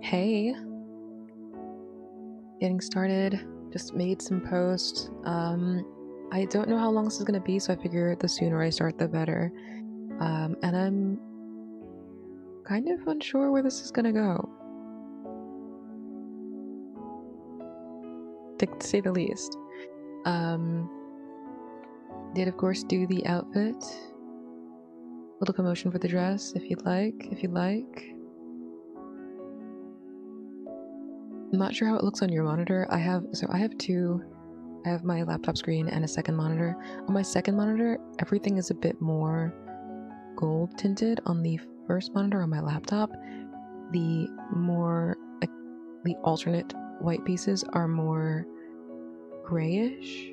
Hey, getting started. Just made some posts. I don't know how long this is gonna be, so I figure the sooner I start, the better. And I'm kind of unsure where this is gonna go, to say the least. Did of course do the outfit. Little commotion for the dress, if you'd like. I'm not sure how it looks on your monitor. I have two. I have my laptop screen and a second monitor. On my second monitor, everything is a bit more gold tinted. On the first monitor on my laptop, the more like the alternate white pieces are more grayish,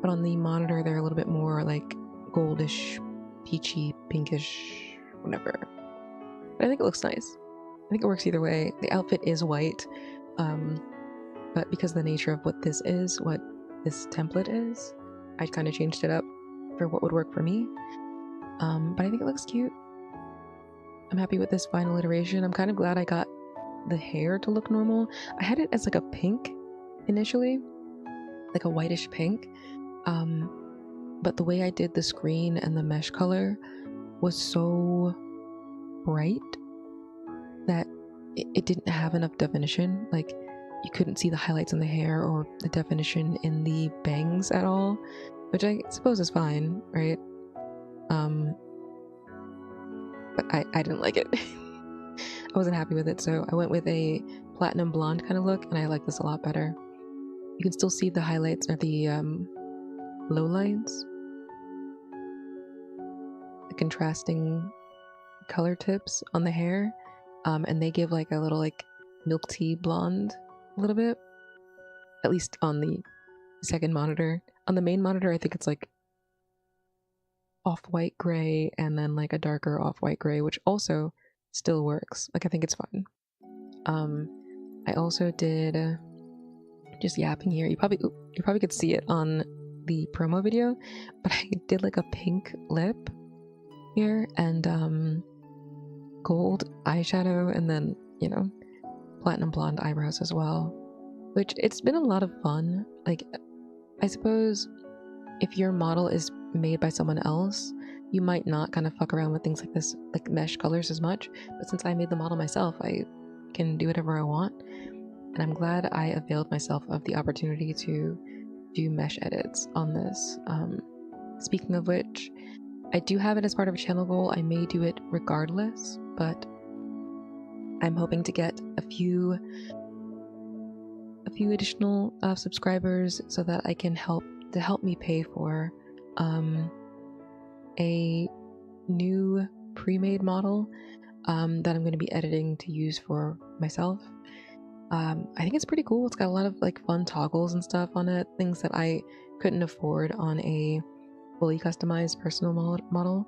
but on the monitor they're a little bit more like goldish, peachy, pinkish, whatever. But I think it looks nice. I think it works either way. The outfit is white, but because of the nature of what this template is, I kind of changed it up for what would work for me. But I think it looks cute. I'm happy with this final iteration. I'm kind of glad I got the hair to look normal. I had it as like a pink initially, like a whitish pink. But the way I did the screen and the mesh color was so bright that it didn't have enough definition. Like, you couldn't see the highlights in the hair or the definition in the bangs at all, which I suppose is fine, right? But I didn't like it. I wasn't happy with it, so I went with a platinum blonde kind of look, and I like this a lot better. You can still see the highlights or the low lines, the contrasting color tips on the hair, and they give like a little like milk tea blonde a little bit, at least on the second monitor. On the main monitor, I think it's like off-white gray and then like a darker off-white gray, which also still works. Like, I think it's fun. I also did just yapping here. You probably could see it on the promo video, but I did like a pink lip here and gold eyeshadow, and then, you know, platinum blonde eyebrows as well, which it's been a lot of fun. Like, I suppose if your model is made by someone else, you might not kind of fuck around with things like this, like mesh colors, as much, but since I made the model myself, I can do whatever I want, and I'm glad I availed myself of the opportunity to do mesh edits on this. Speaking of which, I do have it as part of a channel goal. I may do it regardless, but I'm hoping to get a few additional subscribers so that I can help me pay for a new pre-made model that I'm going to be editing to use for myself. I think it's pretty cool. It's got a lot of like fun toggles and stuff on it, things that I couldn't afford on a fully customized personal model,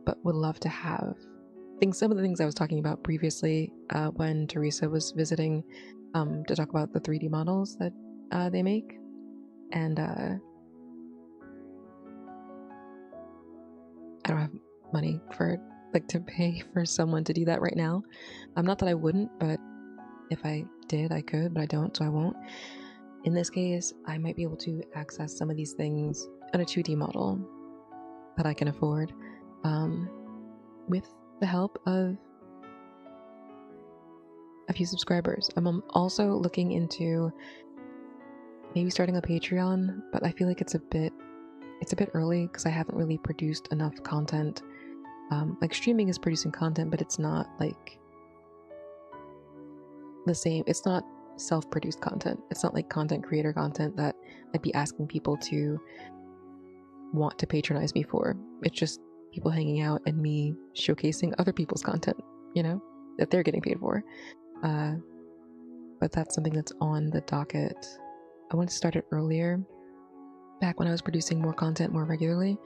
but would love to have. Some of the things I was talking about previously when Teresa was visiting to talk about the 3D models that they make, and I don't have money for to pay for someone to do that right now. Not that I wouldn't, but if I did, I could, but I don't, so I won't. In this case, I might be able to access some of these things on a 2D model that I can afford, with the help of a few subscribers. I'm also looking into maybe starting a Patreon, but I feel like it's a bit early because I haven't really produced enough content. Like, streaming is producing content, but it's not like the same. It's not self-produced content. It's not like content creator content that I'd be asking people to want to patronize me for. It's just people hanging out and me showcasing other people's content, you know, that they're getting paid for. But that's something that's on the docket. I want to start it earlier, back when I was producing more content more regularly,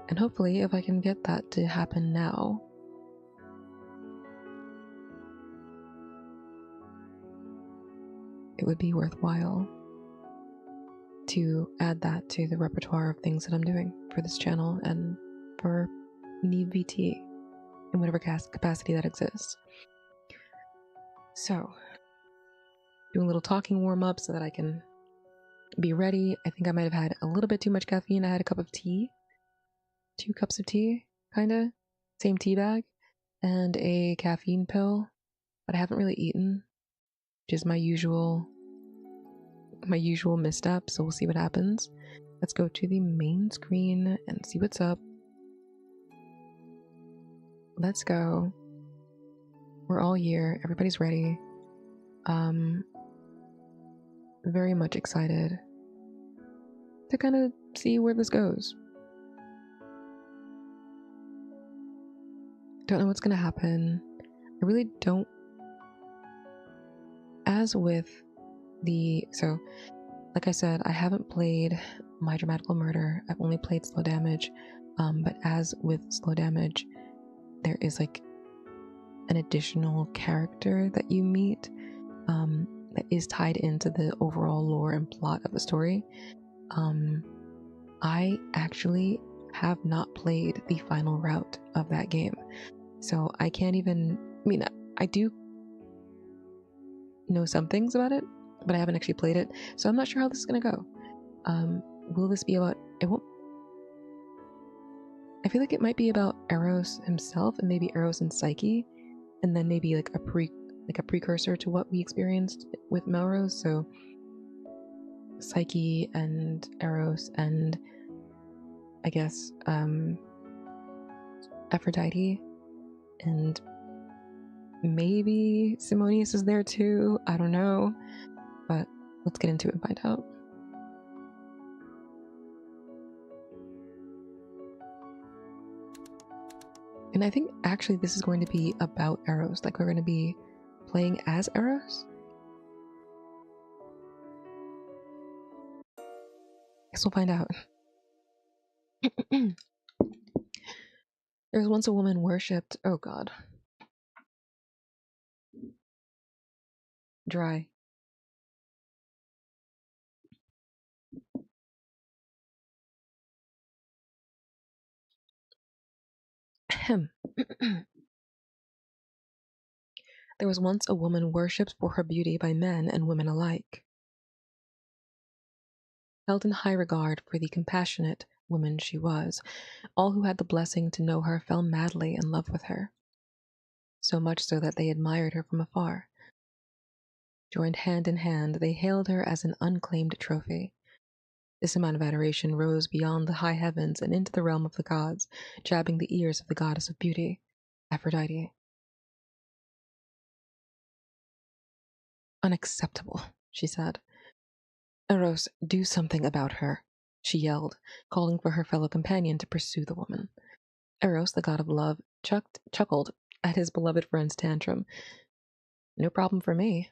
and hopefully if I can get that to happen now, it would be worthwhile to add that to the repertoire of things that I'm doing for this channel and for NeveVT in whatever capacity that exists. So, doing a little talking warm-up so that I can be ready. I think I might have had a little bit too much caffeine. I had a cup of tea, 2 cups of tea, kinda, same tea bag, and a caffeine pill, but I haven't really eaten, which is my usual misstep, so we'll see what happens. Let's go to the main screen and see what's up. Let's go. We're all here. Everybody's ready. Very much excited to kind of see where this goes. Don't know what's gonna happen. I really don't. As with so, like I said, I haven't played My Dramatical Murder. I've only played Slow Damage. But as with Slow Damage, there is like an additional character that you meet that is tied into the overall lore and plot of the story. I actually have not played the final route of that game, so I can't even. I mean, I do know some things about it, but I haven't actually played it, so I'm not sure how this is gonna go. Will this be about? It won't. I feel like it might be about Eros himself, and maybe Eros and Psyche, and then maybe like a precursor to what we experienced with Melrose. So Psyche and Eros and I guess Aphrodite, and maybe Simonius is there too. I don't know, but let's get into it and find out. And I think actually this is going to be about Eros. Like we're going to be playing as Eros. Guess we'll find out. There was once a woman worshipped. Oh God. Dry. Ahem. There was once a woman worshipped for her beauty by men and women alike. Held in high regard for the compassionate woman she was, all who had the blessing to know her fell madly in love with her, so much so that they admired her from afar. Joined hand in hand, they hailed her as an unclaimed trophy. This amount of adoration rose beyond the high heavens and into the realm of the gods, jabbing the ears of the goddess of beauty, Aphrodite. Unacceptable, she said. Eros, do something about her, she yelled, calling for her fellow companion to pursue the woman. Eros, the god of love, chuckled at his beloved friend's tantrum. No problem for me.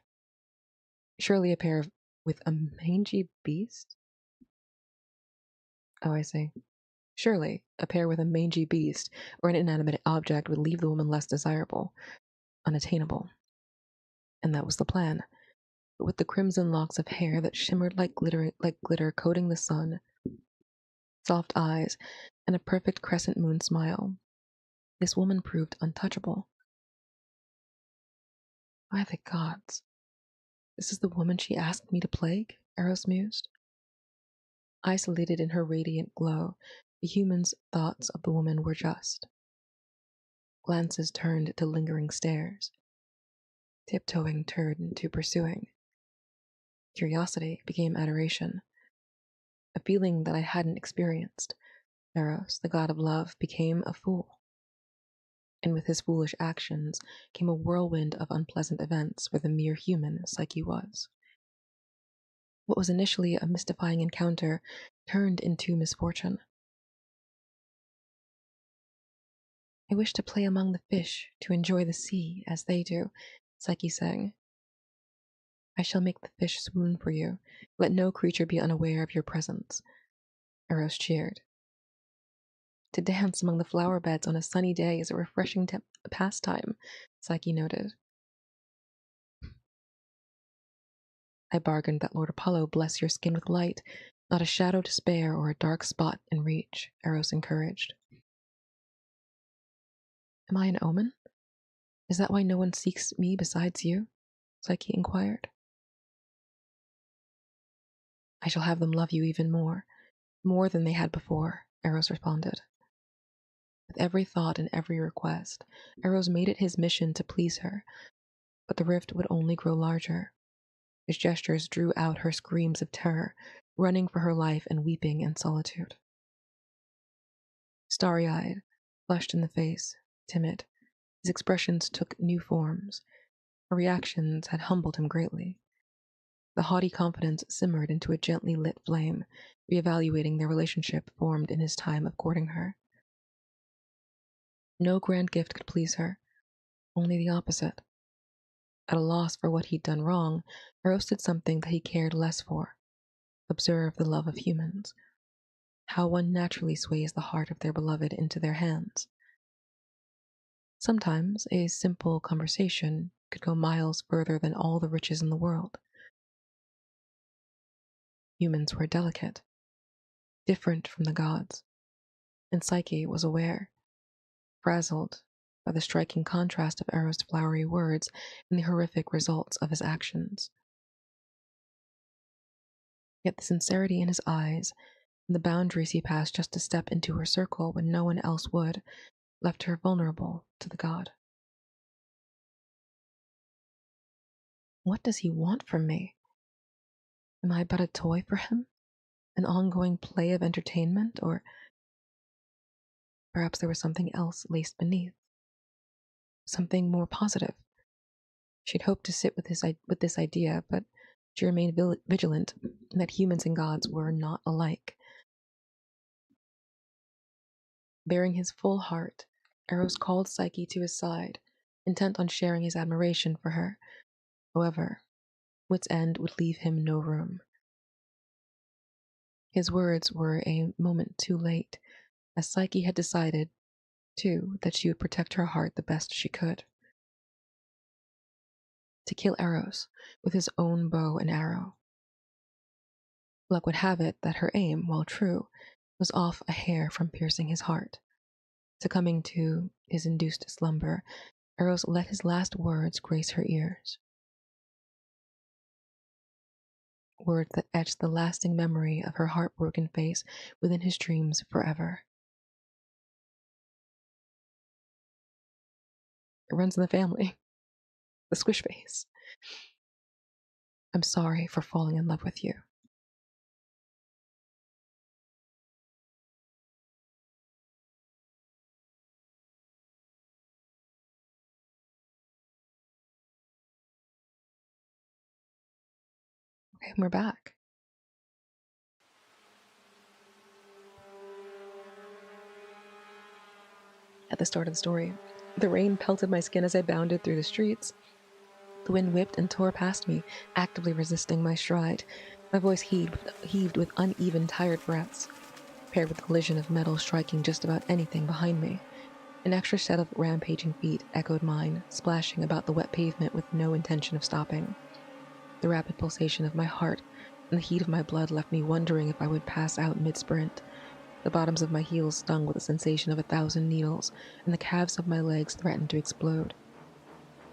Surely a pair with a mangy beast? Oh, I see. Surely a pair with a mangy beast or an inanimate object would leave the woman less desirable, unattainable. And that was the plan. But with the crimson locks of hair that shimmered like glitter coating the sun, soft eyes, and a perfect crescent moon smile, this woman proved untouchable. By the gods, this is the woman she asked me to plague, Eros mused. Isolated in her radiant glow, the human's thoughts of the woman were just. Glances turned to lingering stares. Tiptoeing turned to pursuing. Curiosity became adoration. A feeling that I hadn't experienced. Eros, the god of love, became a fool. And with his foolish actions came a whirlwind of unpleasant events where the mere human Psyche was. What was initially a mystifying encounter turned into misfortune. I wish to play among the fish, to enjoy the sea as they do, Psyche sang. I shall make the fish swoon for you. Let no creature be unaware of your presence. Eros cheered. To dance among the flower beds on a sunny day is a refreshing pastime, Psyche noted. I bargained that Lord Apollo bless your skin with light, not a shadow to spare or a dark spot in reach, Eros encouraged. Am I an omen? Is that why no one seeks me besides you? Psyche inquired. I shall have them love you even more than they had before, Eros responded. With every thought and every request, Eros made it his mission to please her, but the rift would only grow larger. His gestures drew out her screams of terror, running for her life and weeping in solitude. Starry-eyed, flushed in the face, timid, his expressions took new forms. Her reactions had humbled him greatly. The haughty confidence simmered into a gently lit flame, reevaluating their relationship formed in his time of courting her. No grand gift could please her, only the opposite. At a loss for what he'd done wrong, Eros did something that he cared less for. Observe the love of humans. How one naturally sways the heart of their beloved into their hands. Sometimes a simple conversation could go miles further than all the riches in the world. Humans were delicate, different from the gods, and Psyche was aware, frazzled by the striking contrast of Eros' flowery words and the horrific results of his actions. Yet the sincerity in his eyes and the boundaries he passed just to step into her circle when no one else would left her vulnerable to the god. What does he want from me? Am I but a toy for him? An ongoing play of entertainment? Or perhaps there was something else laced beneath? Something more positive? She'd hoped to sit with this idea, but she remained vigilant that humans and gods were not alike. Bearing his full heart, Eros called Psyche to his side, intent on sharing his admiration for her. However, wit's end would leave him no room. His words were a moment too late, as Psyche had decided, too, that she would protect her heart the best she could. To kill Eros with his own bow and arrow. Luck would have it that her aim, while true, was off a hair from piercing his heart. Succumbing to his induced slumber, Eros let his last words grace her ears. Words that etched the lasting memory of her heartbroken face within his dreams forever. It runs in the family. The squish face. I'm sorry for falling in love with you. Okay, we're back. At the start of the story, the rain pelted my skin as I bounded through the streets. The wind whipped and tore past me, actively resisting my stride. My voice heaved with uneven, tired breaths, paired with the collision of metal striking just about anything behind me. An extra set of rampaging feet echoed mine, splashing about the wet pavement with no intention of stopping. The rapid pulsation of my heart and the heat of my blood left me wondering if I would pass out mid-sprint. The bottoms of my heels stung with the sensation of 1,000 needles, and the calves of my legs threatened to explode.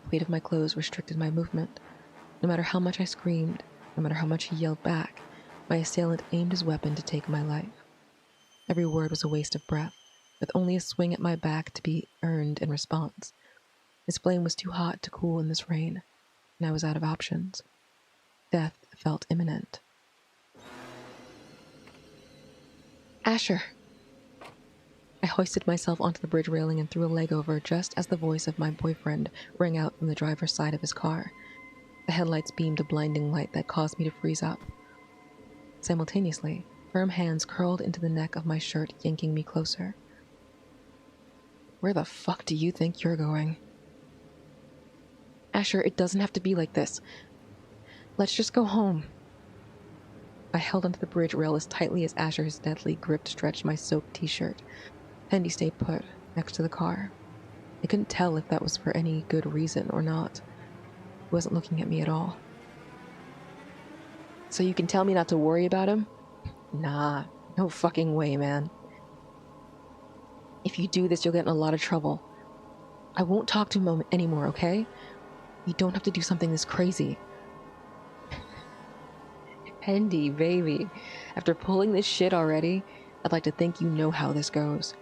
The weight of my clothes restricted my movement. No matter how much I screamed, no matter how much he yelled back, my assailant aimed his weapon to take my life. Every word was a waste of breath, with only a swing at my back to be earned in response. His flame was too hot to cool in this rain, and I was out of options. Death felt imminent. Asher! I hoisted myself onto the bridge railing and threw a leg over just as the voice of my boyfriend rang out from the driver's side of his car. The headlights beamed a blinding light that caused me to freeze up. Simultaneously, firm hands curled into the neck of my shirt, yanking me closer. Where the fuck do you think you're going? Asher, it doesn't have to be like this. Let's just go home. I held onto the bridge rail as tightly as Asher's deadly grip stretched my soaked t-shirt. Pendy stayed put, next to the car. I couldn't tell if that was for any good reason or not. He wasn't looking at me at all. So you can tell me not to worry about him? Nah, no fucking way, man. If you do this, you'll get in a lot of trouble. I won't talk to him anymore, okay? You don't have to do something this crazy. Hendy, baby. After pulling this shit already, I'd like to think you know how this goes.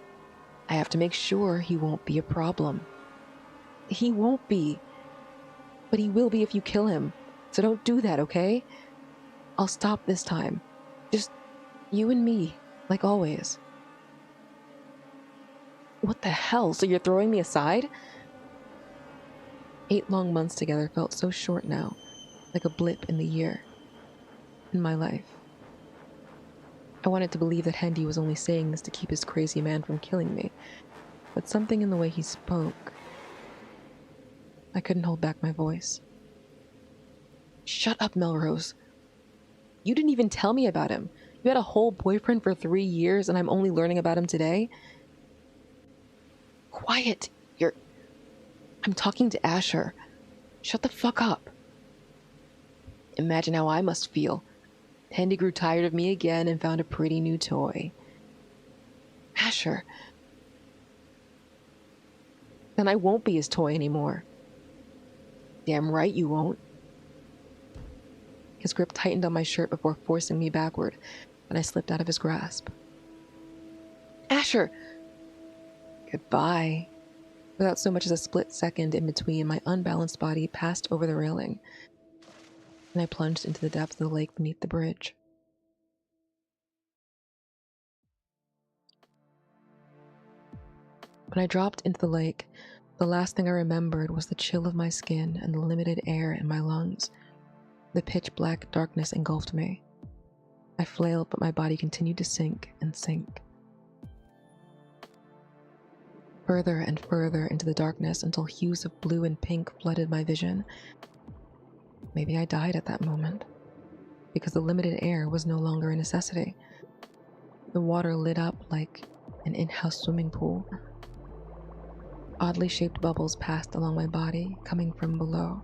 I have to make sure he won't be a problem. He won't be. But he will be if you kill him. So don't do that, okay? I'll stop this time. Just you and me, like always. What the hell? So you're throwing me aside? 8 long months together felt so short now, like a blip in the year. In my life. I wanted to believe that Hendy was only saying this to keep his crazy man from killing me, but something in the way he spoke. I couldn't hold back my voice. Shut up, Melrose. You didn't even tell me about him. You had a whole boyfriend for 3 years and I'm only learning about him today? Quiet. I'm talking to Asher. Shut the fuck up. Imagine how I must feel. Hendy grew tired of me again and found a pretty new toy. Asher. Then I won't be his toy anymore. Damn right you won't. His grip tightened on my shirt before forcing me backward, and I slipped out of his grasp. Asher! Goodbye. Without so much as a split second in between, my unbalanced body passed over the railing, and I plunged into the depths of the lake beneath the bridge. When I dropped into the lake, the last thing I remembered was the chill of my skin and the limited air in my lungs. The pitch-black darkness engulfed me. I flailed, but my body continued to sink and sink. Further and further into the darkness until hues of blue and pink flooded my vision. Maybe I died at that moment, because the limited air was no longer a necessity. The water lit up like an in-house swimming pool. Oddly shaped bubbles passed along my body, coming from below.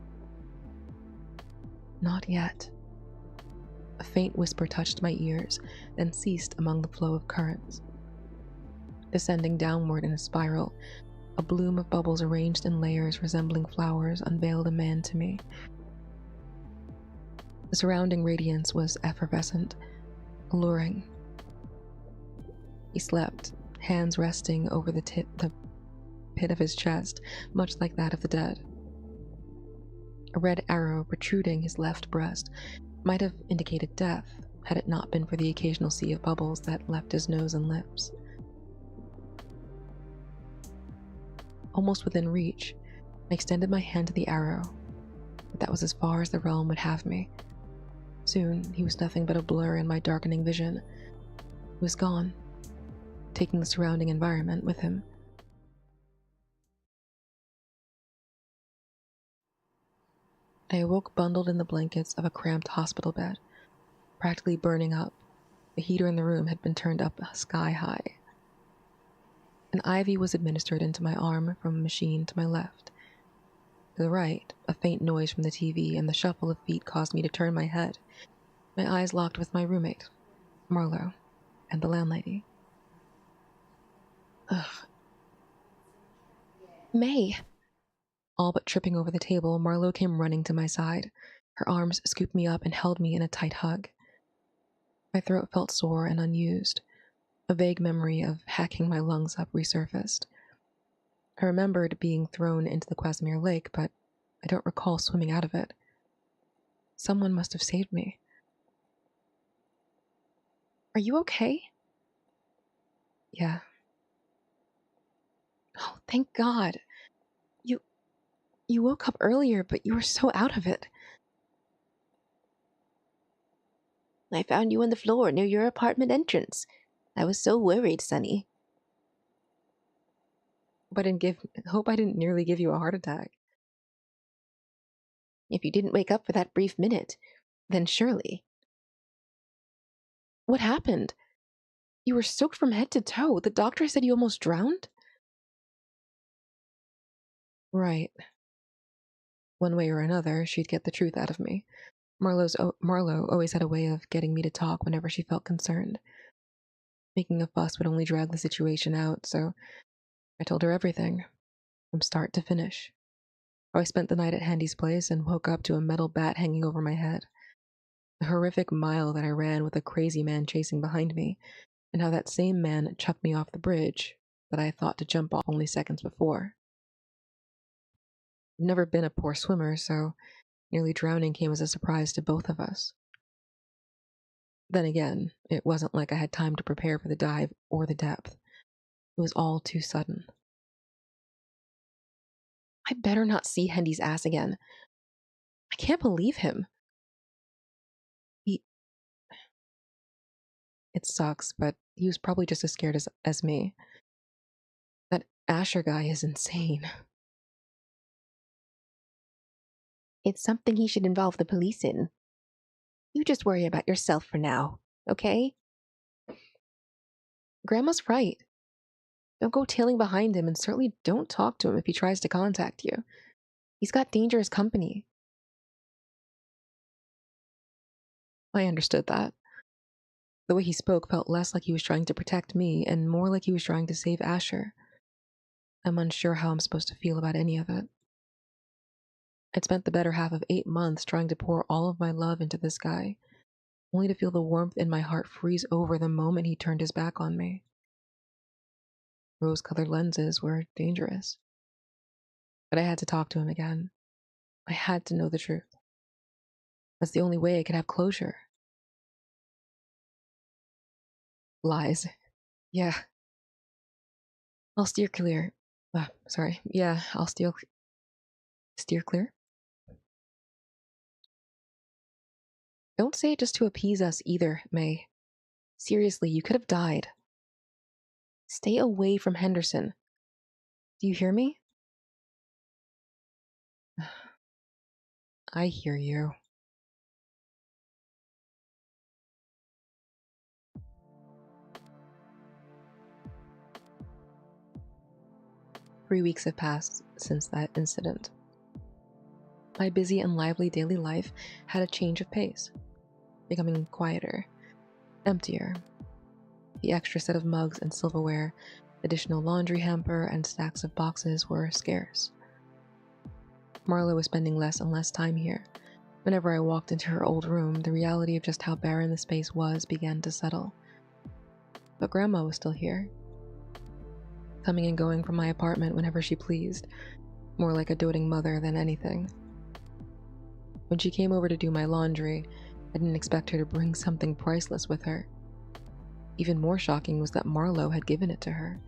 Not yet. A faint whisper touched my ears, then ceased among the flow of currents. Descending downward in a spiral, a bloom of bubbles arranged in layers resembling flowers unveiled a man to me. The surrounding radiance was effervescent, alluring. He slept, hands resting over the pit of his chest, much like that of the dead. A red arrow protruding his left breast might have indicated death had it not been for the occasional sea of bubbles that left his nose and lips. Almost within reach, I extended my hand to the arrow, but that was as far as the realm would have me. Soon, he was nothing but a blur in my darkening vision. He was gone, taking the surrounding environment with him. I awoke bundled in the blankets of a cramped hospital bed, practically burning up. The heater in the room had been turned up sky high. An IV was administered into my arm from a machine to my left. To the right, a faint noise from the TV and the shuffle of feet caused me to turn my head. My eyes locked with my roommate, Marlowe, and the landlady. Ugh. May. All but tripping over the table, Marlowe came running to my side. Her arms scooped me up and held me in a tight hug. My throat felt sore and unused. A vague memory of hacking my lungs up resurfaced. I remembered being thrown into the Quasmere Lake, but I don't recall swimming out of it. Someone must have saved me. Are you okay? Yeah. Oh, thank God. You woke up earlier, but you were so out of it. I found you on the floor near your apartment entrance. I was so worried, Sonny. Hope I didn't nearly give you a heart attack. If you didn't wake up for that brief minute, then surely. What happened? You were soaked from head to toe. The doctor said you almost drowned? Right. One way or another, she'd get the truth out of me. Marlowe always had a way of getting me to talk whenever she felt concerned. Making a fuss would only drag the situation out, so I told her everything, from start to finish. I spent the night at Handy's place and woke up to a metal bat hanging over my head. The horrific mile that I ran with a crazy man chasing behind me, and how that same man chucked me off the bridge that I thought to jump off only seconds before. I've never been a poor swimmer, so nearly drowning came as a surprise to both of us. Then again, it wasn't like I had time to prepare for the dive or the depth. It was all too sudden. I better not see Hendy's ass again. I can't believe him. He. It sucks, but he was probably just as scared as me. That Asher guy is insane. It's something he should involve the police in. You just worry about yourself for now, okay? Grandma's right. Don't go tailing behind him, and certainly don't talk to him if he tries to contact you. He's got dangerous company. I understood that. The way he spoke felt less like he was trying to protect me and more like he was trying to save Asher. I'm unsure how I'm supposed to feel about any of it. I'd spent the better half of 8 months trying to pour all of my love into this guy, only to feel the warmth in my heart freeze over the moment he turned his back on me. Rose-colored lenses were dangerous. But I had to talk to him again. I had to know the truth. That's the only way I could have closure. Lies. Yeah. I'll steer clear. Sorry. Yeah, I'll steer clear. Don't say it just to appease us either, May. Seriously, you could have died. Stay away from Henderson. Do you hear me? I hear you. "3 weeks have passed since that incident. My busy and lively daily life had a change of pace, becoming quieter, emptier. The extra set of mugs and silverware, additional laundry hamper, and stacks of boxes were scarce. Marla was spending less and less time here. Whenever I walked into her old room, the reality of just how barren the space was began to settle. But Grandma was still here, coming and going from my apartment whenever she pleased, more like a doting mother than anything. When she came over to do my laundry, I didn't expect her to bring something priceless with her. Even more shocking was that Marlo had given it to her.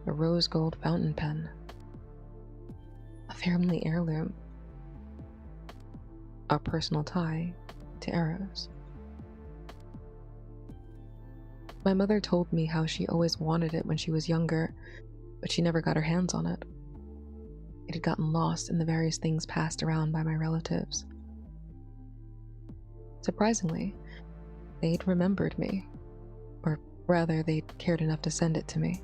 A rose gold fountain pen. A family heirloom. A personal tie to Eros. My mother told me how she always wanted it when she was younger, but she never got her hands on it. It had gotten lost in the various things passed around by my relatives. Surprisingly, they'd remembered me. Or rather, they'd cared enough to send it to me.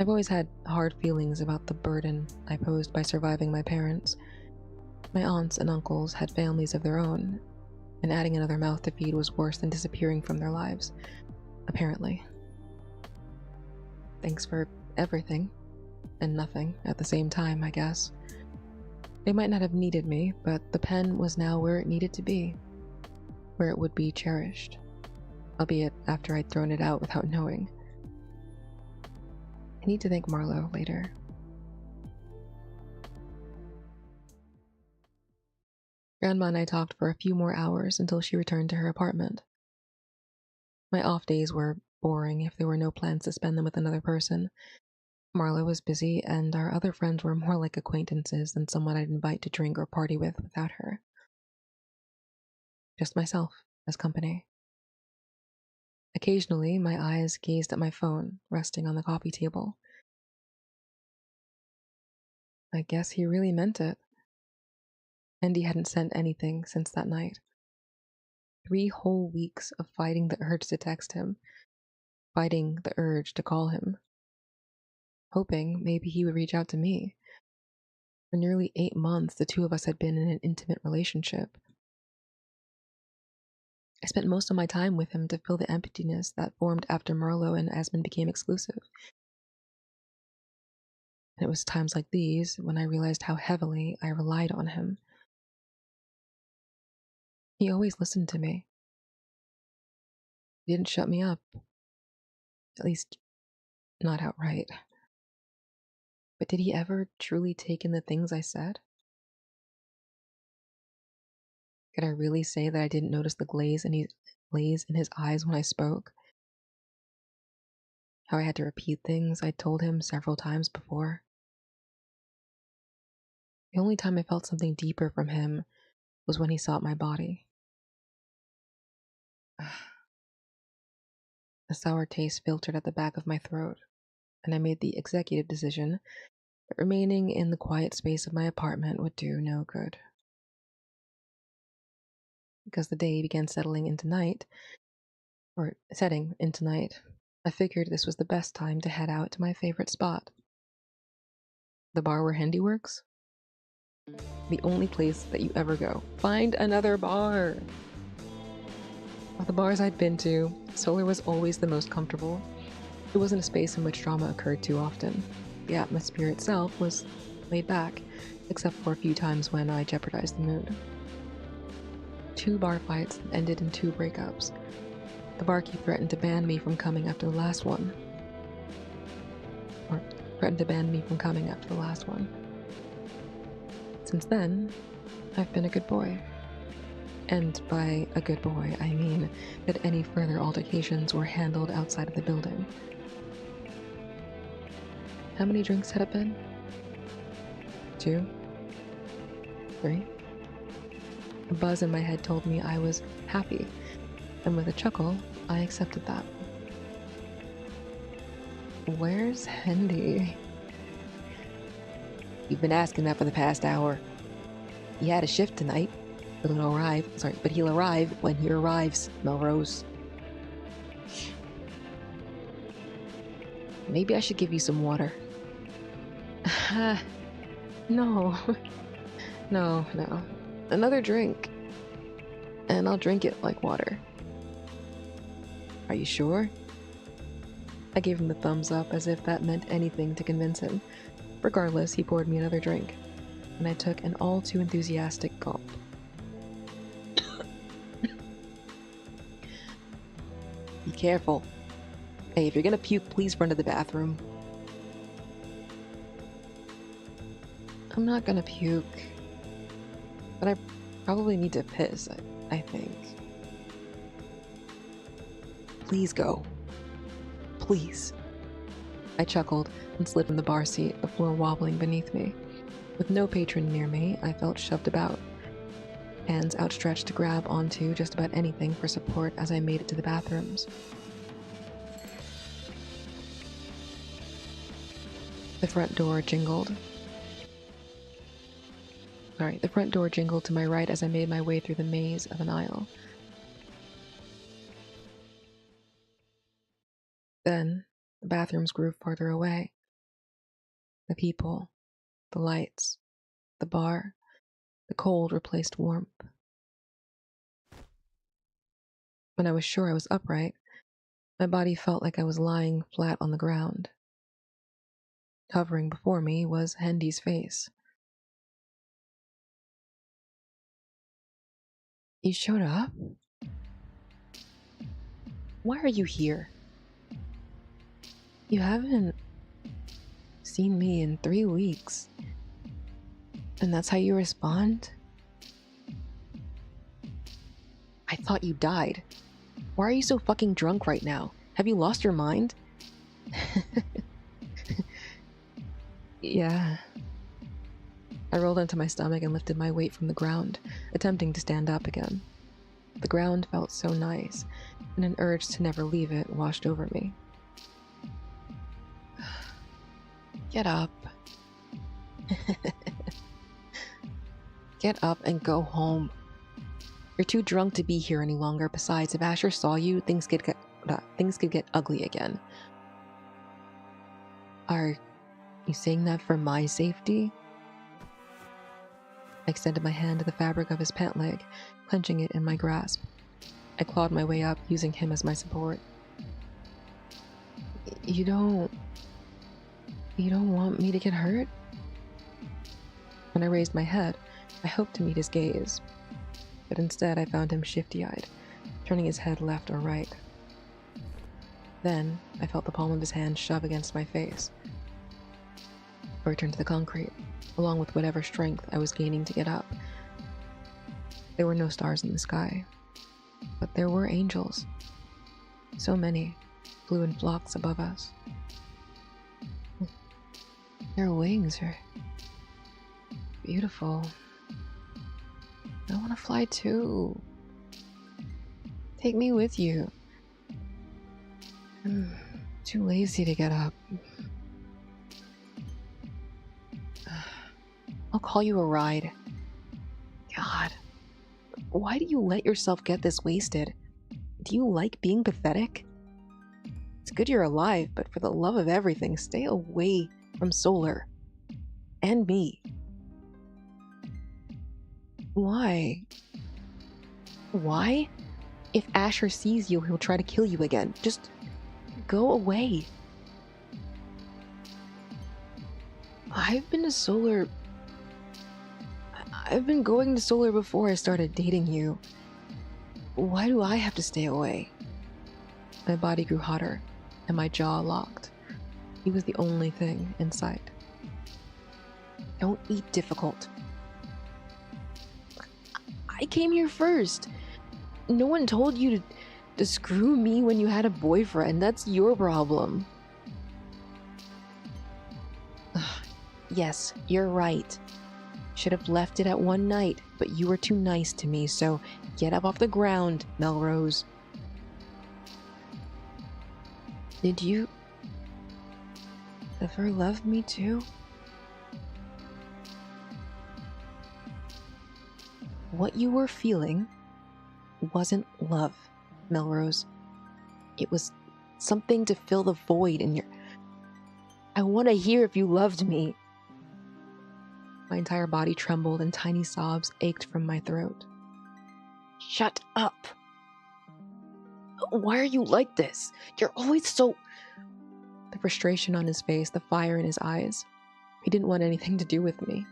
I've always had hard feelings about the burden I posed by surviving my parents. My aunts and uncles had families of their own, and adding another mouth to feed was worse than disappearing from their lives, apparently. Thanks for everything, and nothing at the same time, I guess. They might not have needed me, but the pen was now where it needed to be, where it would be cherished, albeit after I'd thrown it out without knowing. I need to thank Marlo later. Grandma and I talked for a few more hours until she returned to her apartment. My off days were boring if there were no plans to spend them with another person. Marla was busy, and our other friends were more like acquaintances than someone I'd invite to drink or party with without her. Just myself as company. Occasionally, my eyes gazed at my phone, resting on the coffee table. I guess he really meant it. Andy hadn't sent anything since that night. 3 whole weeks of fighting the urge to text him, fighting the urge to call him, hoping maybe he would reach out to me. For nearly 8 months, the two of us had been in an intimate relationship. I spent most of my time with him to fill the emptiness that formed after Marlo and Esmond became exclusive. And it was times like these when I realized how heavily I relied on him. He always listened to me. He didn't shut me up, at least not outright. But did he ever truly take in the things I said? Could I really say that I didn't notice the glaze in his eyes when I spoke? How I had to repeat things I'd told him several times before? The only time I felt something deeper from him was when he sought my body. A sour taste filtered at the back of my throat, and I made the executive decision that remaining in the quiet space of my apartment would do no good. Because the day began setting into night, I figured this was the best time to head out to my favorite spot. The bar where Hendy works? The only place that you ever go. Find another bar! Of the bars I'd been to, Solar was always the most comfortable. It wasn't a space in which drama occurred too often. The atmosphere itself was laid back, except for a few times when I jeopardized the mood. 2 bar fights ended in 2 breakups. The barkeep threatened to ban me from coming after the last one. Since then, I've been a good boy. And by a good boy, I mean that any further altercations were handled outside of the building. How many drinks had it been? 2? 3? A buzz in my head told me I was happy, and with a chuckle, I accepted that. Where's Hendy? You've been asking that for the past hour. He had a shift tonight, but he'll arrive when he arrives, Melrose. Maybe I should give you some water. No. No. Another drink. And I'll drink it like water. Are you sure? I gave him the thumbs up as if that meant anything to convince him. Regardless, he poured me another drink, and I took an all too enthusiastic gulp. Be careful. Hey, if you're gonna puke, please run to the bathroom. I'm not gonna puke, but I probably need to piss, I think. Please go. Please. I chuckled and slid from the bar seat, the floor wobbling beneath me. With no patron near me, I felt shoved about, hands outstretched to grab onto just about anything for support as I made it to the bathrooms. The front door jingled to my right as I made my way through the maze of an aisle. Then, the bathrooms grew farther away. The people, the lights, the bar, the cold replaced warmth. When I was sure I was upright, my body felt like I was lying flat on the ground. Hovering before me was Hendy's face. You showed up? Why are you here? You haven't seen me in 3 weeks. And that's how you respond? I thought you died. Why are you so fucking drunk right now? Have you lost your mind? Yeah. I rolled onto my stomach and lifted my weight from the ground, attempting to stand up again. The ground felt so nice, and an urge to never leave it washed over me. Get up. Get up and go home. You're too drunk to be here any longer. Besides, if Asher saw you, things could get ugly again. Are you saying that for my safety? I extended my hand to the fabric of his pant leg, clenching it in my grasp. I clawed my way up, using him as my support. You You don't want me to get hurt? When I raised my head, I hoped to meet his gaze, but instead I found him shifty-eyed, turning his head left or right. Then I felt the palm of his hand shove against my face. I returned to the concrete, along with whatever strength I was gaining to get up. There were no stars in the sky, but there were angels. So many flew in flocks above us. Their wings are beautiful. I want to fly too. Take me with you. I'm too lazy to get up. I'll call you a ride. God, why do you let yourself get this wasted? Do you like being pathetic? It's good you're alive, but for the love of everything, stay away from Solar. And me. Why? Why? If Asher sees you, he'll try to kill you again. Just go away. I've been going to Solar before I started dating you. Why do I have to stay away? My body grew hotter, and my jaw locked. He was the only thing in sight. Don't eat difficult. I came here first. No one told you to screw me when you had a boyfriend. That's your problem. Yes, you're right. Should have left it at one night, but you were too nice to me, so get up off the ground, Melrose. Did you ever love me too? What you were feeling wasn't love, Melrose. It was something to fill the void in your... I want to hear if you loved me. My entire body trembled and tiny sobs ached from my throat. Shut up. Why are you like this? You're always so... The frustration on his face, the fire in his eyes. He didn't want anything to do with me.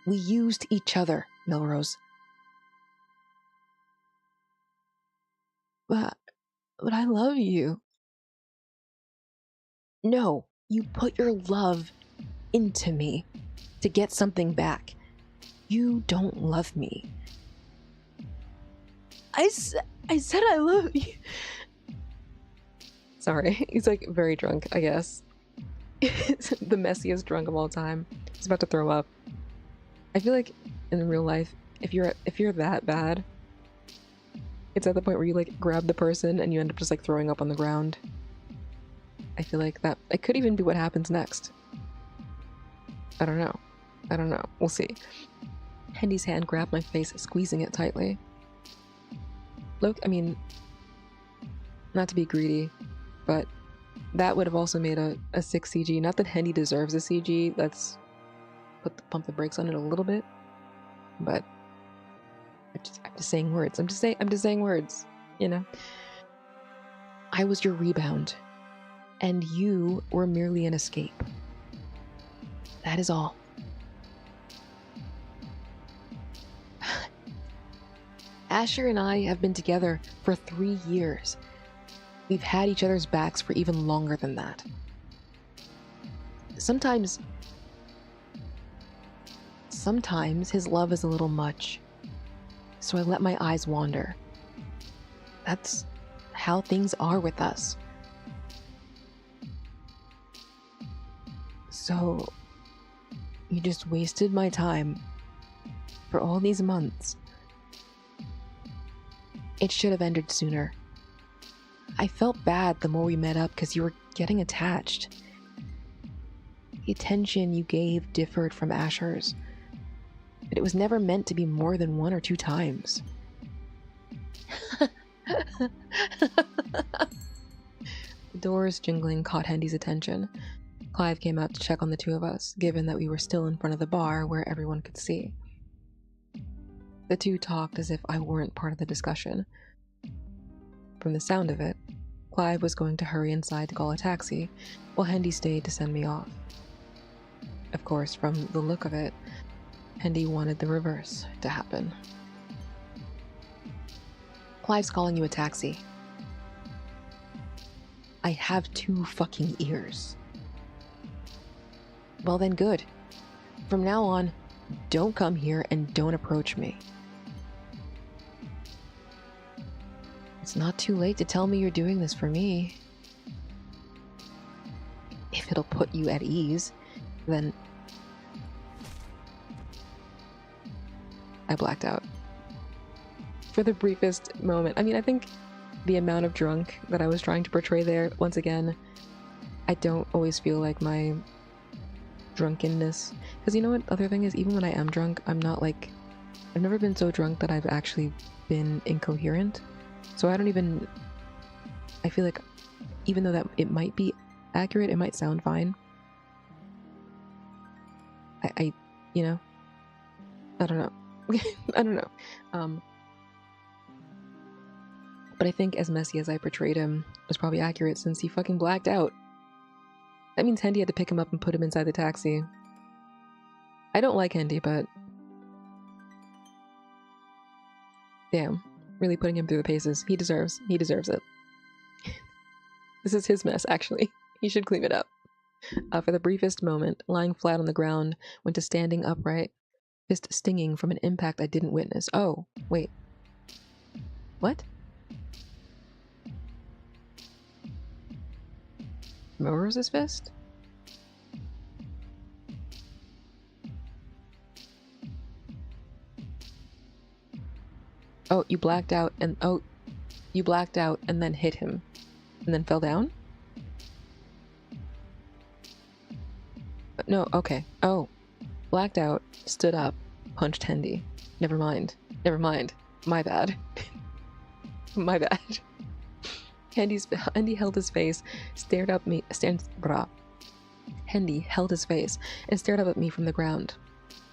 We used each other, Melrose. But I love you. No, you put your love into me to get something back. You don't love me. I said I love you. Sorry, he's like very drunk, I guess. The messiest drunk of all time. He's about to throw up. I feel like in real life, if you're that bad, it's at the point where you like grab the person and you end up just like throwing up on the ground. I feel like that it could even be what happens next. I don't know. We'll see. Hendy's hand grabbed my face, squeezing it tightly. Look, I mean, not to be greedy, but that would have also made a 6 CG. Not that Hendy deserves a CG. Let's pump the brakes on it a little bit. But I'm just saying words. I'm just saying words. You know. I was your rebound, and you were merely an escape. That is all. Asher and I have been together for 3 years. We've had each other's backs for even longer than that. Sometimes his love is a little much, so I let my eyes wander. That's how things are with us. So, you just wasted my time for all these months. It should have ended sooner. I felt bad the more we met up because you were getting attached. The attention you gave differed from Asher's, but it was never meant to be more than 1 or 2 times. The doors jingling caught Hendy's attention. Clive came out to check on the two of us, given that we were still in front of the bar where everyone could see. The two talked as if I weren't part of the discussion. From the sound of it, Clive was going to hurry inside to call a taxi, while Hendy stayed to send me off. Of course, from the look of it, Hendy wanted the reverse to happen. Clive's calling you a taxi. I have 2 fucking ears. Well then, good. From now on, don't come here and don't approach me. It's not too late to tell me you're doing this for me. If it'll put you at ease, then... I blacked out. For the briefest moment. I mean, I think the amount of drunk that I was trying to portray there, once again, I don't always feel like my drunkenness. Because you know what the other thing is? Even when I am drunk, I'm not like... I've never been so drunk that I've actually been incoherent. So I don't even... I feel like even though that it might be accurate, it might sound fine. I you know, I don't know. I don't know. But I think as messy as I portrayed him was probably accurate since he fucking blacked out. That means Hendy had to pick him up and put him inside the taxi. I don't like Hendy, but... Damn. Really putting him through the paces. He deserves it. This is his mess, actually. He should clean it up. For the briefest moment, lying flat on the ground, went to standing upright, fist stinging from an impact I didn't witness. Oh, wait. What? Where was his fist? Oh, you blacked out and... Oh, you blacked out and then hit him. And then fell down? No, okay. Oh. Blacked out, stood up, punched Hendy. Never mind. My bad. My bad. Hendy held his face, stared up me... Hendy held his face and stared up at me from the ground.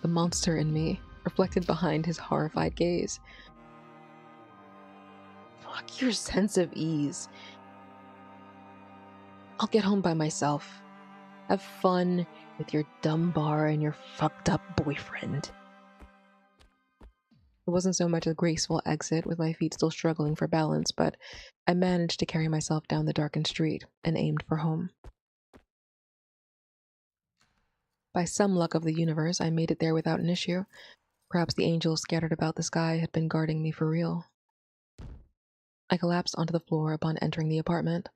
The monster in me reflected behind his horrified gaze. Fuck your sense of ease. I'll get home by myself. Have fun with your dumb bar and your fucked up boyfriend. It wasn't so much a graceful exit with my feet still struggling for balance, but I managed to carry myself down the darkened street and aimed for home. By some luck of the universe, I made it there without an issue. Perhaps the angels scattered about the sky had been guarding me for real. I collapsed onto the floor upon entering the apartment.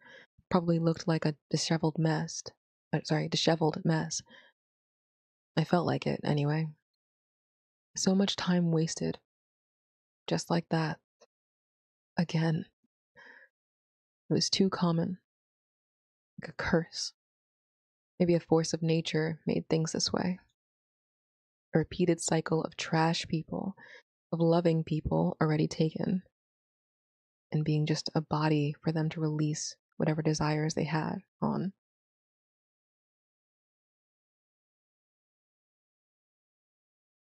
Probably looked like a disheveled mess. I felt like it, anyway. So much time wasted. Just like that. Again. It was too common. Like a curse. Maybe a force of nature made things this way. A repeated cycle of trash people, of loving people already taken, and being just a body for them to release whatever desires they had on.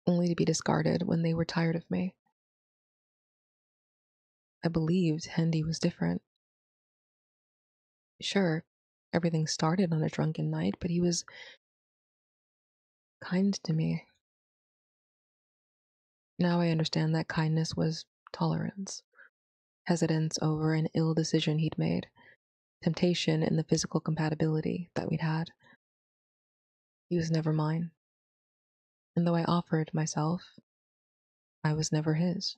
Only to be discarded when they were tired of me. I believed Hendy was different. Sure, everything started on a drunken night, but he was kind to me. Now I understand that kindness was tolerance, hesitance over an ill decision he'd made, temptation in the physical compatibility that we'd had. He was never mine. And though I offered myself, I was never his.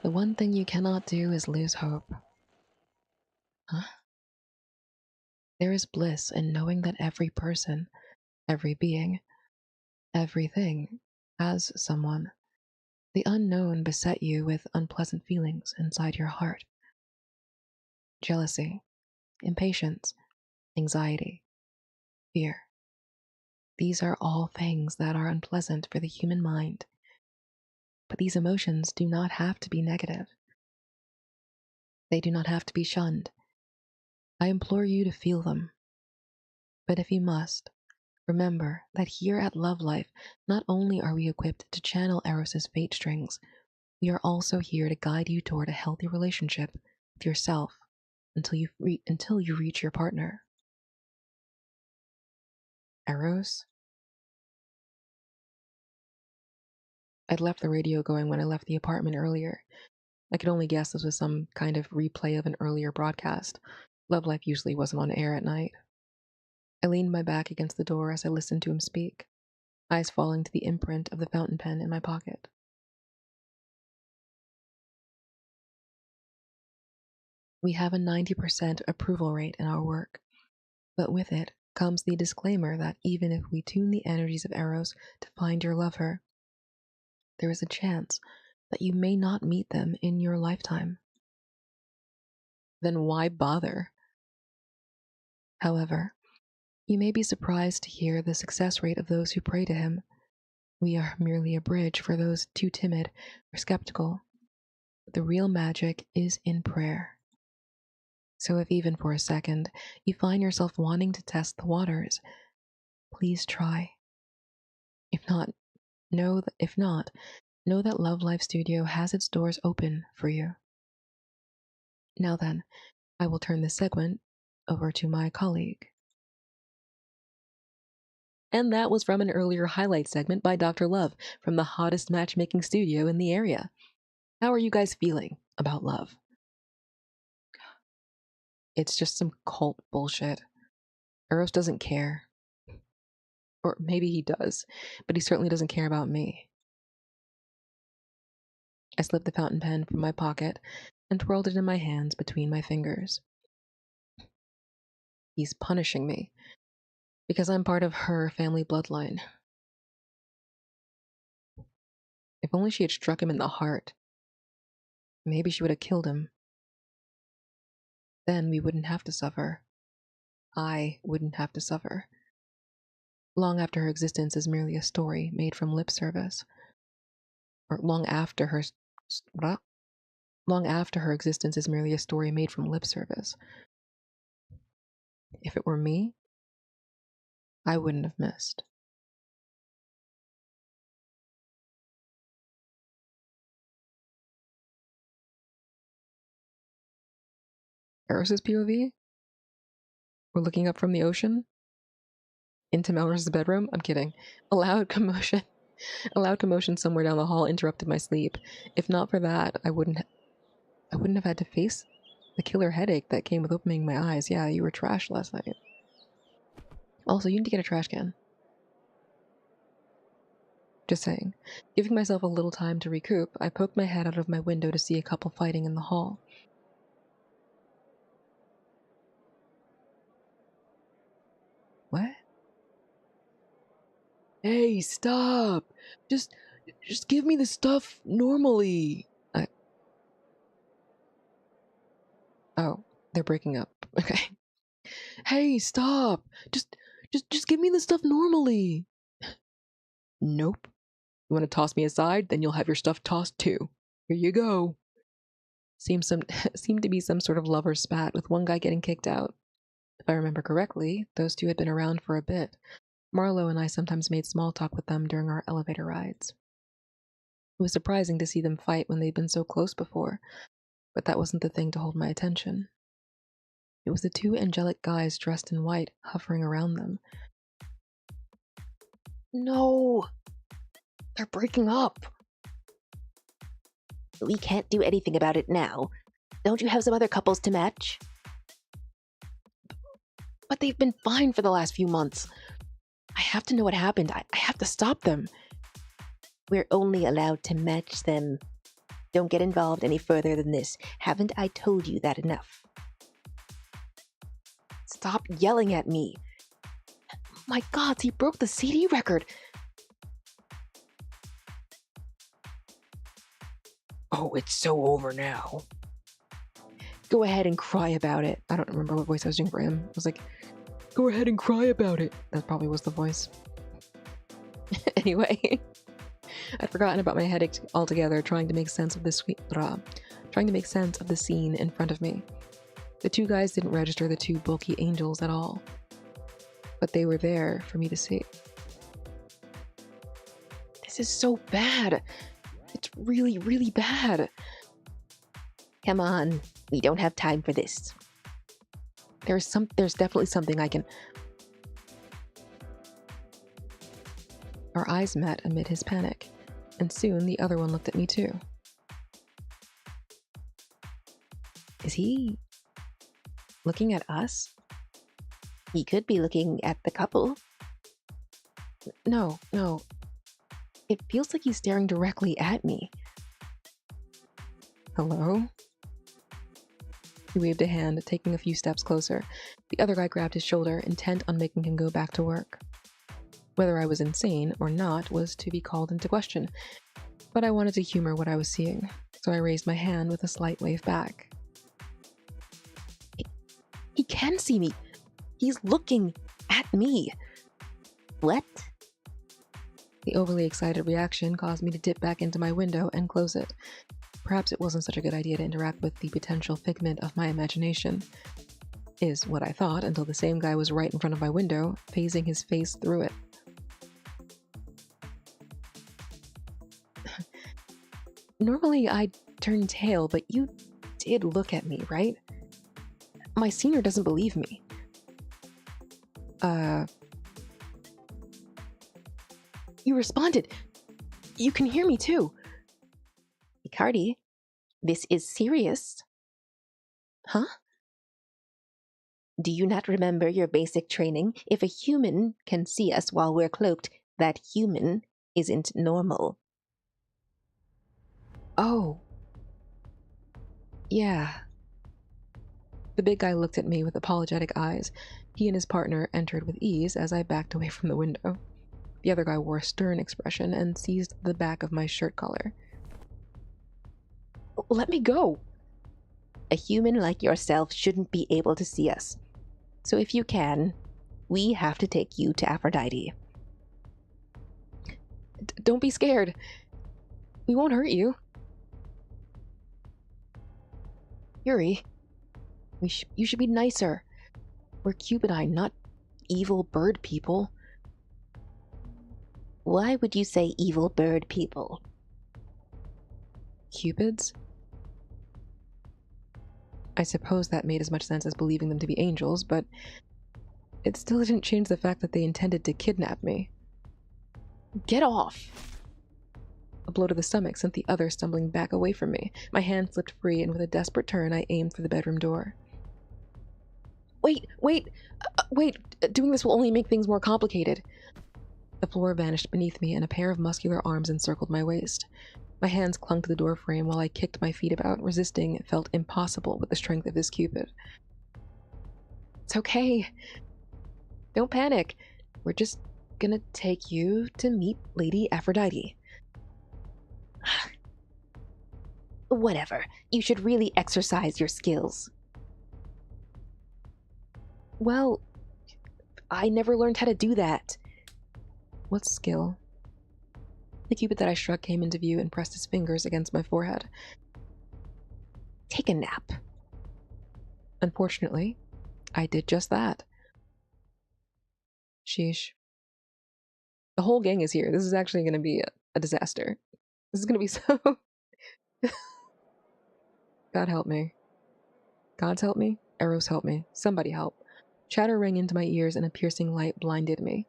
The one thing you cannot do is lose hope. Huh? There is bliss in knowing that every person, every being, everything has someone. The unknown beset you with unpleasant feelings inside your heart. Jealousy, impatience, anxiety, fear. These are all things that are unpleasant for the human mind. But these emotions do not have to be negative. They do not have to be shunned. I implore you to feel them. But if you must, remember that here at Love Life, not only are we equipped to channel Eros's fate strings, We are also here to guide you toward a healthy relationship with yourself until you reach your partner. Eros? I'd left the radio going when I left the apartment earlier. I could only guess this was some kind of replay of an earlier broadcast. Love Life usually wasn't on air at night. I leaned my back against the door as I listened to him speak, eyes falling to the imprint of the fountain pen in my pocket. We have a 90% approval rate in our work, but with it comes the disclaimer that even if we tune the energies of Eros to find your lover, there is a chance that you may not meet them in your lifetime. Then why bother? However, you may be surprised to hear the success rate of those who pray to him. We are merely a bridge for those too timid or skeptical. The real magic is in prayer. So if even for a second you find yourself wanting to test the waters, please try. If not, know that Love Life Studio has its doors open for you. Now then, I will turn this segment over to my colleague. And that was from an earlier highlight segment by Dr. Love from the hottest matchmaking studio in the area. How are you guys feeling about love? It's just some cult bullshit. Eros doesn't care. Or maybe he does, but he certainly doesn't care about me. I slipped the fountain pen from my pocket and twirled it in my hands between my fingers. He's punishing me because I'm part of her family bloodline. If only she had struck him in the heart. Maybe she would have killed him. Then we wouldn't have to suffer. I wouldn't have to suffer. Long after her existence is merely a story made from lip service. Or long after her existence is merely a story made from lip service. If it were me, I wouldn't have missed. Eros's POV? We're looking up from the ocean? Into Melrose's bedroom? I'm kidding. A loud commotion somewhere down the hall interrupted my sleep. If not for that, I wouldn't have had to face the killer headache that came with opening my eyes. Yeah, you were trashed last night. Also, you need to get a trash can. Just saying. Giving myself a little time to recoup, I poked my head out of my window to see a couple fighting in the hall. What? Hey, stop! Just give me the stuff normally. Oh, they're breaking up. Okay. Hey, stop! Just give me the stuff normally. Nope. You want to toss me aside? Then you'll have your stuff tossed too. Here you go. Seemed to be some sort of lover spat, with one guy getting kicked out. If I remember correctly, those two had been around for a bit. Marlowe and I sometimes made small talk with them during our elevator rides. It was surprising to see them fight when they'd been so close before, but that wasn't the thing to hold my attention. It was the two angelic guys dressed in white hovering around them. No! They're breaking up! We can't do anything about it now. Don't you have some other couples to match? But they've been fine for the last few months. I have to know what happened. I have to stop them. We're only allowed to match them. Don't get involved any further than this. Haven't I told you that enough? Stop yelling at me. My God, he broke the CD record. Oh, it's so over now. Go ahead and cry about it. I don't remember what voice I was doing for him. I was like, go ahead and cry about it. That probably was the voice. Anyway, I'd forgotten about my headache altogether, trying to make sense of the scene in front of me. The two guys didn't register the two bulky angels at all, but they were there for me to see. This is so bad. It's really, really bad. Come on, we don't have time for this. There's definitely something I can... Our eyes met amid his panic, and soon the other one looked at me too. Is he looking at us? He could be looking at the couple. No. It feels like he's staring directly at me. Hello? He waved a hand, taking a few steps closer. The other guy grabbed his shoulder, intent on making him go back to work. Whether I was insane or not was to be called into question, but I wanted to humor what I was seeing, so I raised my hand with a slight wave back. He can see me! He's looking at me! What? The overly excited reaction caused me to dip back into my window and close it. Perhaps it wasn't such a good idea to interact with the potential figment of my imagination, is what I thought, until the same guy was right in front of my window, phasing his face through it. Normally I'd turn tail, but you did look at me, right? My senior doesn't believe me. You responded. You can hear me too. Icardi, this is serious. Huh? Do you not remember your basic training? If a human can see us while we're cloaked, that human isn't normal. Oh. Yeah. The big guy looked at me with apologetic eyes. He and his partner entered with ease as I backed away from the window. The other guy wore a stern expression and seized the back of my shirt collar. Let me go! A human like yourself shouldn't be able to see us. So if you can, we have to take you to Aphrodite. Don't be scared. We won't hurt you. Yuri, you should be nicer. We're Cupidine, not evil bird people. Why would you say evil bird people? Cupids? I suppose that made as much sense as believing them to be angels, but it still didn't change the fact that they intended to kidnap me. Get off! A blow to the stomach sent the other stumbling back away from me. My hand slipped free, and with a desperate turn, I aimed for the bedroom door. Wait! Doing this will only make things more complicated. The floor vanished beneath me, and a pair of muscular arms encircled my waist. My hands clung to the doorframe while I kicked my feet about. Resisting felt impossible with the strength of this Cupid. It's okay. Don't panic. We're just gonna take you to meet Lady Aphrodite. Whatever. You should really exercise your skills. Well, I never learned how to do that. What skill? The Cupid that I struck came into view and pressed his fingers against my forehead. Take a nap. Unfortunately, I did just that. Sheesh. The whole gang is here. This is actually going to be a disaster. This is going to be so... God help me. Gods help me. Eros help me. Somebody help. Chatter rang into my ears and a piercing light blinded me.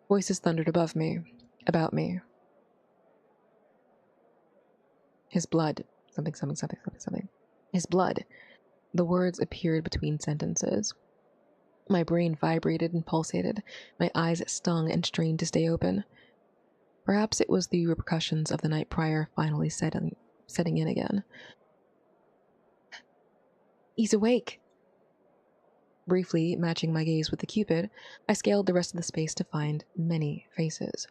Voices thundered above me. About me. His blood. Something. His blood. The words appeared between sentences. My brain vibrated and pulsated. My eyes stung and strained to stay open. Perhaps it was the repercussions of the night prior finally setting in again. He's awake. Briefly matching my gaze with the Cupid, I scaled the rest of the space to find many faces.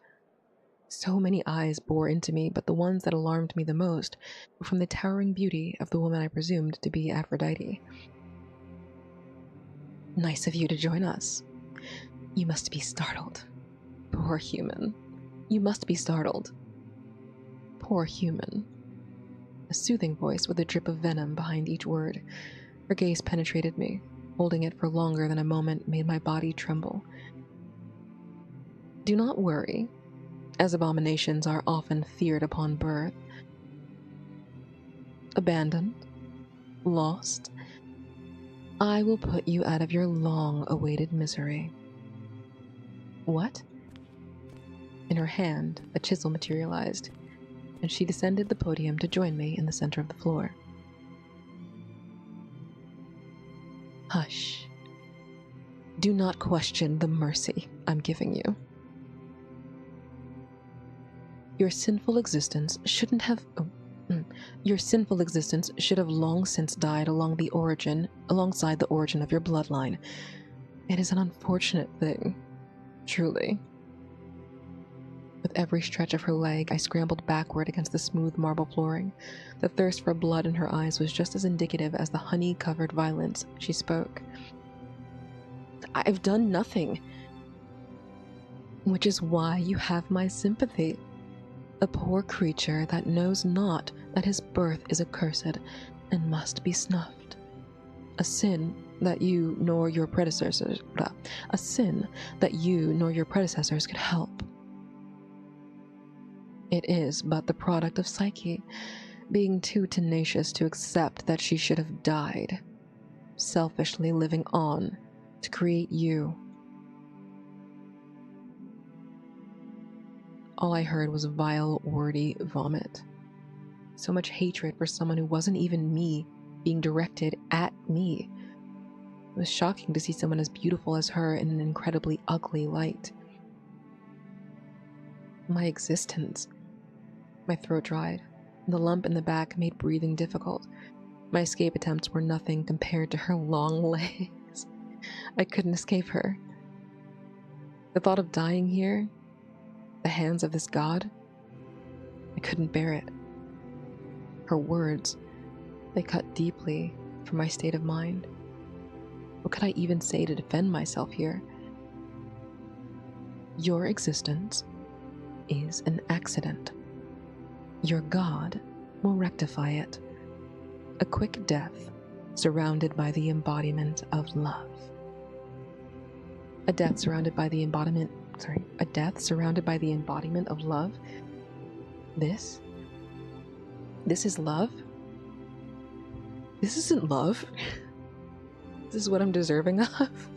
So many eyes bore into me, but the ones that alarmed me the most were from the towering beauty of the woman I presumed to be Aphrodite. Nice of you to join us. You must be startled. Poor human. You must be startled. Poor human. A soothing voice with a drip of venom behind each word. Her gaze penetrated me. Holding it for longer than a moment made my body tremble. Do not worry. As abominations are often feared upon birth, abandoned, lost, I will put you out of your long-awaited misery. What? In her hand, a chisel materialized, and she descended the podium to join me in the center of the floor. Hush. Do not question the mercy I'm giving you. Your sinful existence should have long since died alongside the origin of your bloodline. It is an unfortunate thing, truly. With every stretch of her leg, I scrambled backward against the smooth marble flooring. The thirst for blood in her eyes was just as indicative as the honey-covered violence she spoke. I've done nothing. Which is why you have my sympathy. A poor creature that knows not that his birth is accursed and must be snuffed. A sin that you nor your predecessors could help. It is but the product of Psyche, being too tenacious to accept that she should have died, selfishly living on to create you. All I heard was vile, wordy vomit. So much hatred for someone who wasn't even me being directed at me. It was shocking to see someone as beautiful as her in an incredibly ugly light. My existence. My throat dried. The lump in the back made breathing difficult. My escape attempts were nothing compared to her long legs. I couldn't escape her. The thought of dying here, the hands of this god, I couldn't bear it. Her words, they cut deeply for my state of mind. What could I even say to defend myself here? Your existence is an accident. Your god will rectify it. A quick death surrounded by the embodiment of love. A death surrounded by the embodiment of love? This is love? This isn't love. This is what I'm deserving of.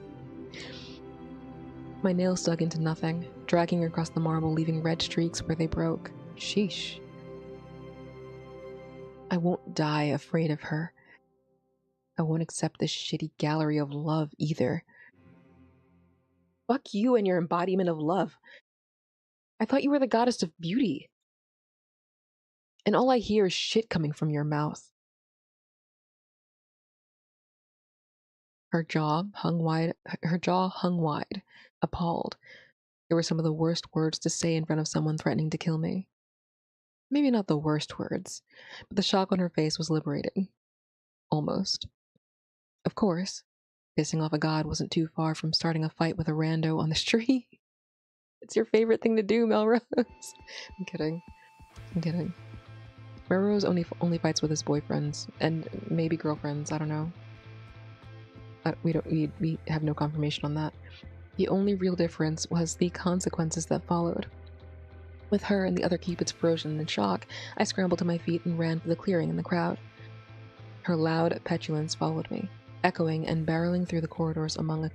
My nails dug into nothing, dragging across the marble, leaving red streaks where they broke. Sheesh. I won't die afraid of her. I won't accept this shitty gallery of love either. Fuck you and your embodiment of love. I thought you were the goddess of beauty. And all I hear is shit coming from your mouth. Her jaw hung wide, appalled. They were some of the worst words to say in front of someone threatening to kill me. Maybe not the worst words, but the shock on her face was liberating. Almost. Of course, pissing off a god wasn't too far from starting a fight with a rando on the street. It's your favorite thing to do, Melrose. I'm kidding. Melrose only fights with his boyfriends and maybe girlfriends. I don't know. We have no confirmation on that. The only real difference was the consequences that followed. With her and the other cupids frozen in shock, I scrambled to my feet and ran for the clearing in the crowd. Her loud petulance followed me, echoing and barreling through the corridors among a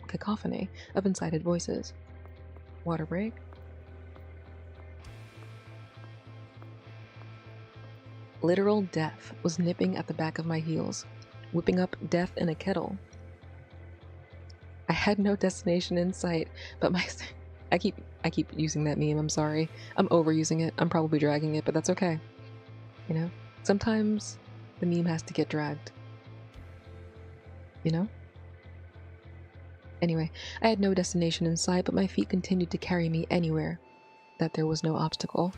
cacophony of incited voices. Water break? Literal death was nipping at the back of my heels, whipping up death in a kettle. I had no destination in sight, but I keep using that meme, I'm sorry. I'm overusing it, I'm probably dragging it, but that's okay. You know? Sometimes the meme has to get dragged. You know? Anyway, I had no destination in sight, but my feet continued to carry me anywhere that there was no obstacle.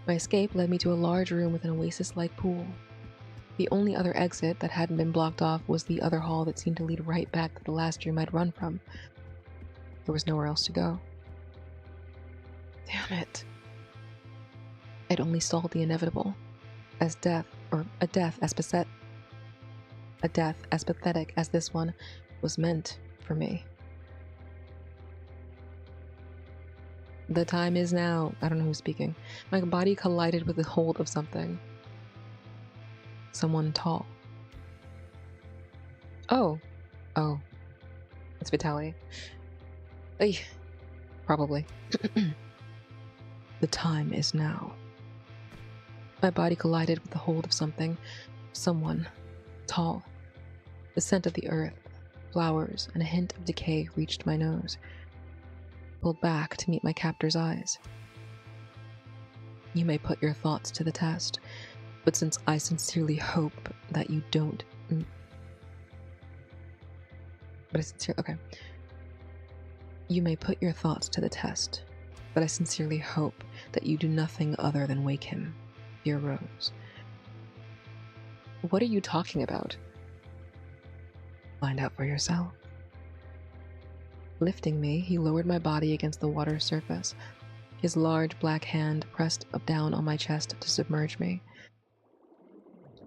My escape led me to a large room with an oasis-like pool. The only other exit that hadn't been blocked off was the other hall that seemed to lead right back to the last room I'd run from. There was nowhere else to go. Damn it. I'd only stalled the inevitable. A death as pathetic as this one was meant for me. The time is now. I don't know who's speaking. My body collided with the hold of something. Someone tall. Oh. It's Vitaly. Probably. The time is now. My body collided with the hold of something. Someone. Tall. The scent of the earth, flowers, and a hint of decay reached my nose. Pulled back to meet my captor's eyes. You may put your thoughts to the test, but since I sincerely hope that you don't... Okay. You may put your thoughts to the test, but I sincerely hope that you do nothing other than wake him, dear Rose. What are you talking about? Find out for yourself. Lifting me, he lowered my body against the water's surface. His large black hand pressed down on my chest to submerge me.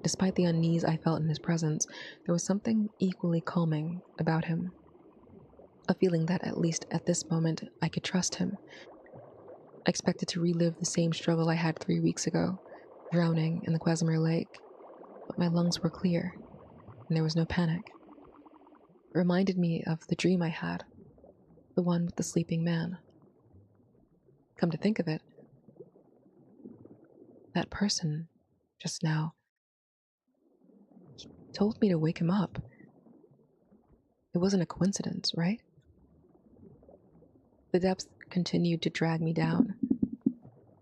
Despite the unease I felt in his presence, there was something equally calming about him. A feeling that, at least at this moment, I could trust him. I expected to relive the same struggle I had 3 weeks ago, drowning in the Quesimir Lake, but my lungs were clear, and there was no panic. It reminded me of the dream I had, the one with the sleeping man. Come to think of it, that person, just now, he told me to wake him up. It wasn't a coincidence, right? The depths continued to drag me down,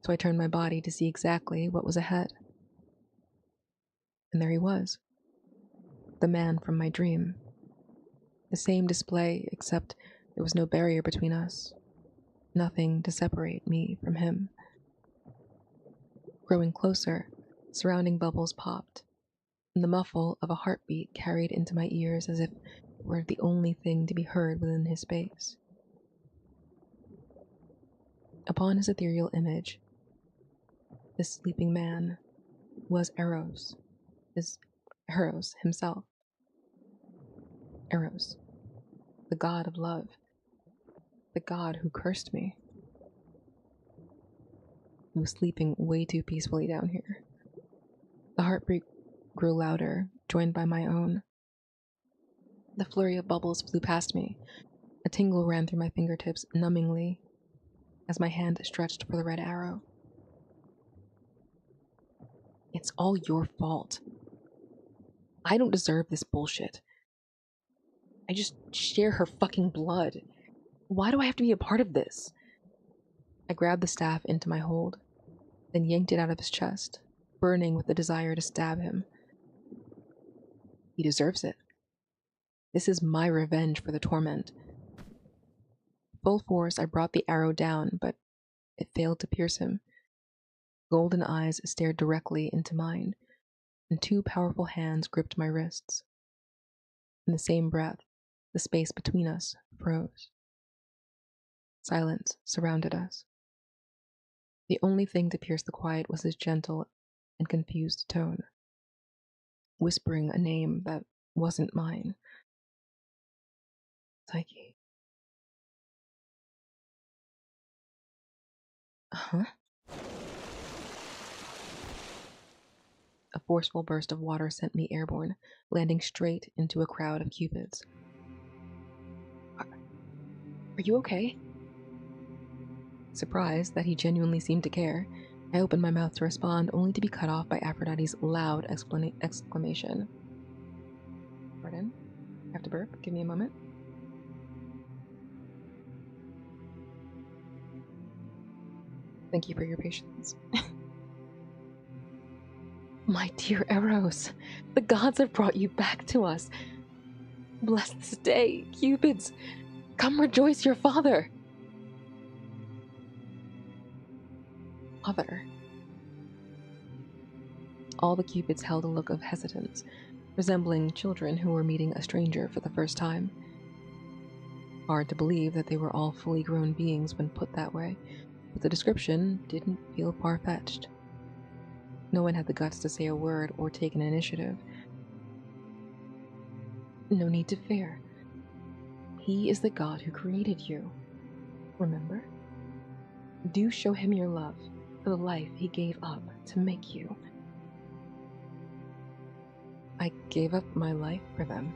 so I turned my body to see exactly what was ahead. And there he was, the man from my dream. The same display, except there was no barrier between us, nothing to separate me from him. Growing closer, surrounding bubbles popped, and the muffle of a heartbeat carried into my ears as if it were the only thing to be heard within his space. Upon his ethereal image, this sleeping man was Eros, Eros himself. Eros, the god of love, the god who cursed me. He was sleeping way too peacefully down here. The heartbeat grew louder, joined by my own. The flurry of bubbles flew past me. A tingle ran through my fingertips numbingly as my hand stretched for the red arrow. It's all your fault. I don't deserve this bullshit. I just share her fucking blood. Why do I have to be a part of this? I grabbed the staff into my hold, then yanked it out of his chest, burning with the desire to stab him. He deserves it. This is my revenge for the torment. Full force, I brought the arrow down, but it failed to pierce him. Golden eyes stared directly into mine, and 2 powerful hands gripped my wrists. In the same breath, the space between us froze. Silence surrounded us. The only thing to pierce the quiet was his gentle and confused tone, whispering a name that wasn't mine. Psyche. Huh? A forceful burst of water sent me airborne, landing straight into a crowd of cupids. Are you okay? Surprised that he genuinely seemed to care, I opened my mouth to respond, only to be cut off by Aphrodite's loud exclamation. Pardon? I have to burp? Give me a moment. Thank you for your patience. My dear Eros, the gods have brought you back to us. Bless this day, Cupids. Come rejoice your father. Father. All the Cupids held a look of hesitance, resembling children who were meeting a stranger for the first time. Hard to believe that they were all fully grown beings when put that way, but the description didn't feel far-fetched. No one had the guts to say a word or take an initiative. No need to fear. He is the god who created you. Remember? Do show him your love for the life he gave up to make you. I gave up my life for them.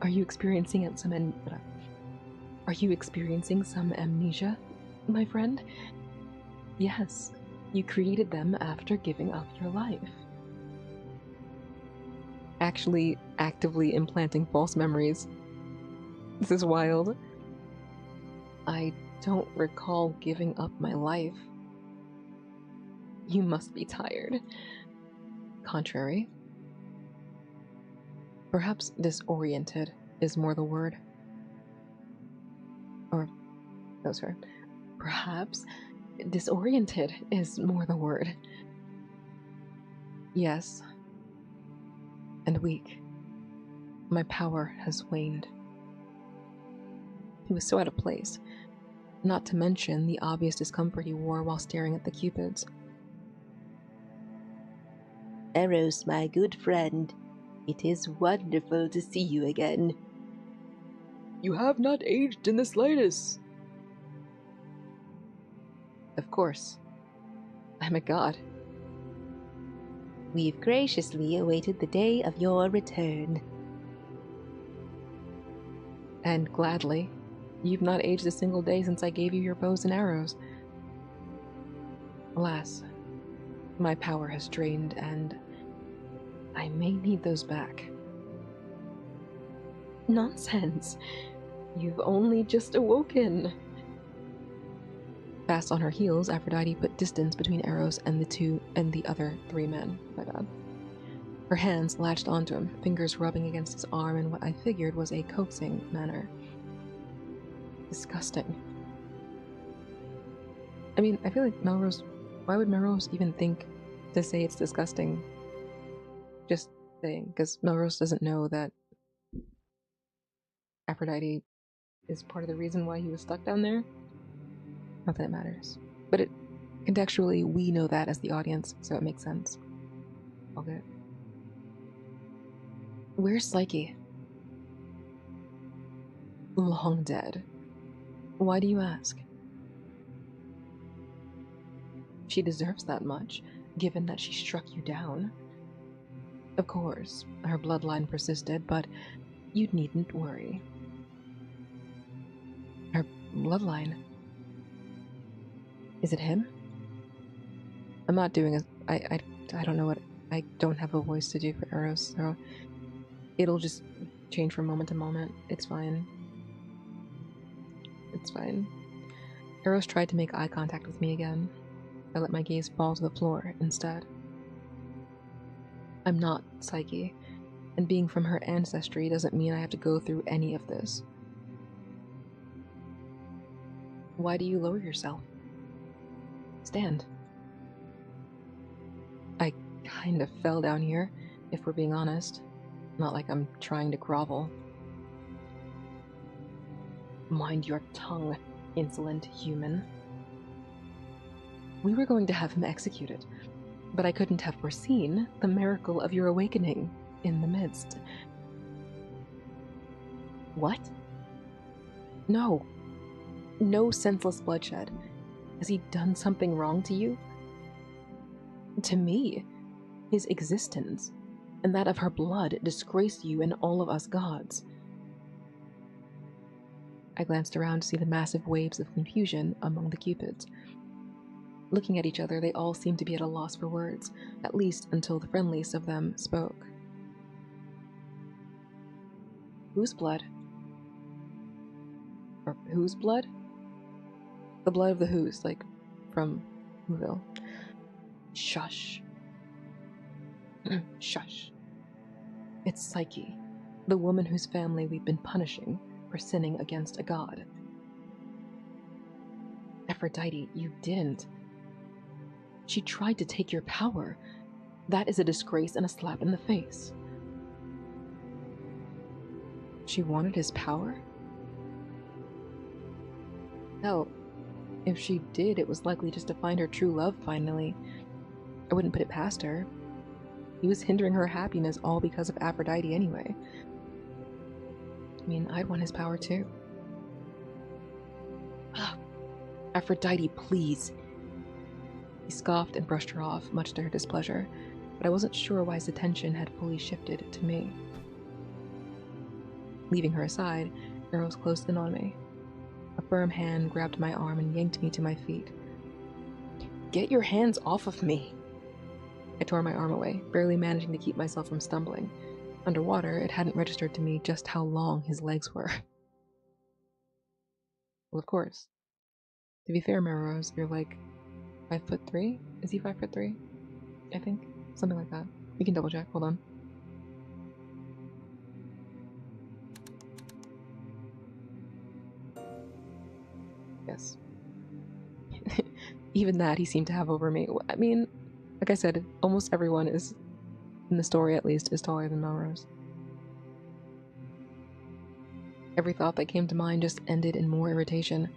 Are you experiencing some amnesia, my friend? Yes, you created them after giving up your life. Actually, actively implanting false memories. This is wild. I don't recall giving up my life. You must be tired. Contrary. Perhaps disoriented is more the word. Perhaps disoriented is more the word. Yes. And weak. My power has waned. He was so out of place, not to mention the obvious discomfort he wore while staring at the cupids. Eros, my good friend, it is wonderful to see you again. You have not aged in the slightest. Of course. I'm a god. We've graciously awaited the day of your return. And gladly. You've not aged a single day since I gave you your bows and arrows. Alas, my power has drained, and I may need those back. Nonsense! You've only just awoken! Fast on her heels, Aphrodite put distance between Eros and the other three men. My bad. Her hands latched onto him, fingers rubbing against his arm in what I figured was a coaxing manner. Disgusting. I mean, I feel like Melrose... Why would Melrose even think to say it's disgusting? Just saying, because Melrose doesn't know that Aphrodite is part of the reason why he was stuck down there. Not that it matters. But contextually, we know that as the audience, so it makes sense. All good. Where's Psyche? Long dead. Why do you ask? She deserves that much, given that she struck you down. Of course, her bloodline persisted, but you needn't worry. Her bloodline? Is it him? I'm not doing I don't know what... I don't have a voice to do for Eros, so it'll just change from moment to moment. It's fine. It's fine. Eros tried to make eye contact with me again. I let my gaze fall to the floor instead. I'm not Psyche, and being from her ancestry doesn't mean I have to go through any of this. Why do you lower yourself? Stand. I kind of fell down here, if we're being honest. Not like I'm trying to grovel. Mind your tongue, insolent human. We were going to have him executed, but I couldn't have foreseen the miracle of your awakening in the midst. What? No. No senseless bloodshed. Has he done something wrong to you? To me, his existence, and that of her blood, disgraced you and all of us gods. I glanced around to see the massive waves of confusion among the cupids. Looking at each other, they all seemed to be at a loss for words, at least until the friendliest of them spoke. Whose blood? Or whose blood? The blood of the Who's, like, from Whoville. Shush. Shush. It's Psyche, the woman whose family we've been punishing for sinning against a god. Aphrodite, you didn't. She tried to take your power. That is a disgrace and a slap in the face. She wanted his power? Hell, if she did, it was likely just to find her true love finally. I wouldn't put it past her. He was hindering her happiness all because of Aphrodite anyway. I mean, I'd want his power too. Aphrodite, please. He scoffed and brushed her off, much to her displeasure. but I wasn't sure why his attention had fully shifted to me. Leaving her aside, Eros closed in on me. A firm hand grabbed my arm and yanked me to my feet. "Get your hands off of me!" I tore my arm away, barely managing to keep myself from stumbling. Underwater, it hadn't registered to me just how long his legs were. Well, of course. To be fair, Melrose, you're like 5'3"? Is he 5'3"? I think. Something like that. We can double check. Hold on. Yes. Even that he seemed to have over me. I mean, like I said, almost everyone is, in the story at least, is taller than Melrose. Every thought that came to mind just ended in more irritation.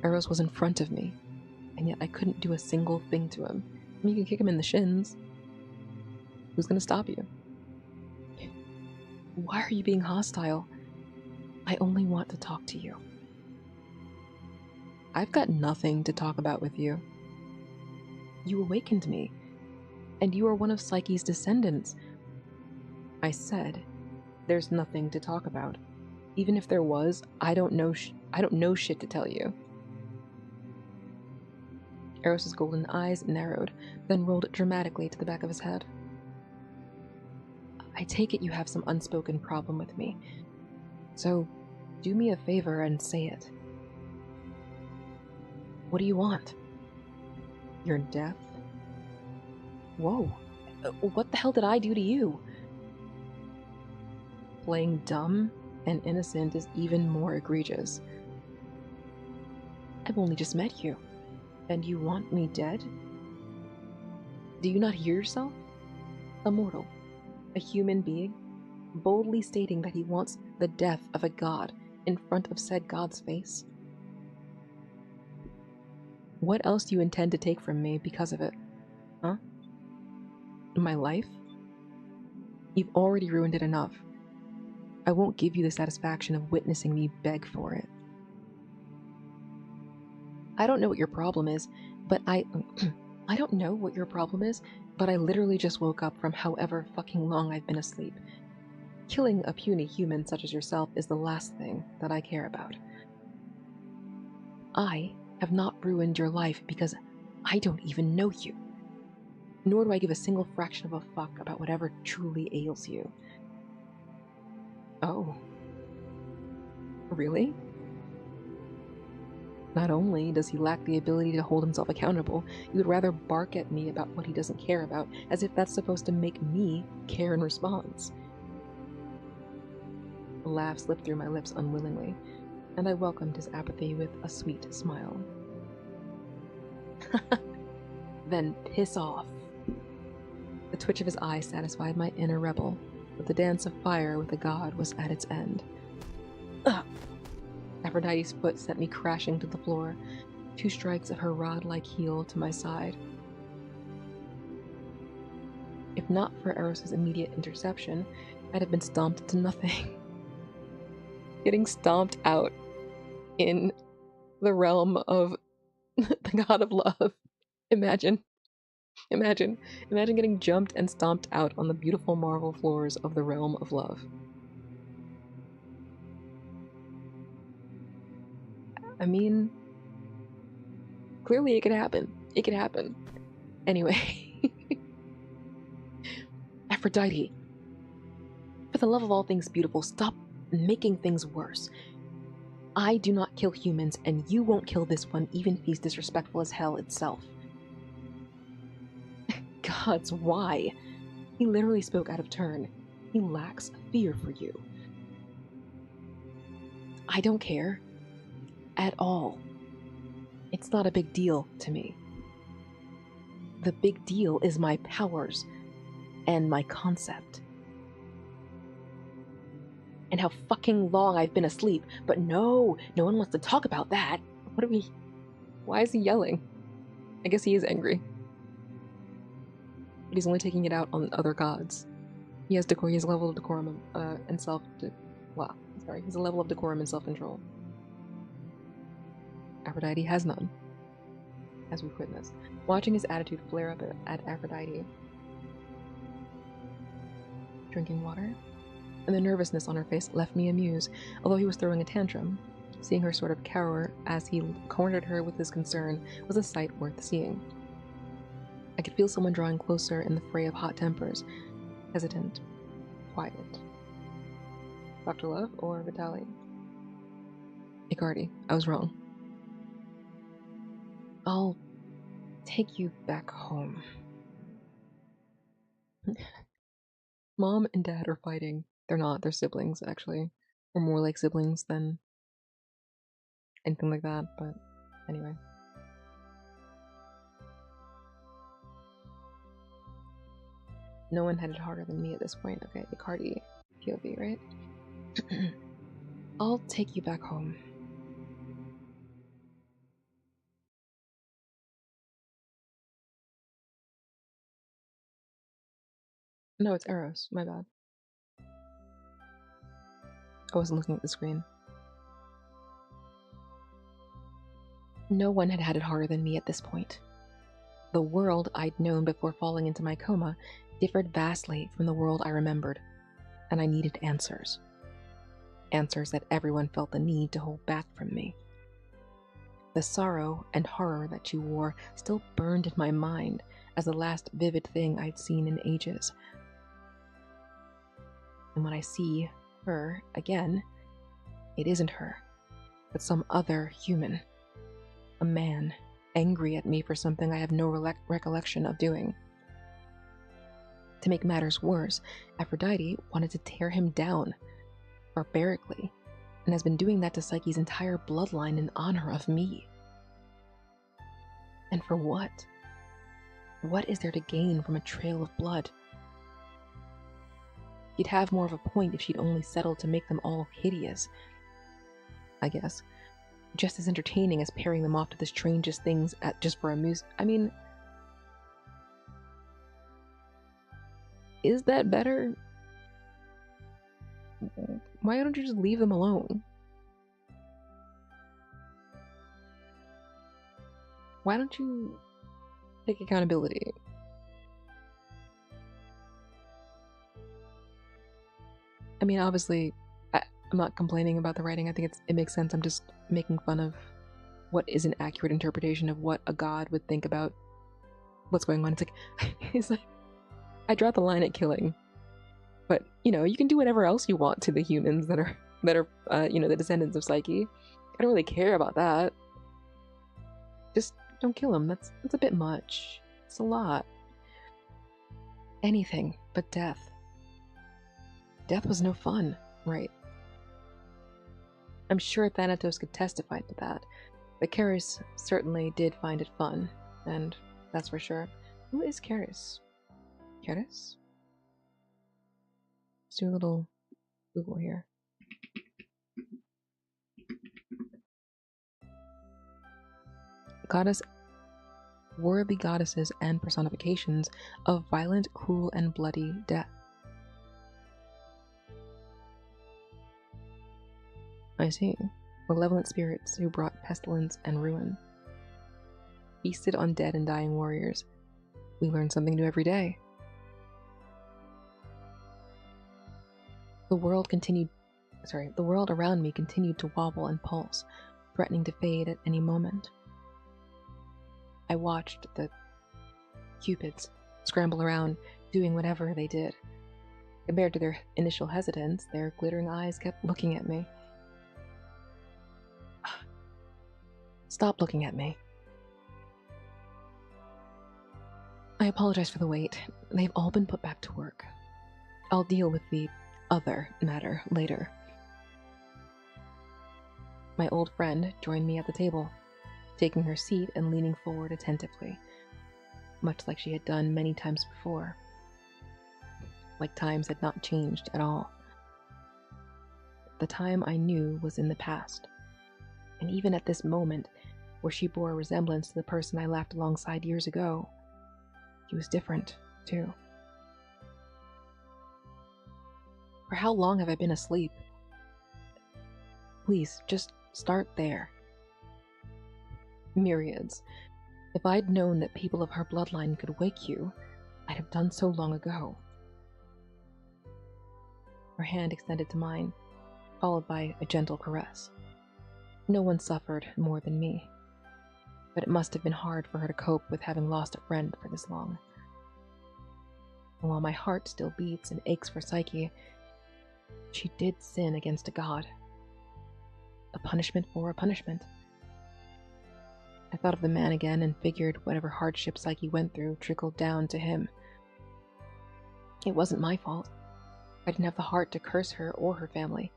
Eros was in front of me, and yet I couldn't do a single thing to him. I mean, you can kick him in the shins. Who's gonna stop you? Why are you being hostile? I only want to talk to you. I've got nothing to talk about with you. You awakened me, and you are one of Psyche's descendants. I said, there's nothing to talk about. Even if there was, I don't know shit to tell you. Eros's golden eyes narrowed, then rolled dramatically to the back of his head. I take it you have some unspoken problem with me. So, do me a favor and say it. What do you want? Your death? Whoa. What the hell did I do to you? Playing dumb and innocent is even more egregious. I've only just met you, and you want me dead? Do you not hear yourself? A mortal, a human being, boldly stating that he wants the death of a god in front of said god's face? What else do you intend to take from me because of it? Huh? My life? You've already ruined it enough. I won't give you the satisfaction of witnessing me beg for it. I don't know what your problem is, but I don't know what your problem is, but I literally just woke up from however fucking long I've been asleep. Killing a puny human such as yourself is the last thing that I care about. I have not ruined your life because I don't even know you. Nor do I give a single fraction of a fuck about whatever truly ails you. Oh. Really? Not only does he lack the ability to hold himself accountable, you would rather bark at me about what he doesn't care about, as if that's supposed to make me care in response. A laugh slipped through my lips unwillingly, and I welcomed his apathy with a sweet smile. Then piss off. The twitch of his eye satisfied my inner rebel, but the dance of fire with the god was at its end. Ugh! Aphrodite's foot sent me crashing to the floor, 2 strikes of her rod-like heel to my side. If not for Eros's immediate interception, I'd have been stomped to nothing. Getting stomped out in the realm of the god of love. Imagine getting jumped and stomped out on the beautiful marble floors of the realm of love. I mean, clearly it could happen. It could happen. Anyway. Aphrodite, for the love of all things beautiful, stop making things worse. I do not kill humans, and you won't kill this one, even if he's disrespectful as hell itself. Gods, why? He literally spoke out of turn. He lacks fear for you. I don't care. At all. It's not a big deal to me. The big deal is my powers and my concept. And how fucking long I've been asleep, but no one wants to talk about that. Why is he yelling? I guess he is angry. But he's only taking it out on other gods. He has a level of decorum and he's a level of decorum and self-control. Aphrodite has none, as we've witnessed. Watching his attitude flare up at Aphrodite, drinking water, and the nervousness on her face left me amused, although he was throwing a tantrum. Seeing her sort of cower as he cornered her with his concern was a sight worth seeing. I could feel someone drawing closer in the fray of hot tempers, hesitant, quiet. Dr. Love or Vitali? Icardi, I was wrong. I'll take you back home. Mom and Dad are fighting. They're not, they're siblings, actually. Or more like siblings than anything like that, but anyway. No one had it harder than me at this point. Okay, Icardi, POV, right? I'll take you back home. No, it's Eros. My bad. I wasn't looking at the screen. No one had had it harder than me at this point. The world I'd known before falling into my coma differed vastly from the world I remembered, and I needed answers. Answers that everyone felt the need to hold back from me. The sorrow and horror that she wore still burned in my mind as the last vivid thing I'd seen in ages. And when I see her again, it isn't her, but some other human. A man, angry at me for something I have no recollection of doing. To make matters worse, Aphrodite wanted to tear him down, barbarically, and has been doing that to Psyche's entire bloodline in honor of me. And for what? What is there to gain from a trail of blood? She'd have more of a point if she'd only settled to make them all hideous, I guess. Just as entertaining as pairing them off to the strangest things just for I mean, is that better? Why don't you just leave them alone? Why don't you take accountability? I mean, obviously, I'm not complaining about the writing. I think it makes sense. I'm just making fun of what is an accurate interpretation of what a god would think about what's going on. It's like, I draw the line at killing, but you can do whatever else you want to the humans that are the descendants of Psyche. I don't really care about that. Just don't kill them. That's a bit much. It's a lot. Anything but death. Death was no fun, right? I'm sure Thanatos could testify to that, but Karis certainly did find it fun, and that's for sure. Who is Karis? Karis? Let's do a little Google here. Goddess, worthy goddesses and personifications of violent, cruel, and bloody death. I see. Malevolent spirits who brought pestilence and ruin. Feasted on dead and dying warriors. We learn something new every day. The world around me continued to wobble and pulse, threatening to fade at any moment. I watched the cupids scramble around, doing whatever they did. Compared to their initial hesitance, their glittering eyes kept looking at me. Stop looking at me. I apologize for the wait. They've all been put back to work. I'll deal with the other matter later. My old friend joined me at the table, taking her seat and leaning forward attentively, much like she had done many times before. Like times had not changed at all. The time I knew was in the past, and even at this moment, where she bore a resemblance to the person I laughed alongside years ago, she was different, too. For how long have I been asleep? Please, just start there. Myriads. If I'd known that people of her bloodline could wake you, I'd have done so long ago. her hand extended to mine, followed by a gentle caress. No one suffered more than me, but it must have been hard for her to cope with having lost a friend for this long. And while my heart still beats and aches for Psyche, she did sin against a god. A punishment for a punishment. I thought of the man again and figured whatever hardship Psyche went through trickled down to him. It wasn't my fault. I didn't have the heart to curse her or her family.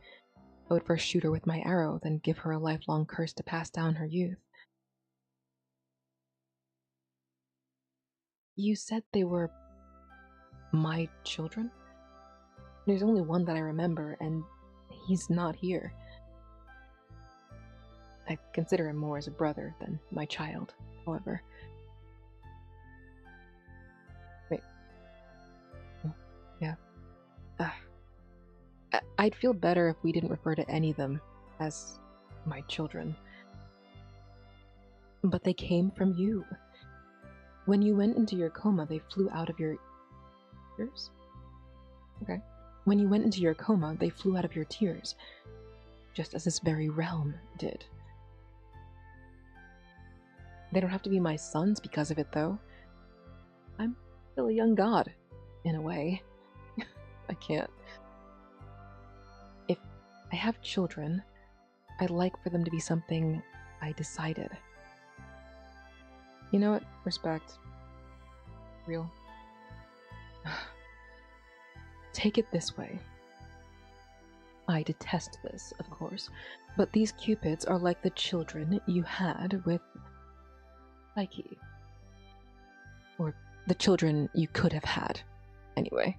I would first shoot her with my arrow, then give her a lifelong curse to pass down her youth. You said they were my children? There's only one that I remember, and he's not here. I consider him more as a brother than my child, however. Wait. Yeah. I'd feel better if we didn't refer to any of them as my children. But they came from you. When you went into your coma, they flew out of your tears? Okay. When you went into your coma, they flew out of your tears, just as this very realm did. They don't have to be my sons because of it, though. I'm still a young god, in a way. I can't. If I have children, I'd like for them to be something I decided. You know what? Respect. Real. Take it this way. I detest this, of course, but these cupids are like the children you had with Psyche. Or the children you could have had, anyway.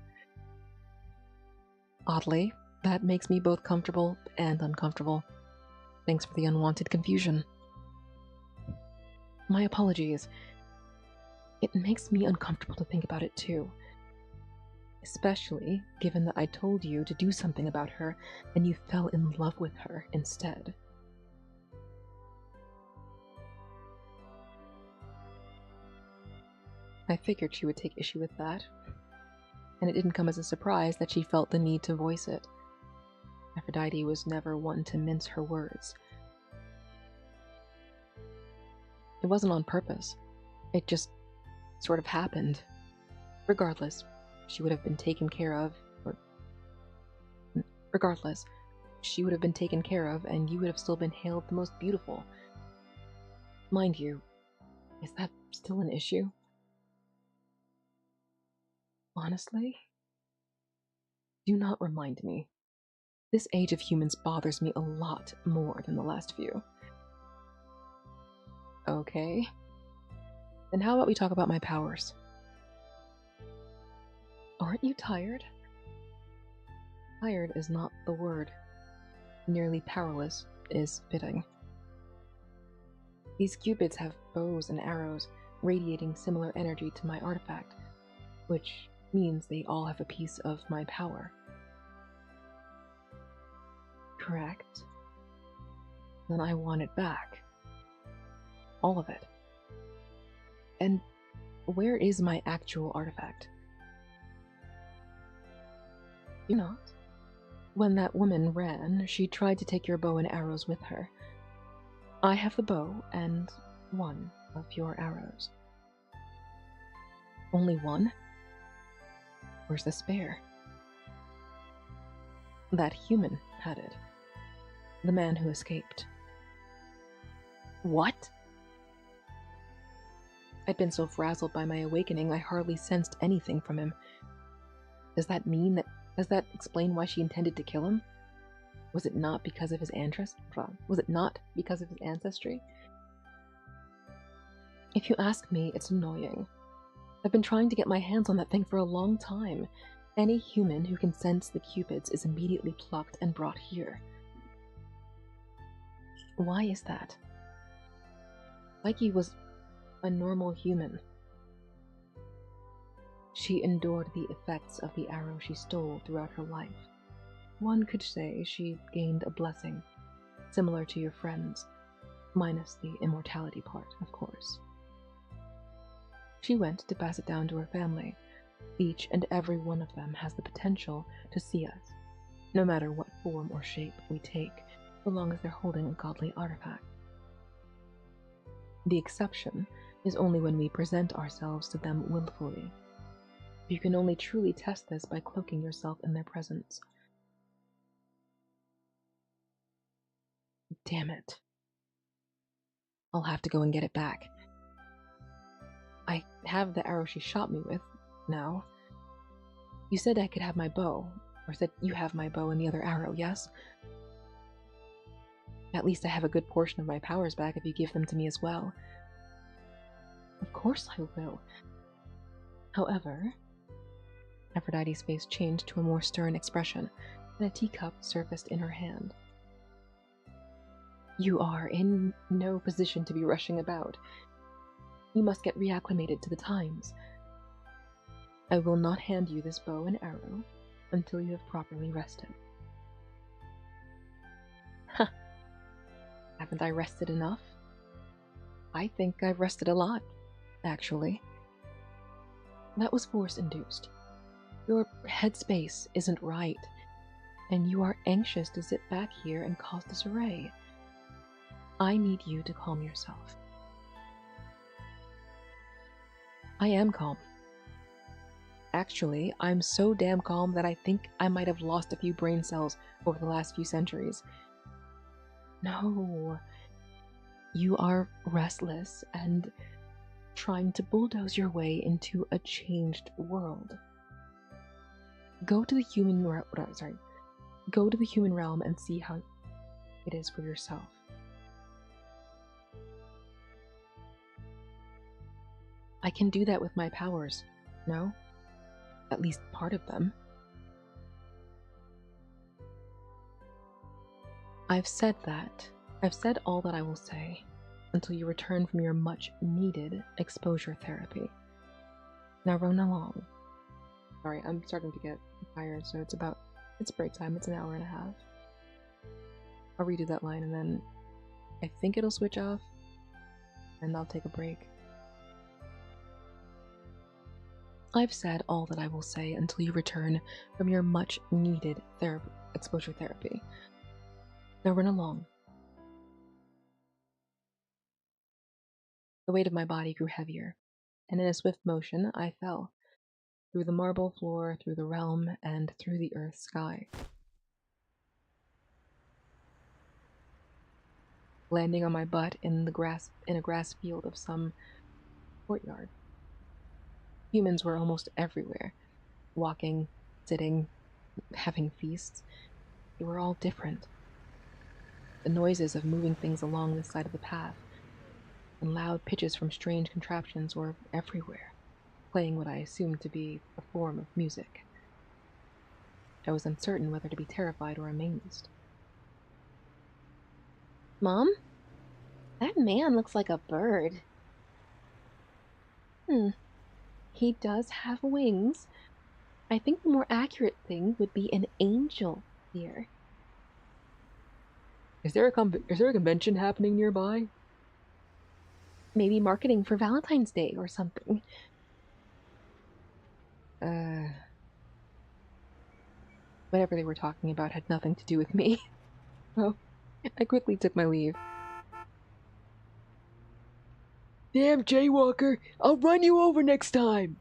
Oddly, that makes me both comfortable and uncomfortable. Thanks for the unwanted confusion. My apologies. It makes me uncomfortable to think about it too. Especially given that I told you to do something about her and you fell in love with her instead. I figured she would take issue with that, and it didn't come as a surprise that she felt the need to voice it. Aphrodite was never one to mince her words. It wasn't on purpose. It just sort of happened. Regardless, she would have been taken care of, regardless, she would have been taken care of, and you would have still been hailed the most beautiful. Mind you, is that still an issue? Honestly? Do not remind me. This age of humans bothers me a lot more than the last few. Okay. Then how about we talk about my powers? Aren't you tired? Tired is not the word. Nearly powerless is fitting. These cupids have bows and arrows radiating similar energy to my artifact, which means they all have a piece of my power. Correct? Then I want it back. All of it. And where is my actual artifact? You not? When that woman ran, she tried to take your bow and arrows with her. I have the bow and one of your arrows. Only one? Where's the spare? That human had it. The man who escaped. What? I'd been so frazzled by my awakening, I hardly sensed anything from him. Does that explain why she intended to kill him? Was it not because of his ancestry? If you ask me, it's annoying. I've been trying to get my hands on that thing for a long time. Any human who can sense the cupids is immediately plucked and brought here. Why is that? Psyche was a normal human. She endured the effects of the arrow she stole throughout her life. One could say she gained a blessing, similar to your friends, minus the immortality part, of course. She went to pass it down to her family. Each and every one of them has the potential to see us, no matter what form or shape we take, so long as they're holding a godly artifact. The exception is only when we present ourselves to them willfully. You can only truly test this by cloaking yourself in their presence. Damn it. I'll have to go and get it back. I have the arrow she shot me with now. You said I could have my bow, or said you have my bow and the other arrow, yes? At least I have a good portion of my powers back if you give them to me as well. Of course I will. However, Aphrodite's face changed to a more stern expression, and a teacup surfaced in her hand. You are in no position to be rushing about. You must get reacclimated to the times. I will not hand you this bow and arrow until you have properly rested. Huh. Haven't I rested enough? I think I've rested a lot, actually. That was force-induced. Your headspace isn't right, and you are anxious to sit back here and cause disarray. I need you to calm yourself. I am calm. Actually, I'm so damn calm that I think I might have lost a few brain cells over the last few centuries. No. You are restless and trying to bulldoze your way into a changed world. Go to the human realm and see how it is for yourself. I can do that with my powers, no? At least part of them. I've said that. I've said all that I will say until you return from your much-needed exposure therapy. Now run along. Sorry, I'm starting to get tired, so it's break time. It's an hour and a half. I'll redo that line and then I think it'll switch off and I'll take a break. I've said all that I will say until you return from your much-needed exposure therapy. Now run along. The weight of my body grew heavier, and in a swift motion I fell, through the marble floor, through the realm, and through the earth sky. Landing on my butt in a grass field of some courtyard. Humans were almost everywhere, walking, sitting, having feasts. They were all different. The noises of moving things along the side of the path, and loud pitches from strange contraptions were everywhere, playing what I assumed to be a form of music. I was uncertain whether to be terrified or amazed. Mom? That man looks like a bird. He does have wings. I think the more accurate thing would be an angel here. Is there a convention happening nearby? Maybe marketing for Valentine's Day or something. Whatever they were talking about had nothing to do with me. So, I quickly took my leave. Damn jaywalker! I'll run you over next time!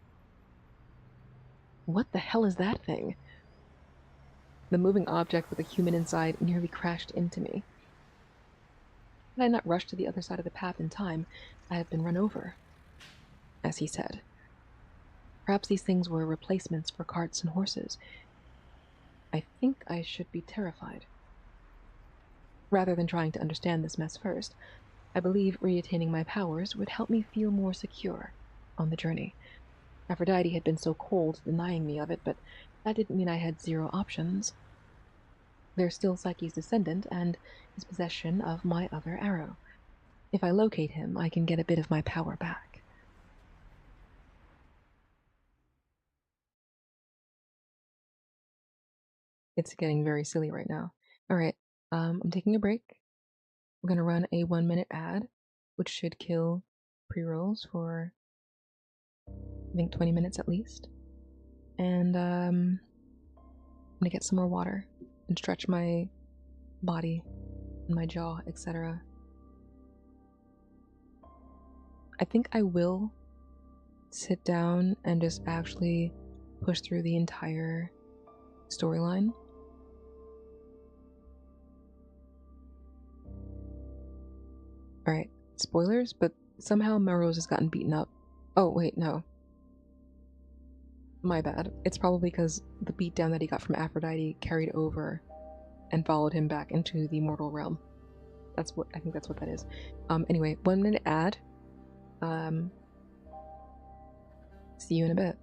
What the hell is that thing? The moving object with a human inside nearly crashed into me. Had I not rushed to the other side of the path in time, I had been run over, as he said. Perhaps these things were replacements for carts and horses. I think I should be terrified. Rather than trying to understand this mess first, I believe reattaining my powers would help me feel more secure on the journey. Aphrodite had been so cold, denying me of it, but that didn't mean I had zero options. There's still Psyche's descendant and his possession of my other arrow. If I locate him, I can get a bit of my power back. It's getting very silly right now. Alright, I'm taking a break. We're gonna run a 1-minute ad, which should kill pre-rolls for, I think, 20 minutes at least. And, I'm gonna get some more water. and stretch my body, my jaw, etc. I think I will sit down and just actually push through the entire storyline. Alright, spoilers, but somehow Melrose has gotten beaten up. Oh, wait, no. My bad. It's probably because the beatdown that he got from Aphrodite carried over and followed him back into the mortal realm. I think that's what that is. Anyway, 1 minute ad. See you in a bit.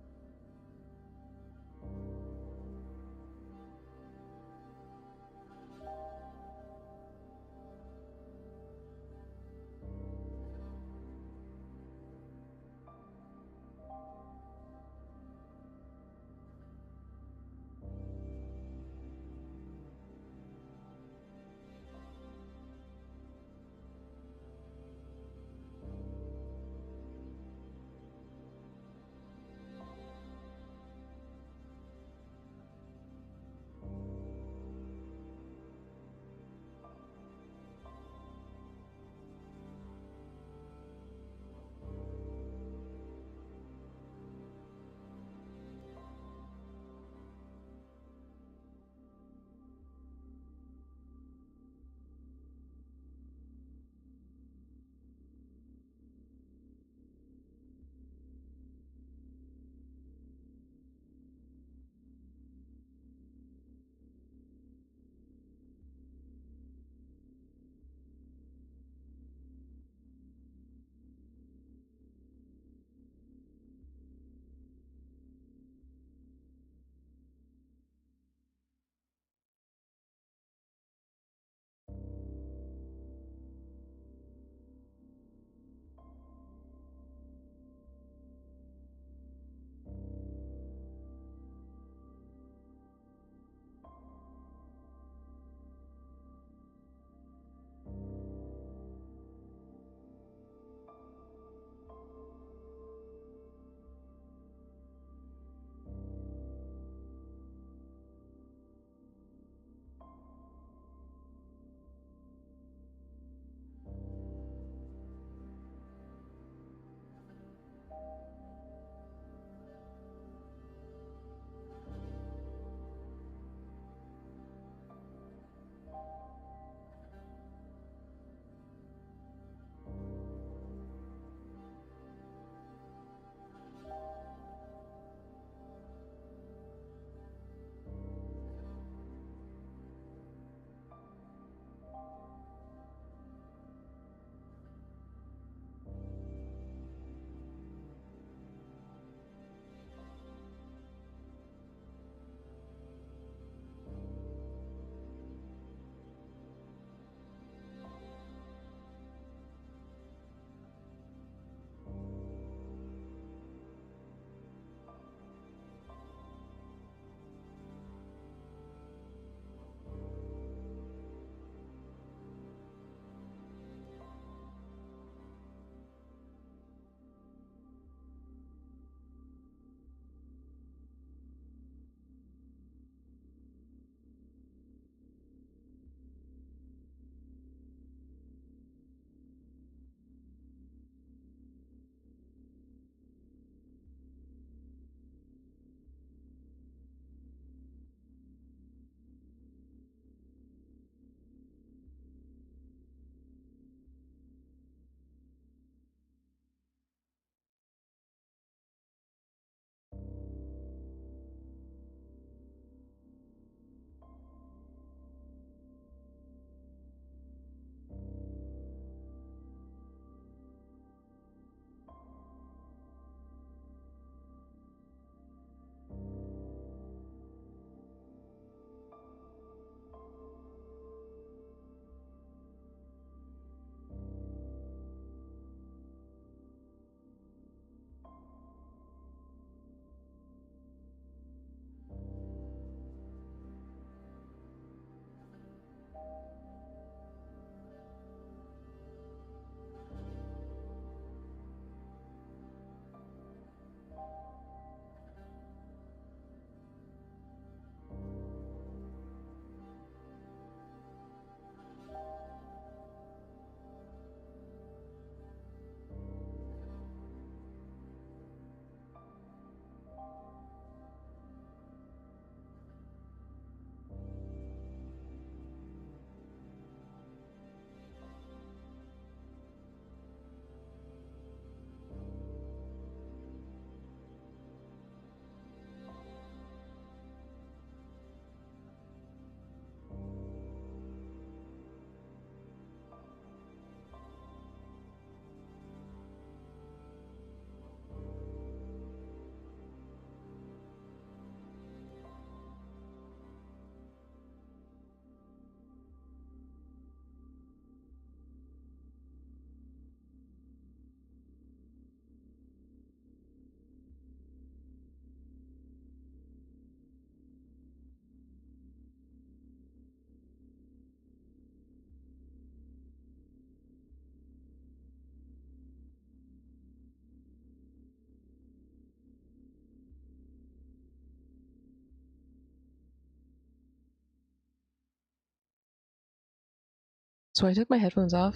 So I took my headphones off.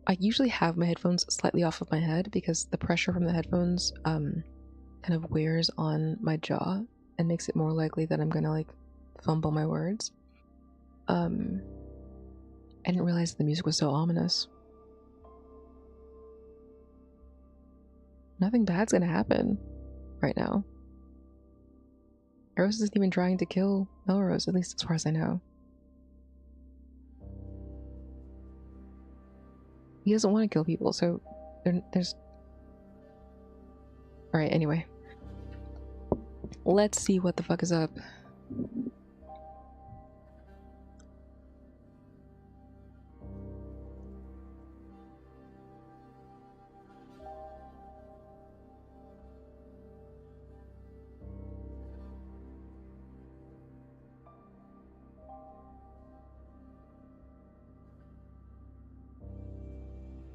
I usually have my headphones slightly off of my head because the pressure from the headphones kind of wears on my jaw and makes it more likely that I'm gonna like fumble my words. I didn't realize the music was so ominous. Nothing bad's gonna happen right now. Eros isn't even trying to kill Melrose, at least as far as I know. He doesn't want to kill people, so there's... Alright, anyway. Let's see what the fuck is up.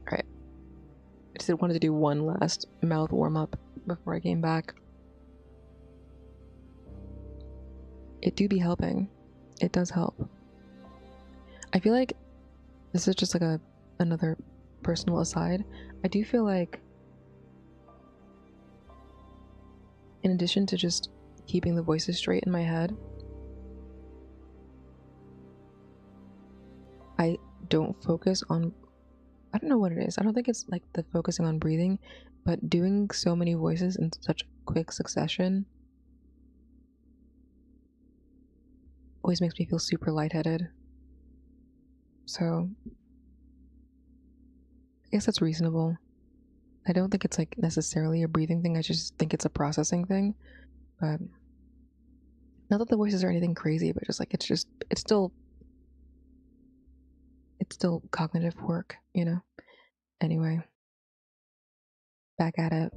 Alright. I just wanted to do one last mouth warm-up before I came back. It do be helping. It does help. I feel like this is just like another personal aside. I do feel like in addition to just keeping the voices straight in my head, I don't focus on, I don't know what it is. I don't think it's like the focusing on breathing, but doing so many voices in such quick succession always makes me feel super lightheaded. So I guess that's reasonable. I don't think it's like necessarily a breathing thing. I just think it's a processing thing. But not that the voices are anything crazy, but just like it's still cognitive work, you know? Anyway, back at it.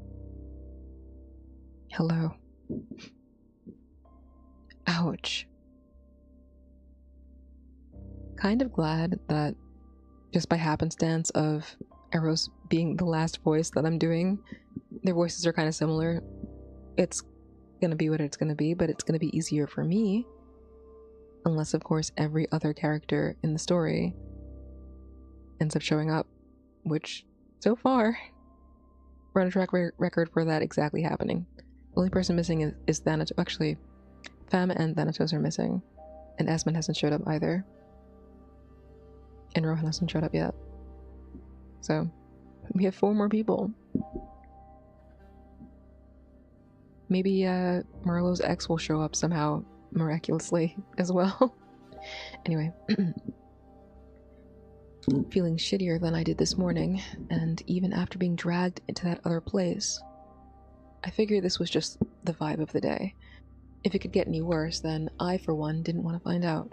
Hello. Ouch. Kind of glad that just by happenstance of Eros being the last voice that I'm doing, their voices are kind of similar. It's gonna be what it's gonna be, but it's gonna be easier for me. Unless, of course, every other character in the story ends up showing up, which, so far, we're on a track record for that exactly happening. The only person missing is Thanatos. Actually, Fam and Thanatos are missing, and Esmond hasn't showed up either. And Rohan hasn't showed up yet. So, we have 4 more people. Maybe Marlowe's ex will show up somehow miraculously as well. Anyway. Feeling shittier than I did this morning, and even after being dragged into that other place, I figured this was just the vibe of the day. If it could get any worse, then I, for one, didn't want to find out.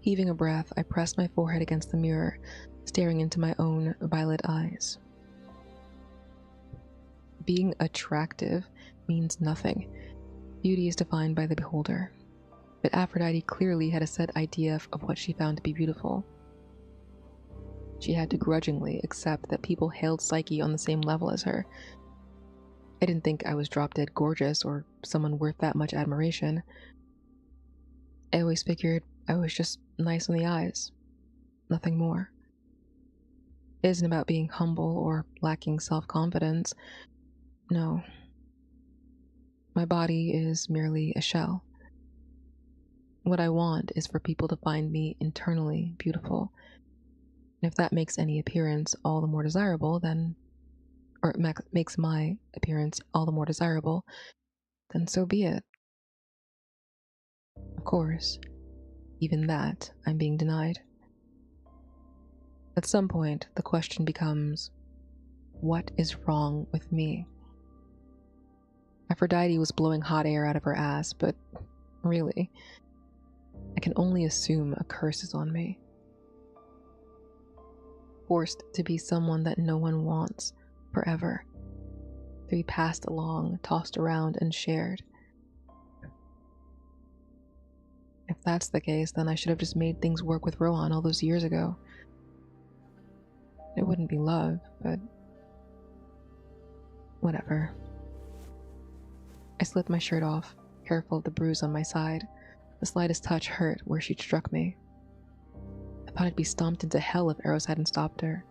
Heaving a breath, I pressed my forehead against the mirror, staring into my own violet eyes. Being attractive means nothing. Beauty is defined by the beholder. But Aphrodite clearly had a set idea of what she found to be beautiful. She had to grudgingly accept that people hailed Psyche on the same level as her. I didn't think I was drop-dead gorgeous or someone worth that much admiration. I always figured I was just nice on the eyes. Nothing more. It isn't about being humble or lacking self-confidence. No. My body is merely a shell. What I want is for people to find me internally beautiful. And if that makes any appearance all the more desirable, then... or it makes my appearance all the more desirable, then so be it. Of course, even that I'm being denied. At some point, the question becomes, what is wrong with me? Aphrodite was blowing hot air out of her ass, but really, I can only assume a curse is on me. Forced to be someone that no one wants forever. To be passed along, tossed around, and shared. If that's the case, then I should have just made things work with Rohan all those years ago. It wouldn't be love, but... whatever. I slipped my shirt off, careful of the bruise on my side. The slightest touch hurt where she'd struck me. I thought I'd be stomped into hell if Eros hadn't stopped her.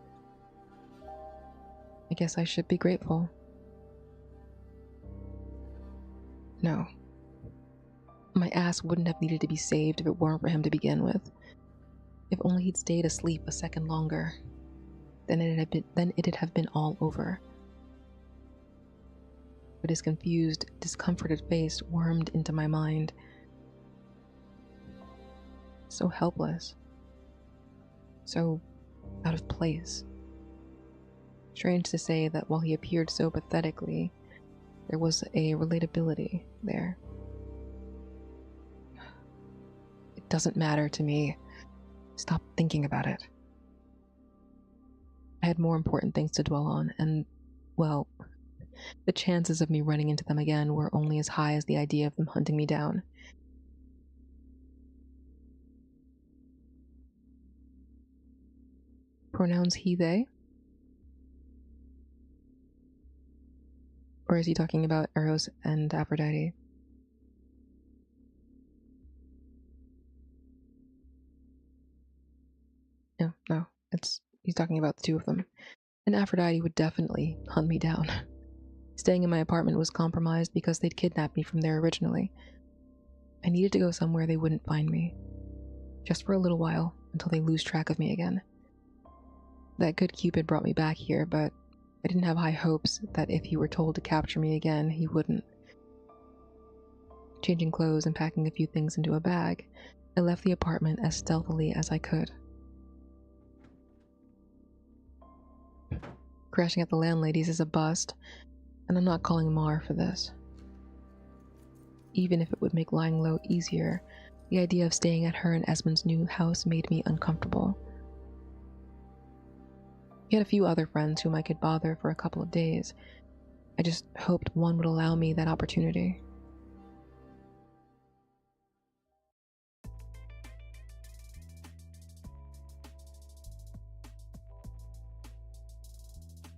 I guess I should be grateful. No. My ass wouldn't have needed to be saved if it weren't for him to begin with. If only he'd stayed asleep a second longer, then it'd have been all over. But his confused, discomforted face wormed into my mind. So helpless. So out of place. Strange to say that while he appeared so pathetically, there was a relatability there. It doesn't matter to me. Stop thinking about it. I had more important things to dwell on, and, well, the chances of me running into them again were only as high as the idea of them hunting me down. Pronouns he, they? Or is he talking about Eros and Aphrodite? No, he's talking about the two of them. And Aphrodite would definitely hunt me down. Staying in my apartment was compromised because they'd kidnapped me from there originally. I needed to go somewhere they wouldn't find me. Just for a little while, until they lose track of me again. That good Cupid brought me back here, but I didn't have high hopes that if he were told to capture me again, he wouldn't. Changing clothes and packing a few things into a bag, I left the apartment as stealthily as I could. Crashing at the landlady's is a bust, and I'm not calling Mar for this. Even if it would make lying low easier, the idea of staying at her and Esmond's new house made me uncomfortable. He had a few other friends whom I could bother for a couple of days. I just hoped one would allow me that opportunity.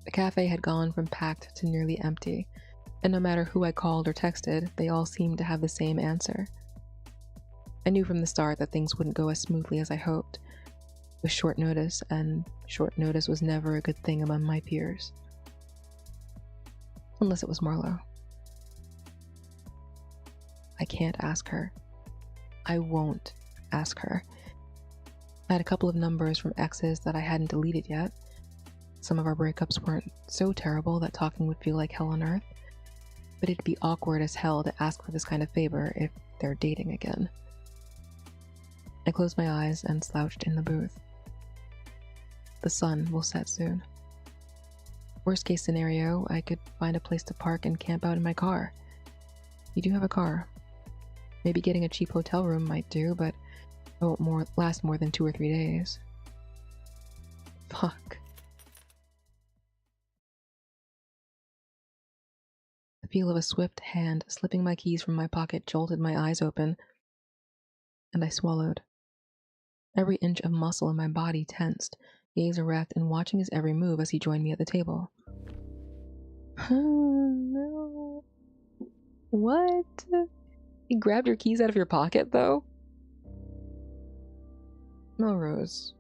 The cafe had gone from packed to nearly empty, and no matter who I called or texted, they all seemed to have the same answer. I knew from the start that things wouldn't go as smoothly as I hoped, with short notice, and short notice was never a good thing among my peers. Unless it was Marlo. I can't ask her. I won't ask her. I had a couple of numbers from exes that I hadn't deleted yet. Some of our breakups weren't so terrible that talking would feel like hell on earth, but it'd be awkward as hell to ask for this kind of favor if they're dating again. I closed my eyes and slouched in the booth. The sun will set soon. Worst case scenario, I could find a place to park and camp out in my car. You do have a car. Maybe getting a cheap hotel room might do, but it won't last more than 2 or 3 days. Fuck. The feel of a swift hand slipping my keys from my pocket jolted my eyes open, and I swallowed. Every inch of muscle in my body tensed, gaze erect and watching his every move as he joined me at the table. No. What? He grabbed your keys out of your pocket, though? Melrose.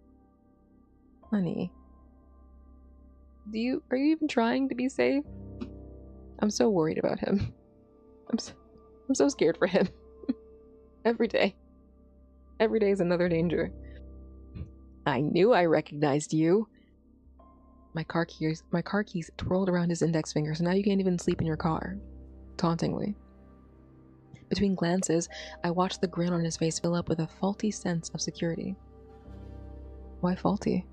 Honey. Are you even trying to be safe? I'm so worried about him. I'm so scared for him. Every day. Every day is another danger. I knew I recognized you. My car keys twirled around his index finger, so now you can't even sleep in your car. Tauntingly. Between glances, I watched the grin on his face fill up with a faulty sense of security. Why faulty?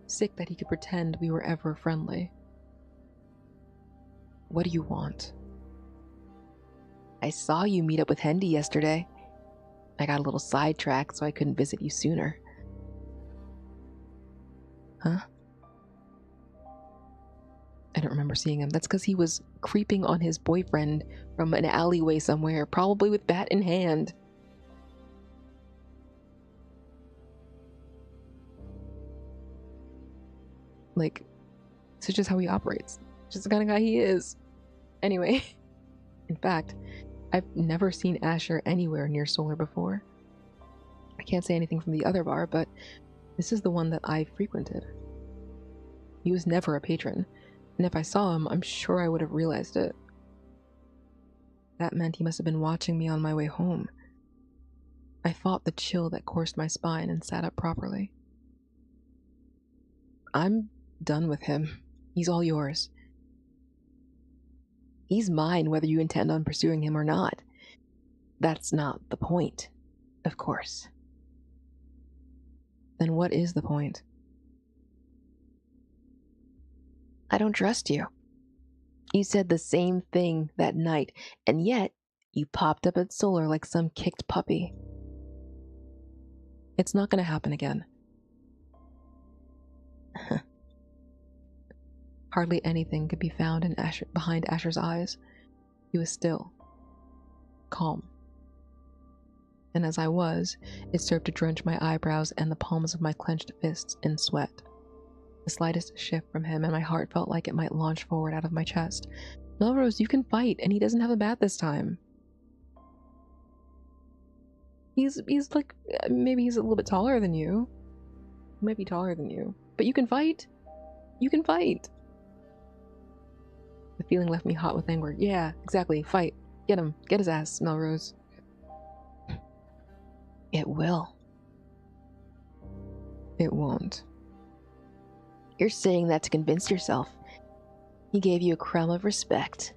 Sick that he could pretend we were ever friendly. What do you want? I saw you meet up with Hendy yesterday. I got a little sidetracked, so I couldn't visit you sooner. Huh? I don't remember seeing him. That's because he was creeping on his boyfriend from an alleyway somewhere, probably with bat in hand. Like, this is just how he operates. Just the kind of guy he is. Anyway, in fact, I've never seen Asher anywhere near Solar before. I can't say anything from the other bar, but this is the one that I frequented. He was never a patron, and if I saw him, I'm sure I would have realized it. That meant he must have been watching me on my way home. I fought the chill that coursed my spine and sat up properly. I'm done with him. He's all yours. He's mine whether you intend on pursuing him or not. That's not the point, of course. Then what is the point? I don't trust you. You said the same thing that night, and yet you popped up at Solar like some kicked puppy. It's not going to happen again. Hardly anything could be found in behind Asher's eyes. He was still, calm. And as I was, it served to drench my eyebrows and the palms of my clenched fists in sweat. The slightest shift from him and my heart felt like it might launch forward out of my chest. Melrose, you can fight, and he doesn't have a bat this time. He's like, maybe he's a little bit taller than you. He might be taller than you. But you can fight. You can fight. The feeling left me hot with anger. Yeah, exactly. Fight. Get him. Get his ass, Melrose. It will. It won't. You're saying that to convince yourself. He gave you a crumb of respect.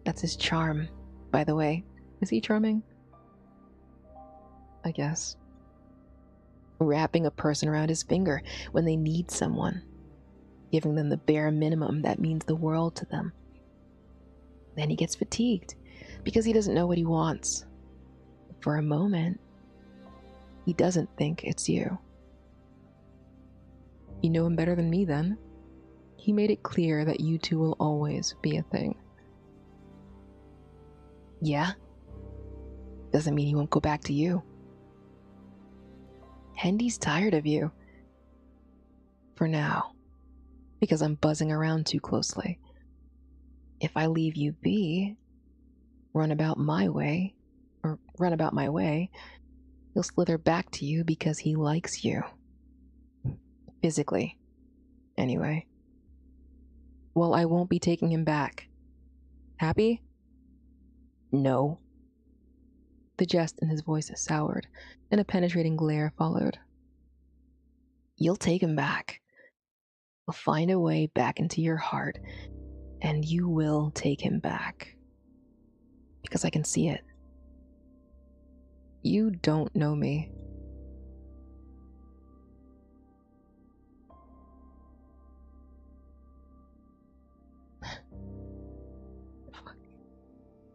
That's his charm, by the way. Is he charming? I guess. Wrapping a person around his finger when they need someone. Giving them the bare minimum that means the world to them. Then he gets fatigued because he doesn't know what he wants. For a moment, he doesn't think it's you. You know him better than me then. He made it clear that you two will always be a thing. Yeah? Doesn't mean he won't go back to you. Hendy's tired of you. For now. Because I'm buzzing around too closely. If I leave you be, run about my way, he'll slither back to you because he likes you. Physically. Anyway. Well, I won't be taking him back. Happy? No. The jest in his voice soured, and a penetrating glare followed. You'll take him back. You'll find a way back into your heart, and you will take him back. Because I can see it. You don't know me.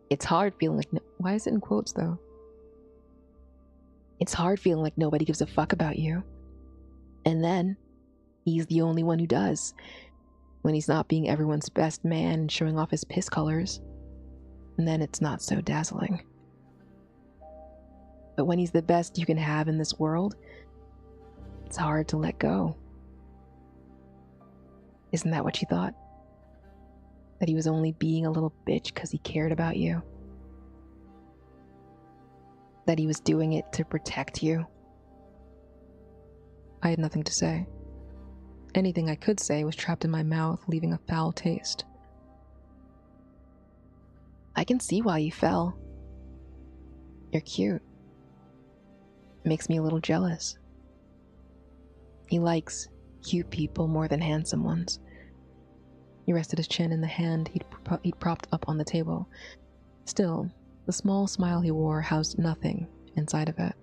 It's hard feeling like... Why is it in quotes, though? It's hard feeling like nobody gives a fuck about you. And then, he's the only one who does. When he's not being everyone's best man and showing off his piss colors. And then it's not so dazzling. But when he's the best you can have in this world, it's hard to let go. Isn't that what you thought? That he was only being a little bitch because he cared about you? That he was doing it to protect you? I had nothing to say. Anything I could say was trapped in my mouth, leaving a foul taste. I can see why you fell. You're cute. Makes me a little jealous. He likes cute people more than handsome ones. He rested his chin in the hand he'd propped up on the table. Still, the small smile he wore housed nothing inside of it.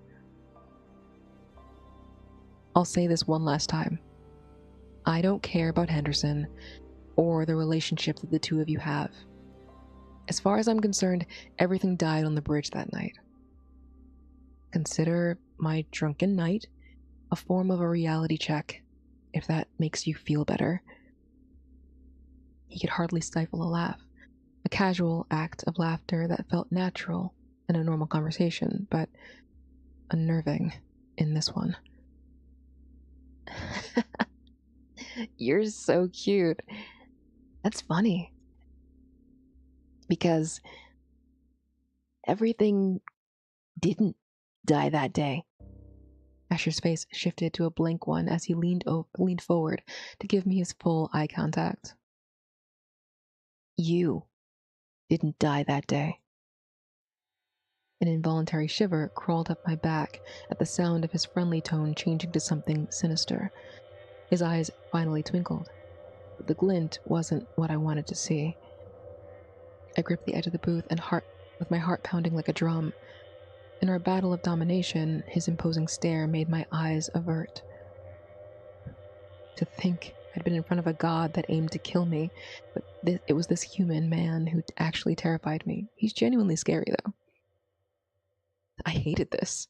I'll say this one last time. I don't care about Henderson or the relationship that the two of you have. As far as I'm concerned, everything died on the bridge that night. Consider my drunken night a form of a reality check, if that makes you feel better. He could hardly stifle a laugh, a casual act of laughter that felt natural in a normal conversation, but unnerving in this one. You're so cute. That's funny. Because Everything didn't die that day. Asher's face shifted to a blank one as he leaned forward to give me his full eye contact. You didn't die that day. An involuntary shiver crawled up my back at the sound of his friendly tone changing to something sinister. His eyes finally twinkled, but the glint wasn't what I wanted to see. I gripped the edge of the booth with my heart pounding like a drum. In our battle of domination, his imposing stare made my eyes avert. To think I'd been in front of a god that aimed to kill me, but it was this human man who actually terrified me. He's genuinely scary, though. I hated this,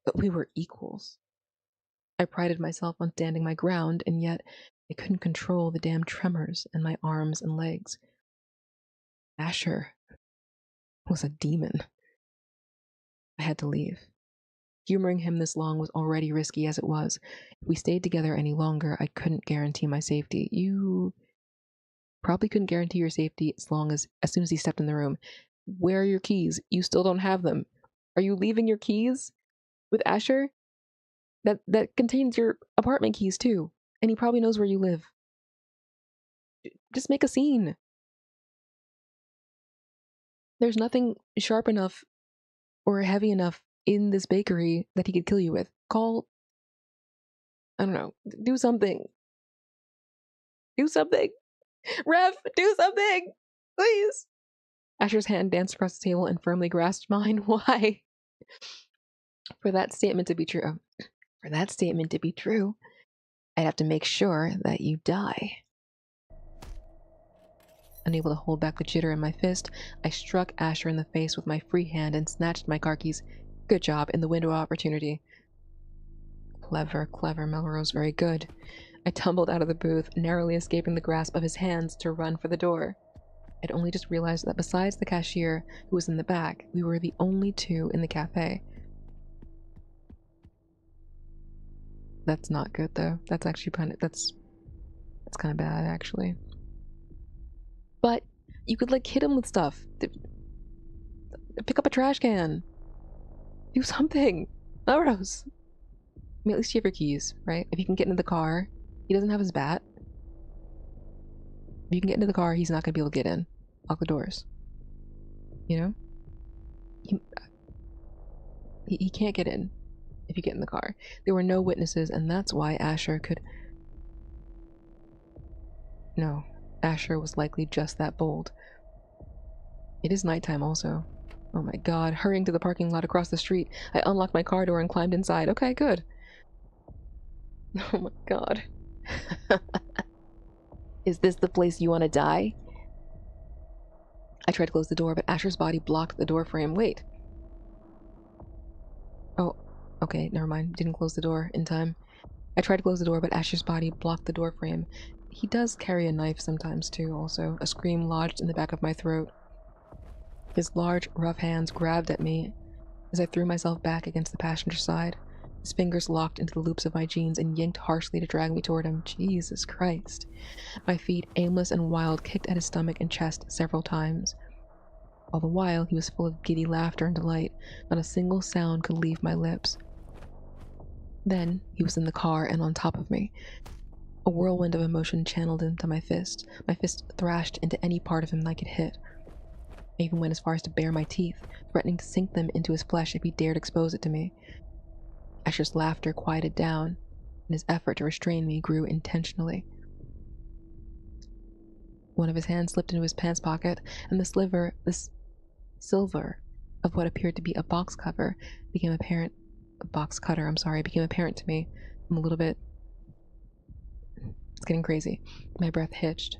but we were equals. I prided myself on standing my ground, and yet I couldn't control the damn tremors in my arms and legs. Asher was a demon. I had to leave. Humoring him this long was already risky as it was. If we stayed together any longer, I couldn't guarantee my safety. You probably couldn't guarantee your safety as soon as he stepped in the room. Where are your keys? You still don't have them. Are you leaving your keys with Asher? That contains your apartment keys too, and he probably knows where you live. Just make a scene. There's nothing sharp enough or heavy enough in this bakery that he could kill you with. Call, I don't know, do something. Do something. Rev, do something! Please! Asher's hand danced across the table and firmly grasped mine. Why? For that statement to be true, I'd have to make sure that you die. Unable to hold back the jitter in my fist, I struck Asher in the face with my free hand and snatched my car keys. Good job in the window of opportunity. Clever, Melrose, very good. I tumbled out of the booth, narrowly escaping the grasp of his hands to run for the door. I'd only just realized that besides the cashier, who was in the back, we were the only two in the cafe. That's not good, though. That's actually that's kind of bad, actually. But you could, like, hit him with stuff. Pick up a trash can. Do something. Melrose. I mean, at least you have your keys, right? If you can get into the car, he doesn't have his bat. If you can get into the car, he's not going to be able to get in. Lock the doors. You know? He can't get in if you get in the car. There were no witnesses, and that's why Asher could... No, Asher was likely just that bold. It is nighttime also. Oh my god, hurrying to the parking lot across the street, I unlocked my car door and climbed inside. Okay, good. Oh my god. Is this the place you want to die? I tried to close the door, but Asher's body blocked the door frame. Wait. Oh, okay, never mind. Didn't close the door in time. I tried to close the door, but Asher's body blocked the door frame. He does carry a knife sometimes, too, also. A scream lodged in the back of my throat. His large, rough hands grabbed at me as I threw myself back against the passenger side. His fingers locked into the loops of my jeans and yanked harshly to drag me toward him. Jesus Christ. My feet, aimless and wild, kicked at his stomach and chest several times. All the while, he was full of giddy laughter and delight. Not a single sound could leave my lips. Then, he was in the car and on top of me. A whirlwind of emotion channeled into my fist. My fist thrashed into any part of him I could hit. I even went as far as to bare my teeth, threatening to sink them into his flesh if he dared expose it to me. Asher's laughter quieted down, and his effort to restrain me grew intentionally. One of his hands slipped into his pants pocket, and this silver of what appeared to be a box cutter became apparent to me. I'm a little bit... It's getting crazy. My breath hitched.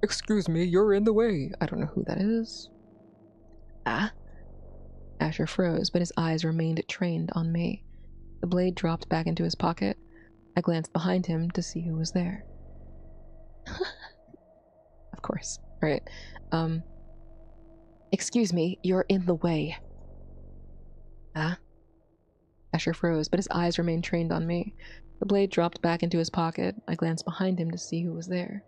Excuse me, you're in the way. I don't know who that is. Ah? Asher froze, but his eyes remained trained on me. The blade dropped back into his pocket. I glanced behind him to see who was there. Of course. Right. Excuse me, you're in the way. Ah? Asher froze, but his eyes remained trained on me. The blade dropped back into his pocket. I glanced behind him to see who was there.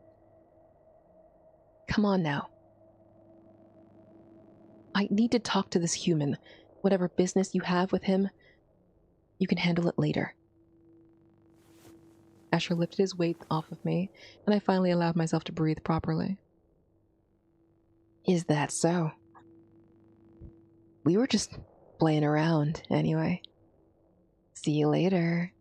Come on now. I need to talk to this human. Whatever business you have with him, you can handle it later. Asher lifted his weight off of me, and I finally allowed myself to breathe properly. Is that so? We were just playing around, anyway. See you later.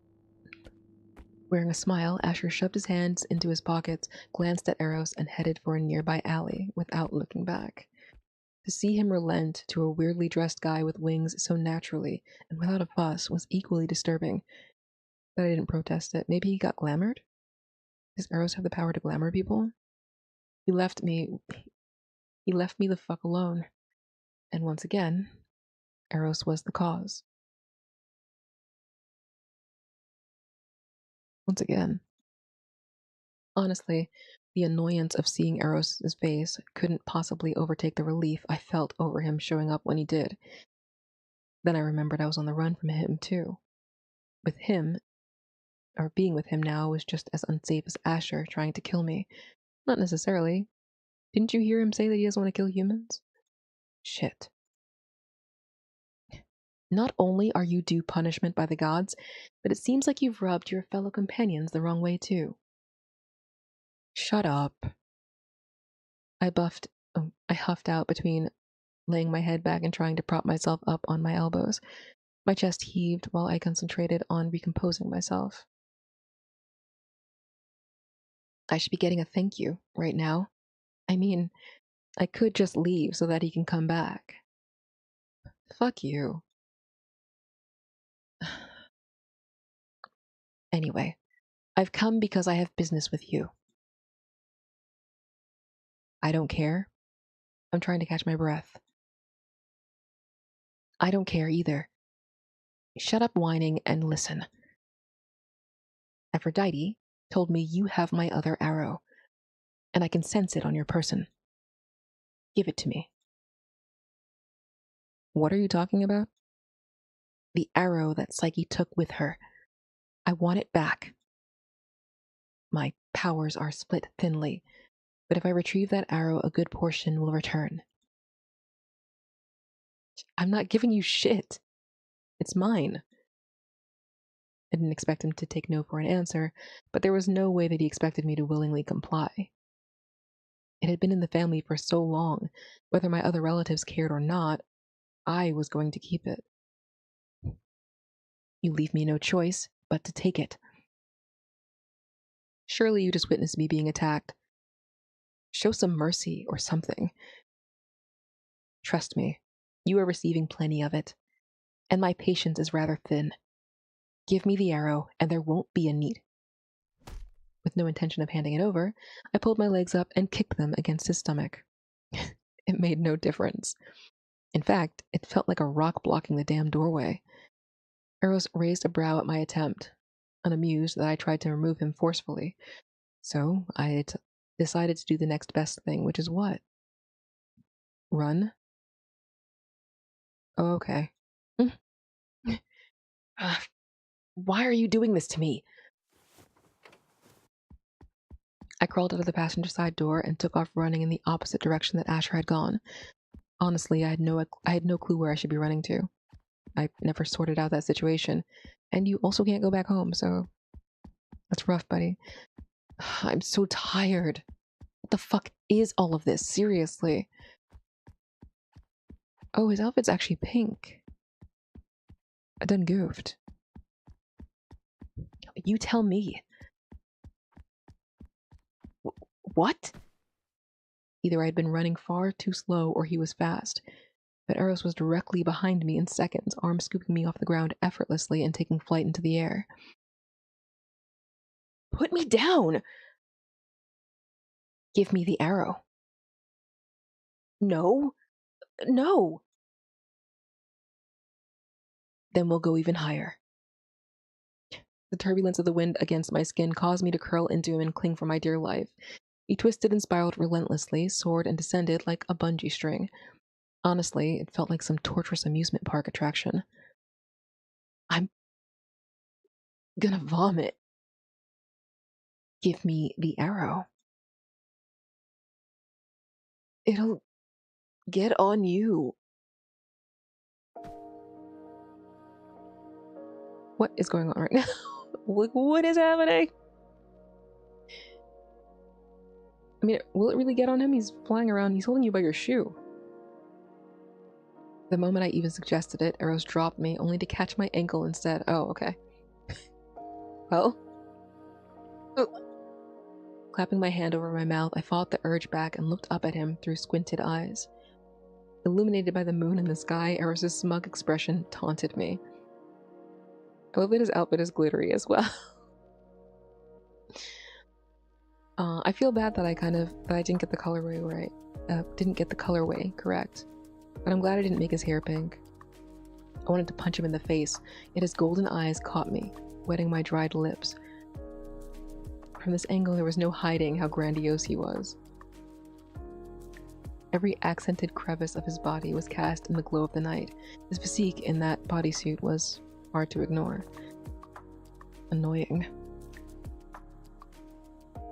Wearing a smile, Asher shoved his hands into his pockets, glanced at Eros, and headed for a nearby alley without looking back. To see him relent to a weirdly dressed guy with wings so naturally and without a fuss was equally disturbing, but I didn't protest it. Maybe he got glamored? Does Eros have the power to glamour people? He left me the fuck alone. And once again, Eros was the cause. Once again. Honestly, the annoyance of seeing Eros' face couldn't possibly overtake the relief I felt over him showing up when he did. Then I remembered I was on the run from him, too. With him, or being with him now, was just as unsafe as Asher trying to kill me. Not necessarily. Didn't you hear him say that he doesn't want to kill humans? Shit. Not only are you due punishment by the gods, but it seems like you've rubbed your fellow companions the wrong way, too. Shut up. I huffed out between laying my head back and trying to prop myself up on my elbows. My chest heaved while I concentrated on recomposing myself. I should be getting a thank you right now. I mean, I could just leave so that he can come back. Fuck you. Anyway, I've come because I have business with you. I don't care. I'm trying to catch my breath. I don't care either. Shut up whining and listen. Aphrodite told me you have my other arrow, and I can sense it on your person. Give it to me. What are you talking about? The arrow that Psyche took with her. I want it back. My powers are split thinly, but if I retrieve that arrow, a good portion will return. I'm not giving you shit. It's mine. I didn't expect him to take no for an answer, but there was no way that he expected me to willingly comply. It had been in the family for so long, whether my other relatives cared or not, I was going to keep it. You leave me no choice but to take it. Surely you just witnessed me being attacked. Show some mercy or something. Trust me, you are receiving plenty of it, and my patience is rather thin. Give me the arrow, and there won't be a need. With no intention of handing it over, I pulled my legs up and kicked them against his stomach. It made no difference. In fact, it felt like a rock blocking the damn doorway. Eros raised a brow at my attempt, unamused that I tried to remove him forcefully. So I decided to do the next best thing, which is what? Run? Oh, okay. Why are you doing this to me? I crawled out of the passenger side door and took off running in the opposite direction that Asher had gone. Honestly, I had no clue where I should be running to. I never sorted out that situation, and you also can't go back home, so that's rough, buddy. I'm so tired. What the fuck is all of this? Seriously. Oh, his outfit's actually pink. I done goofed. You tell me. What? Either I had been running far too slow or he was fast. But Eros was directly behind me in seconds, arms scooping me off the ground effortlessly and taking flight into the air. Put me down! Give me the arrow. No. No. Then we'll go even higher. The turbulence of the wind against my skin caused me to curl into him and cling for my dear life. He twisted and spiraled relentlessly, soared and descended like a bungee string. Honestly, it felt like some torturous amusement park attraction. I'm gonna vomit. Give me the arrow. It'll get on you. What is going on right now? What is happening? I mean, will it really get on him? He's flying around. He's holding you by your shoe. The moment I even suggested it, Eros dropped me, only to catch my ankle instead. Oh, okay. Well. Clapping my hand over my mouth, I fought the urge back and looked up at him through squinted eyes. Illuminated by the moon in the sky, Eros' smug expression taunted me. I love that his outfit is glittery as well. I feel bad that I didn't get the colorway right. Didn't get the colorway correct. But I'm glad I didn't make his hair pink. I wanted to punch him in the face, yet his golden eyes caught me, wetting my dried lips. From this angle, there was no hiding how grandiose he was. Every accented crevice of his body was cast in the glow of the night. His physique in that bodysuit was hard to ignore. Annoying.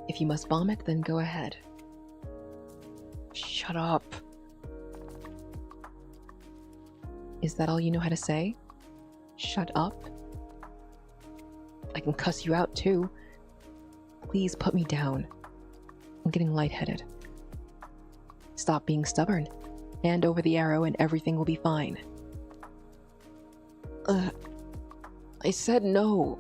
If you must vomit, then go ahead. Shut up. Is that all you know how to say? Shut up? I can cuss you out too. Please put me down. I'm getting lightheaded. Stop being stubborn. Hand over the arrow and everything will be fine. I said no.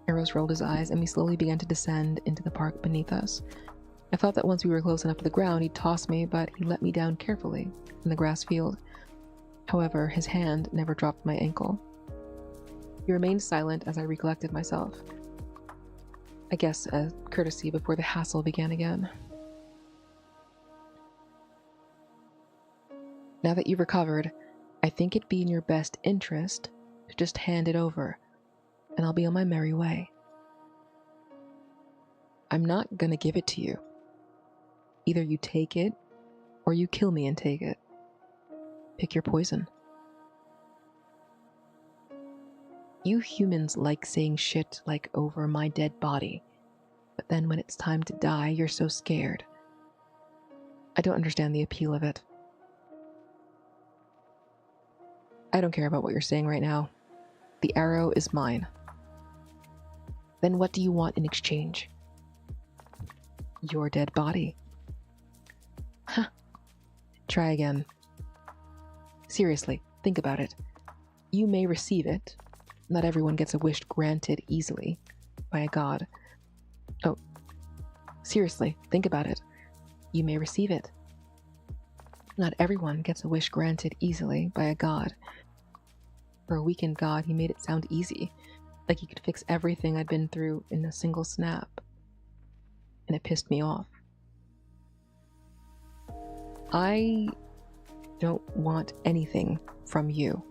Eros rolled his eyes and we slowly began to descend into the park beneath us. I thought that once we were close enough to the ground, he'd toss me, but he let me down carefully in the grass field. However, his hand never dropped my ankle. He remained silent as I recollected myself. I guess a courtesy before the hassle began again. Now that you've recovered, I think it'd be in your best interest to just hand it over, and I'll be on my merry way. I'm not gonna give it to you. Either you take it, or you kill me and take it. Pick your poison. You humans like saying shit like over my dead body, but then when it's time to die, you're so scared. I don't understand the appeal of it. I don't care about what you're saying right now. The arrow is mine. Then what do you want in exchange? Your dead body. Huh. Try again. Seriously, think about it. You may receive it. Not everyone gets a wish granted easily by a god. Oh, seriously, think about it. You may receive it. Not everyone gets a wish granted easily by a god. For a weakened god, he made it sound easy, like he could fix everything I'd been through in a single snap. And it pissed me off. I don't want anything from you.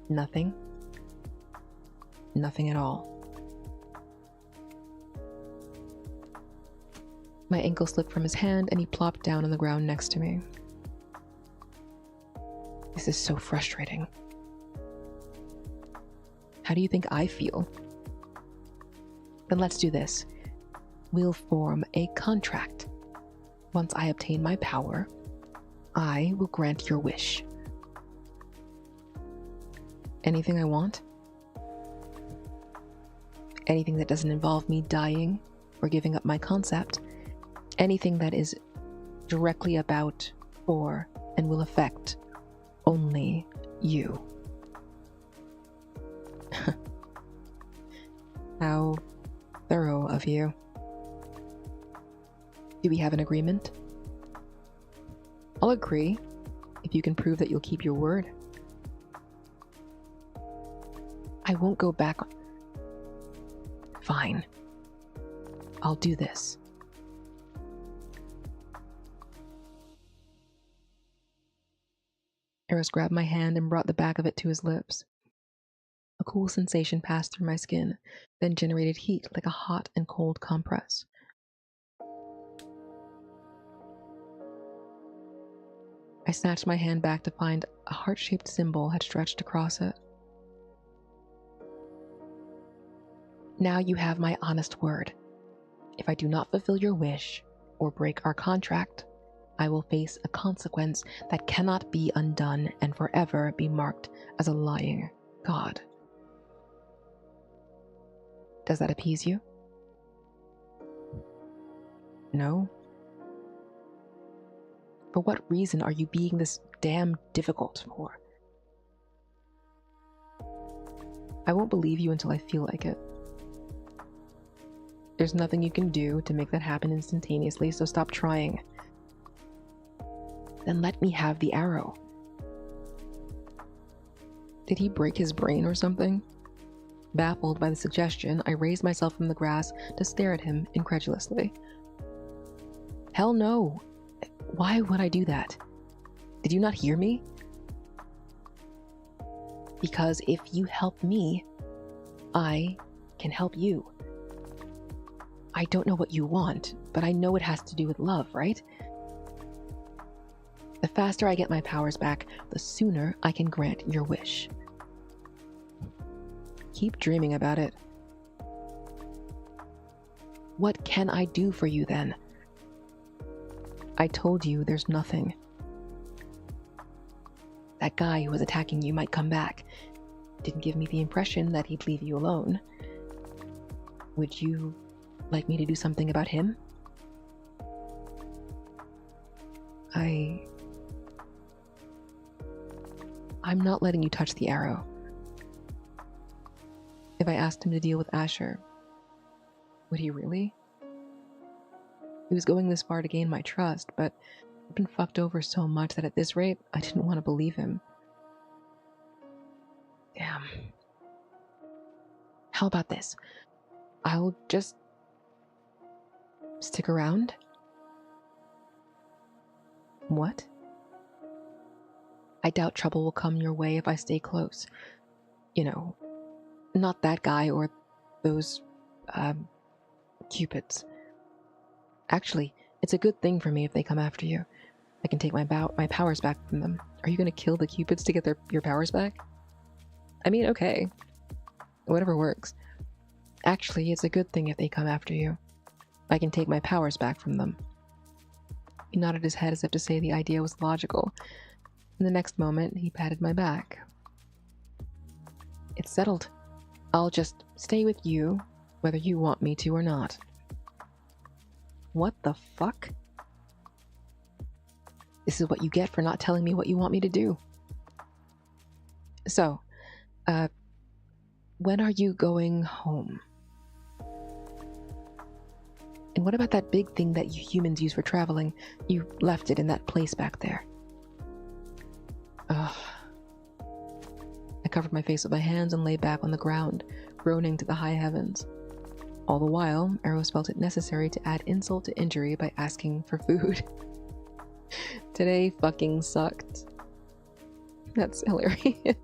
Nothing. Nothing at all. My ankle slipped from his hand and he plopped down on the ground next to me. This is so frustrating. How do you think I feel? Then let's do this. We'll form a contract. Once I obtain my power, I will grant your wish. Anything I want? Anything that doesn't involve me dying or giving up my concept. Anything that is directly about, for, and will affect only you. How thorough of you. Do we have an agreement? I'll agree if you can prove that you'll keep your word. I won't go back. Fine. I'll do this. Eros grabbed my hand and brought the back of it to his lips. A cool sensation passed through my skin, then generated heat like a hot and cold compress. I snatched my hand back to find a heart-shaped symbol had stretched across it. Now you have my honest word. If I do not fulfill your wish or break our contract, I will face a consequence that cannot be undone and forever be marked as a lying god. Does that appease you? No? For what reason are you being this damn difficult for? I won't believe you until I feel like it. There's nothing you can do to make that happen instantaneously, so stop trying. Then let me have the arrow. Did he break his brain or something? Baffled by the suggestion, I raised myself from the grass to stare at him incredulously. Hell no! Why would I do that? Did you not hear me? Because if you help me, I can help you. I don't know what you want, but I know it has to do with love, right? The faster I get my powers back, the sooner I can grant your wish. Keep dreaming about it. What can I do for you then? I told you there's nothing. That guy who was attacking you might come back. Didn't give me the impression that he'd leave you alone. Would you like me to do something about him? I'm not letting you touch the arrow. If I asked him to deal with Asher, would he really? He was going this far to gain my trust, but I've been fucked over so much that at this rate, I didn't want to believe him. Damn. How about this? I'll just stick around? What? I doubt trouble will come your way if I stay close. You know, not that guy or those, cupids. Actually, it's a good thing for me if they come after you. I can take my powers back from them. Are you going to kill the cupids to get your powers back? I mean, okay. Whatever works. Actually, it's a good thing if they come after you. I can take my powers back from them. He nodded his head as if to say the idea was logical. In the next moment, he patted my back. It's settled. I'll just stay with you, whether you want me to or not. What the fuck? This is what you get for not telling me what you want me to do. So, when are you going home? And what about that big thing that you humans use for traveling? You left it in that place back there. Ugh. I covered my face with my hands and lay back on the ground, groaning to the high heavens. All the while, Eros felt it necessary to add insult to injury by asking for food. Today fucking sucked. That's hilarious.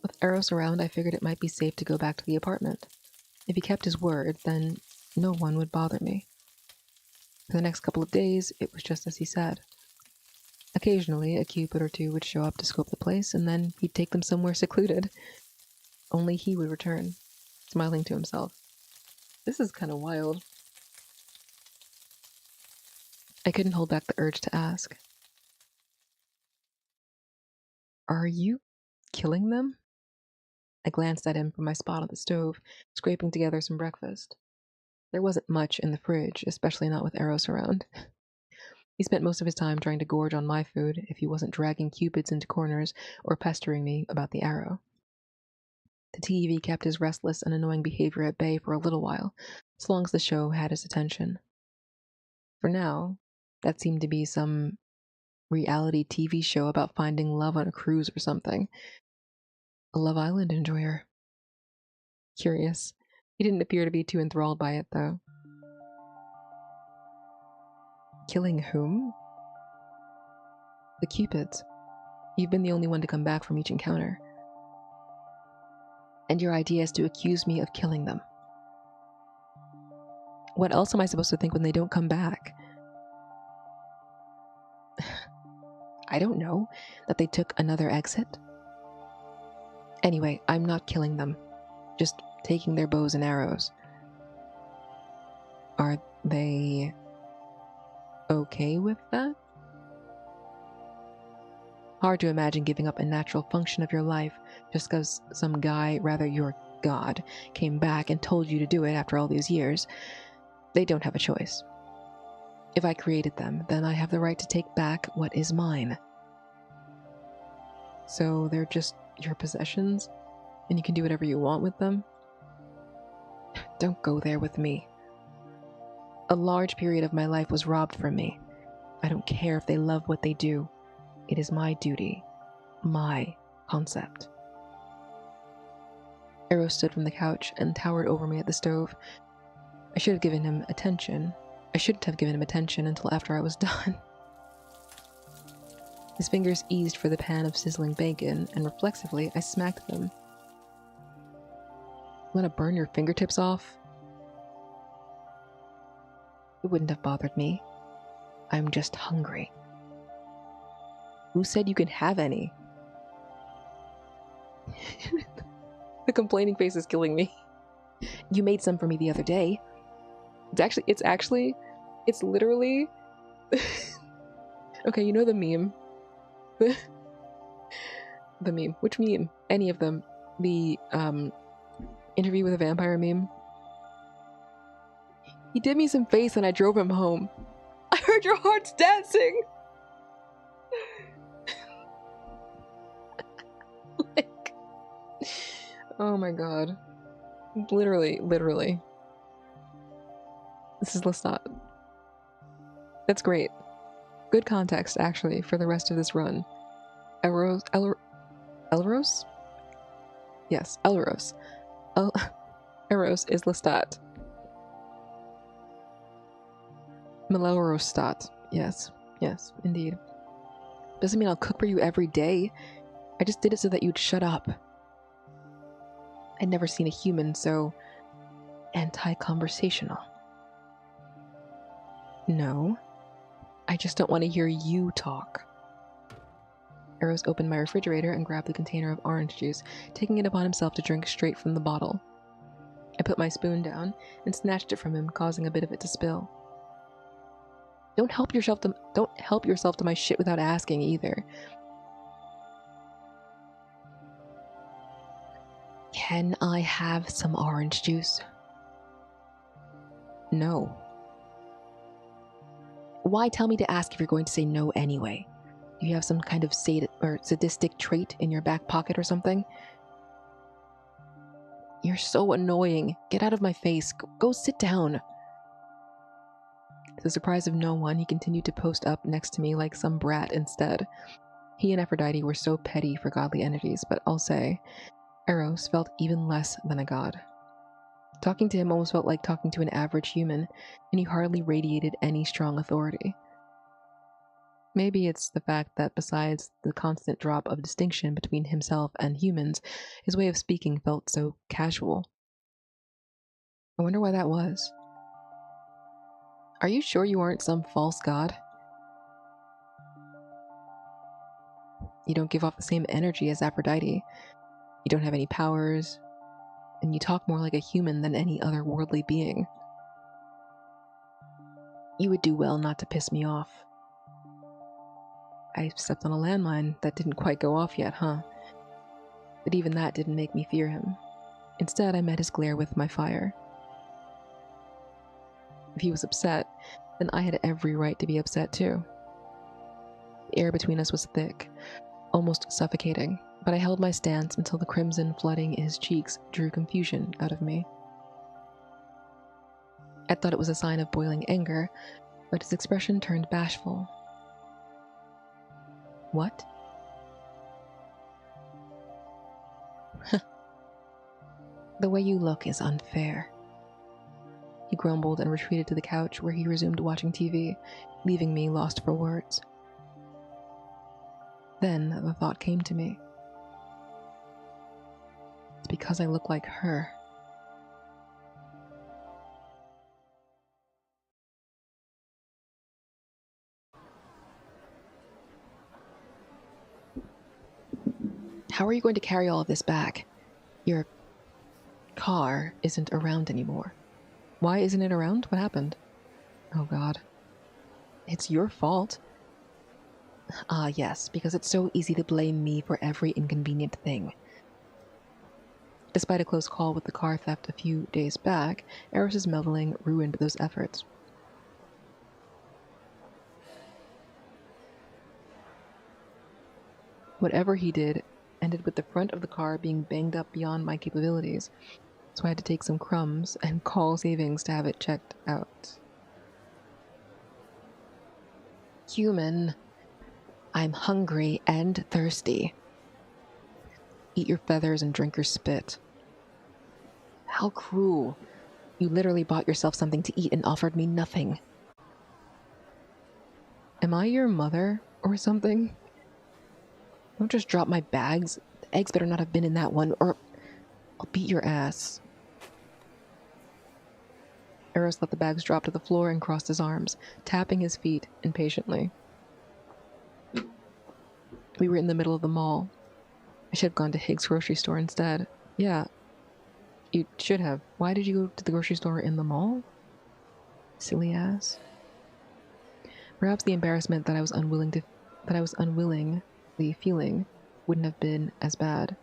With Eros around, I figured it might be safe to go back to the apartment. If he kept his word, then no one would bother me. For the next couple of days, it was just as he said. Occasionally, a cupid or two would show up to scope the place, and then he'd take them somewhere secluded. Only he would return, smiling to himself. This is kind of wild. I couldn't hold back the urge to ask. Are you killing them? I glanced at him from my spot on the stove, scraping together some breakfast. There wasn't much in the fridge, especially not with Eros around. He spent most of his time trying to gorge on my food if he wasn't dragging cupids into corners or pestering me about the arrow. The TV kept his restless and annoying behavior at bay for a little while, as long as the show had his attention. For now, that seemed to be some reality TV show about finding love on a cruise or something. A Love Island enjoyer. Curious. He didn't appear to be too enthralled by it, though. Killing whom? The cupids. You've been the only one to come back from each encounter. And your idea is to accuse me of killing them. What else am I supposed to think when they don't come back? I don't know. That they took another exit? Anyway, I'm not killing them, just taking their bows and arrows. Are they okay with that? Hard to imagine giving up a natural function of your life just because some guy, rather your god, came back and told you to do it after all these years. They don't have a choice. If I created them, then I have the right to take back what is mine. So they're just your possessions, and you can do whatever you want with them? Don't go there with me. A large period of my life was robbed from me. I don't care if they love what they do. It is my duty, my concept. Eros stood from the couch and towered over me at the stove. I should have given him attention. I shouldn't have given him attention until after I was done. His fingers eased for the pan of sizzling bacon, and reflexively I smacked them. You want to burn your fingertips off? It wouldn't have bothered me. I'm just hungry. Who said you can have any? The complaining face is killing me. You made some for me the other day. It's literally okay, you know the meme? The meme. Which meme? Any of them. The interview with a vampire meme. He did me some face and I drove him home. I heard your heart's dancing! Like, oh my god. Literally. This is Lestat. That's great. Good context, actually, for the rest of this run. Elros? Yes, Elros. Eros is Lestat. Melorostat. Yes, indeed. Doesn't mean I'll cook for you every day. I just did it so that you'd shut up. I'd never seen a human so anti-conversational. No, I just don't want to hear you talk. Eros opened my refrigerator and grabbed the container of orange juice, taking it upon himself to drink straight from the bottle. I put my spoon down and snatched it from him, causing a bit of it to spill. Don't help yourself to my shit without asking either. Can I have some orange juice? No. Why tell me to ask if you're going to say no anyway? Do you have some kind of sadistic trait in your back pocket or something? You're so annoying. Get out of my face. Go sit down. To the surprise of no one, he continued to post up next to me like some brat instead. He and Aphrodite were so petty for godly entities, but I'll say, Eros felt even less than a god. Talking to him almost felt like talking to an average human, and he hardly radiated any strong authority. Maybe it's the fact that besides the constant drop of distinction between himself and humans, his way of speaking felt so casual. I wonder why that was. Are you sure you aren't some false god? You don't give off the same energy as Aphrodite. You don't have any powers, and you talk more like a human than any other worldly being. You would do well not to piss me off. I stepped on a landmine that didn't quite go off yet, huh? But even that didn't make me fear him. Instead, I met his glare with my fire. If he was upset, then I had every right to be upset too. The air between us was thick, almost suffocating, but I held my stance until the crimson flooding his cheeks drew confusion out of me. I thought it was a sign of boiling anger, but his expression turned bashful. What? The way you look is unfair. He grumbled and retreated to the couch where he resumed watching TV, leaving me lost for words. Then the thought came to me. It's because I look like her. How are you going to carry all of this back? Your car isn't around anymore. Why isn't it around? What happened? Oh god. It's your fault. Ah, yes, because it's so easy to blame me for every inconvenient thing. Despite a close call with the car theft a few days back, Eros' meddling ruined those efforts. Whatever he did ended with the front of the car being banged up beyond my capabilities, so I had to take some crumbs and call savings to have it checked out. Human, I'm hungry and thirsty. Eat your feathers and drink your spit. How cruel. You literally bought yourself something to eat and offered me nothing. Am I your mother or something? Don't just drop my bags. The eggs better not have been in that one, or I'll beat your ass. Eros let the bags drop to the floor and crossed his arms, tapping his feet impatiently. We were in the middle of the mall. I should have gone to Higgs grocery store instead. Yeah, you should have. Why did you go to the grocery store in the mall? Silly ass. Perhaps the embarrassment that I was unwillingly feeling wouldn't have been as bad.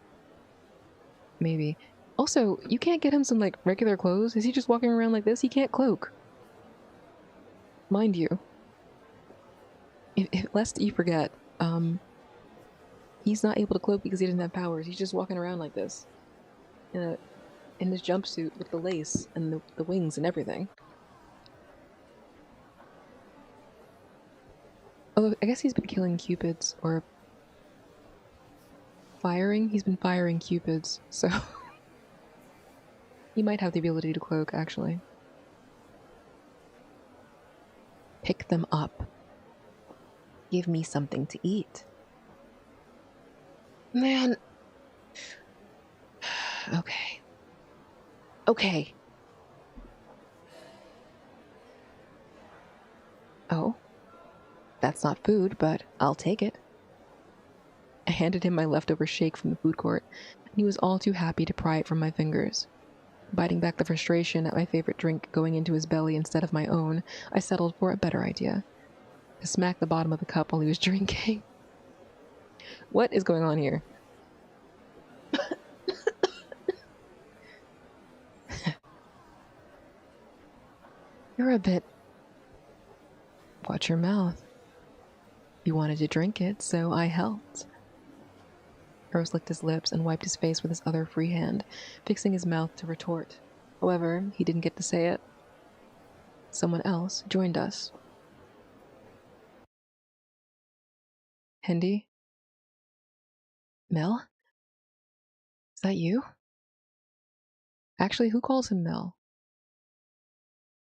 Maybe. Also, you can't get him some, like, regular clothes? Is he just walking around like this? He can't cloak. Mind you. Lest you forget, he's not able to cloak because he doesn't have powers. He's just walking around like this. In his jumpsuit with the lace and the wings and everything. Although, I guess he's been killing cupids, or firing? He's been firing cupids, so... he might have the ability to cloak, actually. Pick them up. Give me something to eat. Man. Okay. Okay. Oh. That's not food, but I'll take it. I handed him my leftover shake from the food court, and he was all too happy to pry it from my fingers. Biting back the frustration at my favorite drink going into his belly instead of my own, I settled for a better idea. To smack the bottom of the cup while he was drinking. What is going on here? You're a bit... Watch your mouth. You wanted to drink it, so I helped. Eros licked his lips and wiped his face with his other free hand, fixing his mouth to retort. However, he didn't get to say it. Someone else joined us. Hindi? Mel? Is that you? Actually, who calls him Mel?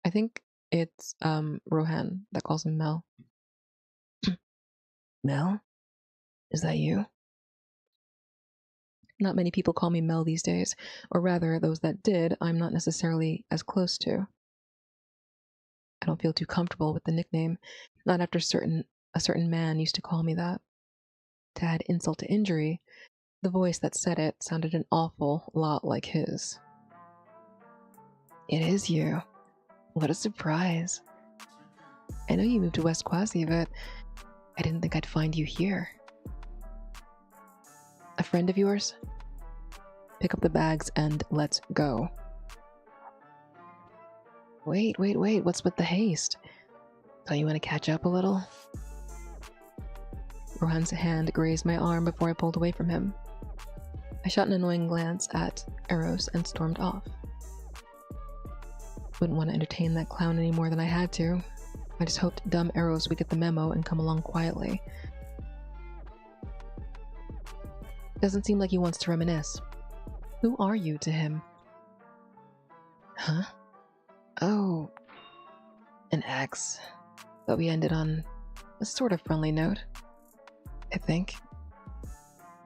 I think it's Rohan that calls him Mel. Mel? Is that you? Not many people call me Mel these days, or rather, those that did, I'm not necessarily as close to. I don't feel too comfortable with the nickname, not after a certain man used to call me that. To add insult to injury, the voice that said it sounded an awful lot like his. It is you. What a surprise. I know you moved to West Quasi, but I didn't think I'd find you here. A friend of yours? Pick up the bags and let's go. Wait, what's with the haste? Don't you want to catch up a little? Rohan's hand grazed my arm before I pulled away from him. I shot an annoying glance at Eros and stormed off. Wouldn't want to entertain that clown any more than I had to. I just hoped dumb Eros would get the memo and come along quietly. Doesn't seem like he wants to reminisce. Who are you to him? Huh? Oh, an ex. But we ended on a sort of friendly note. I think.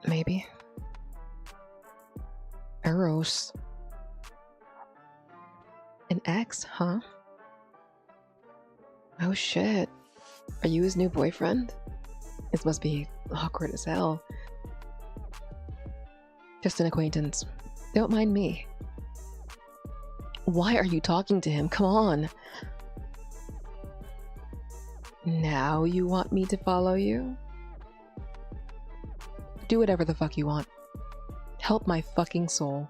Maybe. Eros. An ex, huh? Oh shit. Are you his new boyfriend? This must be awkward as hell. Just an acquaintance. Don't mind me. Why are you talking to him? Come on. Now you want me to follow you? Do whatever the fuck you want. Help my fucking soul.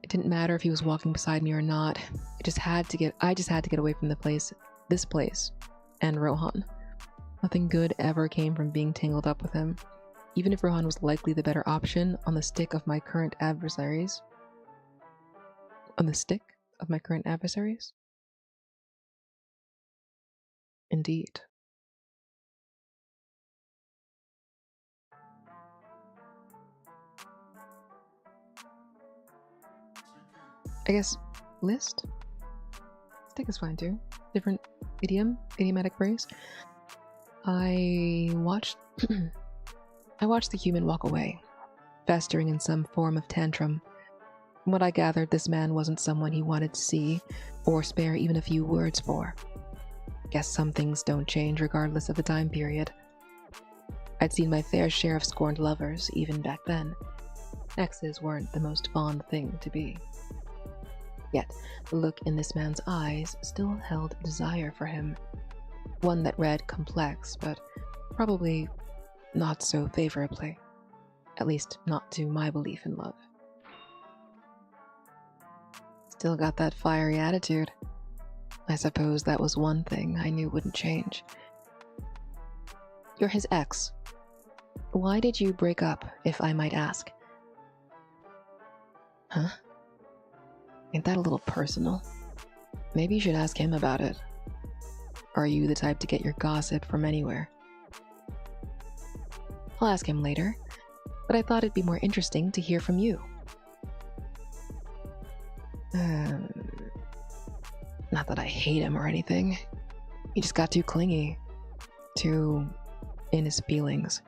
It didn't matter if he was walking beside me or not. I just had to get away from this place, and Rohan. Nothing good ever came from being tangled up with him, even if Rohan was likely the better option on the stick of my current adversaries. On the stick of my current adversaries? Indeed. I guess list? Stick is fine too. Different idiomatic phrase. I watched the human walk away, festering in some form of tantrum. From what I gathered, this man wasn't someone he wanted to see or spare even a few words for. Guess some things don't change regardless of the time period. I'd seen my fair share of scorned lovers even back then. Exes weren't the most fond thing to be. Yet, the look in this man's eyes still held desire for him. One that read complex, but probably not so favorably. At least, not to my belief in love. Still got that fiery attitude. I suppose that was one thing I knew wouldn't change. You're his ex. Why did you break up, if I might ask? Huh? Ain't that a little personal? Maybe you should ask him about it. Are you the type to get your gossip from anywhere? I'll ask him later, but I thought it'd be more interesting to hear from you. Not that I hate him or anything. He just got too clingy. Too in his feelings.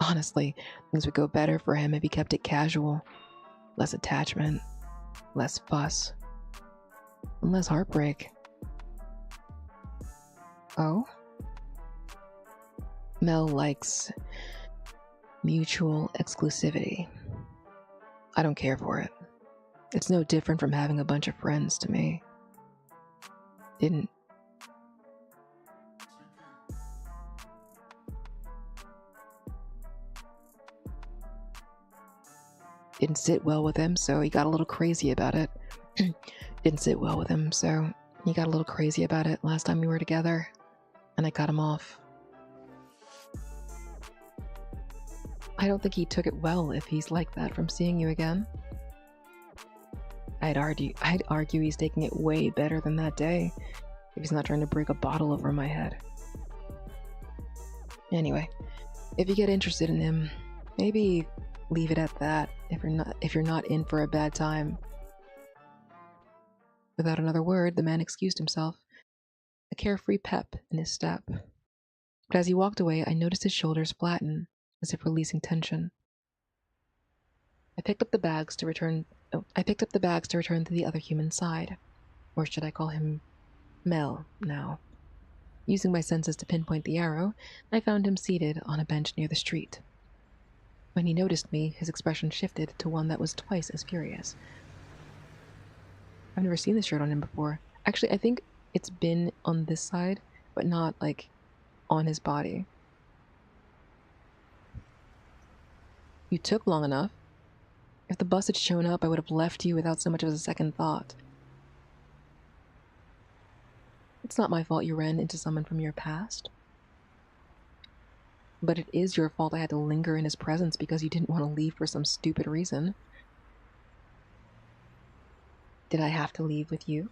Honestly, things would go better for him if he kept it casual. Less attachment. Less fuss. And less heartbreak. Oh? Mel likes mutual exclusivity. I don't care for it. It's no different from having a bunch of friends to me. Didn't sit well with him, so he got a little crazy about it. Didn't sit well with him, so he got a little crazy about it last time we were together, and I cut him off. I don't think he took it well if he's like that from seeing you again. I'd argue he's taking it way better than that day, if he's not trying to break a bottle over my head. Anyway, if you get interested in him, maybe leave it at that if you're not in for a bad time. Without another word, the man excused himself, a carefree pep in his step. But as he walked away, I noticed his shoulders flatten, as if releasing tension. I picked up the bags to return to the other human side. Or should I call him Mel now? Using my senses to pinpoint the arrow, I found him seated on a bench near the street. When he noticed me, his expression shifted to one that was twice as furious. I've never seen this shirt on him before. Actually, I think it's been on this side, but not, like, on his body. You took long enough. If the bus had shown up, I would have left you without so much as a second thought. It's not my fault you ran into someone from your past. But it is your fault I had to linger in his presence because you didn't want to leave for some stupid reason. Did I have to leave with you?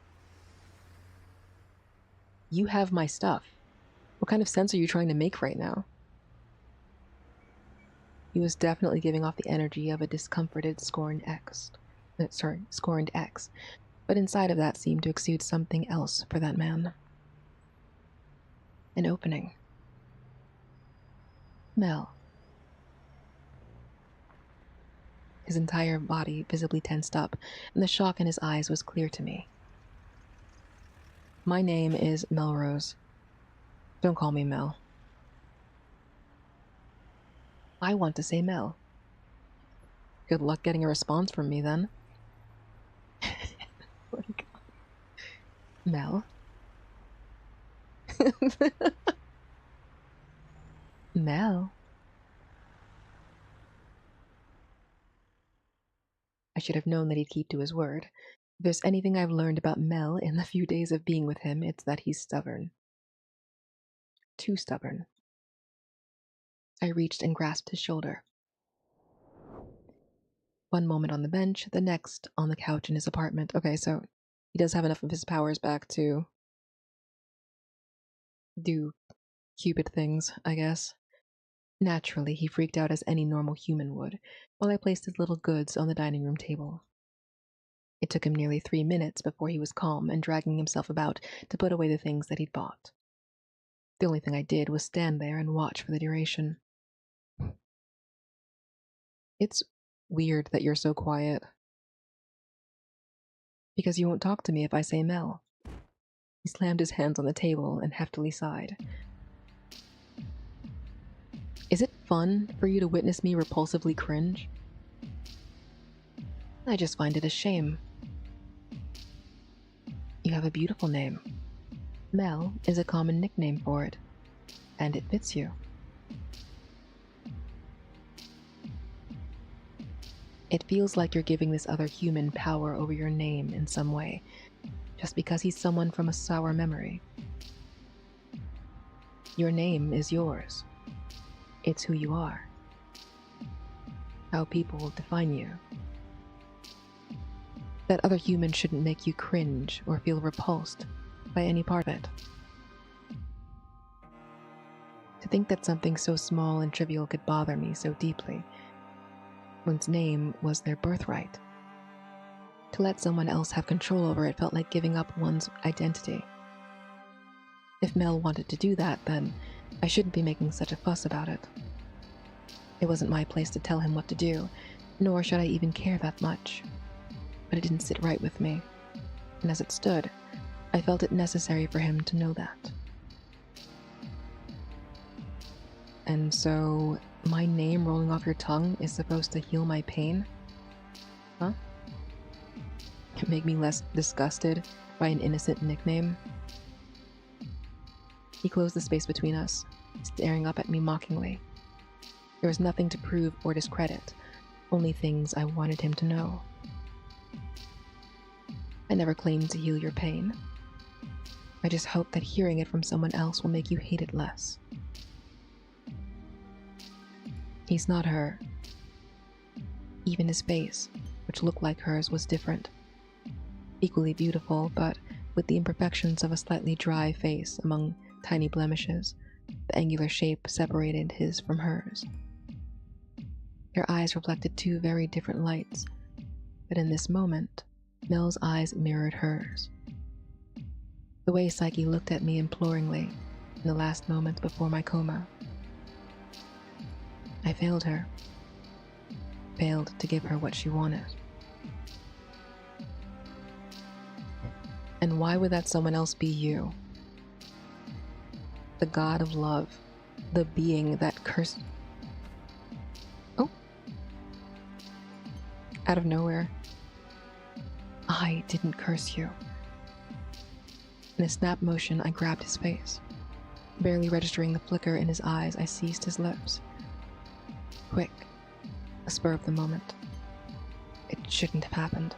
You have my stuff. What kind of sense are you trying to make right now? He was definitely giving off the energy of a discomforted, scorned ex. But inside of that seemed to exude something else for that man. An opening. Mel. His entire body visibly tensed up, and the shock in his eyes was clear to me. My name is Melrose. Don't call me Mel. I want to say Mel. Good luck getting a response from me then. Like, Mel? Mel? I should have known that he'd keep to his word. If there's anything I've learned about Mel in the few days of being with him, it's that he's stubborn. Too stubborn. I reached and grasped his shoulder. One moment on the bench, the next on the couch in his apartment. Okay, so he does have enough of his powers back to do Cupid things, I guess. Naturally, he freaked out as any normal human would, while I placed his little goods on the dining room table. It took him nearly 3 minutes before he was calm and dragging himself about to put away the things that he'd bought. The only thing I did was stand there and watch for the duration. It's weird that you're so quiet. Because you won't talk to me if I say Mel. He slammed his hands on the table and heftily sighed. Is it fun for you to witness me repulsively cringe? I just find it a shame. You have a beautiful name. Mel is a common nickname for it, and it fits you. It feels like you're giving this other human power over your name in some way, just because he's someone from a sour memory. Your name is yours. It's who you are. How people define you. That other human shouldn't make you cringe or feel repulsed by any part of it. To think that something so small and trivial could bother me so deeply. One's name was their birthright. To let someone else have control over it felt like giving up one's identity. If Mel wanted to do that, then I shouldn't be making such a fuss about it. It wasn't my place to tell him what to do, nor should I even care that much. But it didn't sit right with me, and as it stood, I felt it necessary for him to know that. And so, my name rolling off your tongue is supposed to heal my pain? Huh? Make me less disgusted by an innocent nickname? He closed the space between us, staring up at me mockingly. There was nothing to prove or discredit, only things I wanted him to know. I never claimed to heal your pain. I just hope that hearing it from someone else will make you hate it less. He's not her. Even his face, which looked like hers, was different. Equally beautiful, but with the imperfections of a slightly dry face among tiny blemishes. The angular shape separated his from hers. Their eyes reflected two very different lights, but in this moment, Mel's eyes mirrored hers. The way Psyche looked at me imploringly in the last moments before my coma. I failed her. Failed to give her what she wanted. And why would that someone else be you? The god of love, the being that cursed... Oh. Out of nowhere. I didn't curse you. In a snap motion, I grabbed his face. Barely registering the flicker in his eyes, I seized his lips. Quick. A spur of the moment. It shouldn't have happened.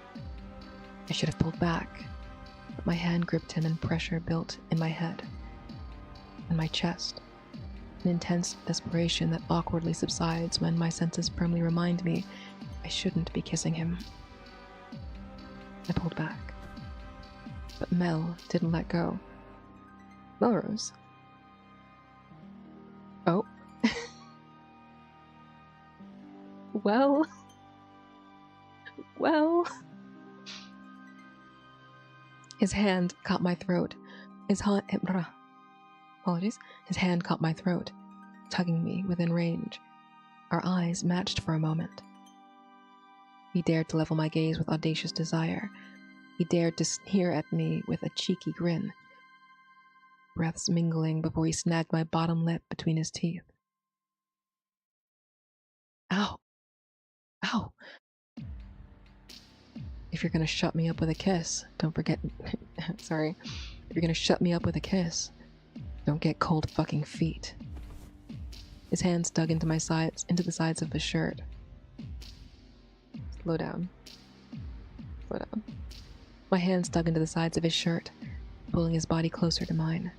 I should have pulled back, but my hand gripped him and pressure built in my head, in my chest, an intense desperation that awkwardly subsides when my senses firmly remind me I shouldn't be kissing him. I pulled back, but Mel didn't let go. Melrose. Oh. Well. His hand caught my throat. His hand caught my throat, tugging me within range. Our eyes matched for a moment. He dared to level my gaze with audacious desire. He dared to sneer at me with a cheeky grin. Breaths mingling before he snagged my bottom lip between his teeth. Ow. Ow. If you're gonna shut me up with a kiss, don't forget... Sorry. If you're gonna shut me up with a kiss, don't get cold fucking feet. His hands dug into my sides, into the sides of his shirt. Slow down. Slow down. My hands dug into the sides of his shirt, pulling his body closer to mine.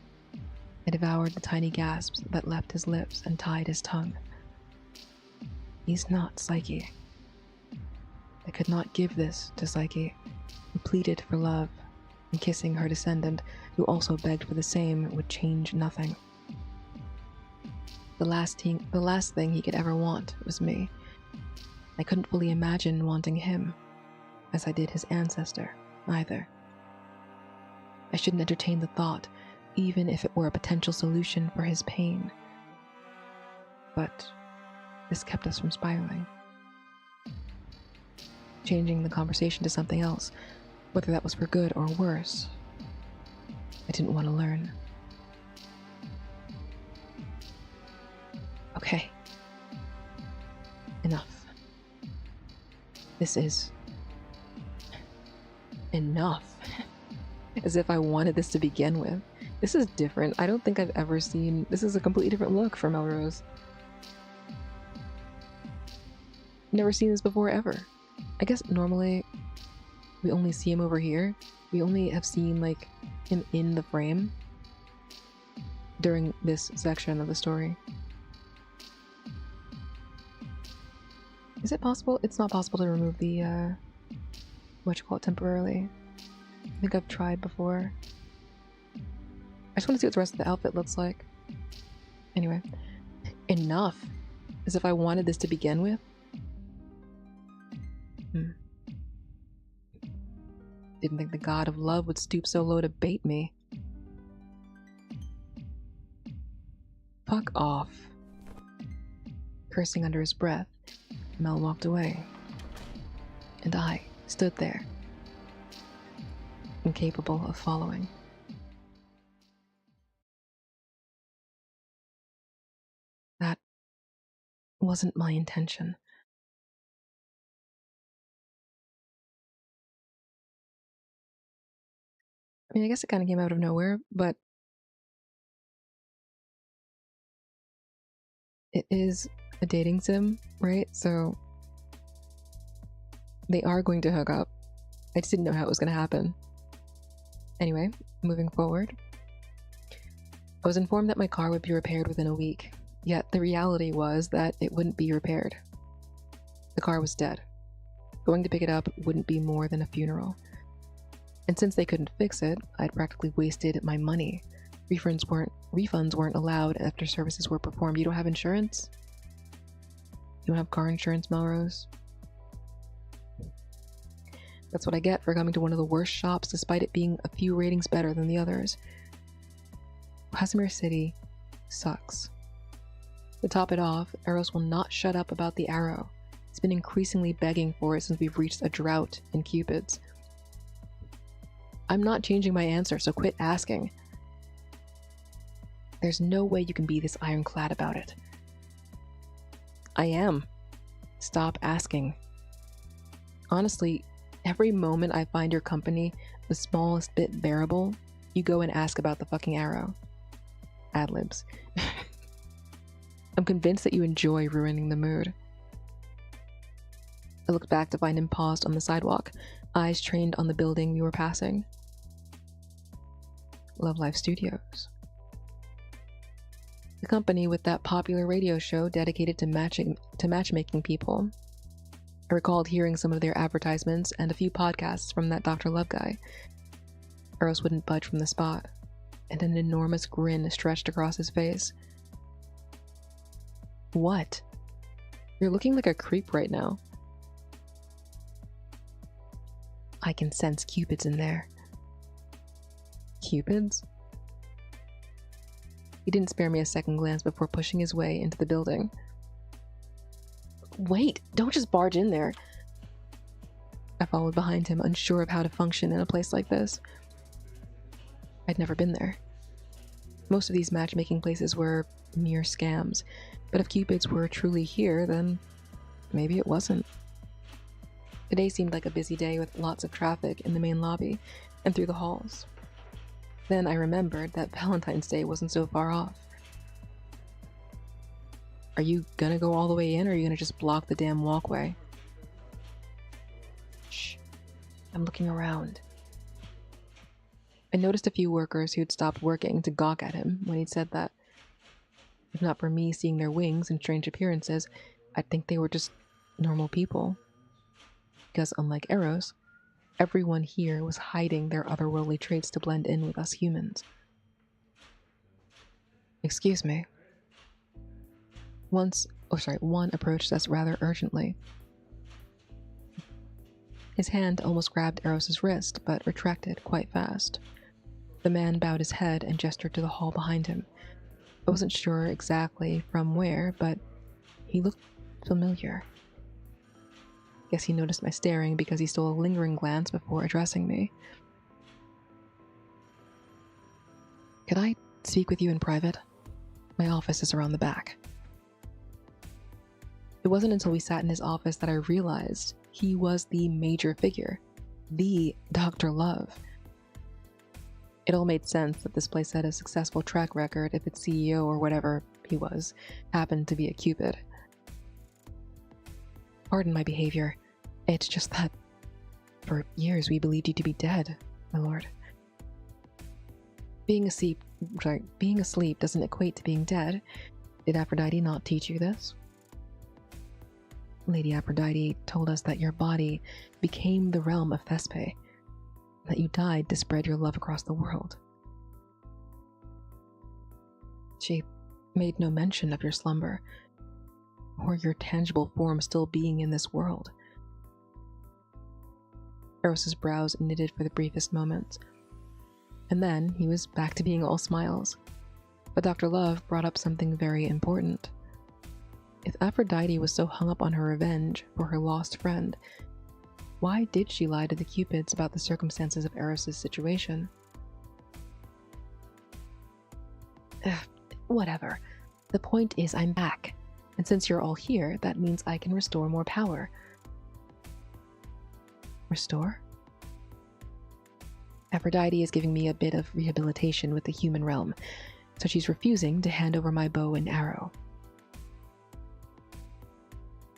I devoured the tiny gasps that left his lips and tied his tongue. He's not Psyche. I could not give this to Psyche, who pleaded for love, and kissing her descendant, who also begged for the same, would change nothing. The last thing he could ever want was me. I couldn't fully imagine wanting him, as I did his ancestor, either. I shouldn't entertain the thought, even if it were a potential solution for his pain. But this kept us from spiraling. Changing the conversation to something else, whether that was for good or worse, I didn't want to learn. Okay. Enough. This is... enough. As if I wanted this to begin with. This is different. I don't think I've ever seen... This is a completely different look for Melrose. Never seen this before, ever. I guess normally we only see him over here. We only have seen, like, him in the frame during this section of the story. Is it possible? It's not possible to remove the, what you call it, temporarily. I think I've tried before. I just want to see what the rest of the outfit looks like. Anyway. Enough. As if I wanted this to begin with. Didn't think the god of love would stoop so low to bait me. Fuck off. Cursing under his breath, Mel walked away. And I stood there, incapable of following. That wasn't my intention. I mean, I guess it kind of came out of nowhere, but it is a dating sim, right? So they are going to hook up. I just didn't know how it was going to happen. Anyway, moving forward. I was informed that my car would be repaired within a week, yet the reality was that it wouldn't be repaired. The car was dead. Going to pick it up wouldn't be more than a funeral. And since they couldn't fix it, I'd practically wasted my money. Refunds weren't allowed after services were performed. You don't have insurance? You don't have car insurance, Melrose? That's what I get for coming to one of the worst shops despite it being a few ratings better than the others. Casimir City sucks. To top it off, Eros will not shut up about the arrow. He's been increasingly begging for it since we've reached a drought in Cupids. I'm not changing my answer, so quit asking. There's no way you can be this ironclad about it. I am. Stop asking. Honestly, every moment I find your company the smallest bit bearable, you go and ask about the fucking arrow. Ad-libs. I'm convinced that you enjoy ruining the mood. I looked back to find him paused on the sidewalk, eyes trained on the building we were passing. Love Life Studios. The company with that popular radio show dedicated to matchmaking people. I recalled hearing some of their advertisements and a few podcasts from that Dr. Love guy. Eros wouldn't budge from the spot, and an enormous grin stretched across his face. What? You're looking like a creep right now. I can sense Cupids in there. Cupids? He didn't spare me a second glance before pushing his way into the building. Wait, don't just barge in there. I followed behind him, unsure of how to function in a place like this. I'd never been there. Most of these matchmaking places were mere scams, but if Cupids were truly here, then maybe it wasn't. Today seemed like a busy day with lots of traffic in the main lobby and through the halls. Then I remembered that Valentine's Day wasn't so far off. Are you gonna go all the way in, or are you gonna just block the damn walkway? Shh. I'm looking around. I noticed a few workers who'd stopped working to gawk at him when he'd said that. If not for me seeing their wings and strange appearances, I'd think they were just normal people. Because unlike Eros, everyone here was hiding their otherworldly traits to blend in with us humans. Excuse me. One approached us rather urgently. His hand almost grabbed Eros's wrist, but retracted quite fast. The man bowed his head and gestured to the hall behind him. I wasn't sure exactly from where, but he looked familiar. Guess he noticed my staring because he stole a lingering glance before addressing me. Could I speak with you in private? My office is around the back. It wasn't until we sat in his office that I realized he was the major figure, the Dr. Love. It all made sense that this place had a successful track record if its CEO or whatever he was happened to be a Cupid. Pardon my behavior. It's just that for years we believed you to be dead, my lord. Being asleep doesn't equate to being dead. Did Aphrodite not teach you this? Lady Aphrodite told us that your body became the realm of Thespe, that you died to spread your love across the world. She made no mention of your slumber, or your tangible form still being in this world. Eros's brows knitted for the briefest moments, and then he was back to being all smiles. But Dr. Love brought up something very important. If Aphrodite was so hung up on her revenge for her lost friend, why did she lie to the Cupids about the circumstances of Eros' situation? Whatever. The point is I'm back, and since you're all here, that means I can restore more power. Restore? Aphrodite is giving me a bit of rehabilitation with the human realm, so she's refusing to hand over my bow and arrow.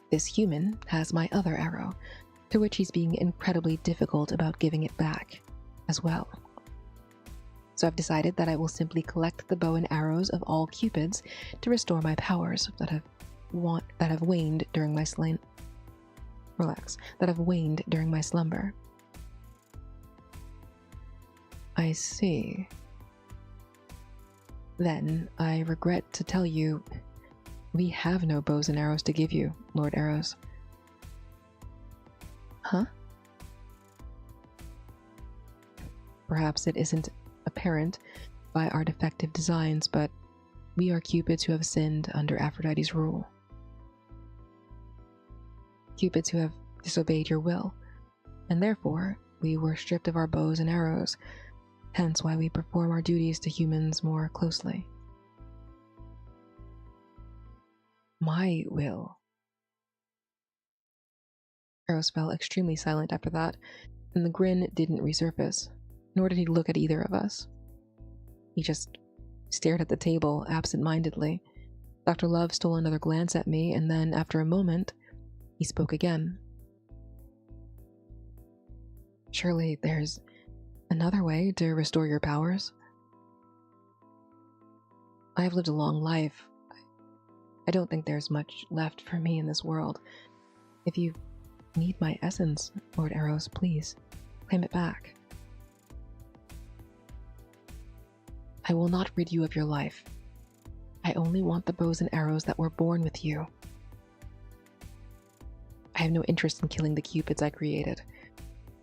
This human has my other arrow, to which he's being incredibly difficult about giving it back, as well. So I've decided that I will simply collect the bow and arrows of all Cupids to restore my powers that have waned during my slumber. I see. Then I regret to tell you, we have no bows and arrows to give you, Lord Eros. Huh? Perhaps it isn't apparent by our defective designs, but we are Cupids who have sinned under Aphrodite's rule. Cupids who have disobeyed your will, and therefore we were stripped of our bows and arrows, hence why we perform our duties to humans more closely. My will. Eros fell extremely silent after that, and the grin didn't resurface, nor did he look at either of us. He just stared at the table absent-mindedly. Dr. Love stole another glance at me, and then, after a moment, he spoke again. Surely there's another way to restore your powers? I have lived a long life. I don't think there's much left for me in this world. If you need my essence, Lord Eros, please, claim it back. I will not rid you of your life. I only want the bows and arrows that were born with you. I have no interest in killing the Cupids I created.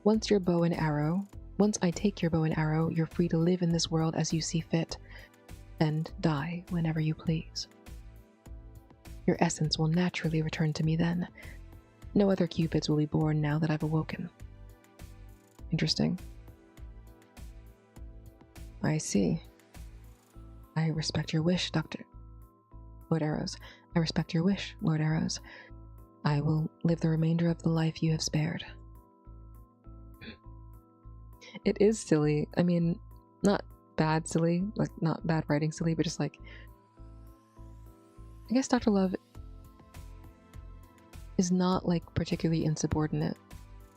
Once I take your bow and arrow, you're free to live in this world as you see fit, and die whenever you please. Your essence will naturally return to me then. No other Cupids will be born now that I've awoken. Interesting. I see. I respect your wish, Lord Eros. I respect your wish, Lord Eros. I will live the remainder of the life you have spared. It is silly. I mean, not bad silly, like not bad writing silly, but just like, I guess Dr. Love is not like particularly insubordinate.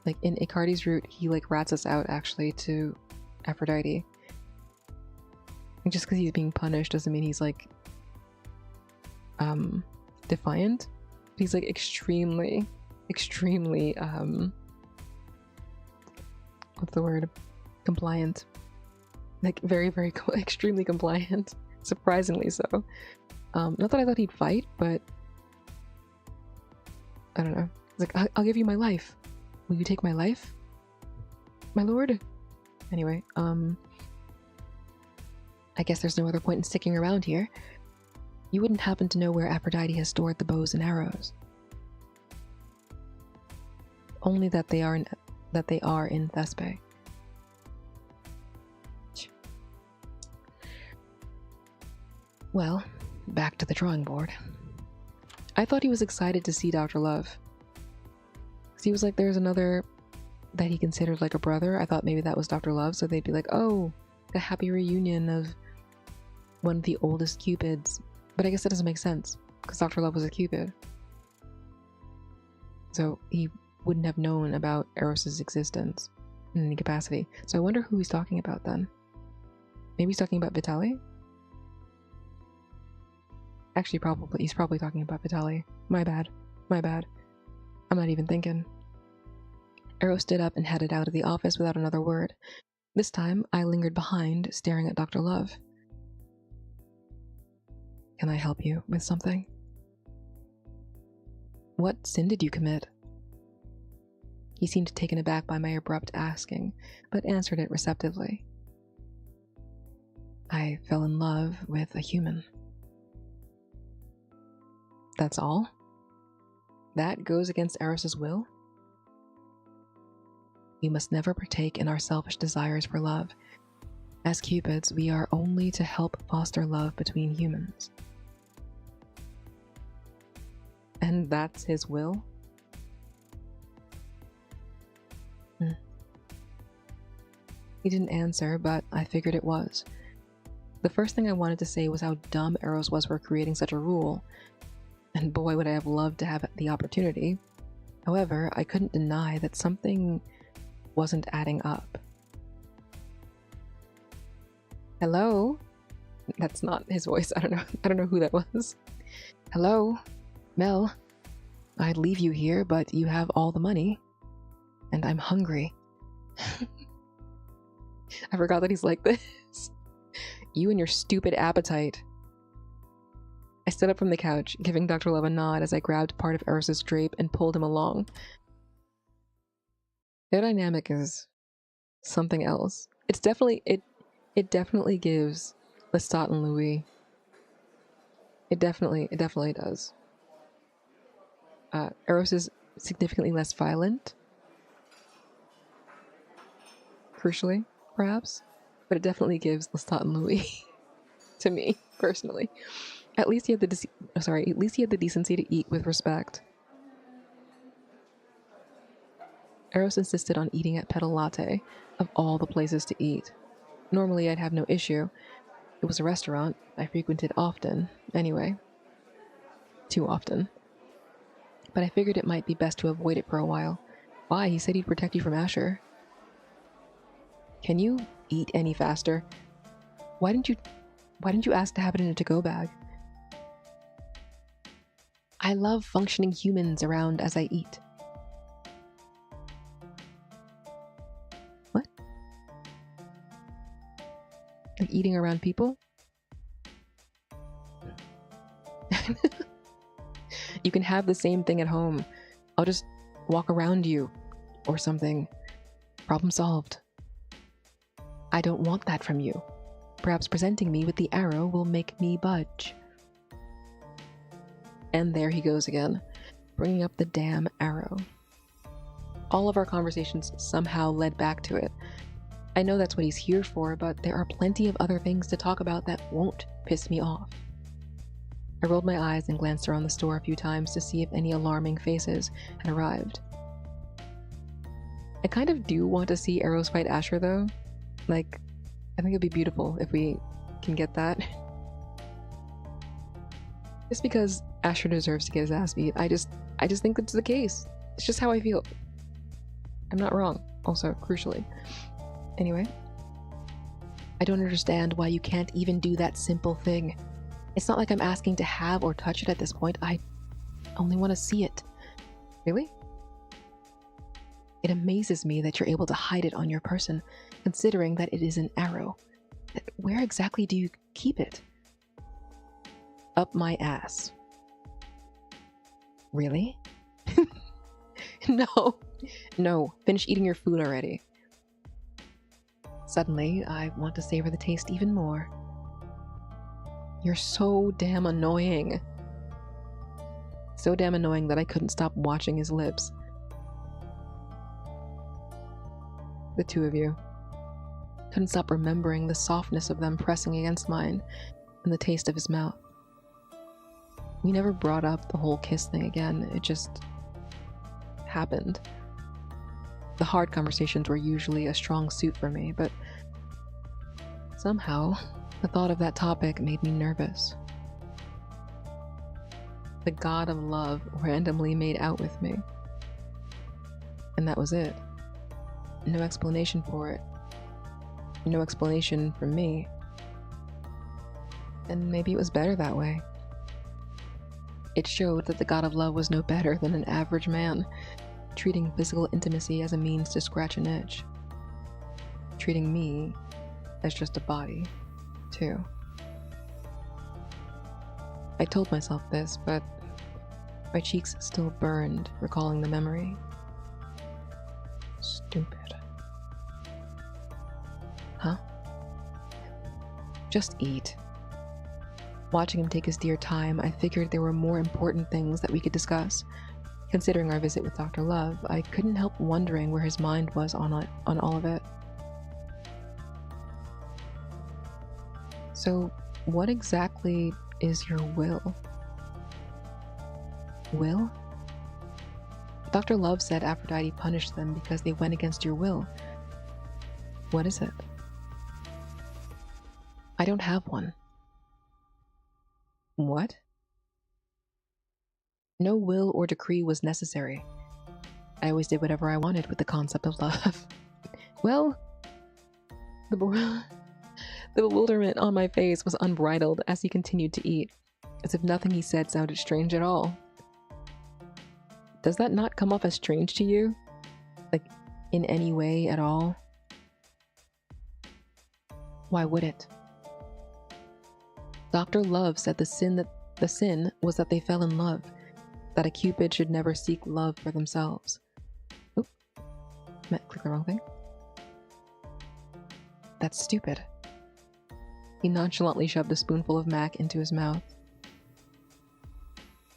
Like in Icardi's route, he like rats us out actually to Aphrodite. And just because he's being punished doesn't mean he's like defiant. He's like extremely what's the word? Compliant. Like very extremely compliant. Surprisingly so. Not that I thought he'd fight, but I don't know. He's like, I'll give you my life. Will you take my life, my lord? Anyway, I guess there's no other point in sticking around here. You wouldn't happen to know where Aphrodite has stored the bows and arrows. Only that they are in Thespe. Well, back to the drawing board. I thought he was excited to see Dr. Love. Because he was like, there's another that he considered like a brother. I thought maybe that was Dr. Love, so they'd be like, oh, a happy reunion of one of the oldest Cupids. But I guess that doesn't make sense, because Dr. Love was a Cupid. So he wouldn't have known about Eros's existence in any capacity. So I wonder who he's talking about then. Maybe he's talking about Vitali? Actually, he's probably talking about Vitali. My bad. I'm not even thinking. Eros stood up and headed out of the office without another word. This time, I lingered behind, staring at Dr. Love. Can I help you with something? What sin did you commit? He seemed taken aback by my abrupt asking, but answered it receptively. I fell in love with a human. That's all? That goes against Eros's will? We must never partake in our selfish desires for love. As Cupids, we are only to help foster love between humans. And that's his will? He didn't answer, but I figured it was. The first thing I wanted to say was how dumb Eros was for creating such a rule. And boy, would I have loved to have the opportunity. However, I couldn't deny that something wasn't adding up. Hello? That's not his voice. I don't know who that was. Hello? Mel? I'd leave you here, but you have all the money. And I'm hungry. I forgot that he's like this. You and your stupid appetite. I stood up from the couch, giving Dr. Love a nod as I grabbed part of Eros's drape and pulled him along. Their dynamic is something else. It definitely gives Lestat and Louis. It definitely does. Eros is significantly less violent. Crucially, perhaps. But it definitely gives Lestat and Louis to me, personally. At least he had the decency to eat with respect. Eros insisted on eating at Petal Latte, of all the places to eat. Normally I'd have no issue. It was a restaurant I frequented often, anyway. Too often. But I figured it might be best to avoid it for a while. Why? He said he'd protect you from Asher. Can you eat any faster? Why didn't you ask to have it in a to-go bag? I love functioning humans around as I eat. What? Like eating around people? You can have the same thing at home. I'll just walk around you or something. Problem solved. I don't want that from you. Perhaps presenting me with the arrow will make me budge. And there he goes again, bringing up the damn arrow. All of our conversations somehow led back to it. I know that's what he's here for, but there are plenty of other things to talk about that won't piss me off. I rolled my eyes and glanced around the store a few times to see if any alarming faces had arrived. I kind of do want to see Eros fight Asher though. Like, I think it'd be beautiful if we can get that. Just because Asher deserves to get his ass beat. I just think it's the case. It's just how I feel. I'm not wrong, also, crucially. Anyway. I don't understand why you can't even do that simple thing. It's not like I'm asking to have or touch it at this point. I only want to see it. Really? It amazes me that you're able to hide it on your person, considering that it is an arrow. Where exactly do you keep it? Up my ass. Really? No, finish eating your food already. Suddenly, I want to savor the taste even more. You're so damn annoying. So damn annoying that I couldn't stop watching his lips. The two of you. Couldn't stop remembering the softness of them pressing against mine and the taste of his mouth. We never brought up the whole kiss thing again. It just happened. The hard conversations were usually a strong suit for me, but somehow the thought of that topic made me nervous. The god of love randomly made out with me. And that was it. No explanation for it. No explanation from me. And maybe it was better that way. It showed that the god of love was no better than an average man, treating physical intimacy as a means to scratch an itch. Treating me as just a body, too. I told myself this, but my cheeks still burned, recalling the memory. Stupid. Huh? Just eat. Watching him take his dear time, I figured there were more important things that we could discuss. Considering our visit with Dr. Love, I couldn't help wondering where his mind was on all of it. So, what exactly is your will? Will? Dr. Love said Aphrodite punished them because they went against your will. What is it? I don't have one. What? No will or decree was necessary. I always did whatever I wanted with the concept of love. Well, the bewilderment on my face was unbridled as he continued to eat, as if nothing he said sounded strange at all. Does that not come off as strange to you? Like, in any way at all? Why would it? Dr. Love said the sin was that they fell in love, that a Cupid should never seek love for themselves. Oop, click the wrong thing. That's stupid. He nonchalantly shoved a spoonful of mac into his mouth.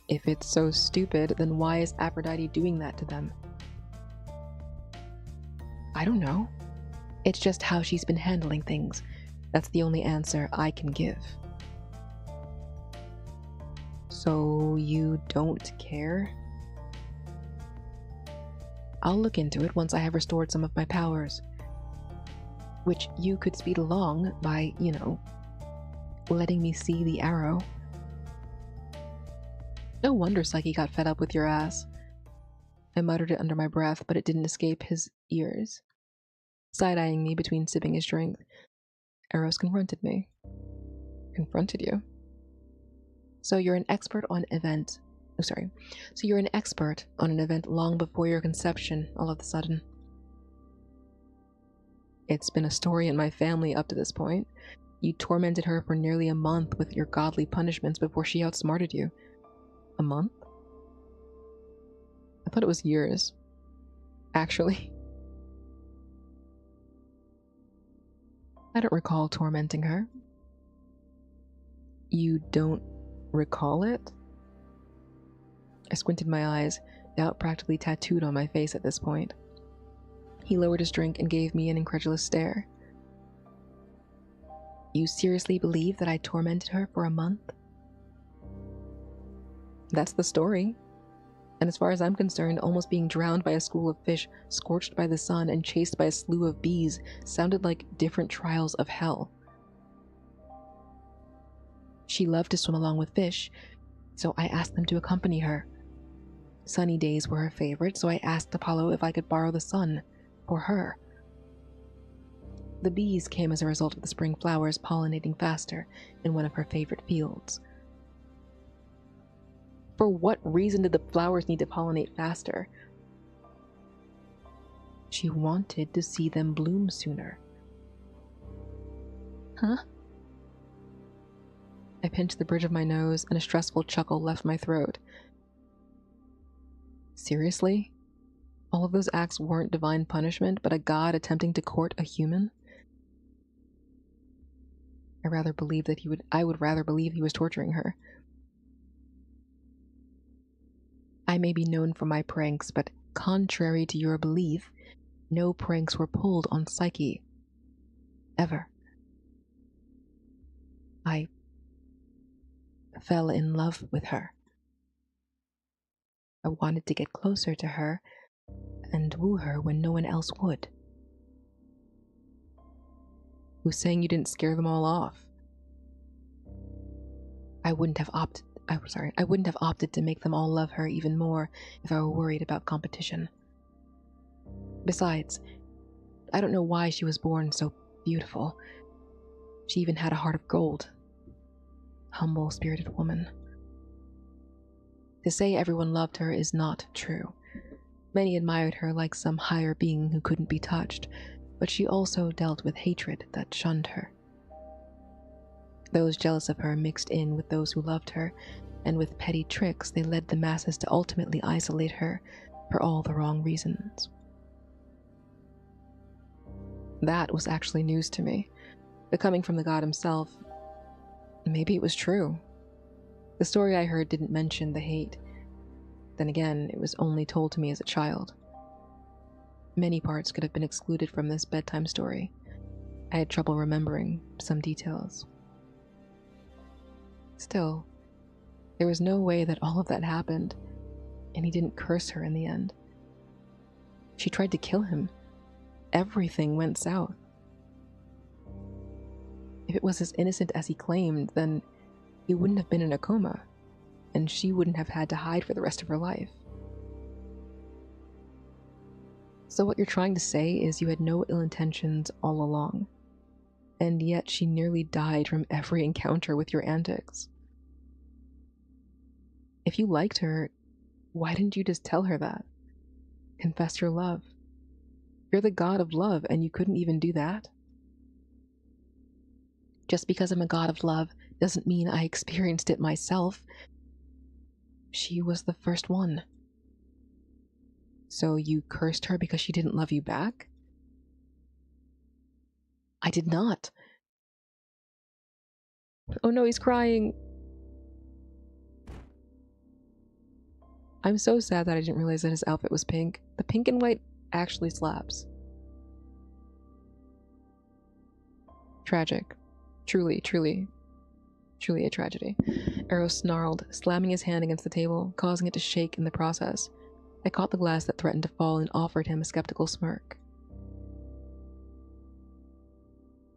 If it's so stupid, then why is Aphrodite doing that to them? I don't know. It's just how she's been handling things. That's the only answer I can give. So you don't care? I'll look into it once I have restored some of my powers. Which you could speed along by, letting me see the arrow. No wonder Psyche got fed up with your ass. I muttered it under my breath, but it didn't escape his ears. Side-eyeing me between sipping his drink, Eros confronted me. Confronted you? So you're an expert on So you're an expert on an event long before your conception, all of a sudden. It's been a story in my family up to this point. You tormented her for nearly a month with your godly punishments before she outsmarted you. A month? I thought it was years. Actually. I don't recall tormenting her. You don't recall it? I squinted my eyes, doubt practically tattooed on my face at this point. He lowered his drink and gave me an incredulous stare. You seriously believe that I tormented her for a month? That's the story. And as far as I'm concerned, almost being drowned by a school of fish, scorched by the sun, and chased by a slew of bees sounded like different trials of hell. She loved to swim along with fish, so I asked them to accompany her. Sunny days were her favorite, so I asked Apollo if I could borrow the sun for her. The bees came as a result of the spring flowers pollinating faster in one of her favorite fields. For what reason did the flowers need to pollinate faster? She wanted to see them bloom sooner. Huh? I pinched the bridge of my nose, and a stressful chuckle left my throat. Seriously? All of those acts weren't divine punishment, but a god attempting to court a human? I would rather believe he was torturing her. I may be known for my pranks, but contrary to your belief, no pranks were pulled on Psyche. Ever. I fell in love with her. I wanted to get closer to her and woo her when no one else would. Who's saying you didn't scare them all off? I wouldn't have opted to make them all love her even more if I were worried about competition. Besides, I don't know why she was born so beautiful. She even had a heart of gold. Humble, spirited woman. To say everyone loved her is not true. Many admired her like some higher being who couldn't be touched, but she also dealt with hatred that shunned her. Those jealous of her mixed in with those who loved her, and with petty tricks they led the masses to ultimately isolate her for all the wrong reasons. That was actually news to me, but coming from the god himself, maybe it was true. The story I heard didn't mention the hate. Then again, it was only told to me as a child. Many parts could have been excluded from this bedtime story. I had trouble remembering some details. Still, there was no way that all of that happened, and he didn't curse her in the end. She tried to kill him. Everything went south. If it was as innocent as he claimed, then he wouldn't have been in a coma, and she wouldn't have had to hide for the rest of her life. So what you're trying to say is you had no ill intentions all along, and yet she nearly died from every encounter with your antics. If you liked her, why didn't you just tell her that? Confess your love. You're the god of love, and you couldn't even do that? Just because I'm a god of love doesn't mean I experienced it myself. She was the first one. So you cursed her because she didn't love you back? I did not. Oh no, he's crying. I'm so sad that I didn't realize that his outfit was pink. The pink and white actually slaps. Tragic. Truly, truly, truly a tragedy. Eros snarled, slamming his hand against the table, causing it to shake in the process. I caught the glass that threatened to fall and offered him a skeptical smirk.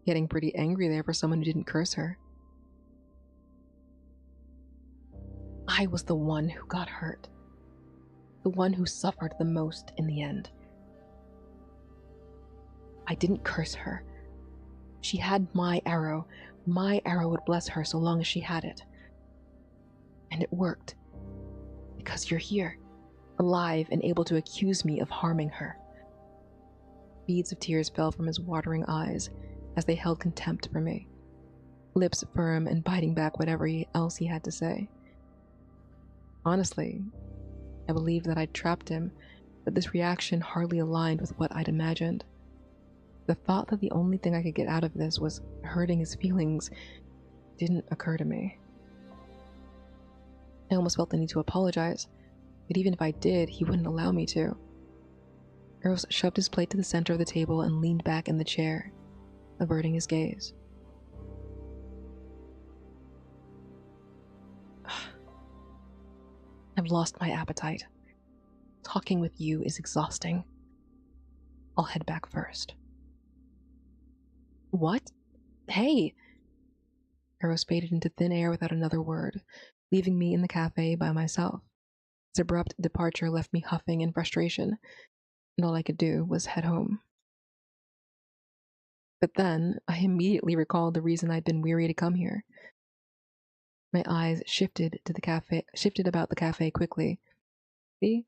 Getting pretty angry there for someone who didn't curse her. I was the one who got hurt. The one who suffered the most in the end. I didn't curse her. She had my arrow. My arrow would bless her so long as she had it. And it worked. Because you're here, alive and able to accuse me of harming her. Beads of tears fell from his watering eyes as they held contempt for me, lips firm and biting back whatever else he had to say. Honestly, I believed that I'd trapped him, but this reaction hardly aligned with what I'd imagined. The thought that the only thing I could get out of this was hurting his feelings didn't occur to me. I almost felt the need to apologize, but even if I did, he wouldn't allow me to. Eros shoved his plate to the center of the table and leaned back in the chair, averting his gaze. I've lost my appetite. Talking with you is exhausting. I'll head back first. What? Hey! Eros faded into thin air without another word, leaving me in the cafe by myself. His abrupt departure left me huffing in frustration, and all I could do was head home. But then, I immediately recalled the reason I'd been weary to come here. My eyes shifted about the cafe quickly. See?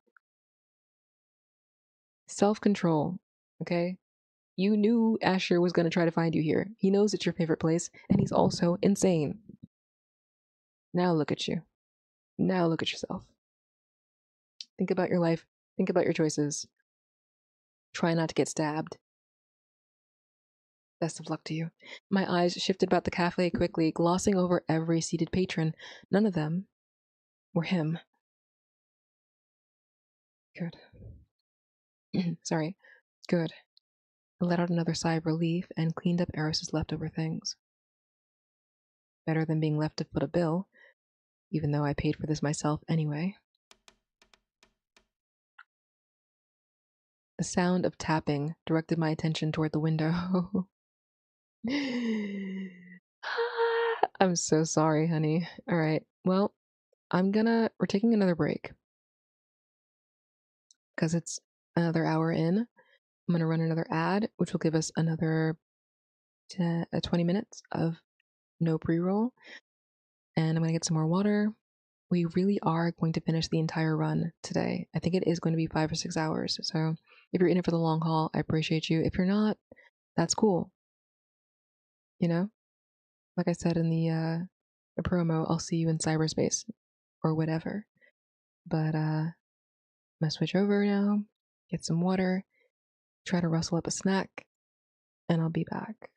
Self-control, okay? You knew Asher was going to try to find you here. He knows it's your favorite place, and he's also insane. Now look at you. Now look at yourself. Think about your life. Think about your choices. Try not to get stabbed. Best of luck to you. My eyes shifted about the cafe quickly, glossing over every seated patron. None of them were him. Good. Sorry. Good. I let out another sigh of relief and cleaned up Eros's leftover things. Better than being left to foot a bill, even though I paid for this myself anyway. The sound of tapping directed my attention toward the window. I'm so sorry, honey. All right. Well, we're taking another break because it's another hour in. I'm going to run another ad, which will give us another 20 minutes of no pre-roll. And I'm going to get some more water. We really are going to finish the entire run today. I think it is going to be 5 or 6 hours. So if you're in it for the long haul, I appreciate you. If you're not, that's cool. You know? Like I said in the promo, I'll see you in cyberspace or whatever. But I'm gonna switch over now, get some water, try to rustle up a snack, and I'll be back.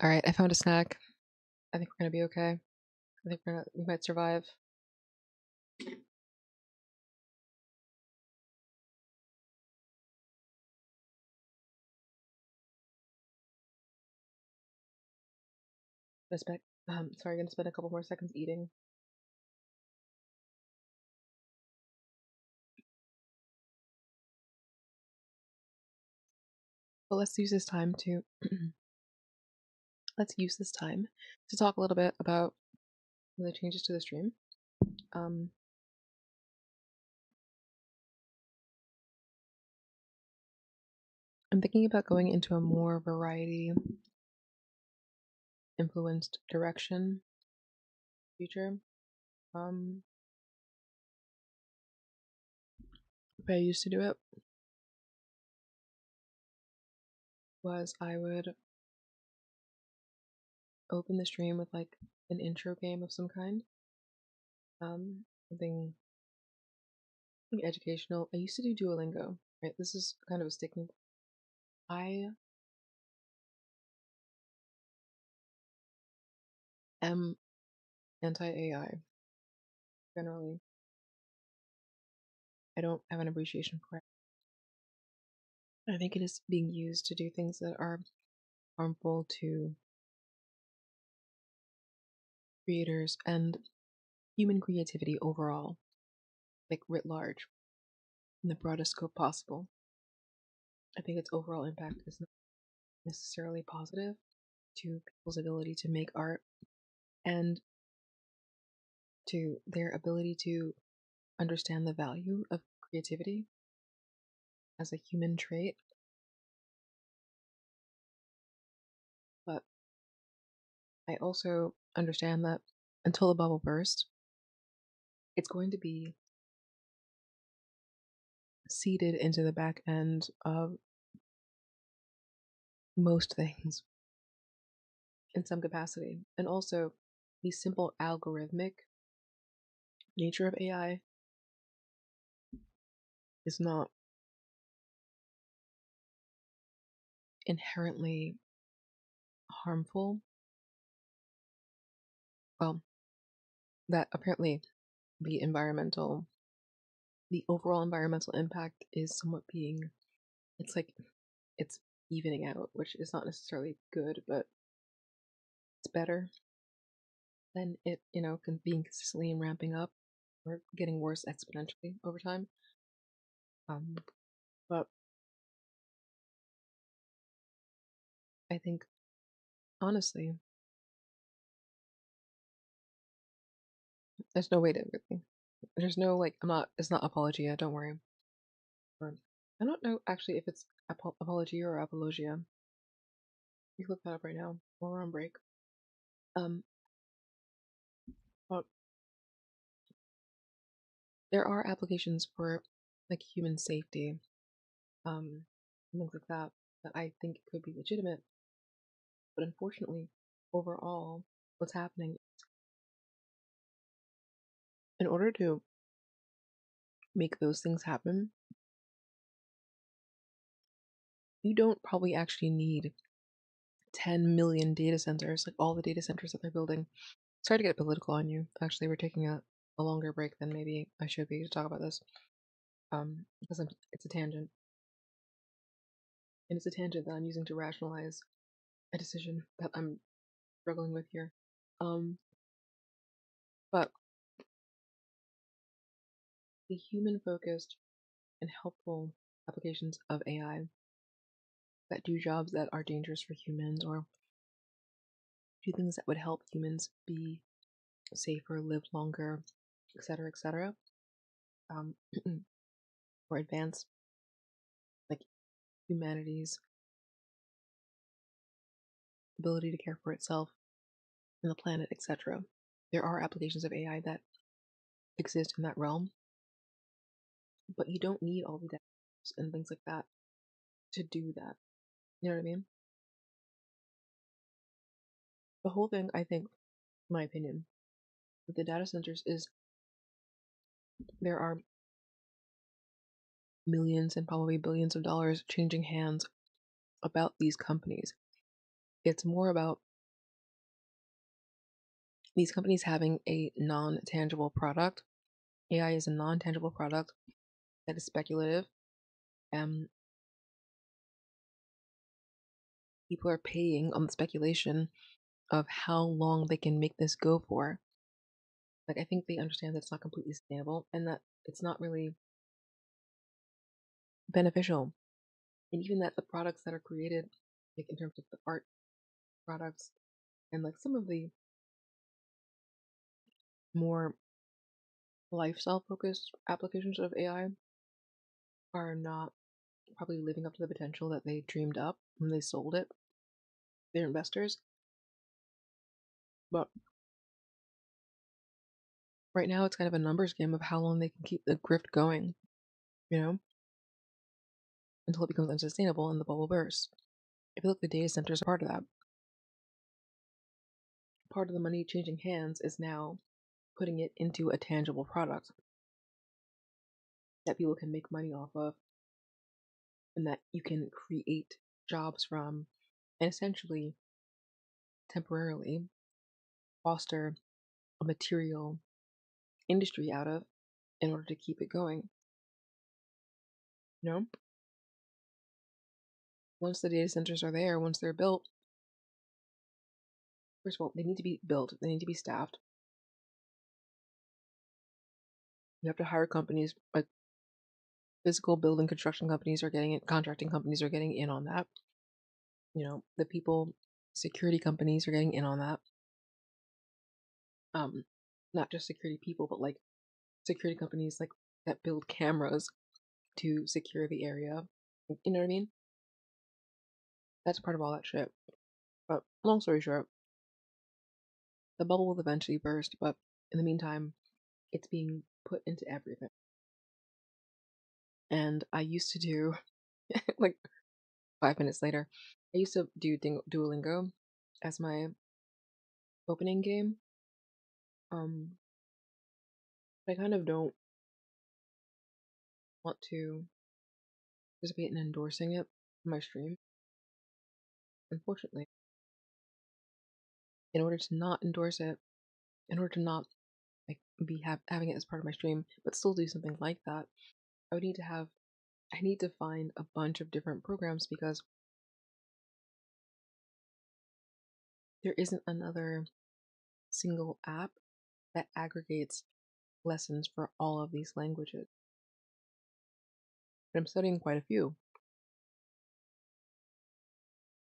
All right, I found a snack. I think we're gonna be okay. I think we might survive. Sorry, gonna spend a couple more seconds eating. But let's use this time to talk a little bit about the changes to the stream. Um, I'm thinking about going into a more variety influenced direction future. The way I used to do it was I would open the stream with like an intro game of some kind. Something educational. I used to do Duolingo, right? This is kind of a sticking. I am anti AI generally. I don't have an appreciation for it. I think it is being used to do things that are harmful to creators and human creativity overall, like writ large, in the broadest scope possible. I think its overall impact is not necessarily positive to people's ability to make art and to their ability to understand the value of creativity as a human trait. But I also understand that until the bubble bursts, it's going to be seeded into the back end of most things in some capacity. And also, the simple algorithmic nature of AI is not inherently harmful. Well, that apparently the overall environmental impact is somewhat being, it's like, it's evening out, which is not necessarily good, but it's better than it, being consistently ramping up or getting worse exponentially over time. But I think, honestly, there's no way to really, there's no, like, it's not apologia, don't worry. Or, I don't know actually if it's apologia or apologia. You can look that up right now while we're on break. Um, but there are applications for like human safety, things like that, that I think could be legitimate. But unfortunately, overall, what's happening in order to make those things happen, you don't probably actually need 10 million data centers, like all the data centers that they're building. Sorry to get political on you. Actually, we're taking a longer break than maybe I should be to talk about this. Because it's a tangent. And it's a tangent that I'm using to rationalize a decision that I'm struggling with here. Um, but the human focused and helpful applications of AI that do jobs that are dangerous for humans or do things that would help humans be safer, live longer, etc., etc., um, or advance like humanity's ability to care for itself and the planet, etc. There are applications of AI that exist in that realm, but you don't need all the data and things like that to do that. You know what I mean? The whole thing, I think, my opinion, with the data centers is there are millions and probably billions of dollars changing hands about these companies. It's more about these companies having a non-tangible product. AI is a non-tangible product that is speculative. People are paying on the speculation of how long they can make this go for. Like, I think they understand that it's not completely sustainable and that it's not really beneficial. And even that the products that are created, like in terms of the art products and like some of the more lifestyle focused applications of AI, are not probably living up to the potential that they dreamed up when they sold it to their investors. But right now, it's kind of a numbers game of how long they can keep the grift going, you know, until it becomes unsustainable and the bubble bursts. I feel like the data centers are part of that. Part of the money changing hands is now putting it into a tangible product that people can make money off of and that you can create jobs from and essentially temporarily foster a material industry out of in order to keep it going. You know, once the data centers are there, once they're built, first of all, they need to be built, they need to be staffed. You have to hire companies, like physical building construction companies are getting it, contracting companies are getting in on that. You know, the people, security companies are getting in on that. Um, Not just security people, but like security companies like that build cameras to secure the area. You know what I mean? That's part of all that shit. But long story short, the bubble will eventually burst, but in the meantime, it's being put into everything. And I used to do, like 5 minutes later, I used to do Duolingo as my opening game. But I kind of don't want to participate in endorsing it on my stream. Unfortunately, in order to not endorse it, in order to not like be having it as part of my stream, but still do something like that, I would need to have I need to find a bunch of different programs because there isn't another single app that aggregates lessons for all of these languages. And I'm studying quite a few,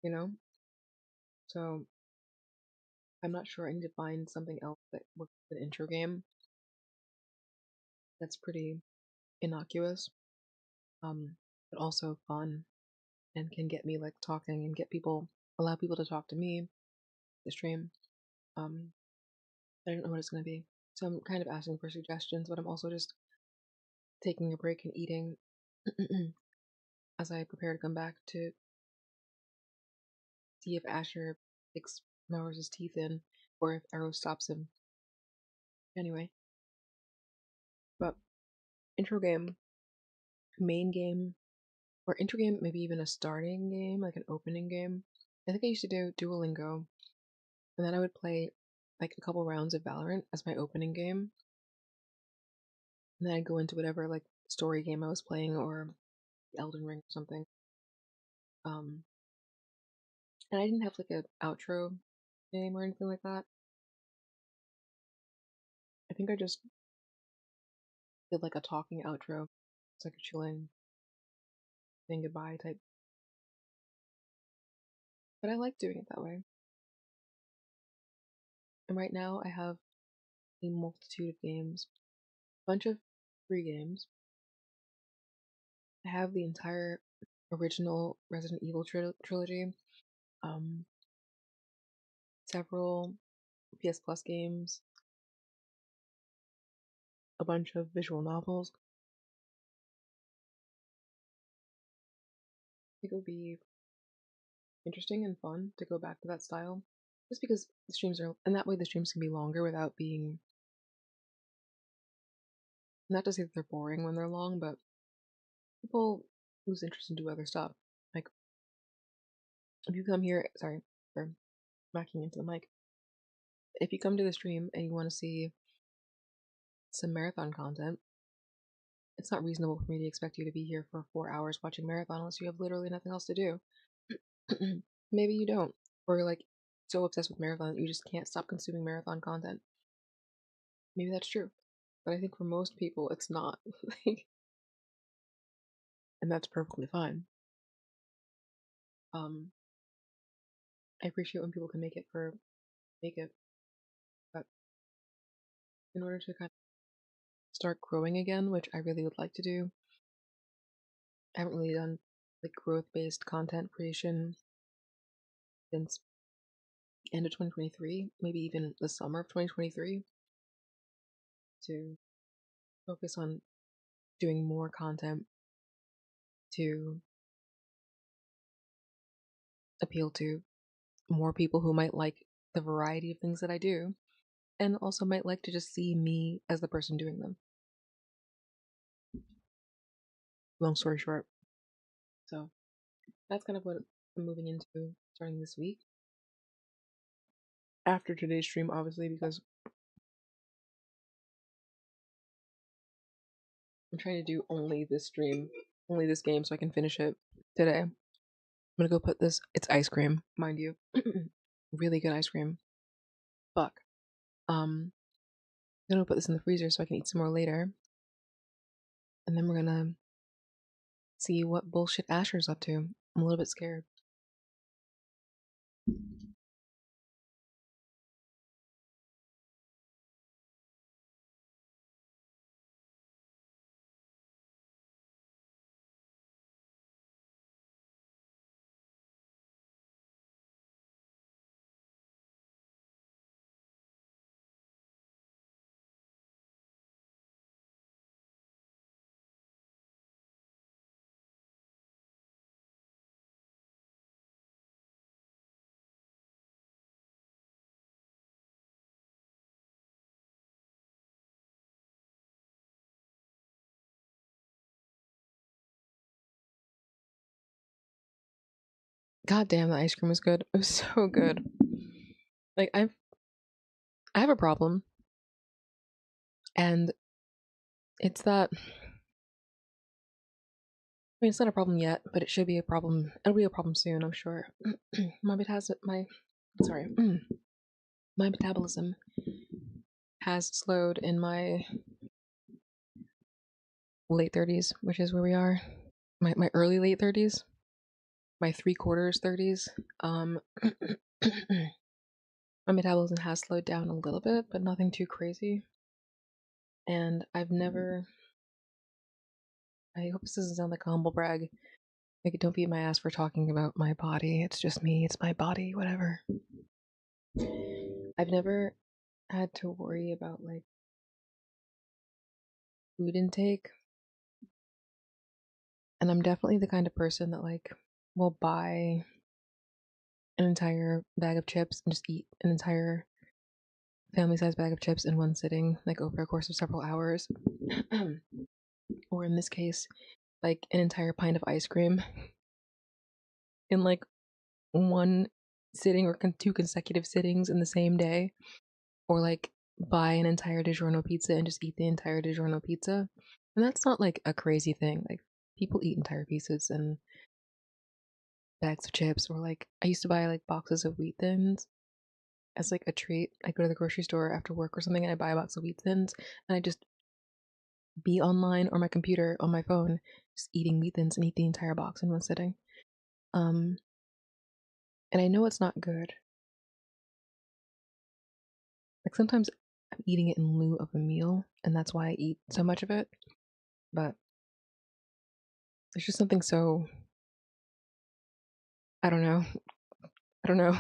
you know? So I'm not sure. I need to find something else that works with an intro game that's pretty innocuous, but also fun and can get me like talking and allow people to talk to me, the stream. Um, I don't know what it's gonna be. So I'm kind of asking for suggestions, but I'm also just taking a break and eating as I prepare to come back to see if Asher takes Mowers' teeth in or if Eros stops him. Anyway, but intro game, main game, or intro game, maybe even a starting game, like an opening game. I think I used to do Duolingo, and then I would play like a couple rounds of Valorant as my opening game, and then I'd go into whatever like story game I was playing or Elden Ring or something. Um, and I didn't have like an outro name or anything like that. I think I just did like a talking outro. It's like a chilling, saying goodbye type. But I like doing it that way. And right now I have a multitude of games, a bunch of free games. I have the entire original Resident Evil trilogy, um, several PS Plus games, a bunch of visual novels. I think it would be interesting and fun to go back to that style. Just because the streams are, and that way the streams can be longer without being, not to say that they're boring when they're long, but people lose interest and do other stuff. Like, if you come here, sorry for smacking into the mic. if you come to the stream and you want to see some marathon content, it's not reasonable for me to expect you to be here for 4 hours watching marathon unless you have literally nothing else to do. Maybe you don't, or you're like so obsessed with marathon that you just can't stop consuming marathon content. Maybe that's true, but I think for most people it's not. And that's perfectly fine. I appreciate when people can make it, but in order to kind of start growing again, which I really would like to do, I haven't really done like growth-based content creation since end of 2023, maybe even the summer of 2023, to focus on doing more content to appeal to more people who might like the variety of things that I do, and also might like to just see me as the person doing them. Long story short. So that's kind of what I'm moving into starting this week. After today's stream, obviously, because I'm trying to do only this stream, only this game, so I can finish it today. I'm gonna go put this, it's ice cream, mind you. Really good ice cream. Fuck. I'm gonna put this in the freezer so I can eat some more later. And then we're gonna see what bullshit Asher's up to. I'm a little bit scared. God damn, the ice cream was good. It was so good. Like I have a problem, and it's that, I mean, it's not a problem yet, but it should be a problem. It'll be a problem soon, I'm sure. my metabolism has slowed in my late 30s, which is where we are. My early late 30s, my 3/4 30s. My metabolism has slowed down a little bit, but nothing too crazy. And I've never, I hope this doesn't sound like a humble brag. Like, don't beat my ass for talking about my body. It's just me. It's my body. Whatever. I've never had to worry about like food intake, and I'm definitely the kind of person that like will buy an entire bag of chips and just eat an entire family-sized bag of chips in one sitting, like over a course of several hours. Or in this case, like an entire pint of ice cream in like one sitting or two consecutive sittings in the same day, or like buy an entire DiGiorno pizza and just eat the entire DiGiorno pizza. And that's not like a crazy thing. Like people eat entire pizzas and bags of chips, or like I used to buy like boxes of Wheat Thins as like a treat. I go to the grocery store after work or something and I buy a box of Wheat Thins and I just be online or my computer on my phone just eating Wheat Thins and eat the entire box in one sitting. And I know it's not good. Like sometimes I'm eating it in lieu of a meal, and that's why I eat so much of it. But there's just something so, I don't know. I don't know.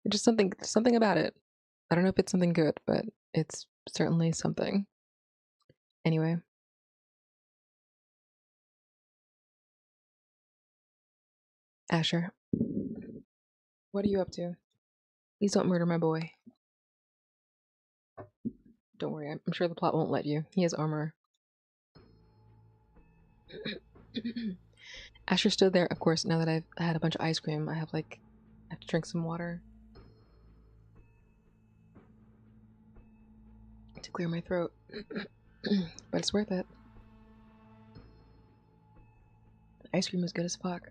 Just something about it. I don't know if it's something good, but it's certainly something. Anyway. Asher, what are you up to? Please don't murder my boy. Don't worry, I'm sure the plot won't let you. He has armor. Asher stood there, of course, now that I've had a bunch of ice cream, I have to drink some water. to clear my throat. But it's worth it. The ice cream was good as fuck.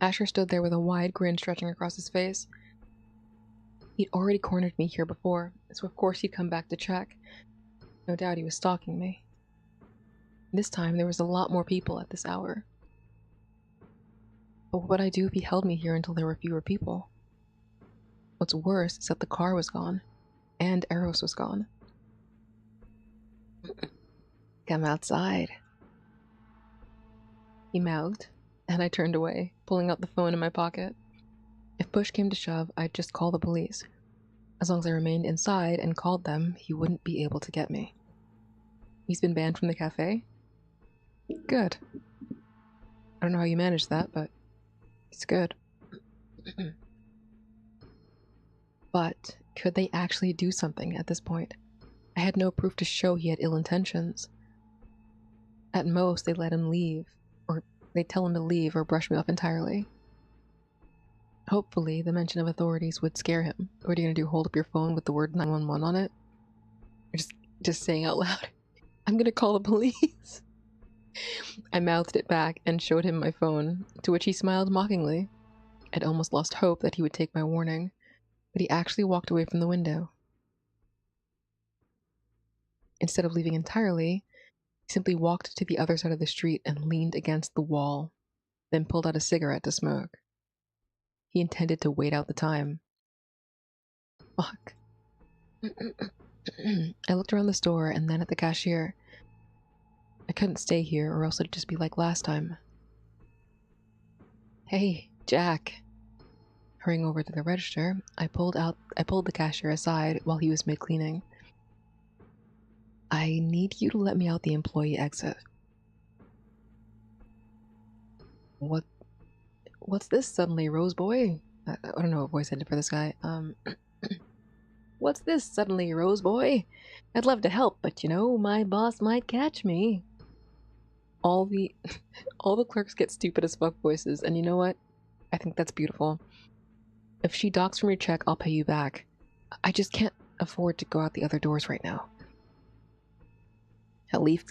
Asher stood there with a wide grin stretching across his face. He'd already cornered me here before, so of course he'd come back to check. No doubt he was stalking me. This time there was a lot more people at this hour. But what would I do if he held me here until there were fewer people? What's worse is that the car was gone, and Eros was gone. Come outside, he mouthed, and I turned away, pulling out the phone in my pocket. If push came to shove, I'd just call the police. As long as I remained inside and called them, he wouldn't be able to get me. He's been banned from the cafe? Good. I don't know how you managed that, but it's good. But could they actually do something at this point? I had no proof to show he had ill intentions. At most, they'd let him leave, or they'd tell him to leave or brush me off entirely. Hopefully, the mention of authorities would scare him. What are you gonna do, hold up your phone with the word 911 on it? Or just saying out loud, I'm gonna call the police. I mouthed it back and showed him my phone, to which he smiled mockingly. I'd almost lost hope that he would take my warning, but he actually walked away from the window. Instead of leaving entirely, he simply walked to the other side of the street and leaned against the wall, then pulled out a cigarette to smoke. He intended to wait out the time. Fuck. I looked around the store and then at the cashier. I couldn't stay here or else it'd just be like last time. Hey, Jack. Hurrying over to the register, I pulled the cashier aside while he was mid-cleaning. I need you to let me out the employee exit. What's this suddenly, Rose Boy? I don't know what voice I did for this guy. What's this suddenly, Rose Boy? I'd love to help, but you know, my boss might catch me. All the clerks get stupid as fuck voices, and you know what? I think that's beautiful. If she docks from your check, I'll pay you back. I just can't afford to go out the other doors right now. At least...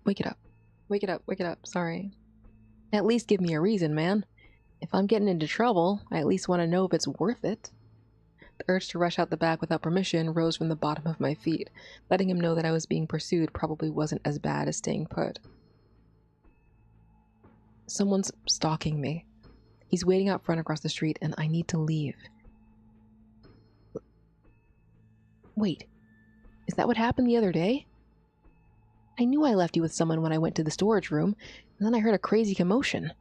Wake it up. Wake it up, wake it up, sorry. At least give me a reason, man. If I'm getting into trouble, I at least want to know if it's worth it. The urge to rush out the back without permission rose from the bottom of my feet. Letting him know that I was being pursued probably wasn't as bad as staying put. Someone's stalking me. He's waiting out front across the street, and I need to leave. Wait, is that what happened the other day? I knew I left you with someone when I went to the storage room, and then I heard a crazy commotion.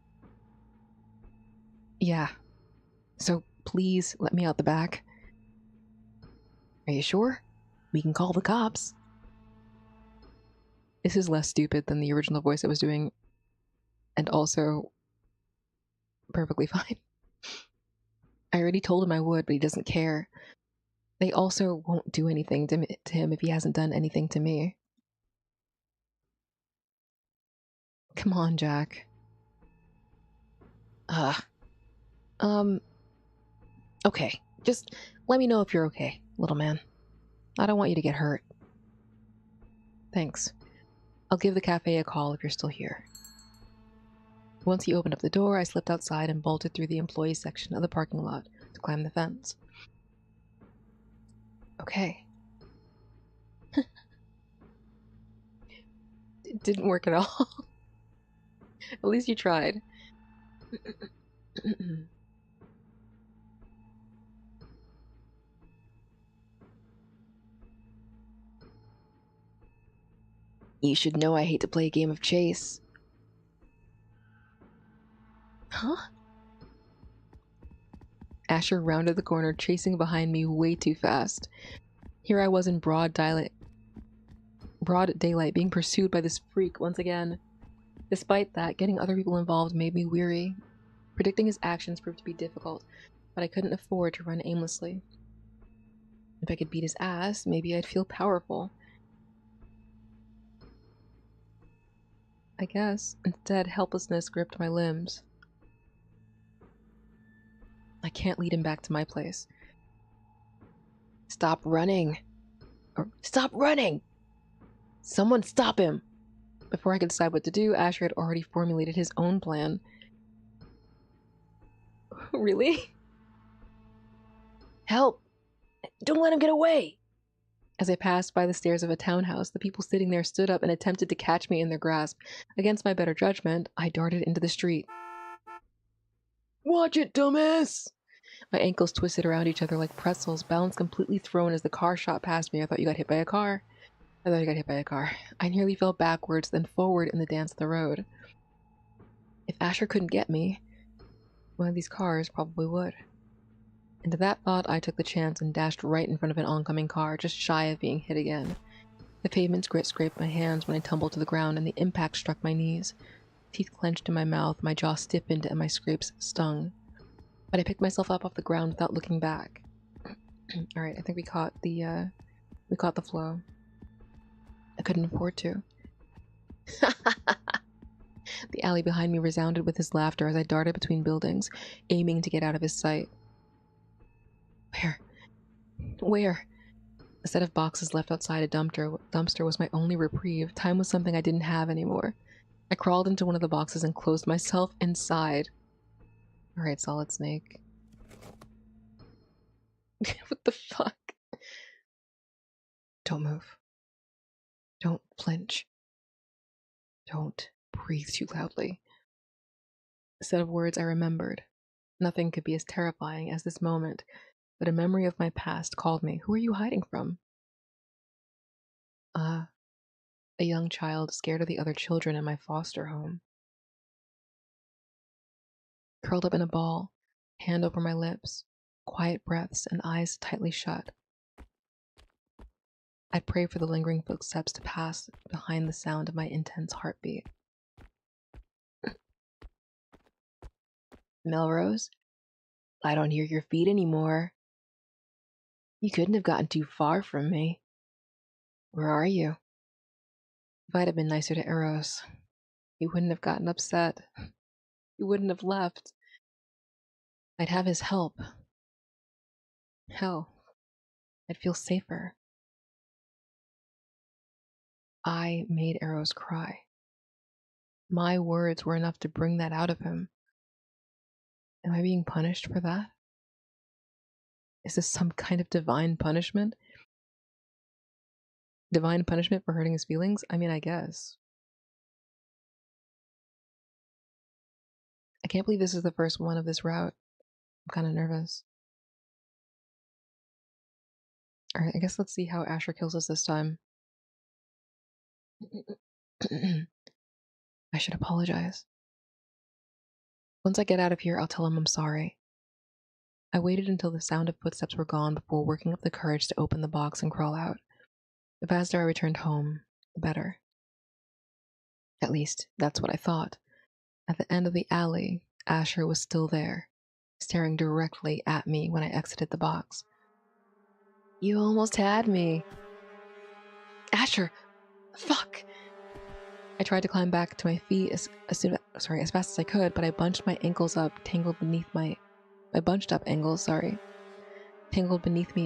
Yeah. So please let me out the back. Are you sure? We can call the cops. This is less stupid than the original voice I was doing, and also perfectly fine. I already told him I would, but he doesn't care. They also won't do anything to him if he hasn't done anything to me. Come on, Jack. Okay. Just let me know if you're okay, little man. I don't want you to get hurt. Thanks. I'll give the cafe a call if you're still here. Once he opened up the door, I slipped outside and bolted through the employee section of the parking lot to climb the fence. Okay. It didn't work at all. At least you tried. You should know I hate to play a game of chase. Huh? Asher rounded the corner, chasing behind me way too fast. Here I was in broad daylight, being pursued by this freak once again. Despite that, getting other people involved made me weary. Predicting his actions proved to be difficult, but I couldn't afford to run aimlessly. If I could beat his ass, maybe I'd feel powerful. I guess. Instead, helplessness gripped my limbs. I can't lead him back to my place. Stop running. Or, stop running! Someone stop him! Before I could decide what to do, Asher had already formulated his own plan. Really? Help! Don't let him get away! As I passed by the stairs of a townhouse, the people sitting there stood up and attempted to catch me in their grasp. Against my better judgment, I darted into the street. Watch it, dumbass! My ankles twisted around each other like pretzels, balance completely thrown as the car shot past me. I thought you got hit by a car. I nearly fell backwards, then forward in the dance of the road. If Asher couldn't get me, one of these cars probably would. And to that thought, I took the chance and dashed right in front of an oncoming car, just shy of being hit again. The pavement's grit scraped my hands when I tumbled to the ground, and the impact struck my knees. Teeth clenched in my mouth, my jaw stiffened, and my scrapes stung. But I picked myself up off the ground without looking back. Alright, I think we caught the flow. I couldn't afford to. The alley behind me resounded with his laughter as I darted between buildings, aiming to get out of his sight. Where? A set of boxes left outside a dumpster was my only reprieve. Time was something I didn't have anymore. I crawled into one of the boxes and closed myself inside. Alright, Solid Snake. What the fuck? Don't move. Don't flinch. Don't breathe too loudly. A set of words I remembered. Nothing could be as terrifying as this moment, but a memory of my past called me. Who are you hiding from? A young child scared of the other children in my foster home. Curled up in a ball, hand over my lips, quiet breaths and eyes tightly shut. I'd pray for the lingering footsteps to pass behind the sound of my intense heartbeat. Melrose? I don't hear your feet anymore. You couldn't have gotten too far from me. Where are you? If I'd have been nicer to Eros, he wouldn't have gotten upset. He wouldn't have left. I'd have his help. Hell, I'd feel safer. I made Eros cry. My words were enough to bring that out of him. Am I being punished for that? Is this some kind of divine punishment? Divine punishment for hurting his feelings? I mean, I guess. I can't believe this is the first one of this route. I'm kind of nervous. Alright, I guess let's see how Asher kills us this time. I should apologize. Once I get out of here, I'll tell him I'm sorry. I waited until the sound of footsteps were gone before working up the courage to open the box and crawl out. The faster I returned home, the better. At least, that's what I thought. At the end of the alley, Asher was still there, staring directly at me when I exited the box. You almost had me. Asher! Fuck! I tried to climb back to my feet as fast as I could, but I bunched my ankles up, tangled beneath me in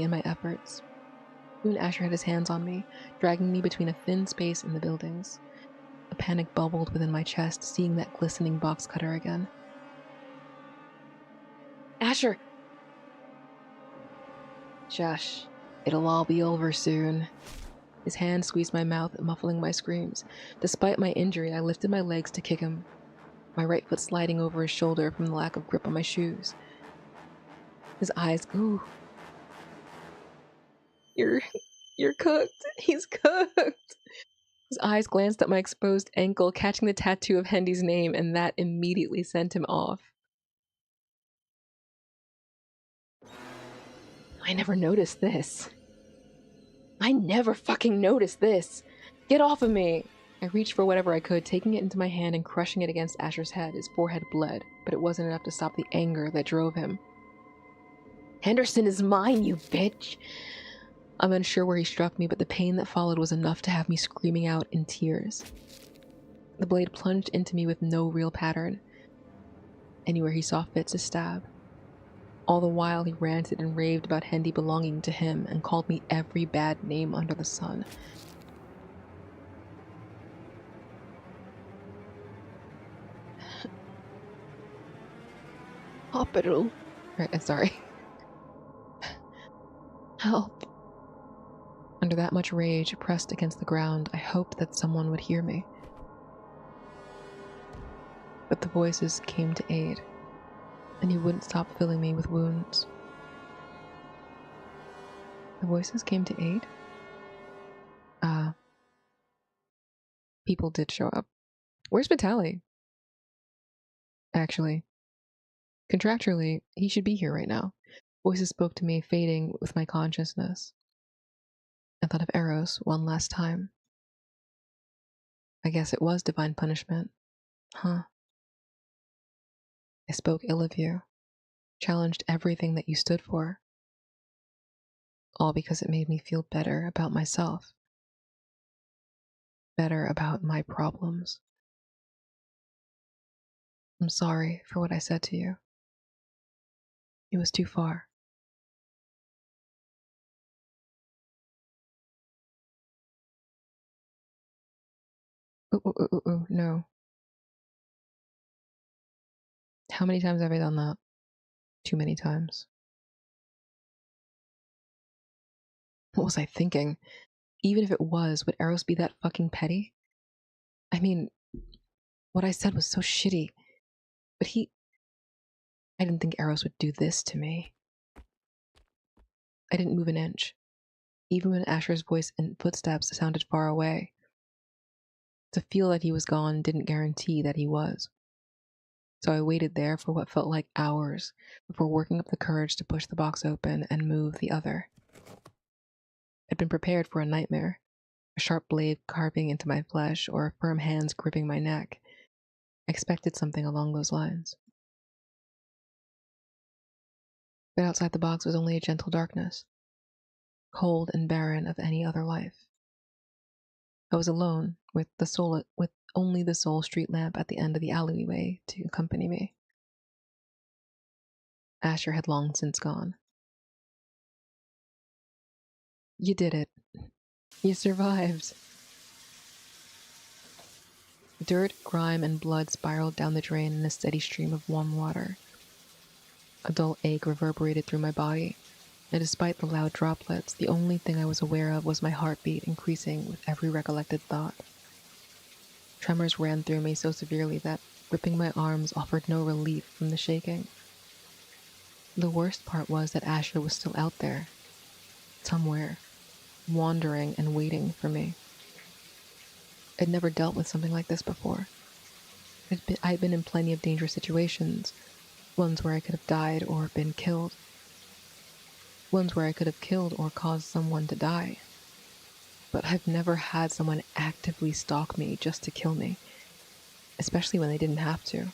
my efforts. Soon Asher had his hands on me, dragging me between a thin space in the buildings. A panic bubbled within my chest, seeing that glistening box cutter again. Asher! Shush. It'll all be over soon. His hand squeezed my mouth, muffling my screams. Despite my injury, I lifted my legs to kick him, my right foot sliding over his shoulder from the lack of grip on my shoes. His eyes, ooh. You're cooked. He's cooked. His eyes glanced at my exposed ankle, catching the tattoo of Hendy's name, and that immediately sent him off. I never noticed this. I never fucking noticed this. Get off of me. I reached for whatever I could, taking it into my hand and crushing it against Asher's head. His forehead bled, but it wasn't enough to stop the anger that drove him. Henderson is mine, you bitch. I'm unsure where he struck me, but the pain that followed was enough to have me screaming out in tears. The blade plunged into me with no real pattern. Anywhere he saw fit to stab. All the while he ranted and raved about Hendy belonging to him and called me every bad name under the sun. Hospital. Right, sorry. Help. Under that much rage, pressed against the ground, I hoped that someone would hear me. But the voices came to aid, and he wouldn't stop filling me with wounds. The voices came to aid? People did show up. Where's Vitali? Actually, contractually, he should be here right now. Voices spoke to me, fading with my consciousness. I thought of Eros one last time. I guess it was divine punishment. Huh. I spoke ill of you, challenged everything that you stood for. All because it made me feel better about myself. Better about my problems. I'm sorry for what I said to you. It was too far. Ooh, no. How many times have I done that? Too many times. What was I thinking? Even if it was, would Eros be that fucking petty? I mean, what I said was so shitty. But I didn't think Eros would do this to me. I didn't move an inch, even when Asher's voice and footsteps sounded far away. To feel that he was gone didn't guarantee that he was. So I waited there for what felt like hours before working up the courage to push the box open and move the other. I'd been prepared for a nightmare, a sharp blade carving into my flesh or firm hands gripping my neck. I expected something along those lines. But outside the box was only a gentle darkness, cold and barren of any other life. I was alone, with only the sole street lamp at the end of the alleyway to accompany me. Asher had long since gone. You did it. You survived. Dirt, grime, and blood spiraled down the drain in a steady stream of warm water. A dull ache reverberated through my body, and despite the loud droplets, the only thing I was aware of was my heartbeat increasing with every recollected thought. Tremors ran through me so severely that gripping my arms offered no relief from the shaking. The worst part was that Asher was still out there, somewhere, wandering and waiting for me. I'd never dealt with something like this before. I'd been in plenty of dangerous situations, ones where I could have died or been killed. Ones where I could have killed or caused someone to die. But I've never had someone actively stalk me just to kill me, especially when they didn't have to.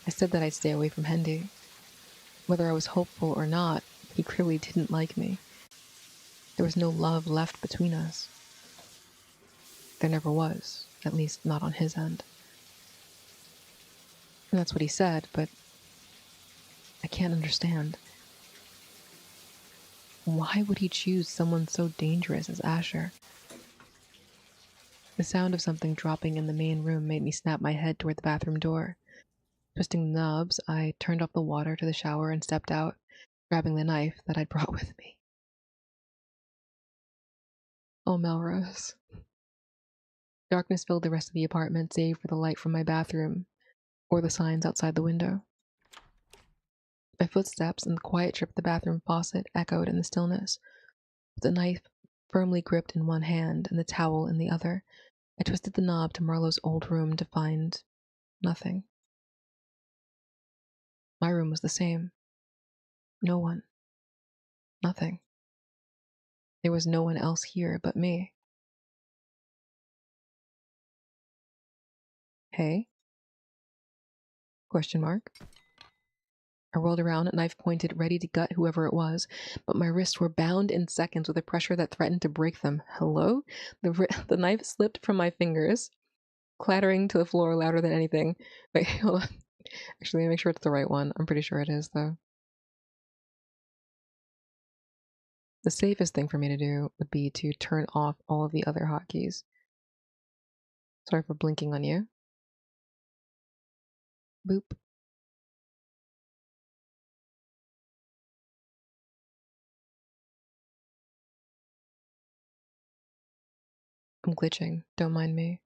I said that I'd stay away from Hendy. Whether I was hopeful or not, he clearly didn't like me. There was no love left between us. There never was, at least not on his end. And that's what he said, but I can't understand. Why would he choose someone so dangerous as Asher? The sound of something dropping in the main room made me snap my head toward the bathroom door. Twisting the knobs, I turned off the water to the shower and stepped out, grabbing the knife that I'd brought with me. Oh, Melrose. Darkness filled the rest of the apartment, save for the light from my bathroom, or the signs outside the window. My footsteps and the quiet drip of the bathroom faucet echoed in the stillness. With the knife firmly gripped in one hand and the towel in the other, I twisted the knob to Marlowe's old room to find nothing. My room was the same. No one. Nothing. There was no one else here but me. Hey? Question mark. I whirled around, knife pointed, ready to gut whoever it was, but my wrists were bound in seconds with a pressure that threatened to break them. Hello? The knife slipped from my fingers, clattering to the floor louder than anything. Wait, hold on. Actually, let me make sure it's the right one. I'm pretty sure it is, though. The safest thing for me to do would be to turn off all of the other hotkeys. Sorry for blinking on you. Boop. I'm glitching. Don't mind me.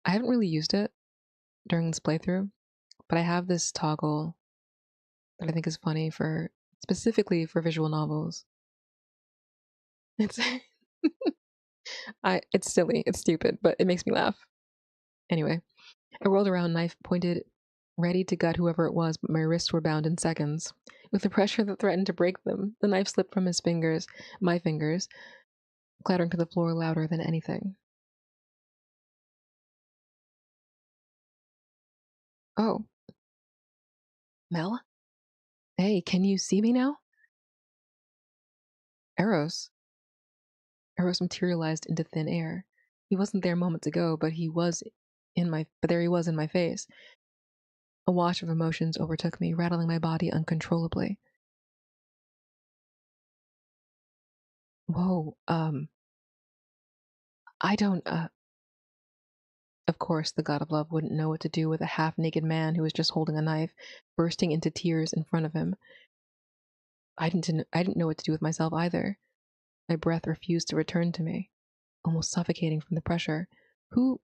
I haven't really used it during this playthrough, but I have this toggle that I think is funny for specifically for visual novels. It's it's silly, it's stupid, but it makes me laugh. Anyway, I whirled around, knife pointed, ready to gut whoever it was, but my wrists were bound in seconds. With the pressure that threatened to break them, the knife slipped from my fingers, clattering to the floor louder than anything. Oh. Mel? Hey, can you see me now? Eros. Eros materialized into thin air. He wasn't there moments ago, but there he was in my face. A wash of emotions overtook me, rattling my body uncontrollably. Whoa, I don't, Of course, the god of love wouldn't know what to do with a half-naked man who was just holding a knife, bursting into tears in front of him. I didn't know what to do with myself either. My breath refused to return to me, almost suffocating from the pressure. Who?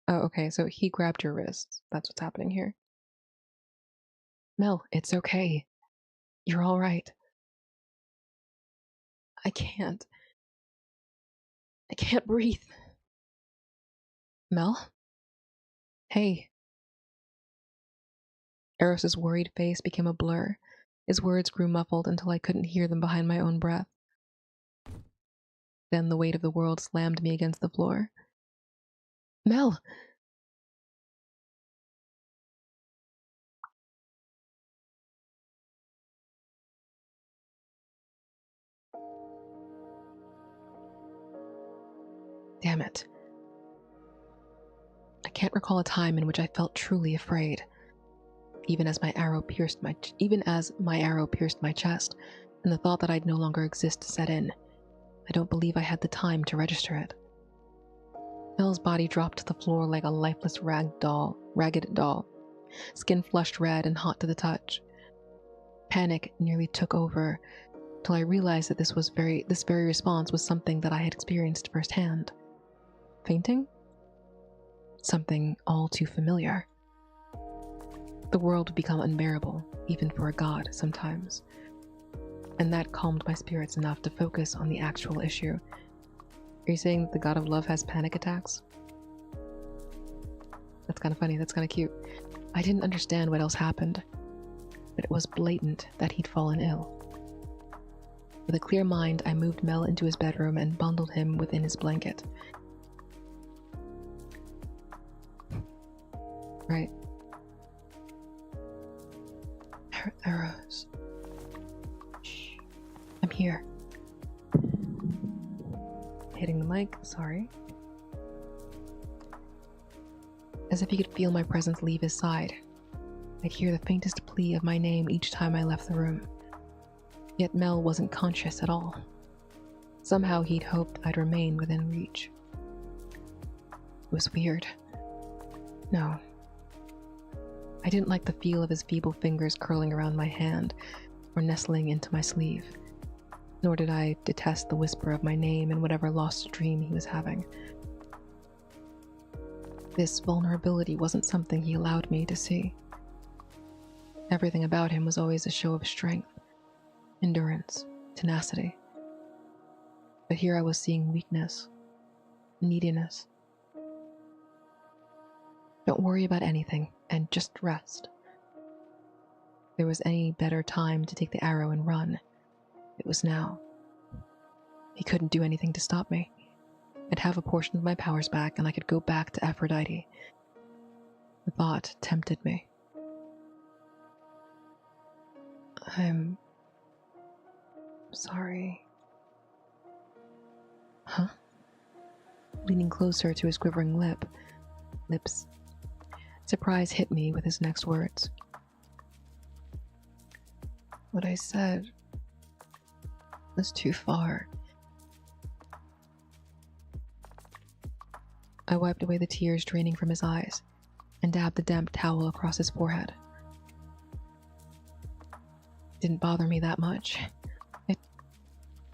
Oh, okay, so he grabbed your wrists. That's what's happening here. Mel, it's okay. You're all right. I can't. I can't breathe. Mel? Hey. Eros's worried face became a blur. His words grew muffled until I couldn't hear them behind my own breath. Then the weight of the world slammed me against the floor. Mel! Damn it. I can't recall a time in which I felt truly afraid. Even as my arrow pierced my chest, and the thought that I'd no longer exist set in, I don't believe I had the time to register it. Mel's body dropped to the floor like a lifeless ragged doll, skin flushed red and hot to the touch. Panic nearly took over, till I realized that this very response was something that I had experienced firsthand. Fainting? Something all too familiar. The world would become unbearable, even for a god sometimes. And that calmed my spirits enough to focus on the actual issue. Are you saying that the god of love has panic attacks? That's kind of funny, that's kind of cute. I didn't understand what else happened, but it was blatant that he'd fallen ill. With a clear mind, I moved Mel into his bedroom and bundled him within his blanket. Right. Eros. Shh. I'm here. Hitting the mic, sorry. As if he could feel my presence leave his side. I'd hear the faintest plea of my name each time I left the room. Yet Mel wasn't conscious at all. Somehow he'd hoped I'd remain within reach. It was weird. No. I didn't like the feel of his feeble fingers curling around my hand or nestling into my sleeve. Nor did I detest the whisper of my name in whatever lost dream he was having. This vulnerability wasn't something he allowed me to see. Everything about him was always a show of strength, endurance, tenacity. But here I was seeing weakness, neediness. Don't worry about anything, and just rest. If there was any better time to take the arrow and run, it was now. He couldn't do anything to stop me. I'd have a portion of my powers back, and I could go back to Aphrodite. The thought tempted me. I'm sorry. Huh? Leaning closer to his quivering lip, lips. Surprise hit me with his next words. What I said was too far. I wiped away the tears draining from his eyes and dabbed the damp towel across his forehead. It didn't bother me that much. It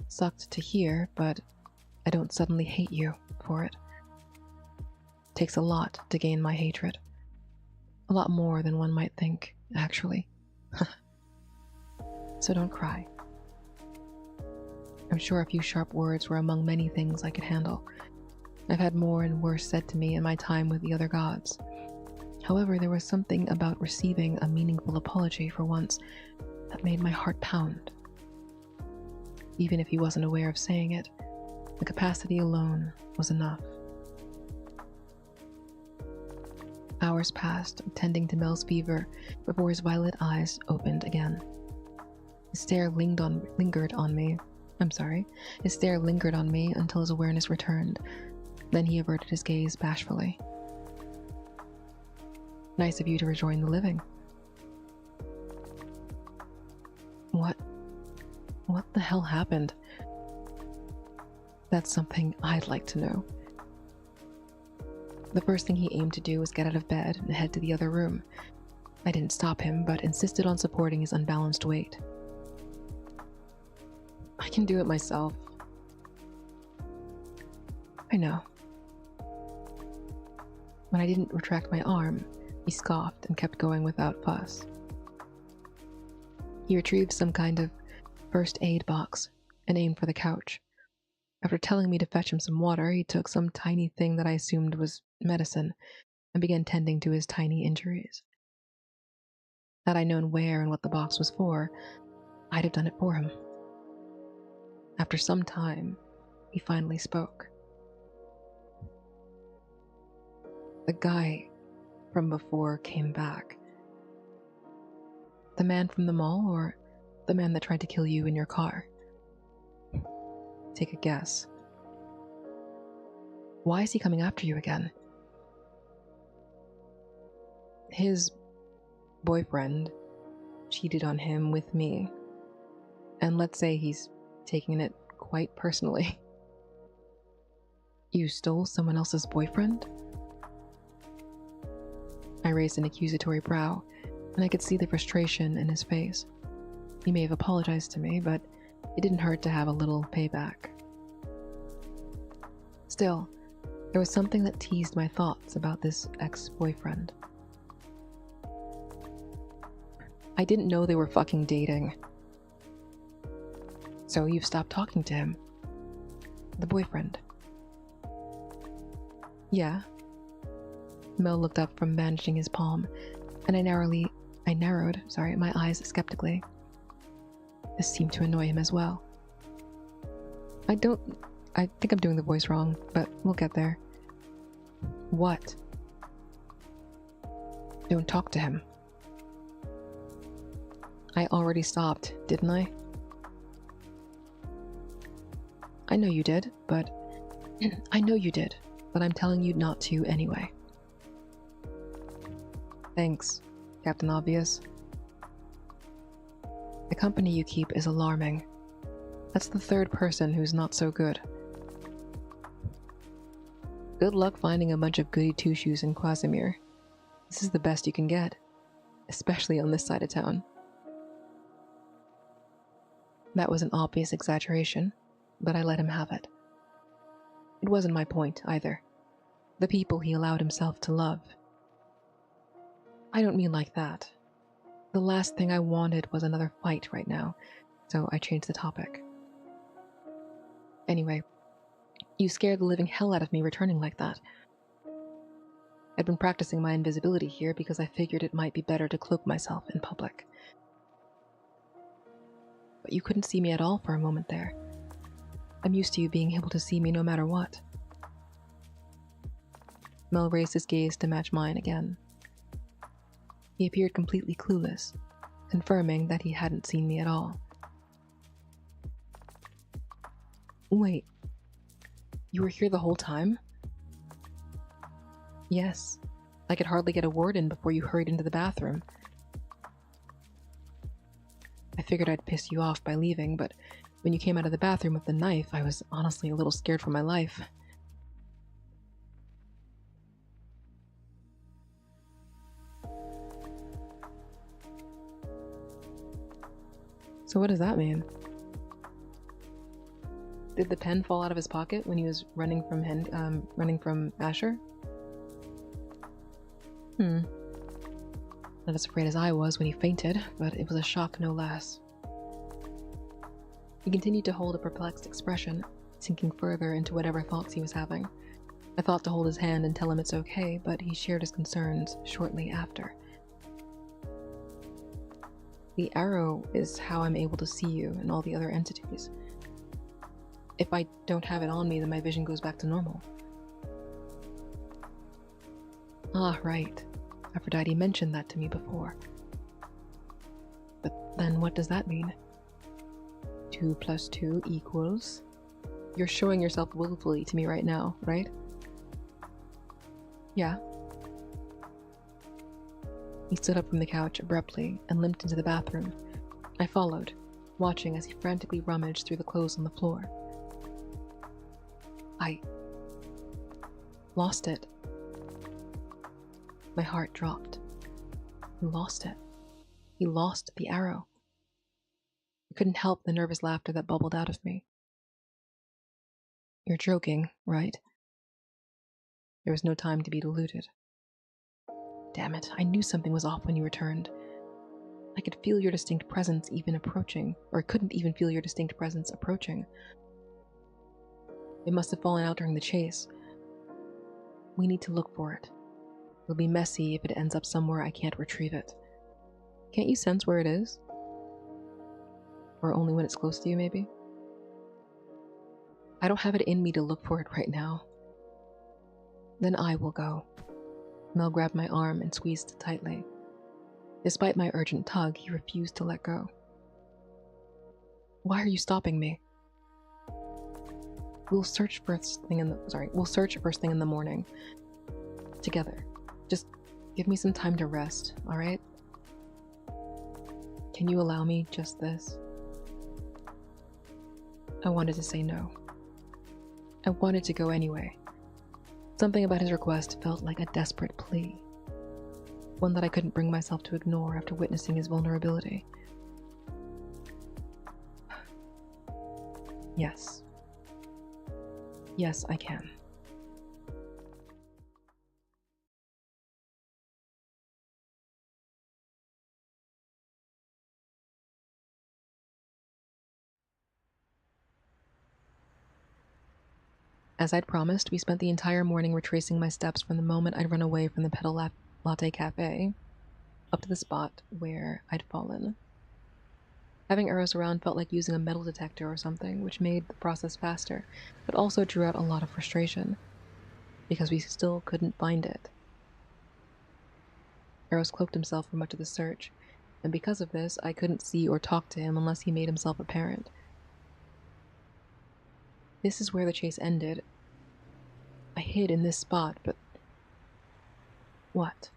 sucked to hear, but I don't suddenly hate you for it. It takes a lot to gain my hatred. A lot more than one might think, actually. So don't cry. I'm sure a few sharp words were among many things I could handle. I've had more and worse said to me in my time with the other gods. However, there was something about receiving a meaningful apology for once that made my heart pound. Even if he wasn't aware of saying it, the capacity alone was enough. Hours passed, tending to Mel's fever, before his violet eyes opened again. His stare lingered on me until his awareness returned. Then he averted his gaze bashfully. Nice of you to rejoin the living. What the hell happened? That's something I'd like to know. The first thing he aimed to do was get out of bed and head to the other room. I didn't stop him, but insisted on supporting his unbalanced weight. I can do it myself. I know. When I didn't retract my arm, he scoffed and kept going without fuss. He retrieved some kind of first aid box and aimed for the couch. After telling me to fetch him some water, he took some tiny thing that I assumed was medicine and began tending to his tiny injuries. Had I known where and what the box was for, I'd have done it for him. After some time, he finally spoke. The guy from before came back. The man from the mall, or the man that tried to kill you in your car? Take a guess. Why is he coming after you again? His boyfriend cheated on him with me. And let's say he's taking it quite personally. You stole someone else's boyfriend? I raised an accusatory brow, and I could see the frustration in his face. He may have apologized to me, but it didn't hurt to have a little payback. Still, there was something that teased my thoughts about this ex-boyfriend. I didn't know they were fucking dating. So you've stopped talking to him? The boyfriend? Yeah. Mel looked up from bandaging his palm, and I narrowed my eyes skeptically. This seemed to annoy him as well. I think I'm doing the voice wrong, but we'll get there. What? Don't talk to him. I already stopped, didn't I? I know you did, but I'm telling you not to anyway. Thanks, Captain Obvious. The company you keep is alarming. That's the third person who's not so good. Good luck finding a bunch of goody two-shoes in Quasimir. This is the best you can get, especially on this side of town. That was an obvious exaggeration, but I let him have it. It wasn't my point, either. The people he allowed himself to love. I don't mean like that. The last thing I wanted was another fight right now, so I changed the topic. Anyway, you scared the living hell out of me returning like that. I'd been practicing my invisibility here because I figured it might be better to cloak myself in public. But you couldn't see me at all for a moment there. I'm used to you being able to see me no matter what. Mel raised his gaze to match mine again. He appeared completely clueless, confirming that he hadn't seen me at all. Wait, you were here the whole time? Yes. I could hardly get a word in before you hurried into the bathroom. I figured I'd piss you off by leaving, but when you came out of the bathroom with the knife, I was honestly a little scared for my life. So what does that mean? Did the pen fall out of his pocket when he was running from Asher? Not as afraid as I was when he fainted, but it was a shock no less. He continued to hold a perplexed expression, sinking further into whatever thoughts he was having. I thought to hold his hand and tell him it's okay, but he shared his concerns shortly after. The arrow is how I'm able to see you and all the other entities. If I don't have it on me, then my vision goes back to normal. Ah, right. Aphrodite mentioned that to me before. But then what does that mean? 2 + 2 equals... You're showing yourself willfully to me right now, right? Yeah. He stood up from the couch abruptly and limped into the bathroom. I followed, watching as he frantically rummaged through the clothes on the floor. I lost it. My heart dropped. He lost it. He lost the arrow. I couldn't help the nervous laughter that bubbled out of me. You're joking, right? There was no time to be deluded. Damn it, I knew something was off when you returned. I could feel your distinct presence even approaching, or I couldn't even feel your distinct presence approaching. It must have fallen out during the chase. We need to look for it. It'll be messy if it ends up somewhere I can't retrieve it. Can't you sense where it is? Or only when it's close to you, maybe? I don't have it in me to look for it right now. Then I will go. Mel grabbed my arm and squeezed it tightly. Despite my urgent tug, he refused to let go. Why are you stopping me? We'll search first thing in the morning. Together. Just give me some time to rest, alright? Can you allow me just this? I wanted to say no. I wanted to go anyway. Something about his request felt like a desperate plea. One that I couldn't bring myself to ignore after witnessing his vulnerability. Yes. Yes, I can. As I'd promised, we spent the entire morning retracing my steps from the moment I'd run away from the Petal Latte Cafe up to the spot where I'd fallen. Having Eros around felt like using a metal detector or something, which made the process faster, but also drew out a lot of frustration, because we still couldn't find it. Eros cloaked himself for much of the search, and because of this, I couldn't see or talk to him unless he made himself apparent. This is where the chase ended. I hid in this spot, but... What?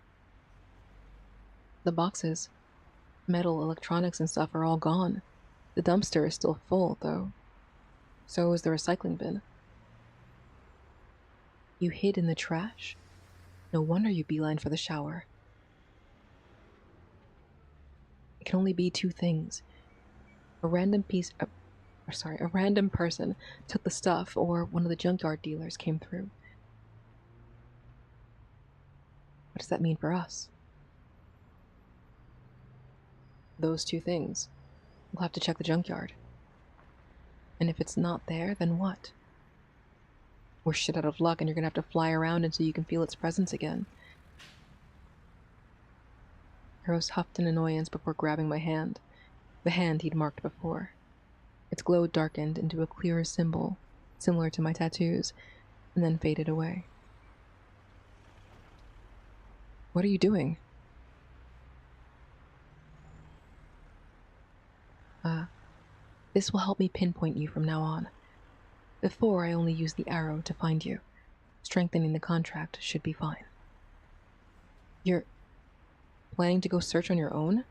The boxes, metal, electronics, and stuff are all gone. The dumpster is still full, though. So is the recycling bin. You hid in the trash? No wonder you beeline for the shower. It can only be two things. A random person took the stuff, or one of the junkyard dealers came through. What does that mean for us? Those two things. We'll have to check the junkyard. And if it's not there, then what? We're shit out of luck and you're gonna have to fly around until you can feel its presence again. Eros huffed in annoyance before grabbing my hand, the hand he'd marked before. Its glow darkened into a clearer symbol, similar to my tattoos, and then faded away. What are you doing? This will help me pinpoint you from now on. Before, I only used the arrow to find you. Strengthening the contract should be fine. You're planning to go search on your own?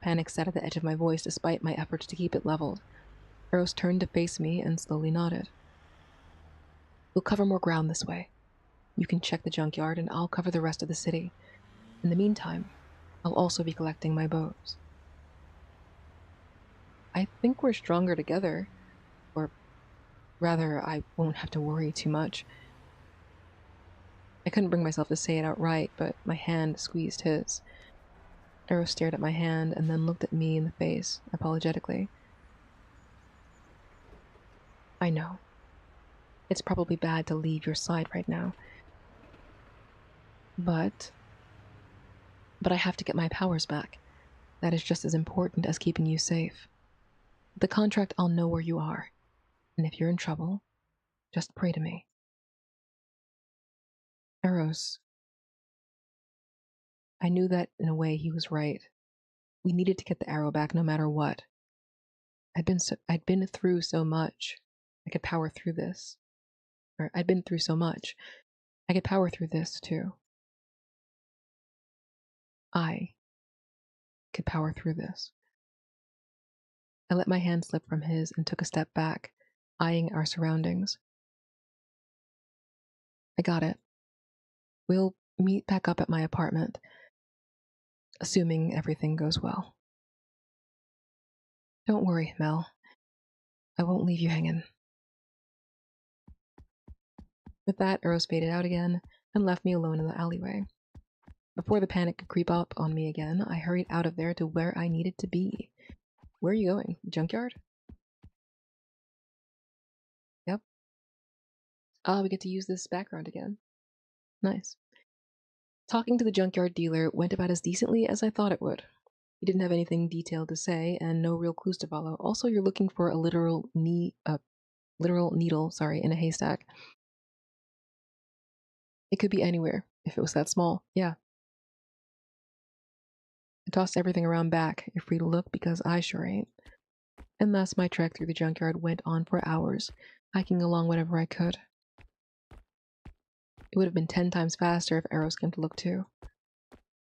Panic sat at the edge of my voice despite my efforts to keep it leveled. Eros turned to face me and slowly nodded. We'll cover more ground this way. You can check the junkyard and I'll cover the rest of the city. In the meantime, I'll also be collecting my bows. I think we're stronger together. Or rather, I won't have to worry too much. I couldn't bring myself to say it outright, but my hand squeezed his. Eros stared at my hand and then looked at me in the face, apologetically. I know. It's probably bad to leave your side right now. But I have to get my powers back. That is just as important as keeping you safe. With the contract, I'll know where you are. And if you're in trouble, just pray to me. Eros. I knew that in a way he was right. We needed to get the arrow back no matter what. I'd been through so much. I could power through this. Or I'd been through so much. I could power through this too. I could power through this. I let my hand slip from his and took a step back, eyeing our surroundings. I got it. We'll meet back up at my apartment, assuming everything goes well. Don't worry, Mel. I won't leave you hanging. With that, Eros faded out again and left me alone in the alleyway. Before the panic could creep up on me again, I hurried out of there to where I needed to be. Where are you going? Junkyard? Yep. Ah, we get to use this background again. Nice. Talking to the junkyard dealer went about as decently as I thought it would. He didn't have anything detailed to say and no real clues to follow. Also, you're looking for a literal needle, in a haystack. It could be anywhere, if it was that small. Yeah. I tossed everything around back. You're free to look because I sure ain't. And thus my trek through the junkyard went on for hours, hiking along whatever I could. It would have been 10 times faster if Eros came to look too.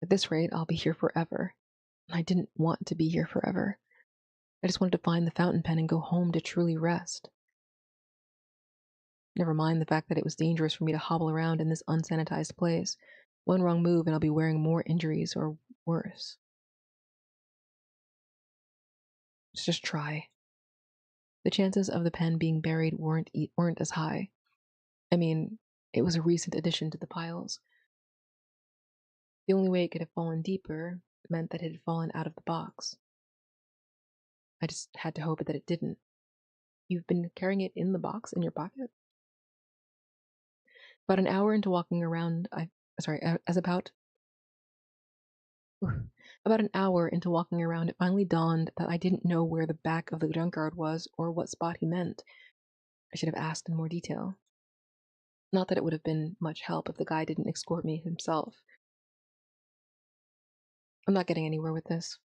At this rate, I'll be here forever. I didn't want to be here forever. I just wanted to find the fountain pen and go home to truly rest. Never mind the fact that it was dangerous for me to hobble around in this unsanitized place. One wrong move and I'll be wearing more injuries or worse. Let's just try. The chances of the pen being buried weren't as high. I mean, it was a recent addition to the piles. The only way it could have fallen deeper meant that it had fallen out of the box. I just had to hope that it didn't. You've been carrying it in the box in your pocket? About an hour into walking around, About an hour into walking around, it finally dawned that I didn't know where the back of the junkyard was or what spot he meant. I should have asked in more detail. Not that it would have been much help if the guy didn't escort me himself. I'm not getting anywhere with this.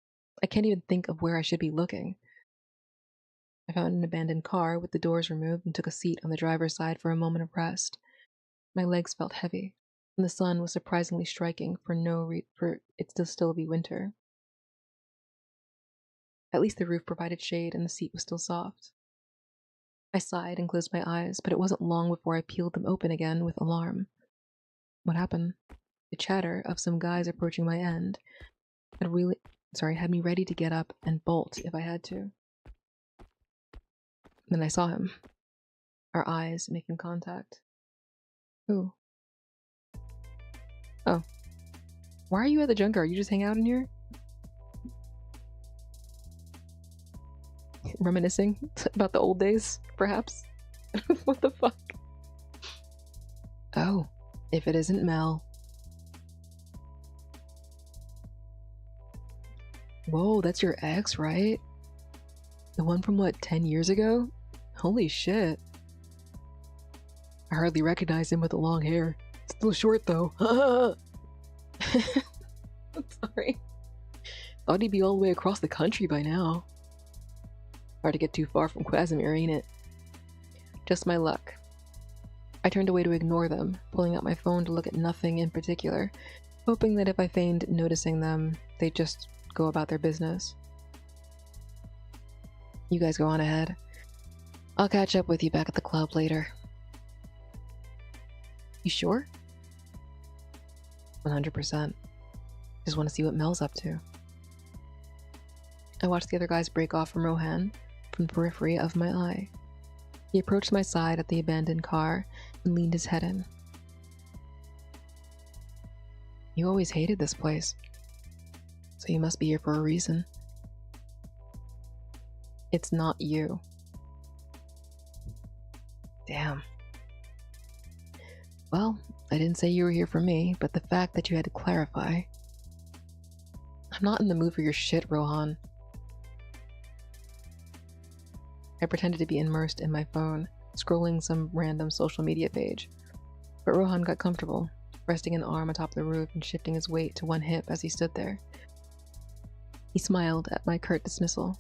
I can't even think of where I should be looking. I found an abandoned car with the doors removed and took a seat on the driver's side for a moment of rest. My legs felt heavy, and the sun was surprisingly striking for it to still be winter. At least the roof provided shade and the seat was still soft. I sighed and closed my eyes, but it wasn't long before I peeled them open again with alarm. What happened? The chatter of some guys approaching my end had me ready to get up and bolt if I had to. Then I saw him. Our eyes making contact. Who? Oh. Why are you at the junkyard? You just hang out in here? Reminiscing about the old days, perhaps? What the fuck? Oh, if it isn't Mel. Whoa, that's your ex, right? The one from what, 10 years ago? Holy shit. I hardly recognize him with the long hair. Still short though. I'm sorry. Thought he'd be all the way across the country by now. Hard to get too far from Casimir, ain't it? Just my luck. I turned away to ignore them, pulling out my phone to look at nothing in particular. hoping that if I feigned noticing them, they'd just go about their business. You guys go on ahead. I'll catch up with you back at the club later. You sure? 100%. Just want to see what Mel's up to. I watched the other guys break off from Rohan from the periphery of my eye. He approached my side at the abandoned car and leaned his head in. You always hated this place, so you must be here for a reason. It's not you. Damn. Well, I didn't say you were here for me, but the fact that you had to clarify. I'm not in the mood for your shit, Rohan. I pretended to be immersed in my phone, scrolling some random social media page. But Rohan got comfortable, resting an arm atop the roof and shifting his weight to one hip as he stood there. He smiled at my curt dismissal.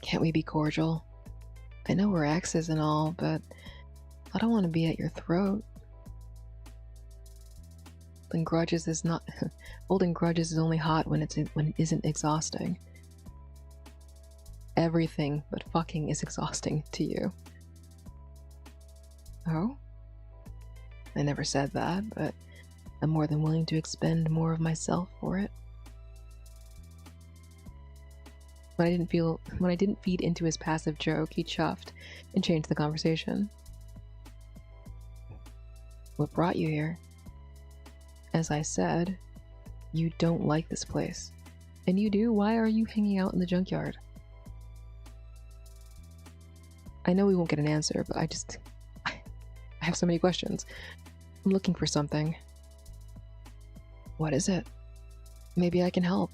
Can't we be cordial? I know we're exes and all, but I don't want to be at your throat. Holding grudges is not... Holding grudges is only hot when it isn't exhausting. Everything but fucking is exhausting to you. Oh? I never said that, but I'm more than willing to expend more of myself for it. When I didn't feed into his passive joke, he chuffed and changed the conversation. What brought you here? As I said, you don't like this place. And you do? Why are you hanging out in the junkyard? I know we won't get an answer, but I have so many questions. I'm looking for something. What is it? Maybe I can help.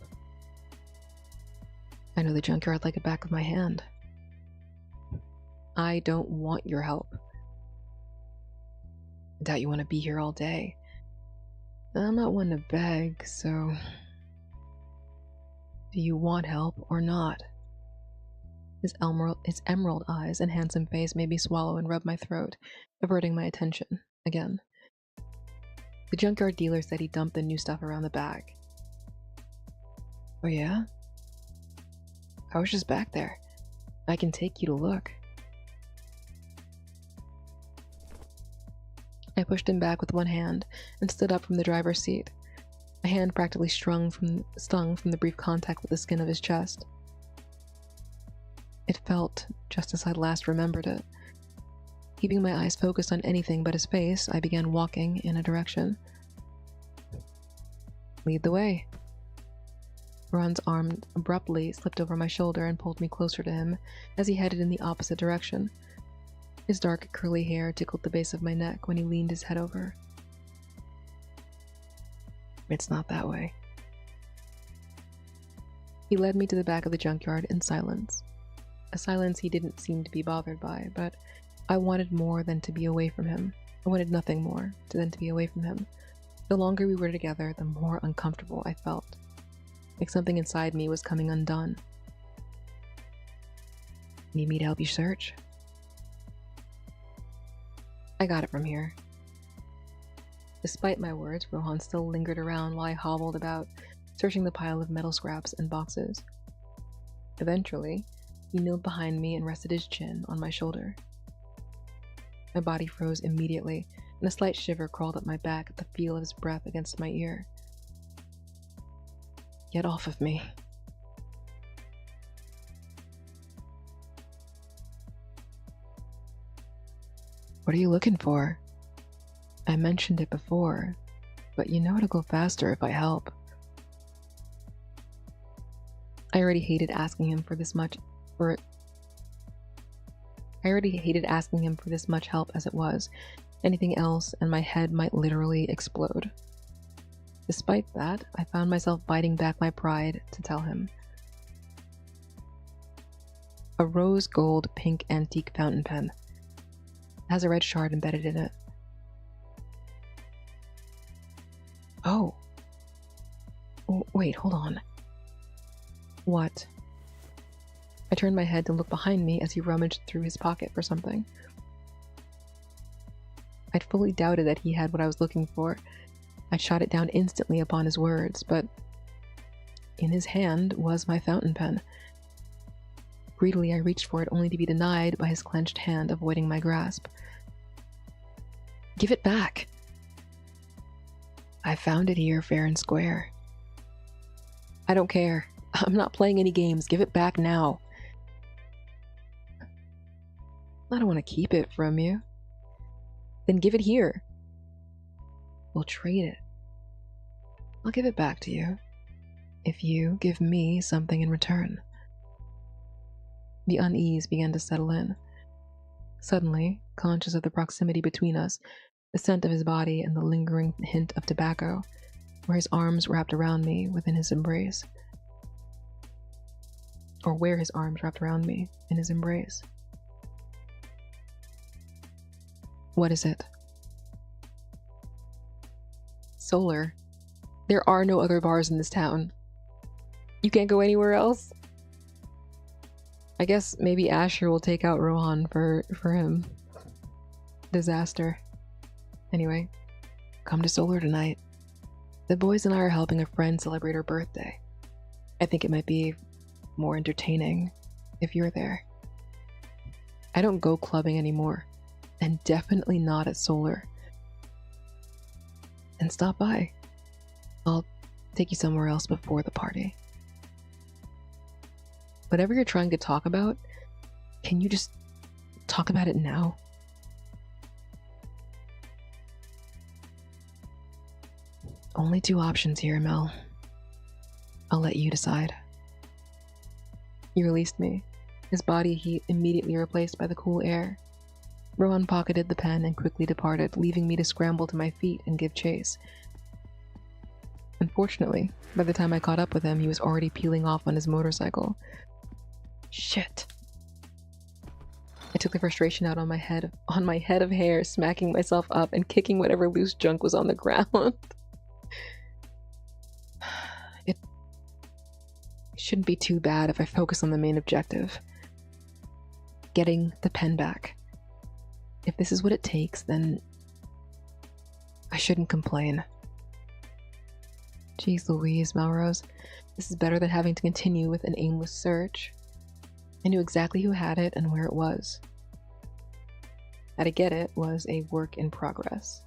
I know the junkyard like the back of my hand. I don't want your help. I doubt you want to be here all day. I'm not one to beg, so... Do you want help or not? His emerald eyes and handsome face made me swallow and rub my throat, averting my attention again. The junkyard dealer said he dumped the new stuff around the back. Oh yeah? I was just back there. I can take you to look. I pushed him back with one hand and stood up from the driver's seat, a hand practically stung from the brief contact with the skin of his chest. It felt just as I'd last remembered it. Keeping my eyes focused on anything but his face, I began walking in a direction. Lead the way. Ron's arm abruptly slipped over my shoulder and pulled me closer to him as he headed in the opposite direction. His dark, curly hair tickled the base of my neck when he leaned his head over. It's not that way. He led me to the back of the junkyard in silence. A silence he didn't seem to be bothered by, but I wanted more than to be away from him. I wanted nothing more than to be away from him. The longer we were together, the more uncomfortable I felt. Like something inside me was coming undone. Need me to help you search? I got it from here. Despite my words, Rohan still lingered around while I hobbled about, searching the pile of metal scraps and boxes. Eventually, he kneeled behind me and rested his chin on my shoulder. My body froze immediately, and a slight shiver crawled up my back at the feel of his breath against my ear. Get off of me. What are you looking for? I mentioned it before, but you know it'll go faster if I help. I already hated asking him for this much help as it was. Anything else and my head might literally explode. Despite that, I found myself biting back my pride to tell him. A rose gold pink antique fountain pen. It has a red shard embedded in it. Oh. Wait, hold on. What? I turned my head to look behind me as he rummaged through his pocket for something. I'd fully doubted that he had what I was looking for. I shot it down instantly upon his words, but in his hand was my fountain pen. Greedily, I reached for it, only to be denied by his clenched hand, avoiding my grasp. Give it back! I found it here fair and square. I don't care. I'm not playing any games. Give it back now. I don't want to keep it from you. Then give it here. We'll trade it. I'll give it back to you if you give me something in return. The unease began to settle in. Suddenly, conscious of the proximity between us, the scent of his body and the lingering hint of tobacco, where his arms wrapped around me within his embrace. Or where his arms wrapped around me in his embrace. What is it? Solar. There are no other bars in this town. You can't go anywhere else? I guess maybe Asher will take out Rohan for him. Disaster. Anyway, come to Solar tonight. The boys and I are helping a friend celebrate her birthday. I think it might be more entertaining if you're there. I don't go clubbing anymore, and definitely not at Solar. And stop by. I'll take you somewhere else before the party. Whatever you're trying to talk about, can you just talk about it now? Only two options here, Mel. I'll let you decide. He released me, his body heat immediately replaced by the cool air. Rohan pocketed the pen and quickly departed, leaving me to scramble to my feet and give chase. Unfortunately, by the time I caught up with him, he was already peeling off on his motorcycle. Shit. I took the frustration out on my head of hair, smacking myself up and kicking whatever loose junk was on the ground. It shouldn't be too bad if I focus on the main objective. Getting the pen back. If this is what it takes, then I shouldn't complain. Jeez Louise, Melrose. This is better than having to continue with an aimless search. I knew exactly who had it and where it was. How to get it was a work in progress.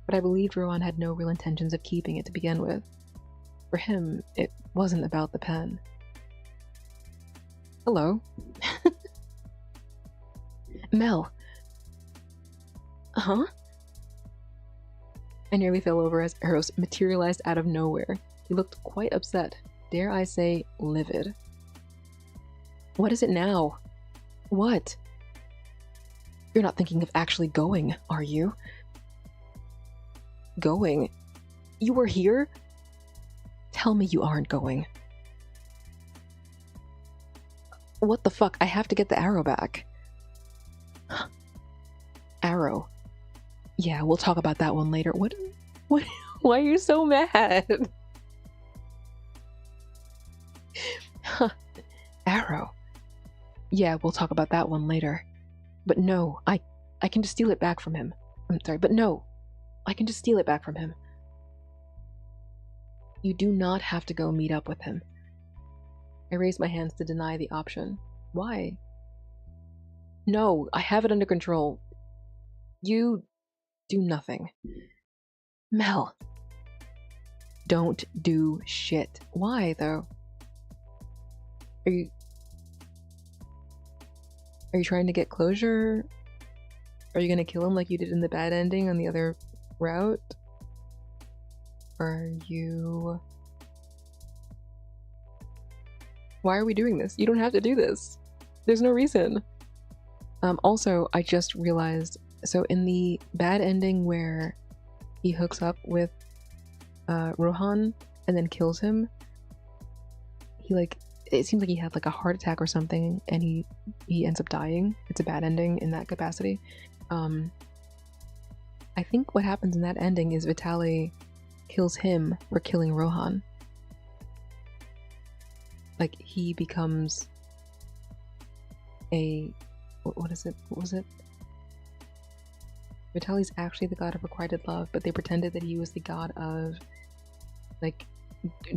But I believed Rohan had no real intentions of keeping it to begin with. For him, it wasn't about the pen. Hello. Mel. Huh? I nearly fell over as Eros materialized out of nowhere. He looked quite upset, dare I say, livid. What is it now? What? You're not thinking of actually going, are you? Going? You were here? Tell me you aren't going. What the fuck? I have to get the arrow back. Arrow. Yeah, we'll talk about that one later. What? Why are you so mad? Arrow. Yeah, we'll talk about that one later. But no, I can just steal it back from him. I'm sorry, but no. I can just steal it back from him. You do not have to go meet up with him. I raised my hands to deny the option. Why? No, I have it under control. You do nothing. Mel. Don't do shit. Why, though? Are you trying to get closure? Are you gonna kill him like you did in the bad ending on the other route? Are you... Why are we doing this? You don't have to do this. There's no reason. Also, I just realized, so in the bad ending where he hooks up with Rohan and then kills him, it seems like he had like a heart attack or something and he ends up dying. It's a bad ending in that capacity. I think what happens in that ending is Vitaly kills him for killing Rohan. Like, he becomes a... What is it? What was it? Vitaly's actually the god of requited love, but they pretended that he was the god of, like,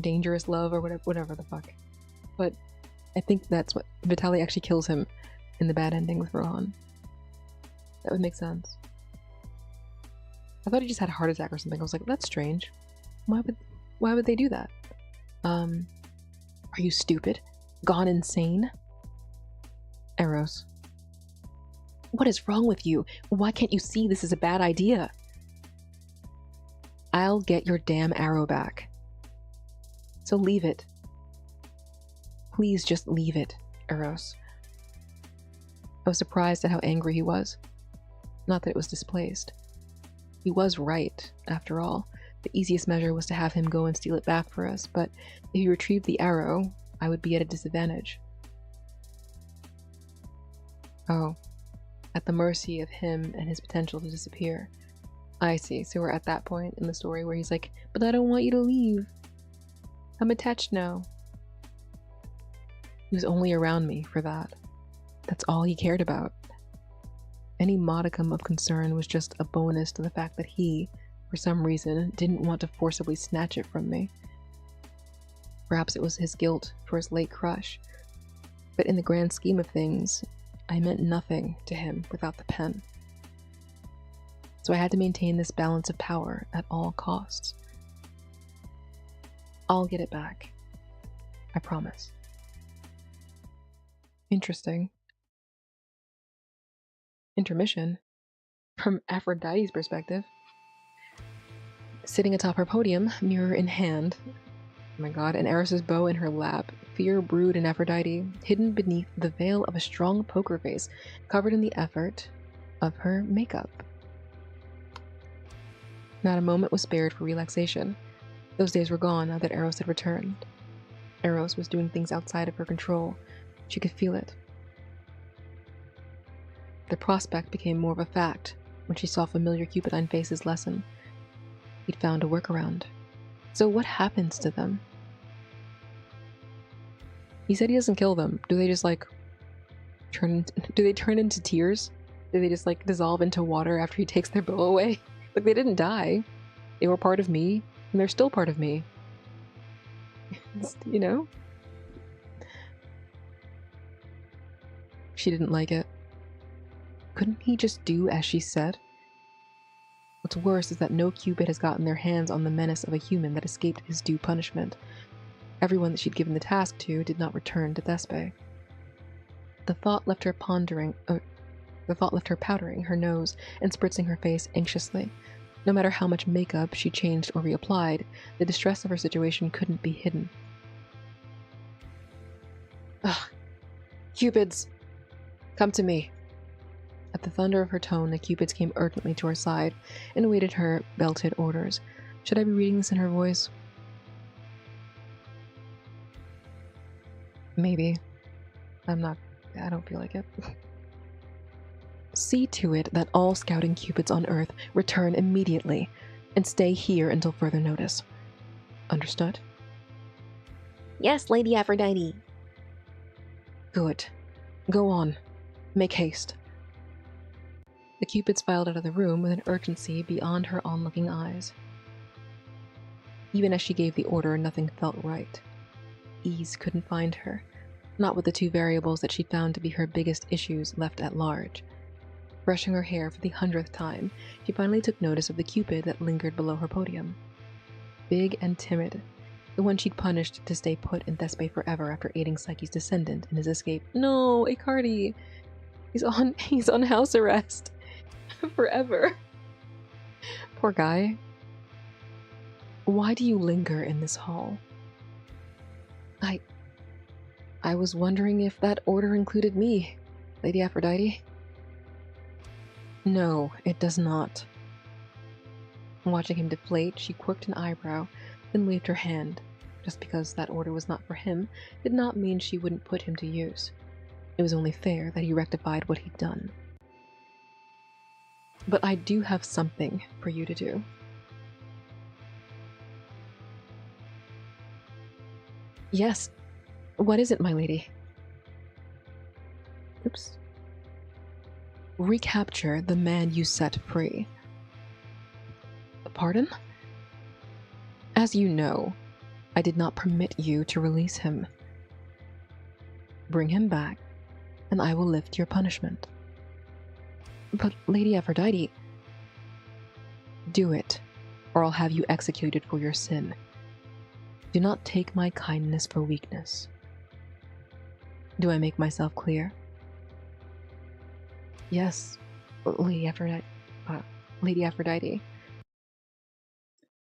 dangerous love or whatever the fuck. But I think that's what Vitaly actually kills him in the bad ending with Rohan. That would make sense. I thought he just had a heart attack or something. I was like, that's strange. Why would they do that? Are you stupid? Gone insane? Eros. What is wrong with you? Why can't you see this is a bad idea? I'll get your damn arrow back. So leave it. Please just leave it, Eros. I was surprised at how angry he was. Not that it was displaced. He was right, after all. The easiest measure was to have him go and steal it back for us, but if he retrieved the arrow, I would be at a disadvantage. Oh, at the mercy of him and his potential to disappear. I see, so we're at that point in the story where he's like, but I don't want you to leave. I'm attached now. He was only around me for that. That's all he cared about. Any modicum of concern was just a bonus to the fact that he, for some reason, didn't want to forcibly snatch it from me. Perhaps it was his guilt for his late crush, but in the grand scheme of things, I meant nothing to him without the pen. So I had to maintain this balance of power at all costs. I'll get it back. I promise. Interesting. Intermission. From Aphrodite's perspective. Sitting atop her podium, mirror in hand. Oh my god, and Eris's bow in her lap. Fear brewed in Aphrodite, hidden beneath the veil of a strong poker face, covered in the effort of her makeup. Not a moment was spared for relaxation. Those days were gone now that Eros had returned. Eros was doing things outside of her control. She could feel it. The prospect became more of a fact when she saw familiar Cupidine faces lessen. He'd found a workaround. So what happens to them? He said he doesn't kill them. Do they just like turn into tears? Do they just like dissolve into water after he takes their bow away? Like, they didn't die. They were part of me, and they're still part of me. You know? She didn't like it. Couldn't he just do as she said? What's worse is that no Cupid has gotten their hands on the menace of a human that escaped his due punishment. Everyone that she'd given the task to did not return to Thespe. The thought left her powdering her nose and spritzing her face anxiously. No matter how much makeup she changed or reapplied, the distress of her situation couldn't be hidden. Ugh. Cupids! Come to me! At the thunder of her tone, the Cupids came urgently to her side and awaited her belted orders. Should I be reading this in her voice? Maybe. I don't feel like it. See to it that all scouting Cupids on Earth return immediately, and stay here until further notice. Understood? Yes, Lady Aphrodite. Good. Go on. Make haste. The Cupids filed out of the room with an urgency beyond her onlooking eyes. Even as she gave the order, nothing felt right. Ease couldn't find her, not with the two variables that she found to be her biggest issues left at large. Brushing her hair for the 100th time, she finally took notice of the Cupid that lingered below her podium. Big and timid, the one she'd punished to stay put in Thespe forever after aiding Psyche's descendant in his escape. No, Icardi! He's on house arrest. Forever. Poor guy. Why do you linger in this hall? I was wondering if that order included me, Lady Aphrodite. No, it does not. Watching him deflate, she quirked an eyebrow, then waved her hand. Just because that order was not for him did not mean she wouldn't put him to use. It was only fair that he rectified what he'd done. But I do have something for you to do. Yes. What is it, my lady? Oops. recapture the man you set free. Pardon? As you know, I did not permit you to release him. Bring him back, and I will lift your punishment. But, Lady Aphrodite, do it, or I'll have you executed for your sin. Do not take my kindness for weakness. Do I make myself clear? Yes, Lady Aphrodite. Lady Aphrodite.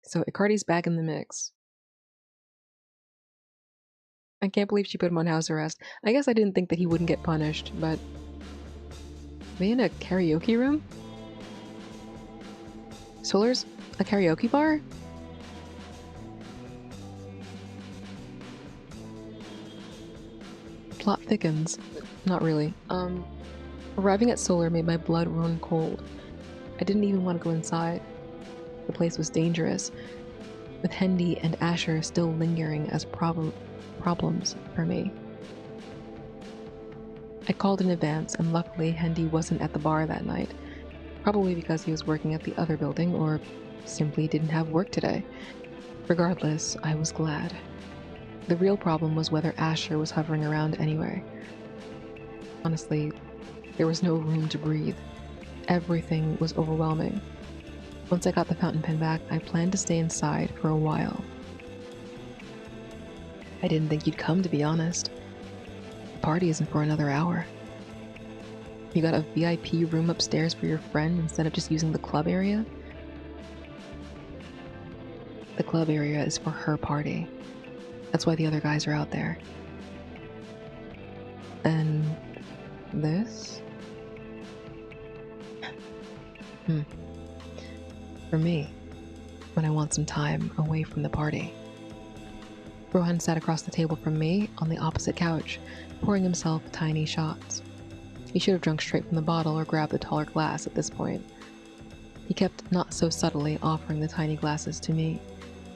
So Icardi's back in the mix. I can't believe she put him on house arrest. I guess I didn't think that he wouldn't get punished, but... Are they in a karaoke room? Solar's a karaoke bar? Plot thickens. Not really. Arriving at Solar made my blood run cold. I didn't even want to go inside. The place was dangerous, with Hendy and Asher still lingering as problems for me. I called in advance, and luckily Hendy wasn't at the bar that night, probably because he was working at the other building or simply didn't have work today. Regardless, I was glad. The real problem was whether Asher was hovering around anyway. Honestly, there was no room to breathe. Everything was overwhelming. Once I got the fountain pen back, I planned to stay inside for a while. I didn't think you'd come, to be honest. The party isn't for another hour. You got a VIP room upstairs for your friend instead of just using the club area? The club area is for her party. That's why the other guys are out there. And this? For me, when I want some time away from the party. Rohan sat across the table from me on the opposite couch, pouring himself tiny shots. He should have drunk straight from the bottle or grabbed the taller glass at this point. He kept not so subtly offering the tiny glasses to me,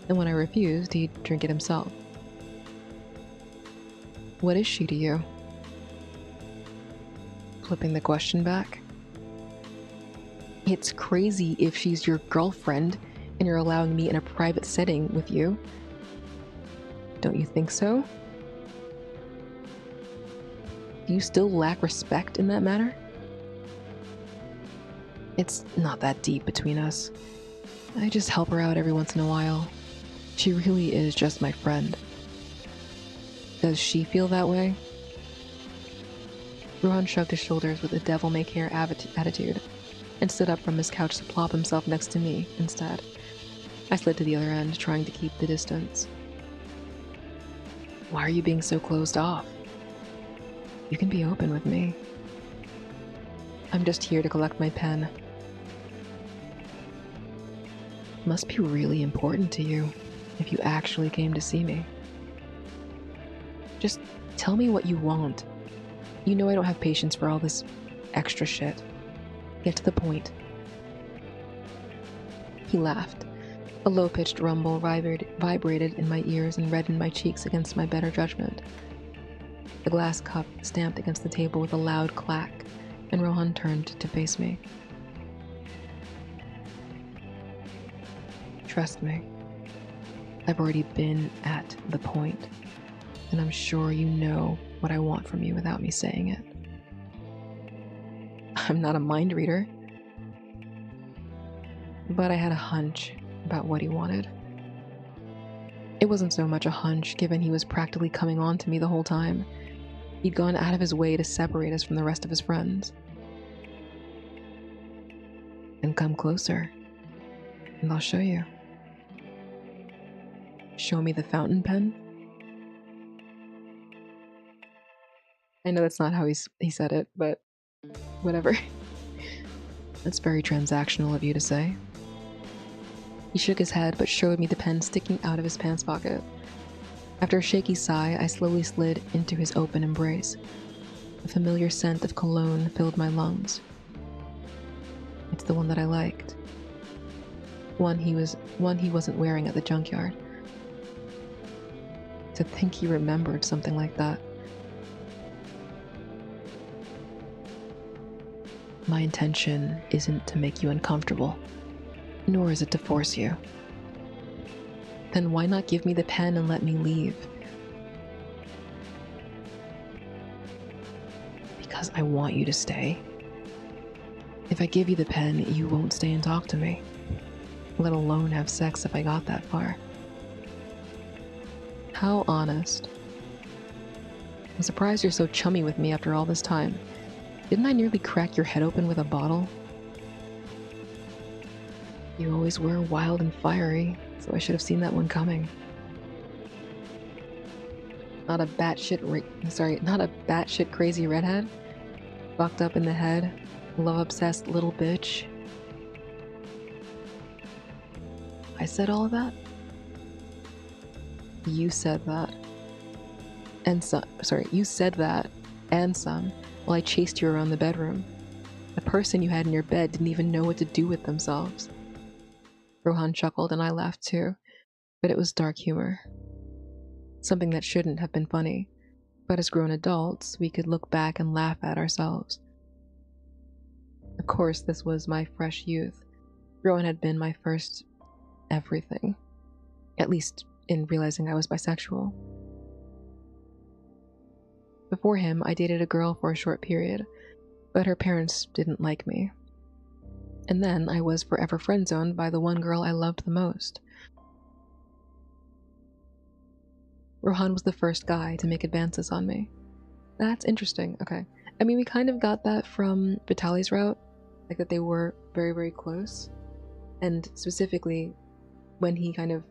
and when I refused, he'd drink it himself. What is she to you? Flipping the question back. It's crazy if she's your girlfriend and you're allowing me in a private setting with you. Don't you think so? Do you still lack respect in that matter? It's not that deep between us. I just help her out every once in a while. She really is just my friend. Does she feel that way? Rohan shrugged his shoulders with a devil-may-care attitude and stood up from his couch to plop himself next to me instead. I slid to the other end, trying to keep the distance. Why are you being so closed off? You can be open with me. I'm just here to collect my pen. Must be really important to you if you actually came to see me. Just tell me what you want. You know I don't have patience for all this extra shit. Get to the point. He laughed. A low-pitched rumble vibrated in my ears and reddened my cheeks against my better judgment. The glass cup stamped against the table with a loud clack, and Rohan turned to face me. Trust me. I've already been at the point, and I'm sure you know what I want from you without me saying it. I'm not a mind reader, but I had a hunch about what he wanted. It wasn't so much a hunch, given he was practically coming on to me the whole time. He'd gone out of his way to separate us from the rest of his friends. And come closer, and I'll show you. Show me the fountain pen? I know that's not how he said it, but whatever. That's very transactional of you to say. He shook his head, but showed me the pen sticking out of his pants pocket. After a shaky sigh, I slowly slid into his open embrace. A familiar scent of cologne filled my lungs. It's the one that I liked. One he wasn't wearing at the junkyard. To think he remembered something like that. My intention isn't to make you uncomfortable, nor is it to force you. Then why not give me the pen and let me leave? Because I want you to stay. If I give you the pen, you won't stay and talk to me, let alone have sex if I got that far. How honest. I'm surprised you're so chummy with me after all this time. Didn't I nearly crack your head open with a bottle? You always were wild and fiery, so I should have seen that one coming. Not a batshit crazy redhead? Fucked up in the head, love-obsessed little bitch. I said all of that? You said that. You said that, and some, while I chased you around the bedroom. The person you had in your bed didn't even know what to do with themselves. Rohan chuckled and I laughed too, but it was dark humor. Something that shouldn't have been funny, but as grown adults, we could look back and laugh at ourselves. Of course, this was my fresh youth. Rohan had been my first everything, at least in realizing I was bisexual. Before him, I dated a girl for a short period, but her parents didn't like me. And then I was forever friend-zoned by the one girl I loved the most. Rohan was the first guy to make advances on me. That's interesting, okay. I mean, we kind of got that from Vitali's route, like that they were very, very close. And specifically, when he kind of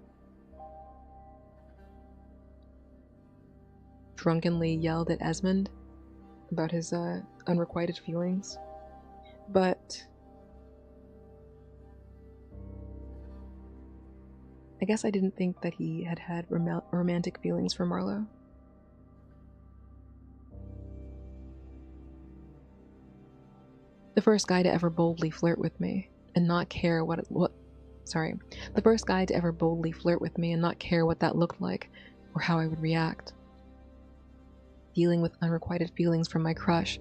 drunkenly yelled at Esmond about his unrequited feelings. But I guess I didn't think that he had romantic feelings for Marlowe. The first guy to ever boldly flirt with me and not care the first guy to ever boldly flirt with me and not care what that looked like or how I would react. Dealing with unrequited feelings from my crush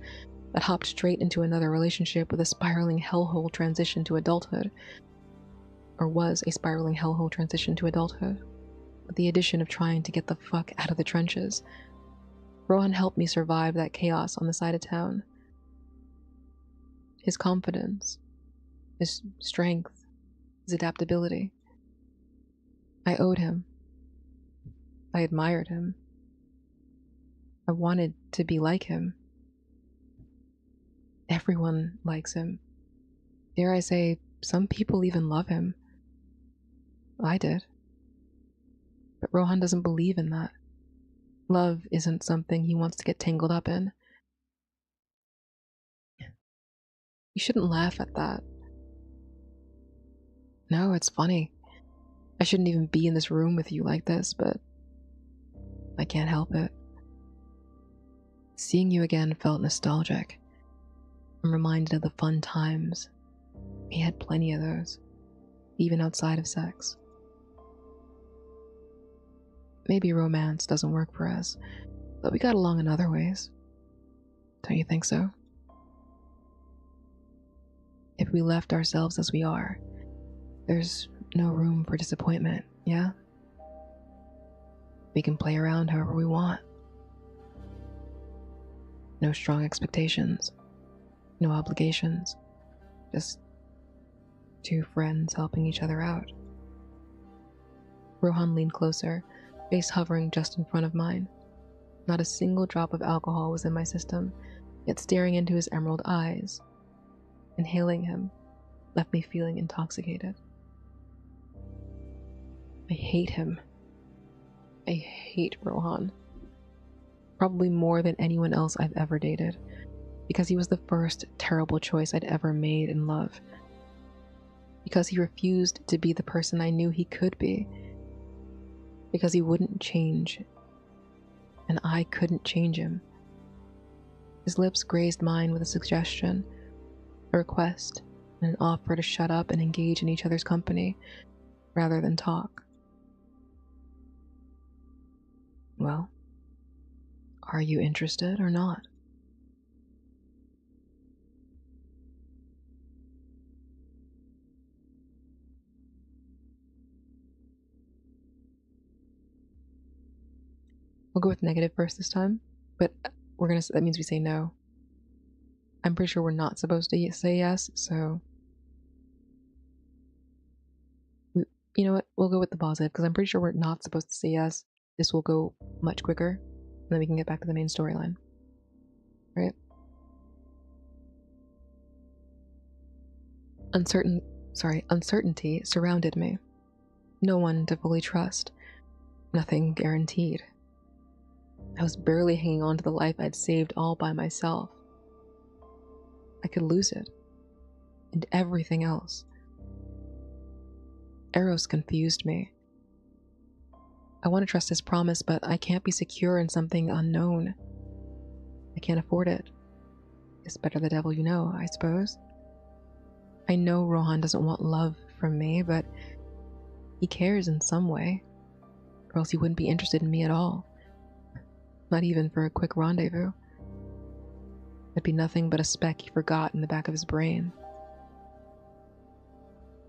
that hopped straight into another relationship with a spiraling hellhole transition to adulthood. Or was a spiraling hellhole transition to adulthood, with the addition of trying to get the fuck out of the trenches. Rohan helped me survive that chaos on the side of town. His confidence, his strength, his adaptability. I owed him. I admired him. I wanted to be like him. Everyone likes him. Dare I say, some people even love him. I did. But Rohan doesn't believe in that. Love isn't something he wants to get tangled up in. You shouldn't laugh at that. No, it's funny. I shouldn't even be in this room with you like this, but I can't help it. Seeing you again felt nostalgic. I'm reminded of the fun times. We had plenty of those, even outside of sex. Maybe romance doesn't work for us, but we got along in other ways. Don't you think so? If we left ourselves as we are, there's no room for disappointment, yeah? We can play around however we want. No strong expectations, no obligations, just two friends helping each other out. Rohan leaned closer, face hovering just in front of mine. Not a single drop of alcohol was in my system, yet staring into his emerald eyes, inhaling him, left me feeling intoxicated. I hate him. I hate Rohan. Probably more than anyone else I've ever dated, because he was the first terrible choice I'd ever made in love. Because he refused to be the person I knew he could be. Because he wouldn't change, and I couldn't change him. His lips grazed mine with a suggestion, a request, and an offer to shut up and engage in each other's company, rather than talk. Well, are you interested or not? We'll go with negative first this time, but that means we say no. I'm pretty sure we're not supposed to say yes, so you know what? We'll go with the positive because I'm pretty sure we're not supposed to say yes. This will go much quicker, and then we can get back to the main storyline. Right? Uncertainty surrounded me. No one to fully trust. Nothing guaranteed. I was barely hanging on to the life I'd saved all by myself. I could lose it. And everything else. Eros confused me. I want to trust his promise, but I can't be secure in something unknown. I can't afford it. It's better the devil you know, I suppose. I know Rohan doesn't want love from me, but he cares in some way, or else he wouldn't be interested in me at all. Not even for a quick rendezvous. It'd be nothing but a speck he forgot in the back of his brain.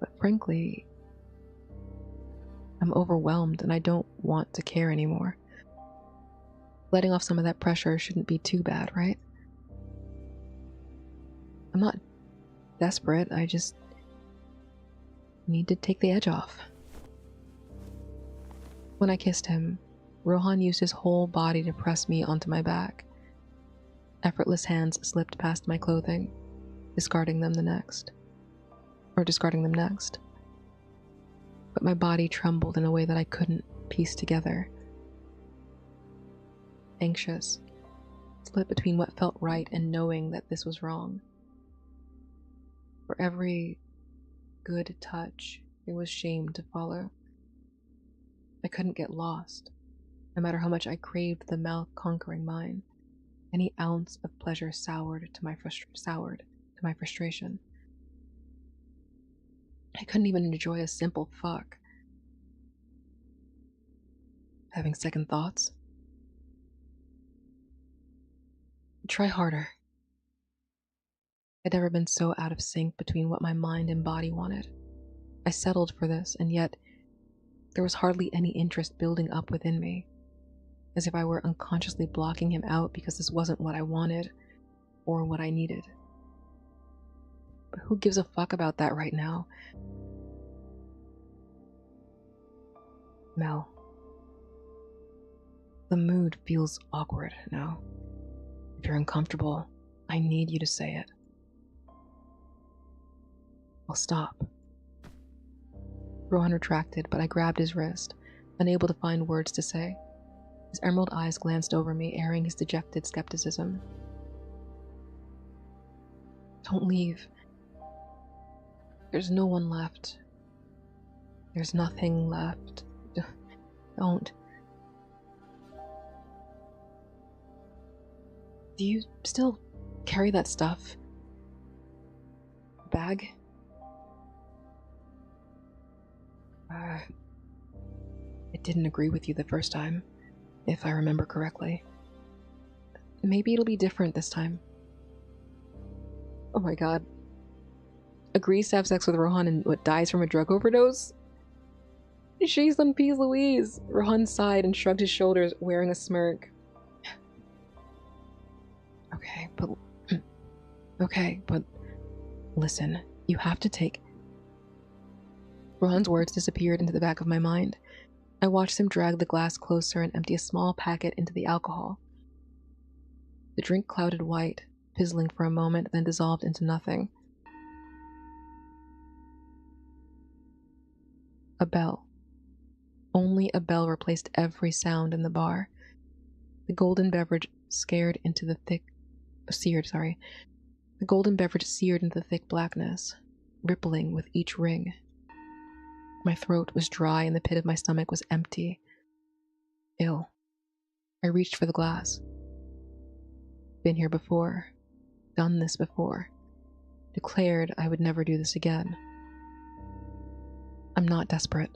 But frankly, I'm overwhelmed and I don't want to care anymore. Letting off some of that pressure shouldn't be too bad, right? I'm not desperate, I just need to take the edge off. When I kissed him, Rohan used his whole body to press me onto my back. Effortless hands slipped past my clothing, discarding them next. But my body trembled in a way that I couldn't piece together. Anxious, split between what felt right and knowing that this was wrong. For every good touch, there was shame to follow. I couldn't get lost, no matter how much I craved the mouth conquering mine. Any ounce of pleasure soured to my frustration. I couldn't even enjoy a simple fuck. Having second thoughts? Try harder. I'd never been so out of sync between what my mind and body wanted. I settled for this, and yet there was hardly any interest building up within me, as if I were unconsciously blocking him out because this wasn't what I wanted or what I needed. But who gives a fuck about that right now? Mel. The mood feels awkward now. If you're uncomfortable, I need you to say it. I'll stop. Rohan retracted, but I grabbed his wrist, unable to find words to say. His emerald eyes glanced over me, airing his dejected skepticism. Don't leave. There's no one left. There's nothing left. Don't. Do you still carry that stuff? Bag? It didn't agree with you the first time, if I remember correctly. Maybe it'll be different this time. Oh my god. Agrees to have sex with Rohan and dies from a drug overdose? She's on P's Louise. Rohan sighed and shrugged his shoulders, wearing a smirk. Okay, but listen, you have to take... Rohan's words disappeared into the back of my mind. I watched him drag the glass closer and empty a small packet into the alcohol. The drink clouded white, fizzling for a moment, then dissolved into nothing. A bell. Only a bell replaced every sound in the bar. The golden beverage seared into the thick blackness, rippling with each ring. My throat was dry and the pit of my stomach was empty. Ill. I reached for the glass. Been here before. Done this before. Declared I would never do this again. I'm not desperate.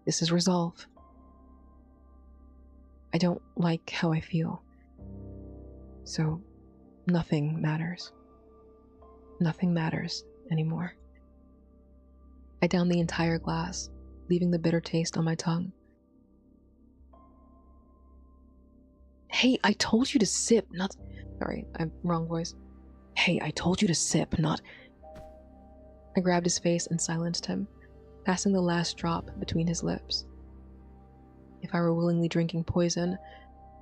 This is resolve. I don't like how I feel. So, nothing matters. Nothing matters anymore. I downed the entire glass, leaving the bitter taste on my tongue. Hey, I told you to sip, not... Sorry, I'm wrong voice. Hey, I told you to sip, not... I grabbed his face and silenced him, passing the last drop between his lips. If I were willingly drinking poison,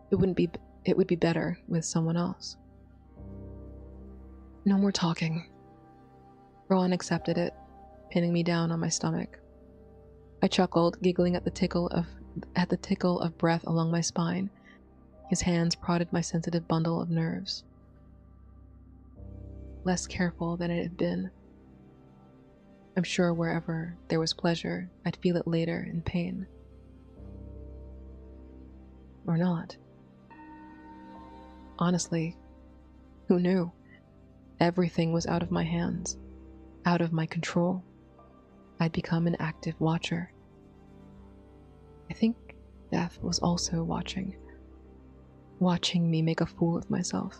it would be better with someone else. No more talking. Rowan accepted it, pinning me down on my stomach. I chuckled, giggling at the tickle of breath along my spine. His hands prodded my sensitive bundle of nerves. Less careful than it had been. I'm sure wherever there was pleasure, I'd feel it later in pain. Or not. Honestly, who knew? Everything was out of my hands, out of my control. I'd become an active watcher. I think Death was also watching me make a fool of myself.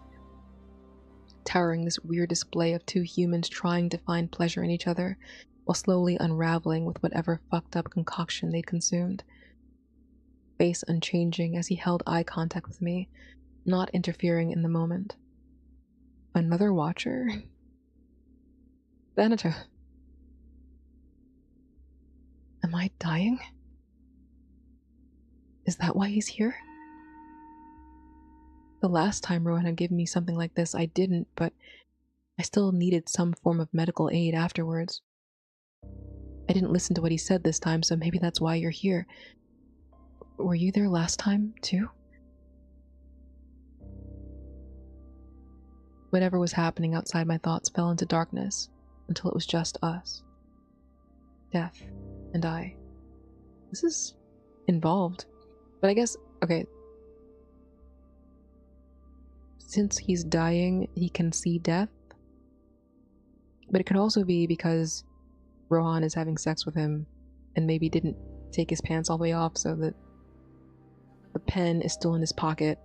Towering this weird display of two humans trying to find pleasure in each other while slowly unraveling with whatever fucked up concoction they'd consumed. Face unchanging as he held eye contact with me, not interfering in the moment. Another watcher? Thanatos. Am I dying? Is that why he's here? The last time Rowan had given me something like this, I didn't, but I still needed some form of medical aid afterwards. I didn't listen to what he said this time, so maybe that's why you're here. Were you there last time, too? Whatever was happening outside my thoughts fell into darkness until it was just us. Death and I. This is involved. But I guess, okay. Since he's dying, he can see death. But it could also be because Rohan is having sex with him and maybe didn't take his pants all the way off so that the pen is still in his pocket,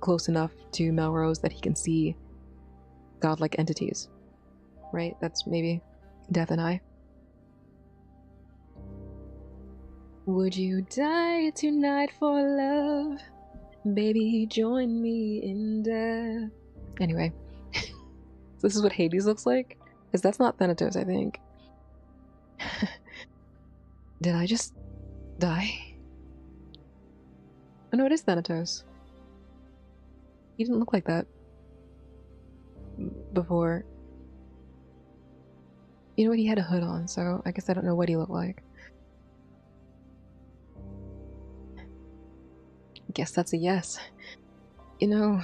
close enough to Melrose that he can see godlike entities. Right? That's maybe Death and I. Would you die tonight for love? Baby, join me in death. Anyway. So this is what Hades looks like? Because that's not Thanatos, I think. Did I just die? Oh no, it is Thanatos. He didn't look like that before. You know what? He had a hood on, so I guess I don't know what he looked like. Guess that's a yes. You know,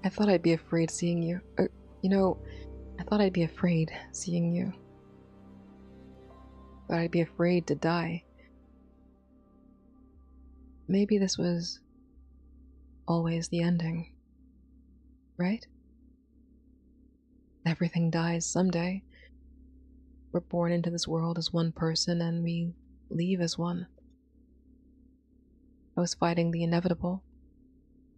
I thought I'd be afraid seeing you. I thought I'd be afraid seeing you. But I'd be afraid to die. Maybe this was always the ending, right? Everything dies someday. We're born into this world as one person and we leave as one. I was fighting the inevitable.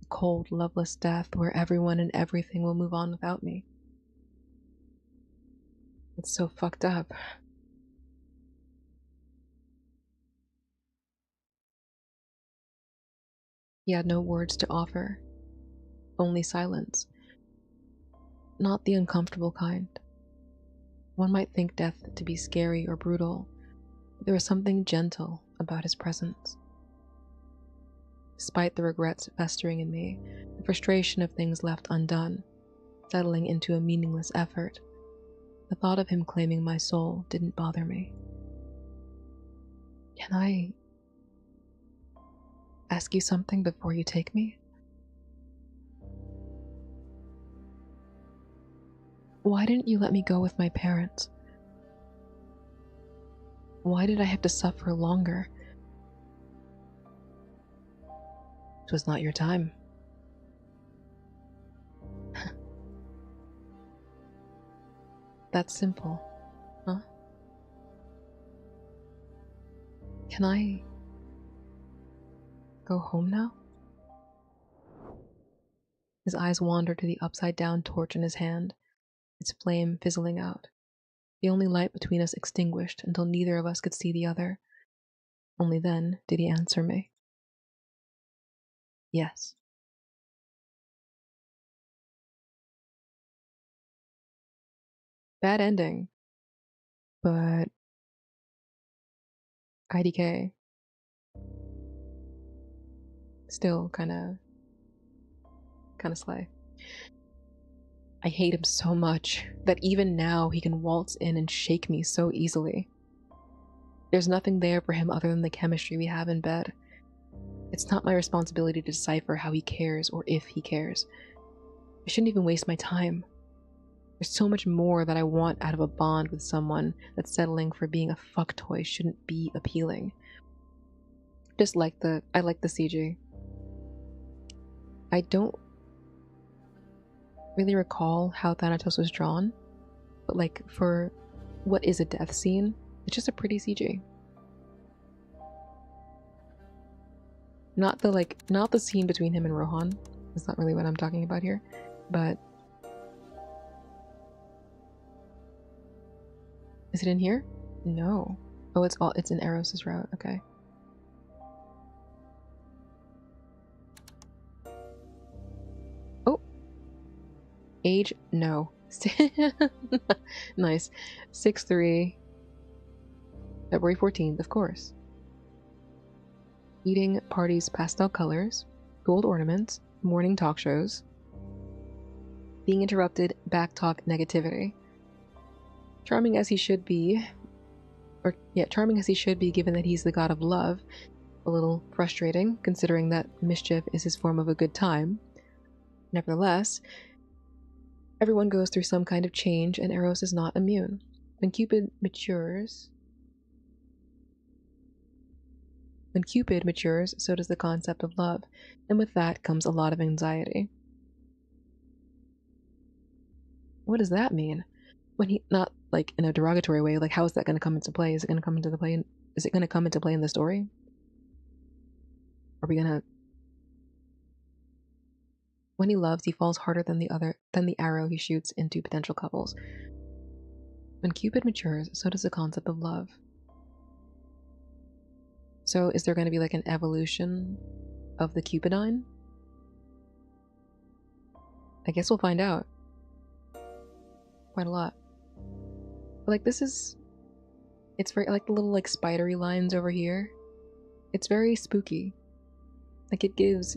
A cold, loveless death where everyone and everything will move on without me. It's so fucked up. He had no words to offer, only silence. Not the uncomfortable kind. One might think death to be scary or brutal, but there was something gentle about his presence. Despite the regrets festering in me, the frustration of things left undone, settling into a meaningless effort, the thought of him claiming my soul didn't bother me. Can I ask you something before you take me? Why didn't you let me go with my parents? Why did I have to suffer longer? It was not your time. That's simple, huh? Can I go home now? His eyes wandered to the upside-down torch in his hand, its flame fizzling out, the only light between us extinguished until neither of us could see the other. Only then did he answer me. Yes. Bad ending, but IDK still kind of slay. I hate him so much that even now he can waltz in and shake me so easily. There's nothing there for him other than the chemistry we have in bed. It's not my responsibility to decipher how he cares or if he cares. I shouldn't even waste my time. There's so much more that I want out of a bond with someone that settling for being a fuck toy shouldn't be appealing. I like the CG. I don't really recall how Thanatos was drawn, but like for what is a death scene, it's just a pretty CG. Not the scene between him and Rohan. That's not really what I'm talking about here, but is it in here? No. Oh, it's in Eros' route. Okay. Oh. Age? No. Nice. 6'3". February 14th, of course. Eating parties, pastel colors, gold ornaments, morning talk shows. Being interrupted, backtalk, negativity. Charming as he should be, charming as he should be given that he's the god of love. A little frustrating, considering that mischief is his form of a good time. Nevertheless, everyone goes through some kind of change, and Eros is not immune. When Cupid matures, so does the concept of love, and with that comes a lot of anxiety. What does that mean? When he, not like in a derogatory way, like how is that going to come into play? Is it going to come into play in the story? Are we gonna? When he loves, he falls harder than the arrow he shoots into potential couples. When Cupid matures, so does the concept of love. So is there going to be like an evolution of the Cupidine? I guess we'll find out. Quite a lot. But like it's very like the little like spidery lines over here. It's very spooky. Like it gives,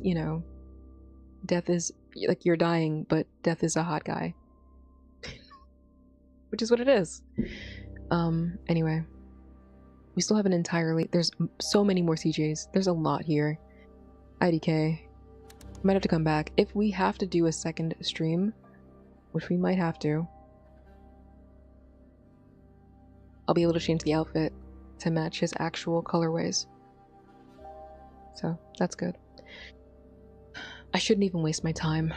death is like you're dying, but death is a hot guy. Which is what it is. Anyway. We still have there's so many more CJs. There's a lot here. IDK. Might have to come back. If we have to do a second stream, which we might have to, I'll be able to change the outfit to match his actual colorways. So, that's good. I shouldn't even waste my time.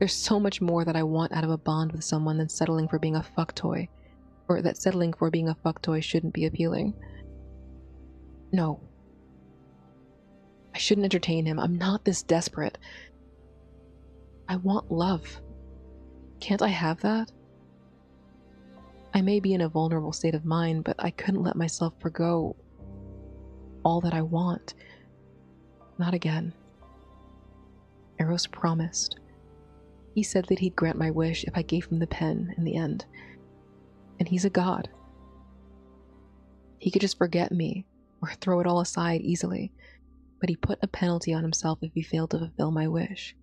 There's so much more that I want out of a bond with someone than settling for being a fuck toy. Or that settling for being a fuck toy shouldn't be appealing. No. I shouldn't entertain him. I'm not this desperate. I want love. Can't I have that? I may be in a vulnerable state of mind, but I couldn't let myself forgo all that I want. Not again. Eros promised. He said that he'd grant my wish if I gave him the pen in the end. And he's a god. He could just forget me or throw it all aside easily, but he put a penalty on himself if he failed to fulfill my wish.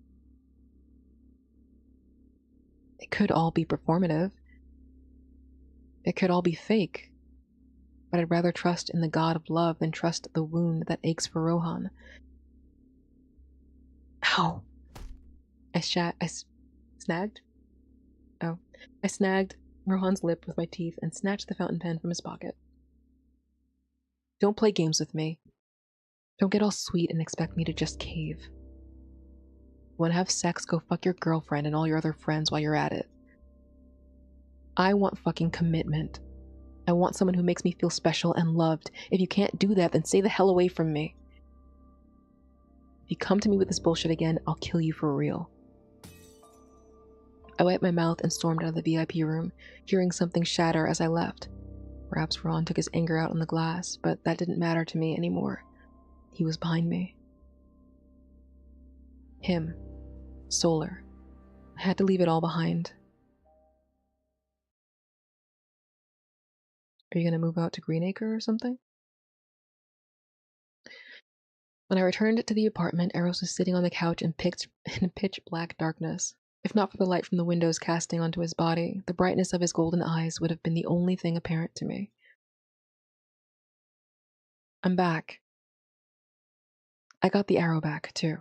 It could all be performative. It could all be fake. But I'd rather trust in the god of love than trust the wound that aches for Rohan. Ow. I snagged? Oh. I snagged Rohan's lip with my teeth and snatched the fountain pen from his pocket. Don't play games with me. Don't get all sweet and expect me to just cave. Want to have sex, go fuck your girlfriend and all your other friends while you're at it. I want fucking commitment. I want someone who makes me feel special and loved. If you can't do that, then stay the hell away from me. If you come to me with this bullshit again, I'll kill you for real. I wiped my mouth and stormed out of the VIP room, hearing something shatter as I left. Perhaps Ron took his anger out on the glass, but that didn't matter to me anymore. He was behind me. Him. Solar. I had to leave it all behind. Are you gonna move out to Greenacre or something? When I returned to the apartment, Eros was sitting on the couch in pitch black darkness. If not for the light from the windows casting onto his body, the brightness of his golden eyes would have been the only thing apparent to me. I'm back. I got the arrow back, too.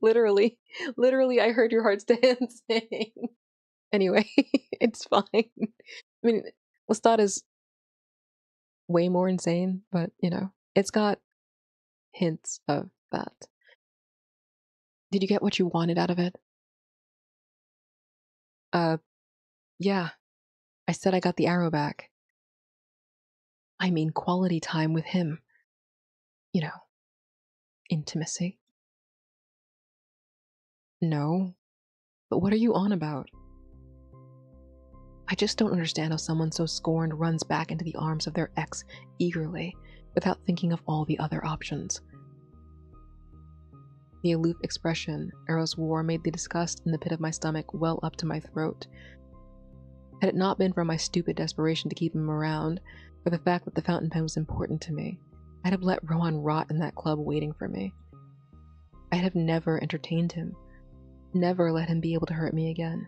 Literally, I heard your heart's dancing. Anyway, it's fine. I mean, Lestat is way more insane, but, it's got hints of that. Did you get what you wanted out of it? Yeah. I said I got the arrow back. I mean, quality time with him. Intimacy. No. But what are you on about? I just don't understand how someone so scorned runs back into the arms of their ex eagerly, without thinking of all the other options. The aloof expression Eros wore made the disgust in the pit of my stomach well up to my throat. Had it not been for my stupid desperation to keep him around, or the fact that the fountain pen was important to me, I'd have let Rohan rot in that club waiting for me. I'd have never entertained him, never let him be able to hurt me again.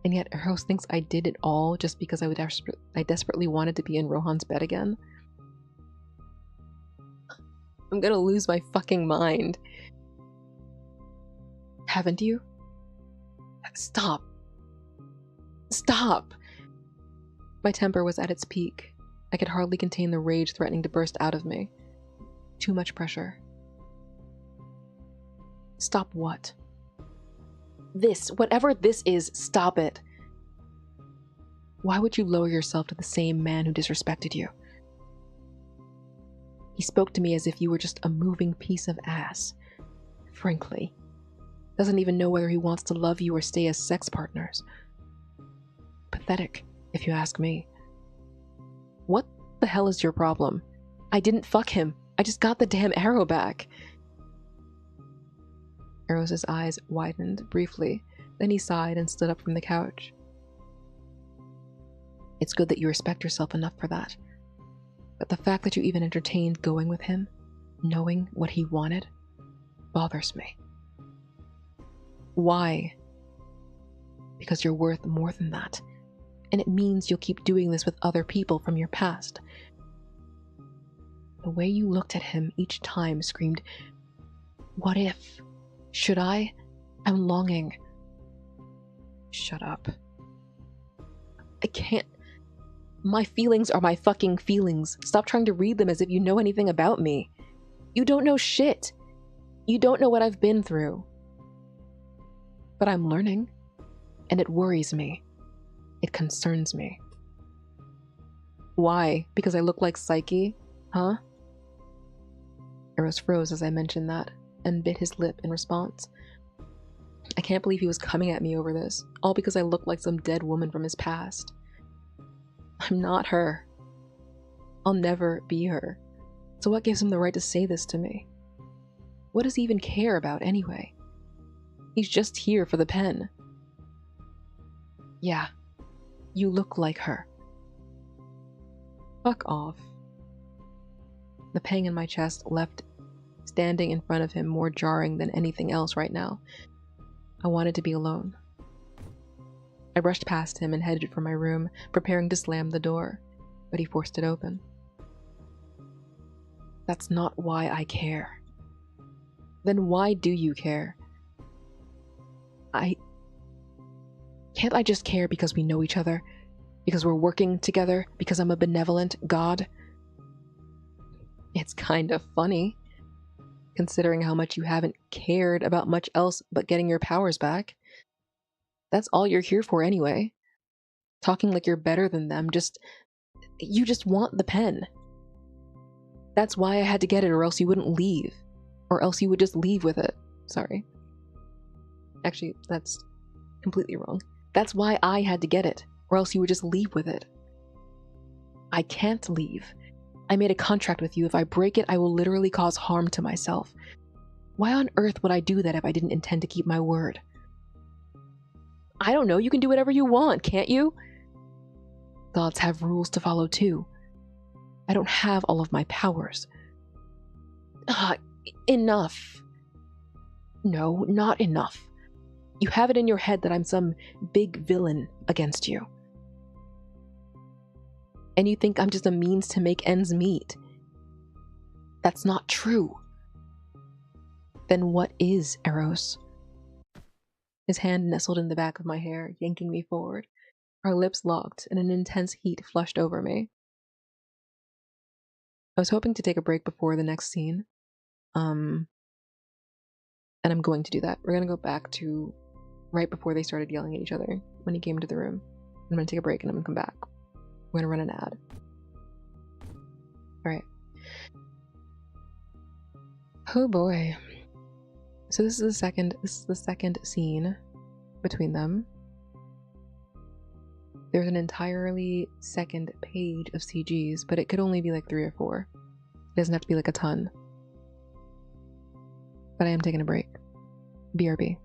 And yet Eros thinks I did it all just because I desperately wanted to be in Rohan's bed again. I'm gonna lose my fucking mind. Haven't you? Stop. Stop! My temper was at its peak. I could hardly contain the rage threatening to burst out of me. Too much pressure. Stop what? This, whatever this is, stop it. Why would you lower yourself to the same man who disrespected you? He spoke to me as if you were just a moving piece of ass. Frankly. Doesn't even know whether he wants to love you or stay as sex partners. Pathetic, if you ask me. What the hell is your problem? I didn't fuck him. I just got the damn arrow back. Eros's eyes widened briefly, then he sighed and stood up from the couch. It's good that you respect yourself enough for that. But the fact that you even entertained going with him, knowing what he wanted, bothers me. Why? Because you're worth more than that. And it means you'll keep doing this with other people from your past. The way you looked at him each time screamed, what if? Should I? I'm longing. Shut up. I can't. My feelings are my fucking feelings. Stop trying to read them as if you know anything about me. You don't know shit. You don't know what I've been through. But I'm learning. And it worries me. It concerns me. Why? Because I look like Psyche? Huh? Eros froze as I mentioned that, and bit his lip in response. I can't believe he was coming at me over this, all because I look like some dead woman from his past. I'm not her. I'll never be her. So what gives him the right to say this to me? What does he even care about anyway? He's just here for the pen. Yeah. You look like her. Fuck off. The pang in my chest left standing in front of him more jarring than anything else right now. I wanted to be alone. I brushed past him and headed for my room, preparing to slam the door, but he forced it open. That's not why I care. Then why do you care? Can't I just care because we know each other? Because we're working together? Because I'm a benevolent god? It's kind of funny, considering how much you haven't cared about much else but getting your powers back. That's all you're here for anyway. Talking like you're better than them, you just want the pen. That's why I had to get it, or else you wouldn't leave. Or else you would just leave with it. Sorry. Actually, that's completely wrong. That's why I had to get it, or else you would just leave with it. I can't leave. I made a contract with you. If I break it, I will literally cause harm to myself. Why on earth would I do that if I didn't intend to keep my word? I don't know, you can do whatever you want, can't you? Gods have rules to follow too. I don't have all of my powers. Enough. No, not enough. You have it in your head that I'm some big villain against you. And you think I'm just a means to make ends meet. That's not true. Then what is Eros? His hand nestled in the back of my hair, yanking me forward. Our lips locked, and an intense heat flushed over me. I was hoping to take a break before the next scene. And I'm going to do that. We're going to go back to right before they started yelling at each other when he came into the room. I'm going to take a break and I'm going to come back. I'm going to run an ad. Alright. Oh boy. So this is the second scene between them. There's an entirely second page of CGs, but it could only be like 3 or 4. It doesn't have to be like a ton. But I am taking a break. BRB.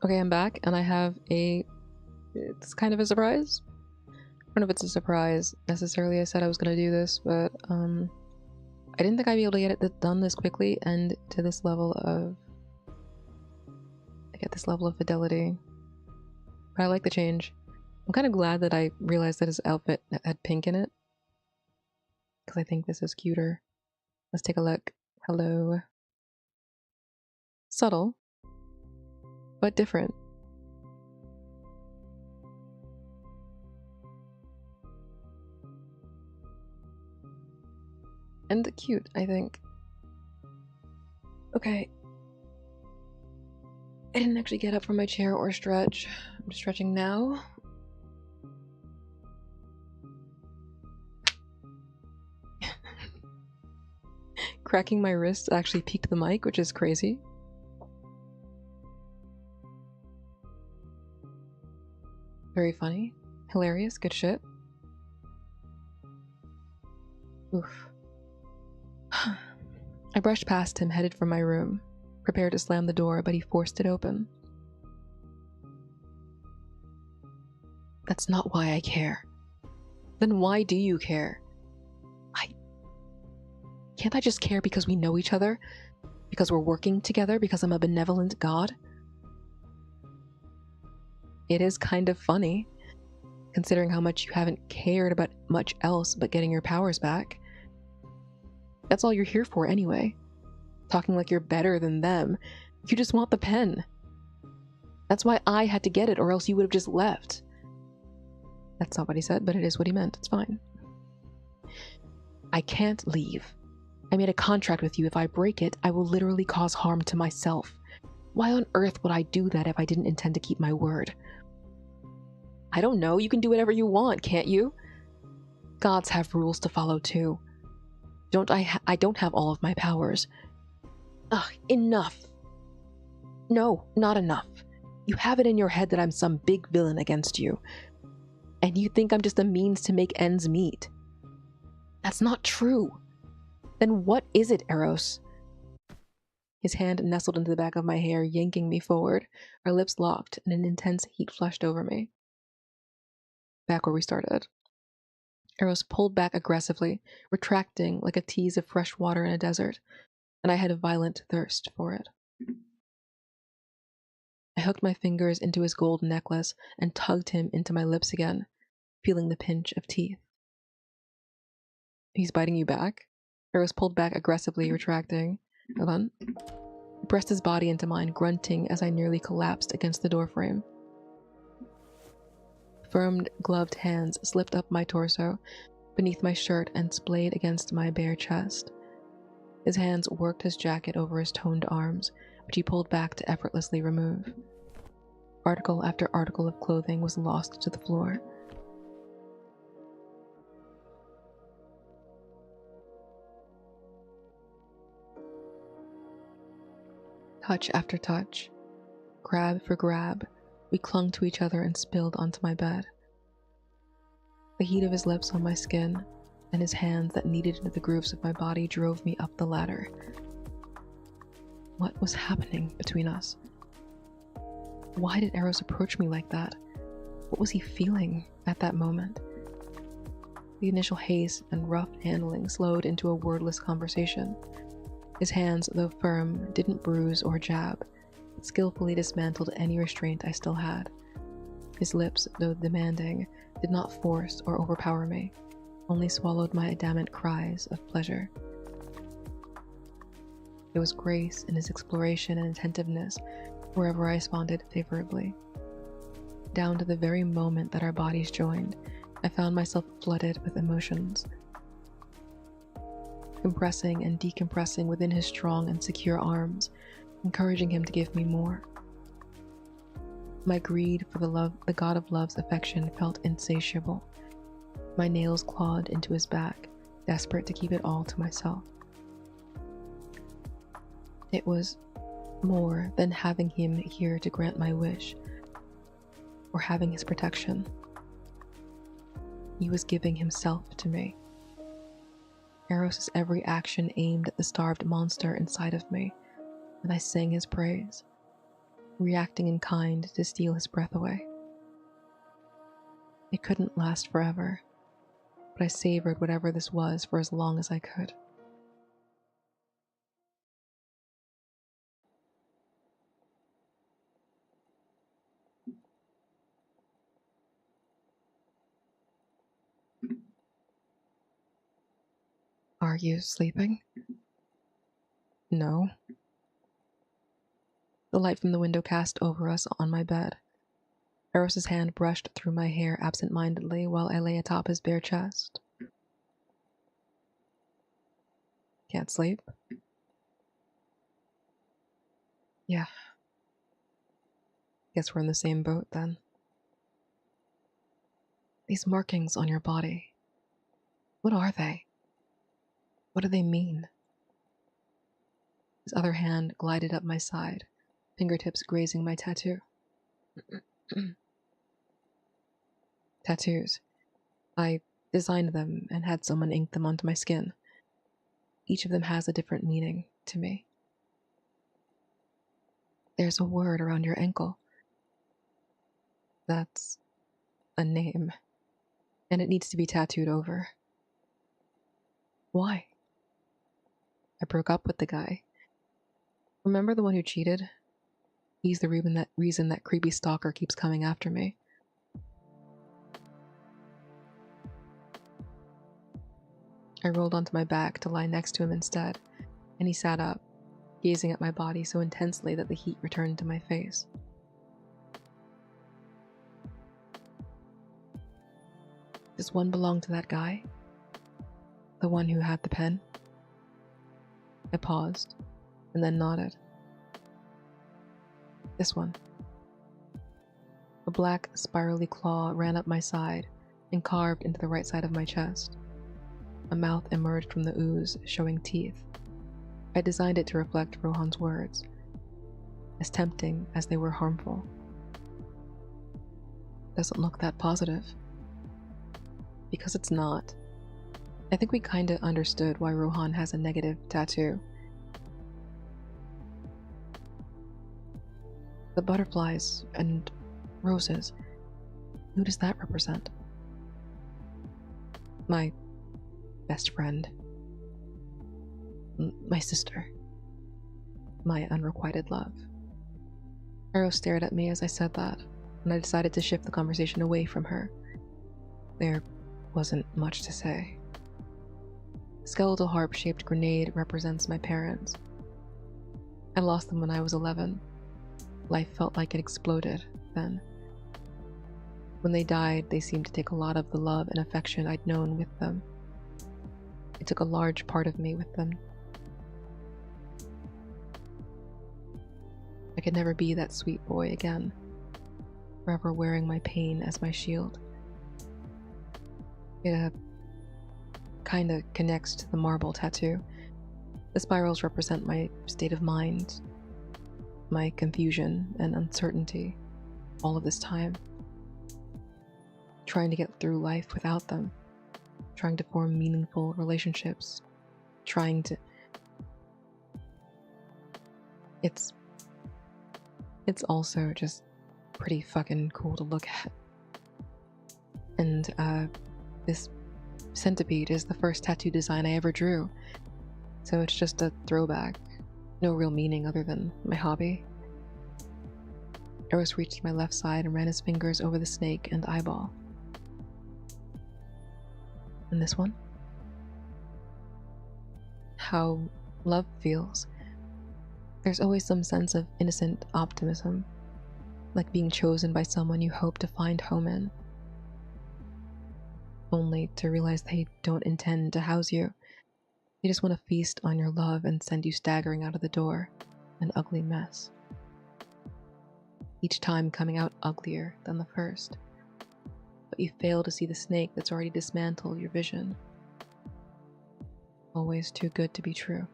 Okay, I'm back, and I have it's kind of a surprise. I don't know if it's a surprise necessarily. I said I was going to do this, but I didn't think I'd be able to get it done this quickly and to this level of fidelity. But I like the change. I'm kind of glad that I realized that his outfit had pink in it, because I think this is cuter. Let's take a look. Hello. Subtle, but different. And cute, I think. Okay. I didn't actually get up from my chair or stretch. I'm stretching now. Cracking my wrists actually peaked the mic, which is crazy. Very funny. Hilarious. Good shit. Oof. I brushed past him, headed for my room, prepared to slam the door, but he forced it open. That's not why I care. Then why do you care? Can't I just care because we know each other? Because we're working together? Because I'm a benevolent god? It is kind of funny, considering how much you haven't cared about much else but getting your powers back. That's all you're here for anyway. Talking like you're better than them. You just want the pen. That's why I had to get it, or else you would have just left. That's not what he said, but it is what he meant. It's fine. I can't leave. I made a contract with you. If I break it, I will literally cause harm to myself. Why on earth would I do that if I didn't intend to keep my word? I don't know. You can do whatever you want, can't you? Gods have rules to follow too. I don't have all of my powers. Ugh, enough. No, not enough. You have it in your head that I'm some big villain against you. And you think I'm just a means to make ends meet. That's not true. Then what is it, Eros? His hand nestled into the back of my hair, yanking me forward. Our lips locked, and an intense heat flushed over me. Back where we started. Eros pulled back aggressively, retracting like a tease of fresh water in a desert, and I had a violent thirst for it. I hooked my fingers into his gold necklace and tugged him into my lips again, feeling the pinch of teeth. He's biting you back? Eros pulled back aggressively, retracting. Hold on. He pressed his body into mine, grunting as I nearly collapsed against the doorframe. Firm, gloved hands slipped up my torso, beneath my shirt, and splayed against my bare chest. His hands worked his jacket over his toned arms, which he pulled back to effortlessly remove. Article after article of clothing was lost to the floor. Touch after touch, grab for grab, we clung to each other and spilled onto my bed. The heat of his lips on my skin and his hands that kneaded into the grooves of my body drove me up the ladder. What was happening between us? Why did Eros approach me like that? What was he feeling at that moment? The initial haste and rough handling slowed into a wordless conversation. His hands, though firm, didn't bruise or jab, but skillfully dismantled any restraint I still had. His lips, though demanding, did not force or overpower me, only swallowed my adamant cries of pleasure. There was grace in his exploration and attentiveness wherever I responded favorably. Down to the very moment that our bodies joined, I found myself flooded with emotions. Compressing and decompressing within his strong and secure arms, encouraging him to give me more. My greed for the god of love's affection felt insatiable. My nails clawed into his back, desperate to keep it all to myself. It was more than having him here to grant my wish, or having his protection. He was giving himself to me. Eros' every action aimed at the starved monster inside of me, and I sang his praise. reacting in kind to steal his breath away. It couldn't last forever, but I savored whatever this was for as long as I could. Are you sleeping? No. The light from the window cast over us on my bed. Eros's hand brushed through my hair absent-mindedly while I lay atop his bare chest. Can't sleep? Yeah. Guess we're in the same boat then. These markings on your body, what are they? What do they mean? His other hand glided up my side, fingertips grazing my tattoo. Tattoos. I designed them and had someone ink them onto my skin. Each of them has a different meaning to me. There's a word around your ankle. That's a name, and it needs to be tattooed over. Why? I broke up with the guy. Remember the one who cheated? He's the reason that creepy stalker keeps coming after me. I rolled onto my back to lie next to him instead, and he sat up, gazing at my body so intensely that the heat returned to my face. Does one belong to that guy? The one who had the pen? I paused, and then nodded. This one. A black, spirally claw ran up my side and carved into the right side of my chest. A mouth emerged from the ooze, showing teeth. I designed it to reflect Rohan's words, as tempting as they were harmful. Doesn't look that positive. Because it's not. I think we kinda understood why Rohan has a negative tattoo. The butterflies and roses. Who does that represent? My best friend. My sister. My unrequited love. Eros stared at me as I said that, and I decided to shift the conversation away from her. There wasn't much to say. The skeletal harp-shaped grenade represents my parents. I lost them when I was 11. Life felt like it exploded then. When they died, they seemed to take a lot of the love and affection I'd known with them. It took a large part of me with them. I could never be that sweet boy again, forever wearing my pain as my shield. It kinda connects to the marble tattoo. The spirals represent my state of mind, my confusion and uncertainty all of this time. Trying to get through life without them. Trying to form meaningful relationships. Trying to... It's also just pretty fucking cool to look at. And, this centipede is the first tattoo design I ever drew. So it's just a throwback. No real meaning other than my hobby. Eros reached my left side and ran his fingers over the snake and eyeball. And this one? How love feels. There's always some sense of innocent optimism, like being chosen by someone you hope to find home in. Only to realize they don't intend to house you. They just want to feast on your love and send you staggering out of the door, an ugly mess. Each time coming out uglier than the first. But you fail to see the snake that's already dismantled your vision. Always too good to be true.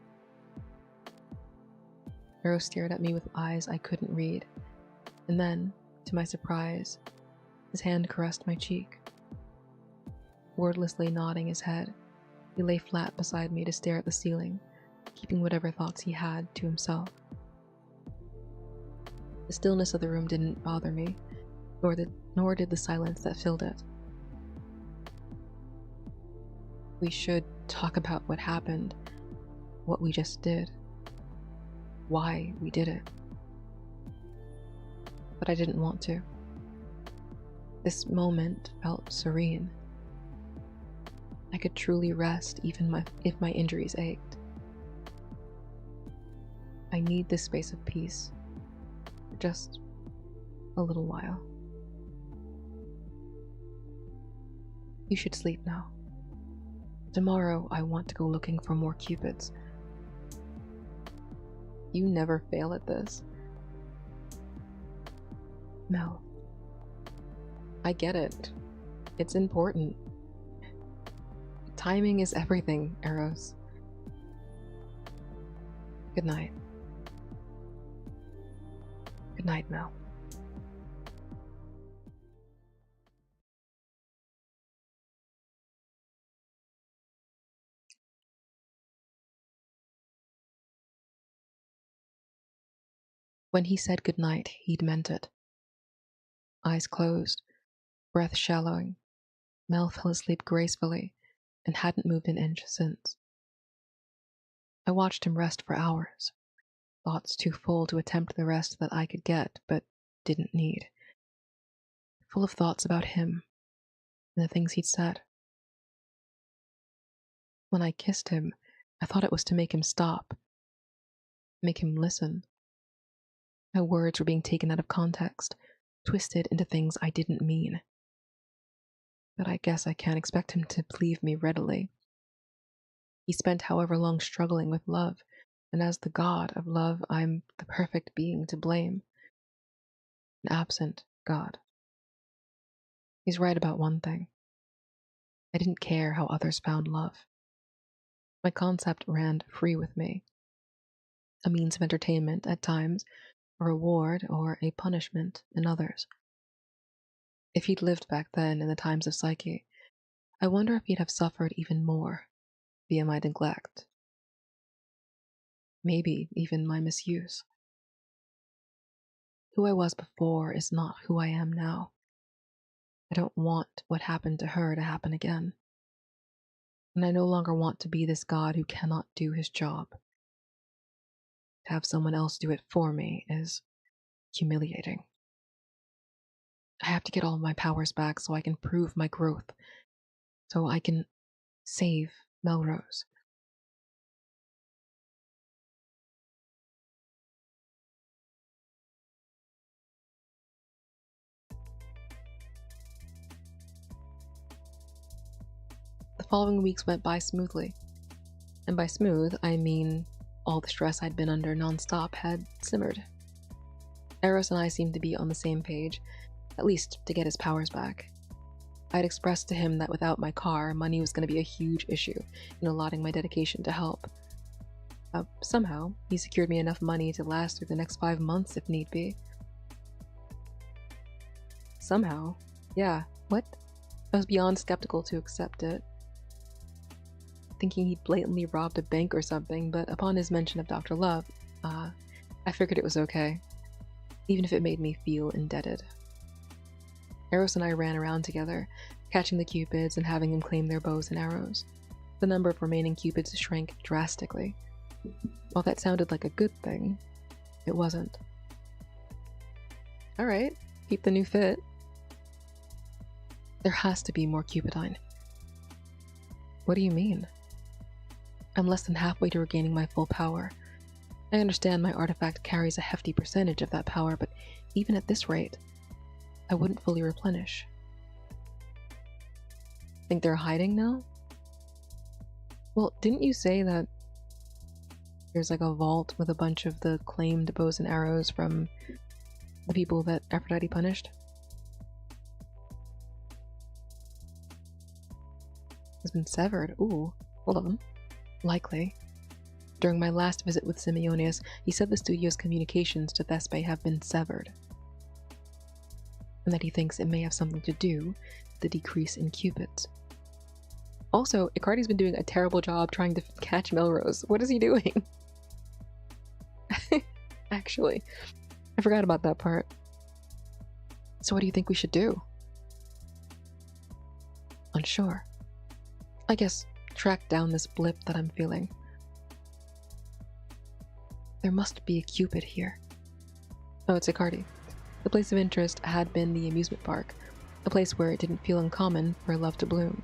Eros stared at me with eyes I couldn't read, and then, to my surprise, his hand caressed my cheek. Wordlessly nodding his head, he lay flat beside me to stare at the ceiling, keeping whatever thoughts he had to himself. The stillness of the room didn't bother me, nor did the silence that filled it. We should talk about what happened, what we just did, why we did it. But I didn't want to. This moment felt serene. I could truly rest even if my injuries ached. I need this space of peace for just a little while. You should sleep now. Tomorrow I want to go looking for more cupids. You never fail at this. Mel, I get it. It's important. Timing is everything, Eros. Good night. Good night, Mel. When he said good night, he'd meant it. Eyes closed, breath shallowing, Mel fell asleep gracefully and hadn't moved an inch since. I watched him rest for hours, thoughts too full to attempt the rest that I could get but didn't need. Full of thoughts about him and the things he'd said. When I kissed him, I thought it was to make him stop, make him listen. My words were being taken out of context, twisted into things I didn't mean. But I guess I can't expect him to believe me readily. He spent however long struggling with love, and as the god of love, I'm the perfect being to blame. An absent god. He's right about one thing. I didn't care how others found love. My concept ran free with me. A means of entertainment at times, a reward or a punishment in others. If he'd lived back then in the times of Psyche, I wonder if he'd have suffered even more via my neglect. Maybe even my misuse. Who I was before is not who I am now. I don't want what happened to her to happen again. And I no longer want to be this god who cannot do his job. To have someone else do it for me is humiliating. I have to get all of my powers back so I can prove my growth, so I can save Melrose. The following weeks went by smoothly. And by smooth, I mean all the stress I'd been under nonstop had simmered. Eros and I seemed to be on the same page, at least to get his powers back. I'd expressed to him that without my car, money was going to be a huge issue in allotting my dedication to help. Somehow, he secured me enough money to last through the next 5 months if need be. Somehow? Yeah, what? I was beyond skeptical to accept it, thinking he'd blatantly robbed a bank or something, but upon his mention of Dr. Love, I figured it was okay, even if it made me feel indebted. Eros and I ran around together, catching the cupids and having them claim their bows and arrows. The number of remaining cupids shrank drastically. While that sounded like a good thing, it wasn't. Alright, keep the new fit. There has to be more Cupidine. What do you mean? I'm less than halfway to regaining my full power. I understand my artifact carries a hefty percentage of that power, but even at this rate, I wouldn't fully replenish. Think they're hiding now? Well, didn't you say that there's like a vault with a bunch of the claimed bows and arrows from the people that Aphrodite punished? Has been severed. Ooh, hold on. Likely. During my last visit with Simeonius, he said the studio's communications to Thespe have been severed, and that he thinks it may have something to do with the decrease in cupids. Also, Icardi's been doing a terrible job trying to catch Melrose. What is he doing? Actually, I forgot about that part. So what do you think we should do? Unsure. I guess track down this blip that I'm feeling. There must be a Cupid here. Oh, it's Icardi. The place of interest had been the amusement park, a place where it didn't feel uncommon for love to bloom.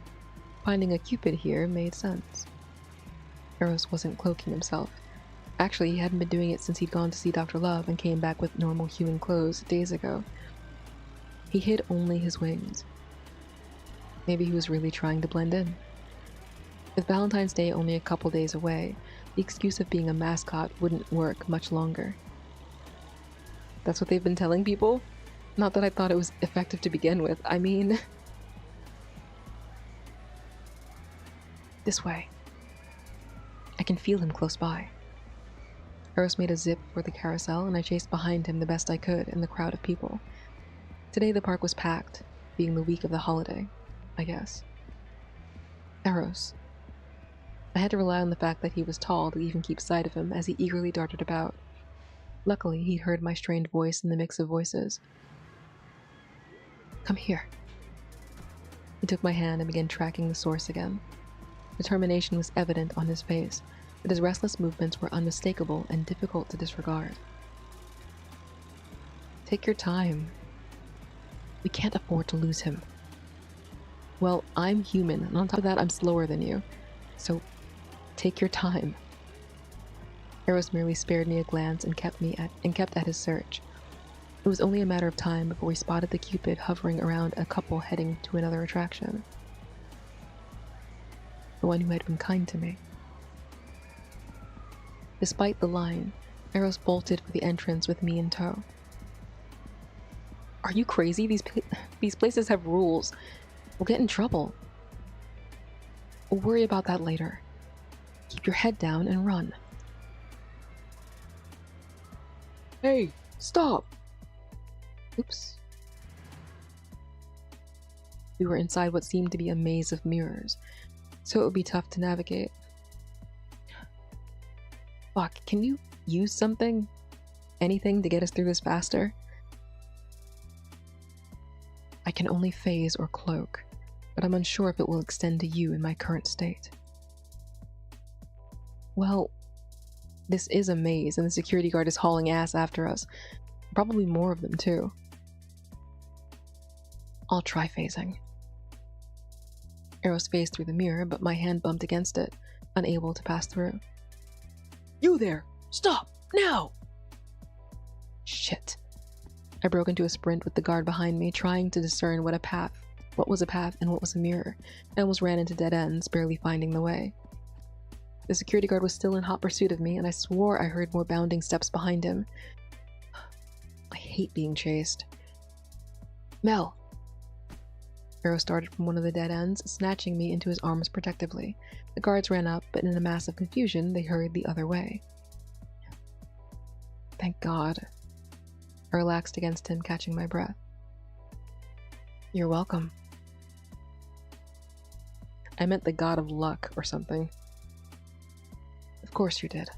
Finding a Cupid here made sense. Eros wasn't cloaking himself. Actually, he hadn't been doing it since he'd gone to see Dr. Love and came back with normal human clothes days ago. He hid only his wings. Maybe he was really trying to blend in. With Valentine's Day only a couple days away, the excuse of being a mascot wouldn't work much longer. That's what they've been telling people? Not that I thought it was effective to begin with. I mean... This way. I can feel him close by. Eros made a zip for the carousel, and I chased behind him the best I could in the crowd of people. Today the park was packed, being the week of the holiday, I guess. Eros. I had to rely on the fact that he was tall to even keep sight of him as he eagerly darted about. Luckily, he heard my strained voice in the mix of voices. Come here. He took my hand and began tracking the source again. Determination was evident on his face, but his restless movements were unmistakable and difficult to disregard. Take your time. We can't afford to lose him. Well, I'm human, and on top of that, I'm slower than you. So, take your time. Eros merely spared me a glance and kept at his search. It was only a matter of time before we spotted the Cupid hovering around a couple heading to another attraction. The one who had been kind to me. Despite the line, Eros bolted for the entrance with me in tow. Are you crazy? These places have rules. We'll get in trouble. We'll worry about that later. Keep your head down and run. Hey, stop! Oops. We were inside what seemed to be a maze of mirrors, so it would be tough to navigate. Fuck, can you use something? Anything to get us through this faster? I can only phase or cloak, but I'm unsure if it will extend to you in my current state. Well, this is a maze, and the security guard is hauling ass after us. Probably more of them, too. I'll try phasing. Eros phased through the mirror, but my hand bumped against it, unable to pass through. You there! Stop! Now! Shit. I broke into a sprint with the guard behind me, trying to discern what was a path and what was a mirror, and almost ran into dead ends, barely finding the way. The security guard was still in hot pursuit of me, and I swore I heard more bounding steps behind him. I hate being chased. Mel! Eros started from one of the dead ends, snatching me into his arms protectively. The guards ran up, but in a mass of confusion, they hurried the other way. Thank God. I relaxed against him, catching my breath. You're welcome. I meant the god of luck or something. Of course you did.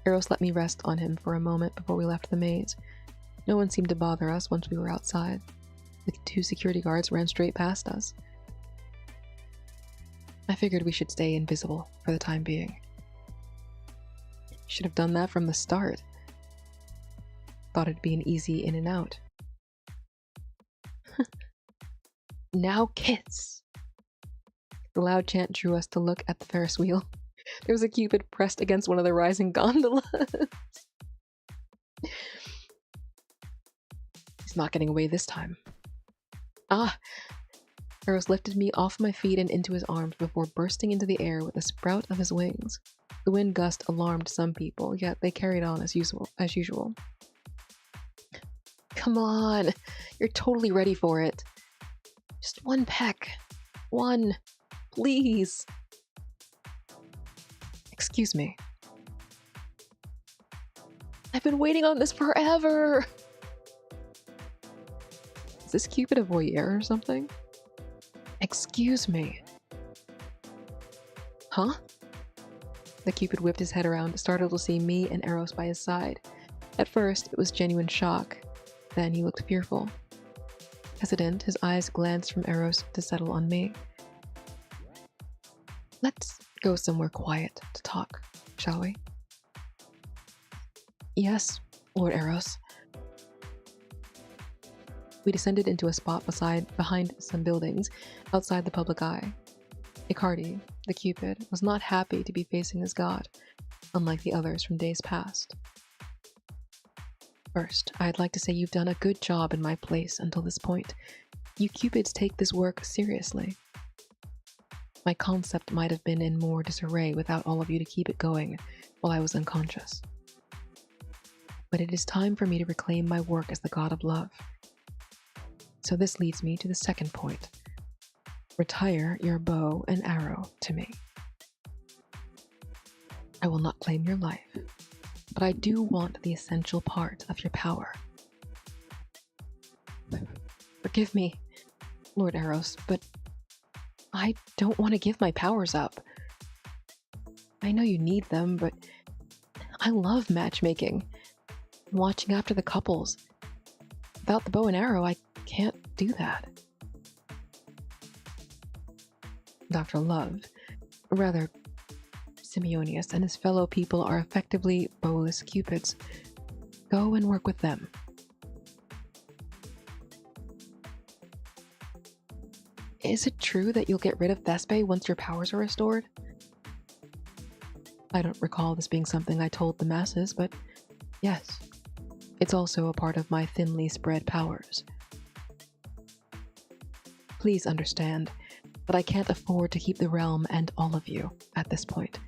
Eros let me rest on him for a moment before we left the maze. No one seemed to bother us once we were outside. The two security guards ran straight past us. I figured we should stay invisible for the time being. Should have done that from the start. Thought it'd be an easy in and out. Now kiss! The loud chant drew us to look at the Ferris wheel. There was a Cupid pressed against one of the rising gondolas. He's not getting away this time. Ah! Eros lifted me off my feet and into his arms before bursting into the air with a sprout of his wings. The wind gust alarmed some people, yet they carried on as usual. Come on! You're totally ready for it. Just one peck. One. Please. Excuse me. I've been waiting on this forever! Is this Cupid a voyeur or something? Excuse me. Huh? The Cupid whipped his head around, startled to see me and Eros by his side. At first, it was genuine shock. Then he looked fearful. Hesitant, his eyes glanced from Eros to settle on me. Let's go somewhere quiet to talk, shall we? Yes, Lord Eros. We descended into a spot behind some buildings outside the public eye. Icardi, the Cupid, was not happy to be facing his god, unlike the others from days past. First, I'd like to say you've done a good job in my place until this point. You Cupids take this work seriously. My concept might have been in more disarray without all of you to keep it going while I was unconscious. But it is time for me to reclaim my work as the god of love. So this leads me to the second point. Retire your bow and arrow to me. I will not claim your life, but I do want the essential part of your power. Forgive me, Lord Eros, but I don't want to give my powers up. I know you need them, but I love matchmaking, watching after the couples. Without the bow and arrow, I can't do that. Dr. Love, rather, Simeonius and his fellow people are effectively bowless cupids. Go and work with them. Is it true that you'll get rid of Thespe once your powers are restored? I don't recall this being something I told the masses, but yes, it's also a part of my thinly spread powers. Please understand that I can't afford to keep the realm and all of you at this point.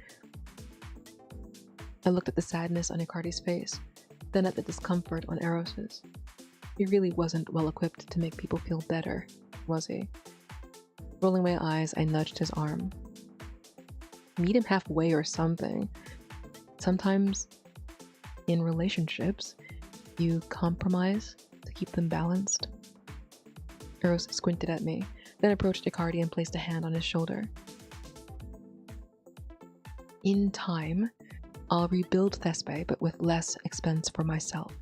I looked at the sadness on Icardi's face, then at the discomfort on Eros's. He really wasn't well equipped to make people feel better, was he? Rolling my eyes, I nudged his arm. Meet him halfway or something. Sometimes, in relationships, you compromise to keep them balanced. Eros squinted at me, then approached Icardi and placed a hand on his shoulder. In time, I'll rebuild Thespe, but with less expense for myself.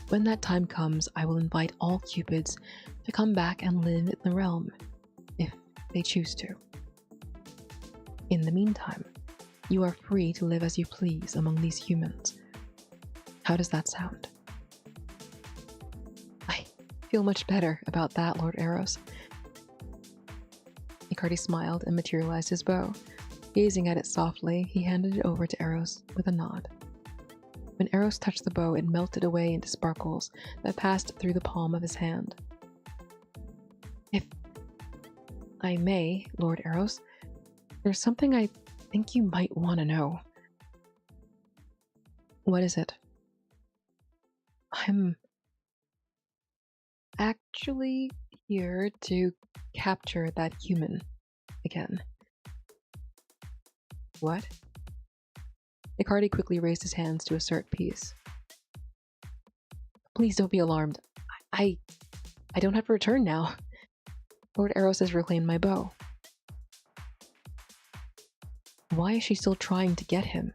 When that time comes, I will invite all Cupids to come back and live in the realm, if they choose to. In the meantime, you are free to live as you please among these humans. How does that sound? I feel much better about that, Lord Eros. Icardi smiled and materialized his bow. Gazing at it softly, he handed it over to Eros with a nod. When Eros touched the bow, it melted away into sparkles that passed through the palm of his hand. If I may, Lord Eros, there's something I think you might want to know. What is it? I'm actually here to capture that human again. What? Icardi quickly raised his hands to assert peace. Please don't be alarmed. I don't have to return now. Lord Eros has reclaimed my bow. Why is she still trying to get him?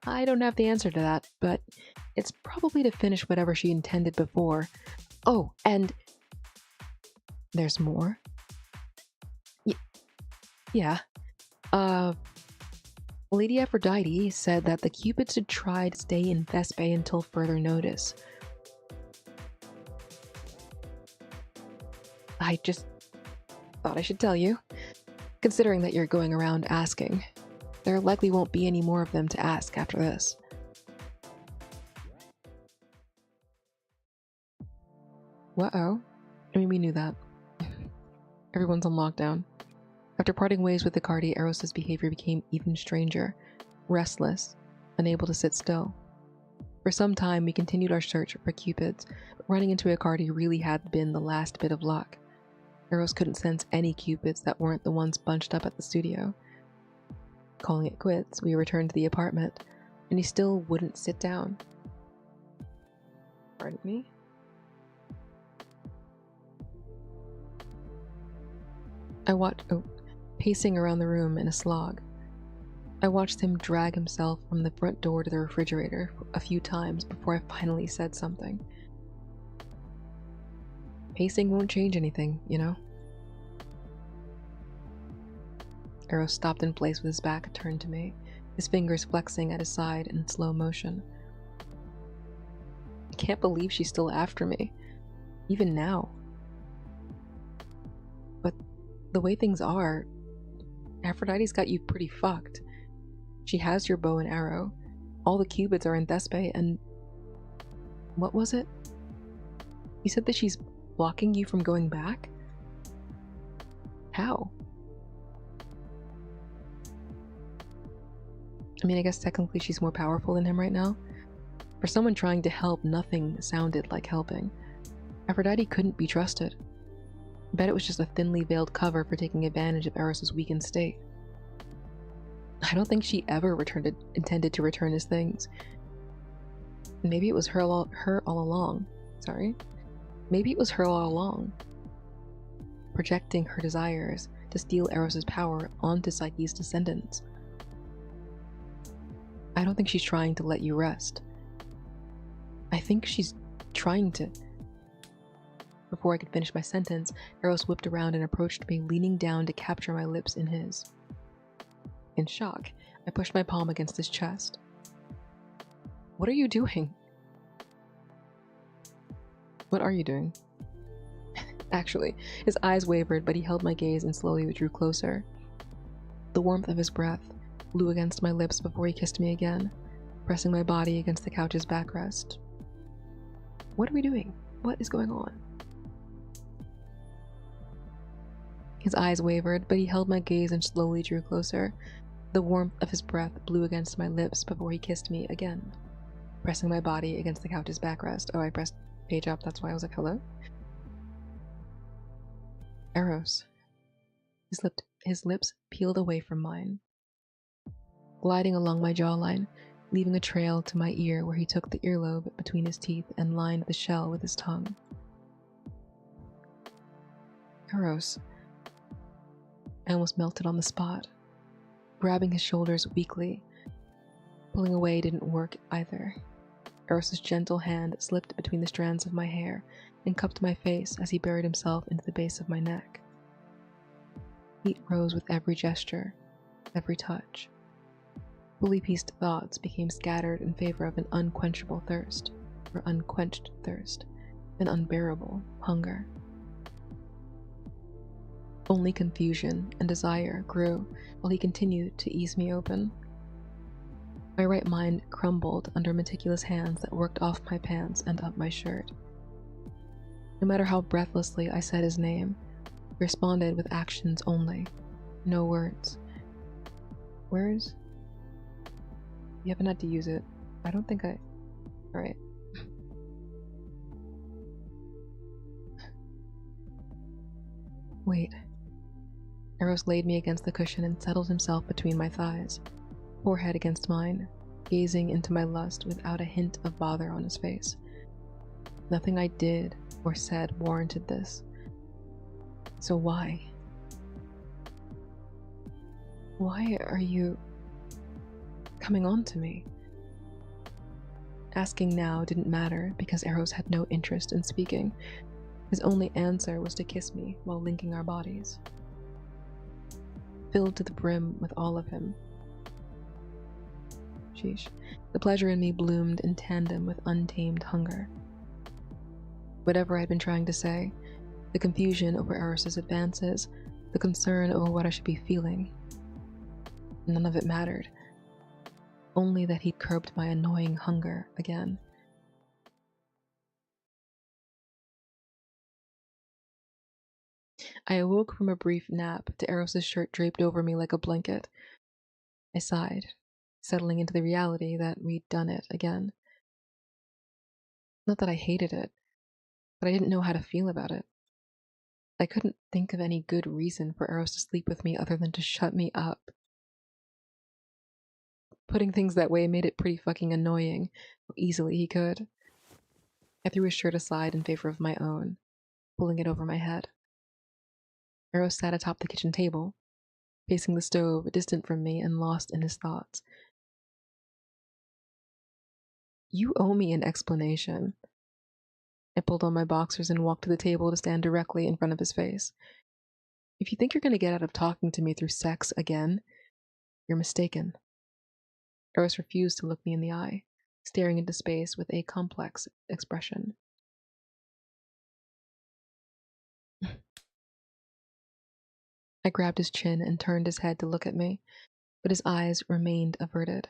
I don't have the answer to that, but it's probably to finish whatever she intended before. Oh, and there's more? Yeah. Lady Aphrodite said that the Cupids should try to stay in Thespe until further notice. I just thought I should tell you. Considering that you're going around asking, there likely won't be any more of them to ask after this. Uh-oh. I mean, we knew that. Everyone's on lockdown. After parting ways with Icardi, Eros' behavior became even stranger, restless, unable to sit still. For some time, we continued our search for Cupids, but running into Icardi really had been the last bit of luck. Eros couldn't sense any Cupids that weren't the ones bunched up at the studio. Calling it quits, we returned to the apartment, and he still wouldn't sit down. Pardon me? I watched, pacing around the room in a slog. I watched him drag himself from the front door to the refrigerator a few times before I finally said something. Pacing won't change anything, you know? Eros stopped in place with his back turned to me, his fingers flexing at his side in slow motion. I can't believe she's still after me, even now. But the way things are, Aphrodite's got you pretty fucked. She has your bow and arrow. All the cupids are in Thespe, and what was it? You said that she's blocking you from going back? How? I mean, I guess technically she's more powerful than him right now. For someone trying to help, nothing sounded like helping. Aphrodite couldn't be trusted. I bet it was just a thinly veiled cover for taking advantage of Eros' weakened state. I don't think she ever intended to return his things. Maybe it was her all along. Sorry. Maybe it was her all along. Projecting her desires to steal Eros' power onto Psyche's descendants. I don't think she's trying to let you rest. I think she's trying to... Before I could finish my sentence, Eros whipped around and approached me, leaning down to capture my lips in his. In shock, I pushed my palm against his chest. What are you doing? What are you doing? Actually, his eyes wavered, but he held my gaze and slowly withdrew closer. The warmth of his breath blew against my lips before he kissed me again, pressing my body against the couch's backrest. What are we doing? What is going on? His eyes wavered, but he held my gaze and slowly drew closer. The warmth of his breath blew against my lips before he kissed me again, pressing my body against the couch's backrest. Oh, I pressed page up, that's why I was like, hello? Eros. His lips peeled away from mine, gliding along my jawline, leaving a trail to my ear where he took the earlobe between his teeth and lined the shell with his tongue. Eros. I almost melted on the spot, grabbing his shoulders weakly. Pulling away didn't work either. Eros' gentle hand slipped between the strands of my hair and cupped my face as he buried himself into the base of my neck. Heat rose with every gesture, every touch. Fully pieced thoughts became scattered in favor of an unquenchable thirst, or unquenched thirst, an unbearable hunger. Only confusion and desire grew while he continued to ease me open. My right mind crumbled under meticulous hands that worked off my pants and up my shirt. No matter how breathlessly I said his name, he responded with actions only, no words. Words? You haven't had to use it. I don't think I... Alright. Wait. Eros laid me against the cushion and settled himself between my thighs, forehead against mine, gazing into my lust without a hint of bother on his face. Nothing I did or said warranted this. So why? Why are you coming on to me? Asking now didn't matter because Eros had no interest in speaking. His only answer was to kiss me while linking our bodies. Filled to the brim with all of him. Sheesh. The pleasure in me bloomed in tandem with untamed hunger. Whatever I'd been trying to say, the confusion over Eros' advances, the concern over what I should be feeling, none of it mattered. Only that he'd curbed my annoying hunger again. I awoke from a brief nap to Eros' shirt draped over me like a blanket. I sighed, settling into the reality that we'd done it again. Not that I hated it, but I didn't know how to feel about it. I couldn't think of any good reason for Eros to sleep with me other than to shut me up. Putting things that way made it pretty fucking annoying how easily he could. I threw his shirt aside in favor of my own, pulling it over my head. Eros sat atop the kitchen table, facing the stove, distant from me and lost in his thoughts. You owe me an explanation. I pulled on my boxers and walked to the table to stand directly in front of his face. If you think you're going to get out of talking to me through sex again, you're mistaken. Eros refused to look me in the eye, staring into space with a complex expression. I grabbed his chin and turned his head to look at me, but his eyes remained averted.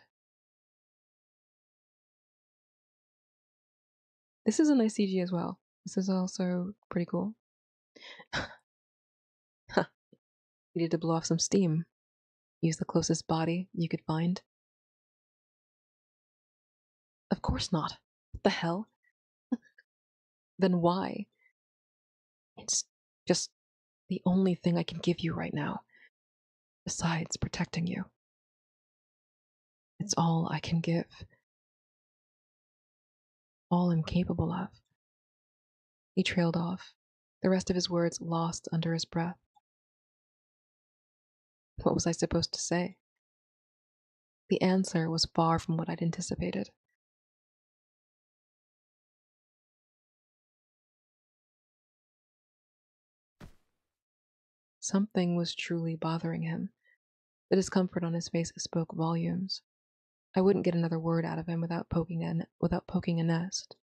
This is a nice CG as well. This is also pretty cool. Needed to blow off some steam. Use the closest body you could find. Of course not. What the hell? Then why? It's just the only thing I can give you right now. Besides protecting you. It's all I can give. All I'm capable of. He trailed off, the rest of his words lost under his breath. What was I supposed to say? The answer was far from what I'd anticipated. Something was truly bothering him. The discomfort on his face spoke volumes. I wouldn't get another word out of him without poking a nest.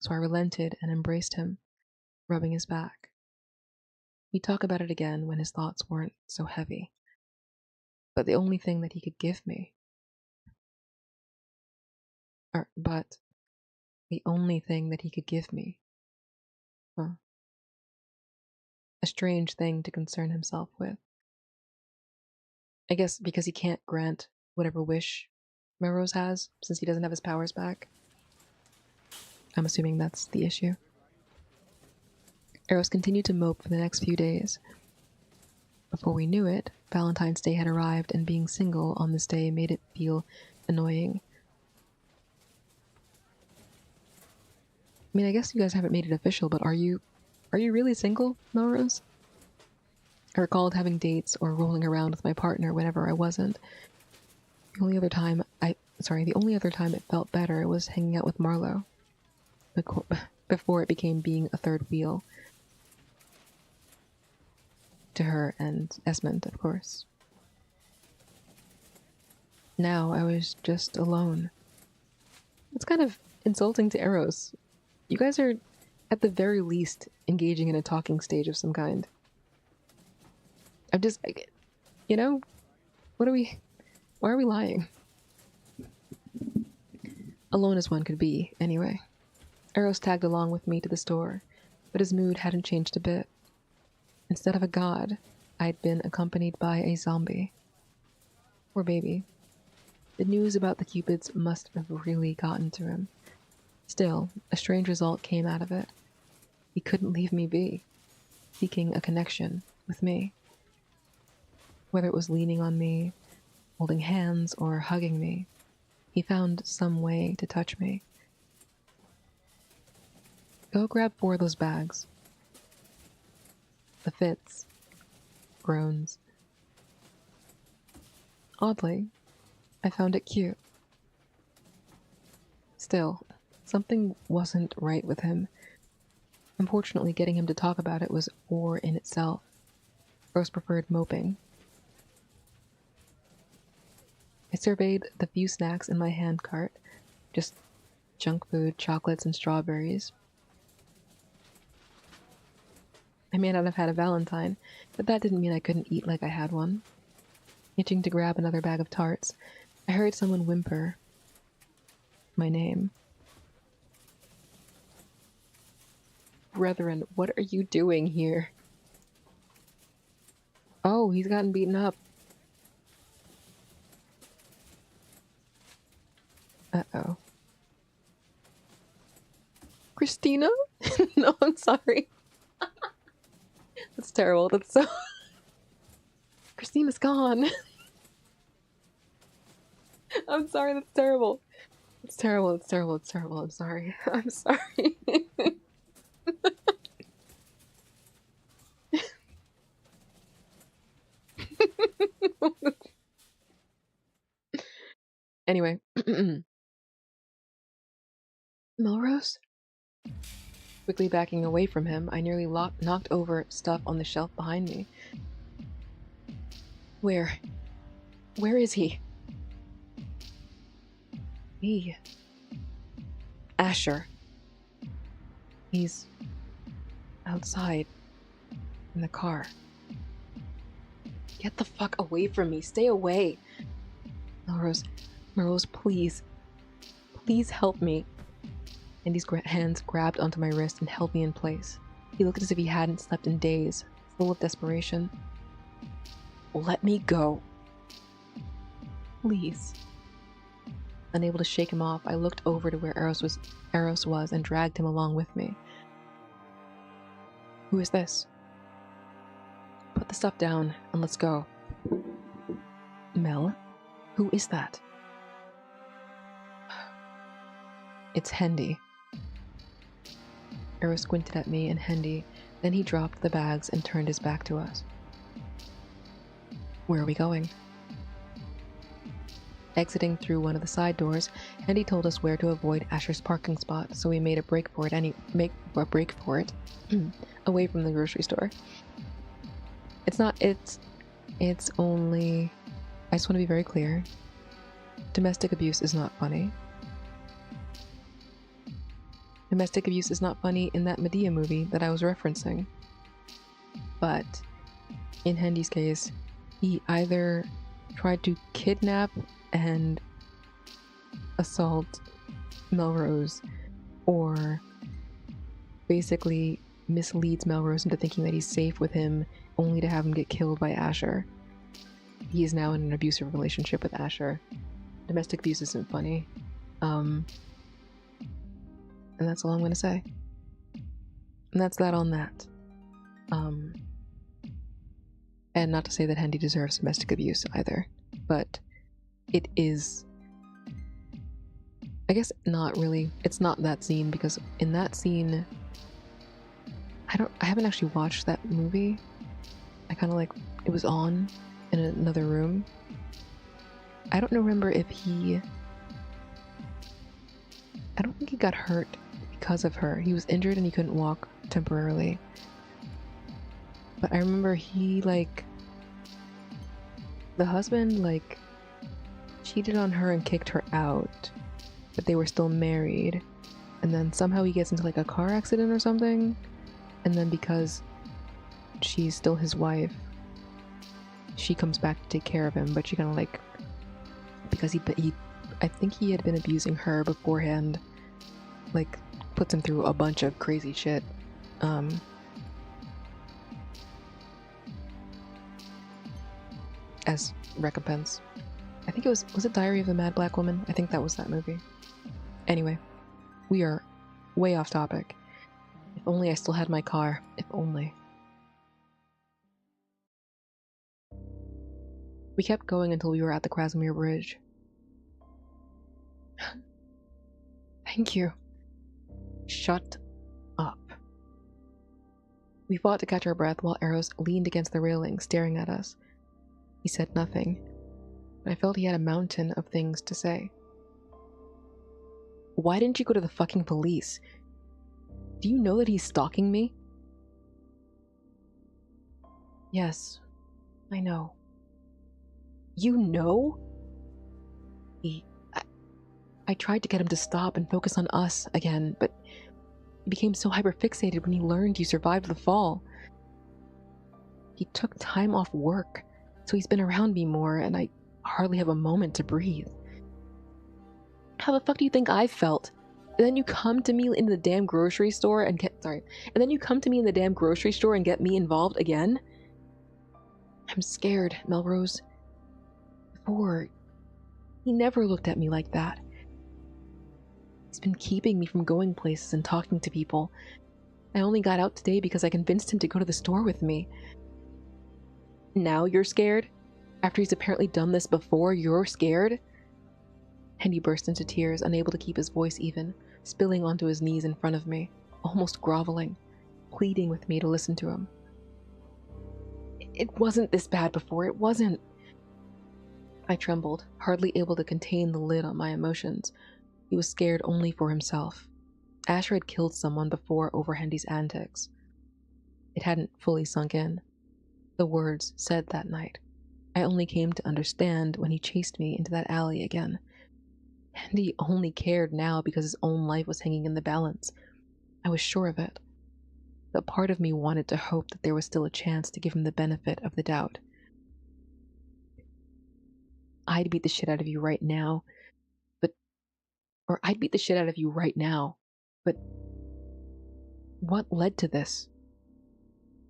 So I relented and embraced him, rubbing his back. He'd talk about it again when his thoughts weren't so heavy. But the only thing that he could give me... But the only thing that he could give me... Huh. A strange thing to concern himself with. I guess because he can't grant whatever wish Melrose has, since he doesn't have his powers back. I'm assuming that's the issue. Eros continued to mope for the next few days. Before we knew it, Valentine's Day had arrived, and being single on this day made it feel annoying. I mean, I guess you guys haven't made it official, but are you really single, Melrose? I recalled having dates or rolling around with my partner whenever I wasn't. The only other time it felt better was hanging out with Marlowe. Before it became being a third wheel. To her and Esmond, of course. Now I was just alone. It's kind of insulting to Eros. You guys are, at the very least, engaging in a talking stage of some kind. I'm just, why are we lying? Alone as one could be, anyway. Eros tagged along with me to the store, but his mood hadn't changed a bit. Instead of a god, I'd been accompanied by a zombie. Poor baby. The news about the Cupids must have really gotten to him. Still, a strange result came out of it. He couldn't leave me be, seeking a connection with me. Whether it was leaning on me, holding hands, or hugging me, he found some way to touch me. Go grab 4 of those bags. The fits. Groans. Oddly, I found it cute. Still, something wasn't right with him. Unfortunately, getting him to talk about it was ore in itself. Rose preferred moping. I surveyed the few snacks in my hand cart, just junk food, chocolates, and strawberries. I may not have had a Valentine, but that didn't mean I couldn't eat like I had one. Itching to grab another bag of tarts, I heard someone whimper my name. Brethren, what are you doing here? Oh, he's gotten beaten up. Uh-oh. Christina? No, I'm sorry. That's terrible. That's so... Christina's gone. I'm sorry, that's terrible. It's terrible, it's terrible, it's terrible. I'm sorry. I'm sorry. Anyway. Melrose? Quickly backing away from him, I nearly knocked over stuff on the shelf behind me. Where is he? Asher. He's outside in the car. Get the fuck away from me. Stay away. Melrose, please. Please help me. Andy's hands grabbed onto my wrist and held me in place. He looked as if he hadn't slept in days, full of desperation. Let me go. Please. Unable to shake him off, I looked over to where Eros was and dragged him along with me. Who is this? Put the stuff down and let's go. Mel? Who is that? It's Hendy. Eros squinted at me and Hendy, then he dropped the bags and turned his back to us. Where are we going? Exiting through one of the side doors, Hendy told us where to avoid Asher's parking spot, so we made a break for it away from the grocery store. It's only, I just want to be very clear, domestic abuse is not funny. Domestic abuse is not funny in that Medea movie that I was referencing. But in Hendy's case, he either tried to kidnap and assault Melrose, or basically misleads Melrose into thinking that he's safe with him, only to have him get killed by Asher. He is now in an abusive relationship with Asher. Domestic abuse isn't funny. And that's all I'm going to say. And that's that on that. And not to say that Hendy deserves domestic abuse either, but it is, I guess not really, it's not that scene, because in that scene, I haven't actually watched that movie. I kind of like, it was on in another room. I don't remember if I don't think he got hurt because of her. He was injured and he couldn't walk temporarily. But I remember the husband, cheated on her and kicked her out. But they were still married. And then somehow he gets into, a car accident or something. And then because she's still his wife, she comes back to take care of him. But she kind of, because I think he had been abusing her beforehand, puts him through a bunch of crazy shit. As recompense. I think it was it Diary of the Mad Black Woman? I think that was that movie. Anyway, we are way off topic. If only I still had my car. If only. We kept going until we were at the Krasimir Bridge. Thank you. Shut up. We fought to catch our breath while Eros leaned against the railing, staring at us. He said nothing, but I felt he had a mountain of things to say. Why didn't you go to the fucking police? Do you know that he's stalking me? Yes, I know. You know? I tried to get him to stop and focus on us again, but he became so hyperfixated when he learned you survived the fall. He took time off work, so he's been around me more, and I hardly have a moment to breathe. How the fuck do you think I felt? And then you come to me in the damn grocery store and get me involved again? I'm scared, Melrose. Before, he never looked at me like that. He's been keeping me from going places and talking to people. I only got out today because I convinced him to go to the store with me. Now you're scared? After he's apparently done this before, you're scared? Hendy burst into tears, unable to keep his voice even, spilling onto his knees in front of me, almost groveling, pleading with me to listen to him. It wasn't this bad before, it wasn't. I trembled, hardly able to contain the lid on my emotions. He was scared only for himself. Asher had killed someone before over Hendy's antics. It hadn't fully sunk in. The words said that night. I only came to understand when he chased me into that alley again. Hendy only cared now because his own life was hanging in the balance. I was sure of it. But part of me wanted to hope that there was still a chance to give him the benefit of the doubt. I'd beat the shit out of you right now, I'd beat the shit out of you right now, but what led to this?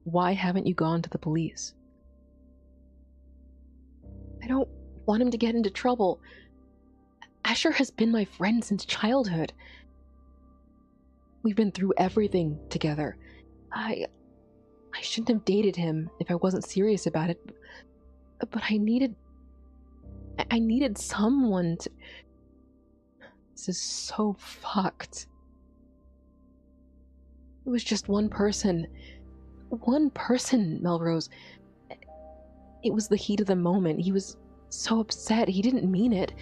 Why haven't you gone to the police? I don't want him to get into trouble. Asher has been my friend since childhood. We've been through everything together. I shouldn't have dated him if I wasn't serious about it, but I needed someone to... This is so fucked. It was just one person. One person, Melrose. It was the heat of the moment. He was so upset. He didn't mean it.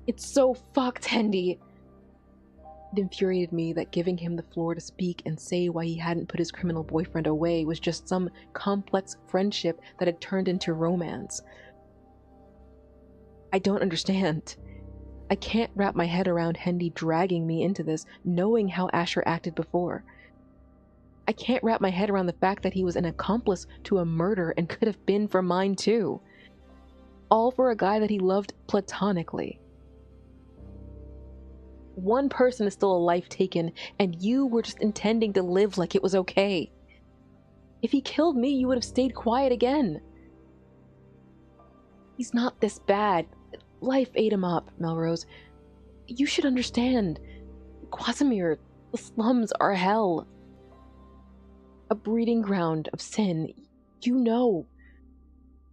It's so fucked, Hendy. It infuriated me that giving him the floor to speak and say why he hadn't put his criminal boyfriend away was just some complex friendship that had turned into romance. I don't understand. I can't wrap my head around Hendy dragging me into this, knowing how Asher acted before. I can't wrap my head around the fact that he was an accomplice to a murder and could have been for mine too. All for a guy that he loved platonically. One person is still a life taken, and you were just intending to live like it was okay. If he killed me, you would have stayed quiet again. He's not this bad. Life ate him up, Melrose. You should understand. Quasimir, the slums are hell. A breeding ground of sin. You know.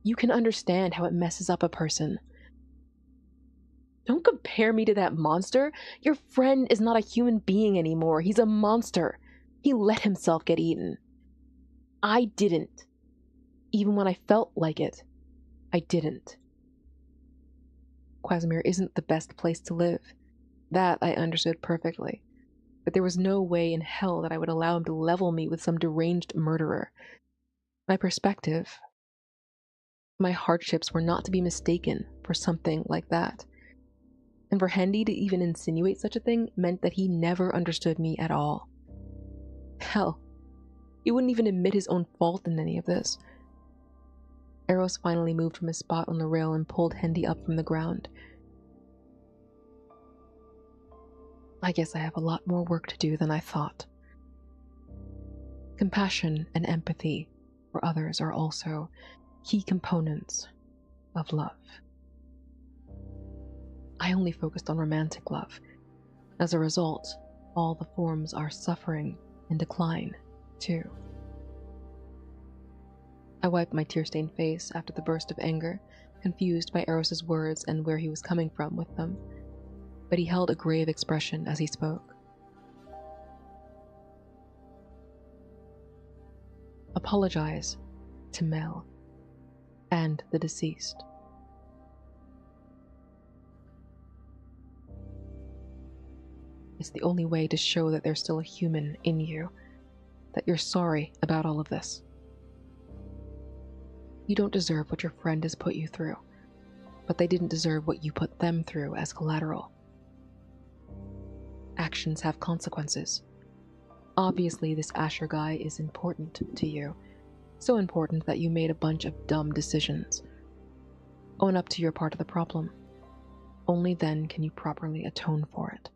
You can understand how it messes up a person. Don't compare me to that monster. Your friend is not a human being anymore. He's a monster. He let himself get eaten. I didn't. Even when I felt like it, I didn't. Quasimir isn't the best place to live. That I understood perfectly. But there was no way in hell that I would allow him to level me with some deranged murderer. My perspective, my hardships were not to be mistaken for something like that. And for Hendy to even insinuate such a thing meant that he never understood me at all. Hell, he wouldn't even admit his own fault in any of this. Eros finally moved from his spot on the rail and pulled Hendy up from the ground. I guess I have a lot more work to do than I thought. Compassion and empathy for others are also key components of love. I only focused on romantic love. As a result, all the forms are suffering and decline, too. I wiped my tear-stained face after the burst of anger, confused by Eros's words and where he was coming from with them. But he held a grave expression as he spoke. Apologize to Mel and the deceased. It's the only way to show that there's still a human in you, that you're sorry about all of this. You don't deserve what your friend has put you through, but they didn't deserve what you put them through as collateral. Actions have consequences. Obviously, this Asher guy is important to you. So important that you made a bunch of dumb decisions. Own up to your part of the problem. Only then can you properly atone for it.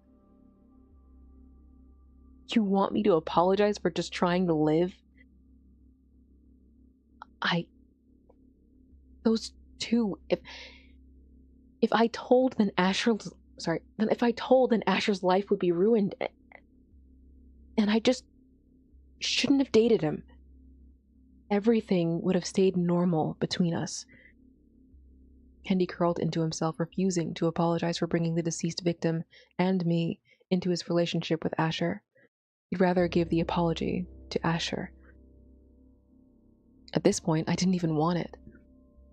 You want me to apologize for just trying to live? Those two, if I told, then Asher's life would be ruined, and I just shouldn't have dated him. Everything would have stayed normal between us. Hendy curled into himself, refusing to apologize for bringing the deceased victim and me into his relationship with Asher. He'd rather give the apology to Asher. At this point, I didn't even want it.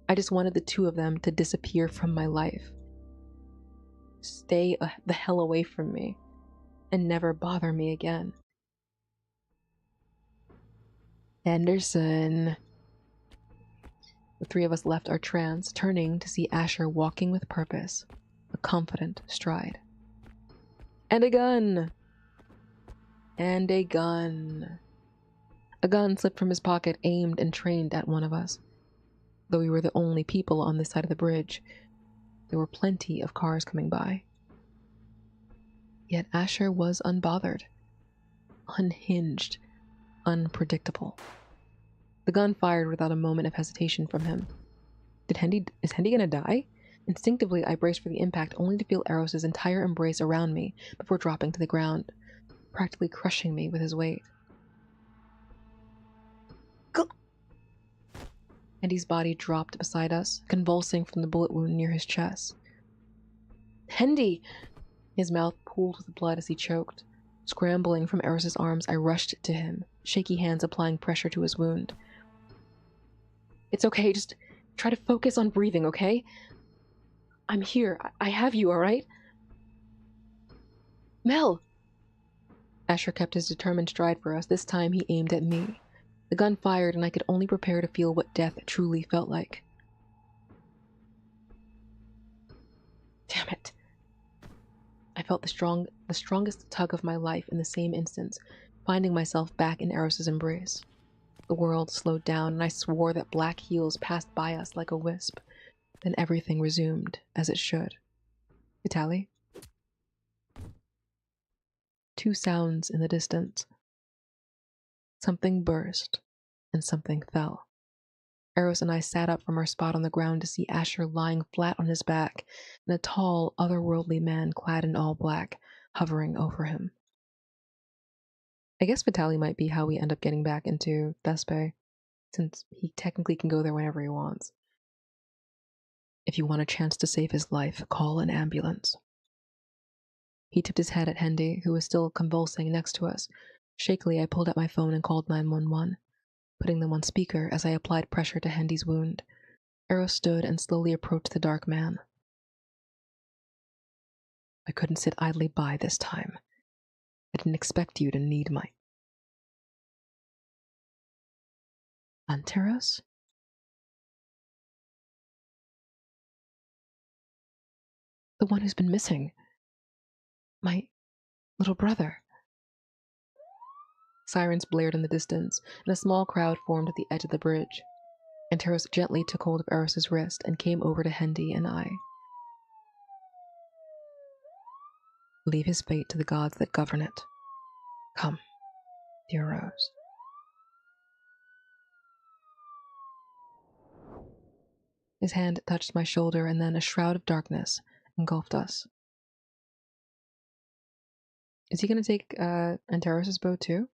I just wanted the two of them to disappear from my life. Stay the hell away from me and never bother me again. Henderson. The three of us left our trance, turning to see Asher walking with purpose, a confident stride. And a gun! And a gun. A gun slipped from his pocket, aimed and trained at one of us. Though we were the only people on this side of the bridge, there were plenty of cars coming by. Yet Asher was unbothered, unhinged, unpredictable. The gun fired without a moment of hesitation from him. Is Hendy gonna die? Instinctively, I braced for the impact, only to feel Eros' entire embrace around me before dropping to the ground, practically crushing me with his weight. Hendy's body dropped beside us, convulsing from the bullet wound near his chest. Hendy! His mouth pooled with blood as he choked. Scrambling from Eros' arms, I rushed to him, shaky hands applying pressure to his wound. It's okay, just try to focus on breathing, okay? I'm here. I have you, alright? Mel! Asher kept his determined stride for us. This time he aimed at me. The gun fired, and I could only prepare to feel what death truly felt like. Damn it. I felt the strongest tug of my life in the same instant, finding myself back in Eros' embrace. The world slowed down, and I swore that black heels passed by us like a wisp. Then everything resumed as it should. Vitali? Two sounds in the distance. Something burst, and something fell. Eros and I sat up from our spot on the ground to see Asher lying flat on his back, and a tall, otherworldly man clad in all black, hovering over him. I guess Vitali might be how we end up getting back into Thespe, since he technically can go there whenever he wants. If you want a chance to save his life, call an ambulance. He tipped his head at Hendy, who was still convulsing next to us. Shakily, I pulled out my phone and called 911, putting them on speaker as I applied pressure to Hendy's wound. Eros stood and slowly approached the dark man. I couldn't sit idly by this time. I didn't expect you to need my... Anteros? The one who's been missing. My little brother. Sirens blared in the distance, and a small crowd formed at the edge of the bridge. Anteros gently took hold of Eros' wrist and came over to Hendy and I. Leave his fate to the gods that govern it. Come, dear Rose. His hand touched my shoulder, and then a shroud of darkness engulfed us. Is he going to take Anteros' bow too?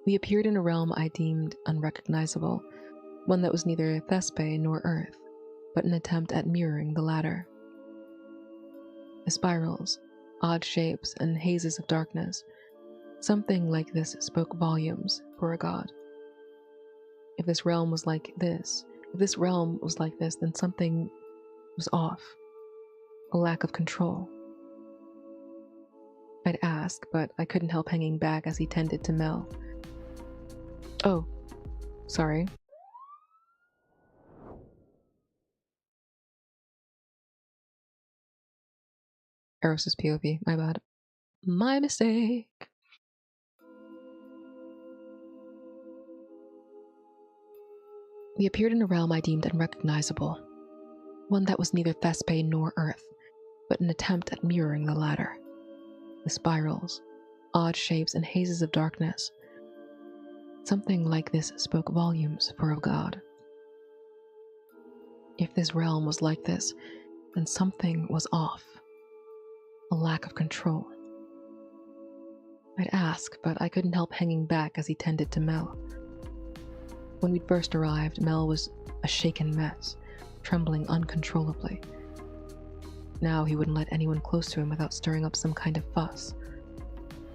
We appeared in a realm I deemed unrecognizable, one that was neither Thespe nor Earth, but an attempt at mirroring the latter. The spirals, odd shapes, and hazes of darkness. Something like this spoke volumes for a god. If this realm was like this, then something was off. A lack of control. I'd ask, but I couldn't help hanging back as he tended to Mel. Oh, sorry. Eros' POV, my bad. My mistake. We appeared in a realm I deemed unrecognizable, one that was neither Thespe nor Earth, but an attempt at mirroring the latter. The spirals, odd shapes, and hazes of darkness. Something like this spoke volumes for a god. If this realm was like this, then something was off. A lack of control. I'd ask, but I couldn't help hanging back as he tended to Mel. When we'd first arrived, Mel was a shaken mess, trembling uncontrollably. Now he wouldn't let anyone close to him without stirring up some kind of fuss.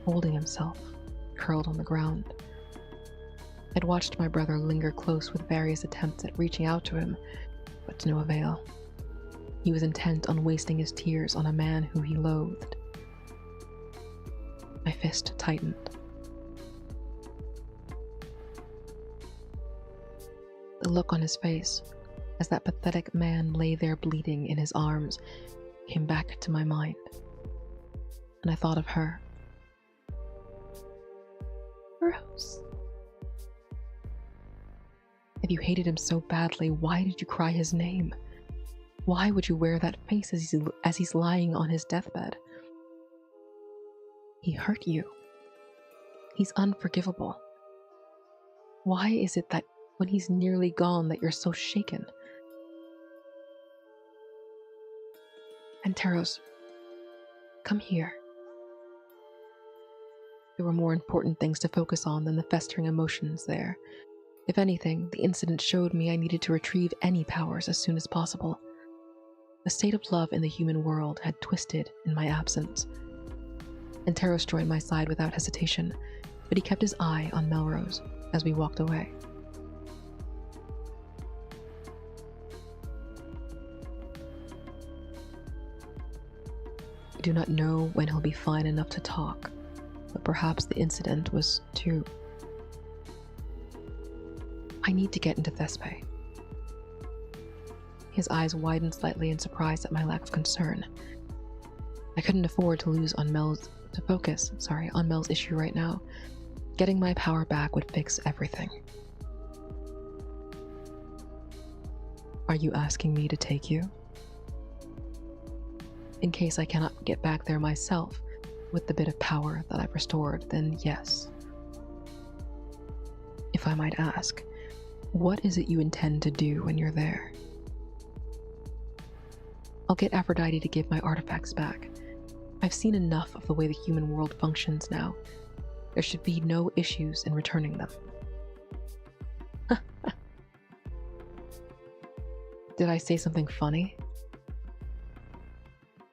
Holding himself, curled on the ground, I'd watched my brother linger close with various attempts at reaching out to him, but to no avail. He was intent on wasting his tears on a man who he loathed. My fist tightened. The look on his face, as that pathetic man lay there bleeding in his arms, came back to my mind, and I thought of her. Rose. If you hated him so badly, why did you cry his name? Why would you wear that face as he's lying on his deathbed? He hurt you. He's unforgivable. Why is it that when he's nearly gone that you're so shaken? Anteros, come here. There were more important things to focus on than the festering emotions there. If anything, the incident showed me I needed to retrieve any powers as soon as possible. The state of love in the human world had twisted in my absence. Anteros joined my side without hesitation, but he kept his eye on Melrose as we walked away. I do not know when he'll be fine enough to talk, but perhaps the incident was too... I need to get into Thespe. His eyes widened slightly in surprise at my lack of concern. I couldn't afford to focus on Mel's issue right now. Getting my power back would fix everything. Are you asking me to take you? In case I cannot get back there myself with the bit of power that I've restored, then yes. If I might ask, what is it you intend to do when you're there? I'll get Aphrodite to give my artifacts back. I've seen enough of the way the human world functions now. There should be no issues in returning them. Did I say something funny?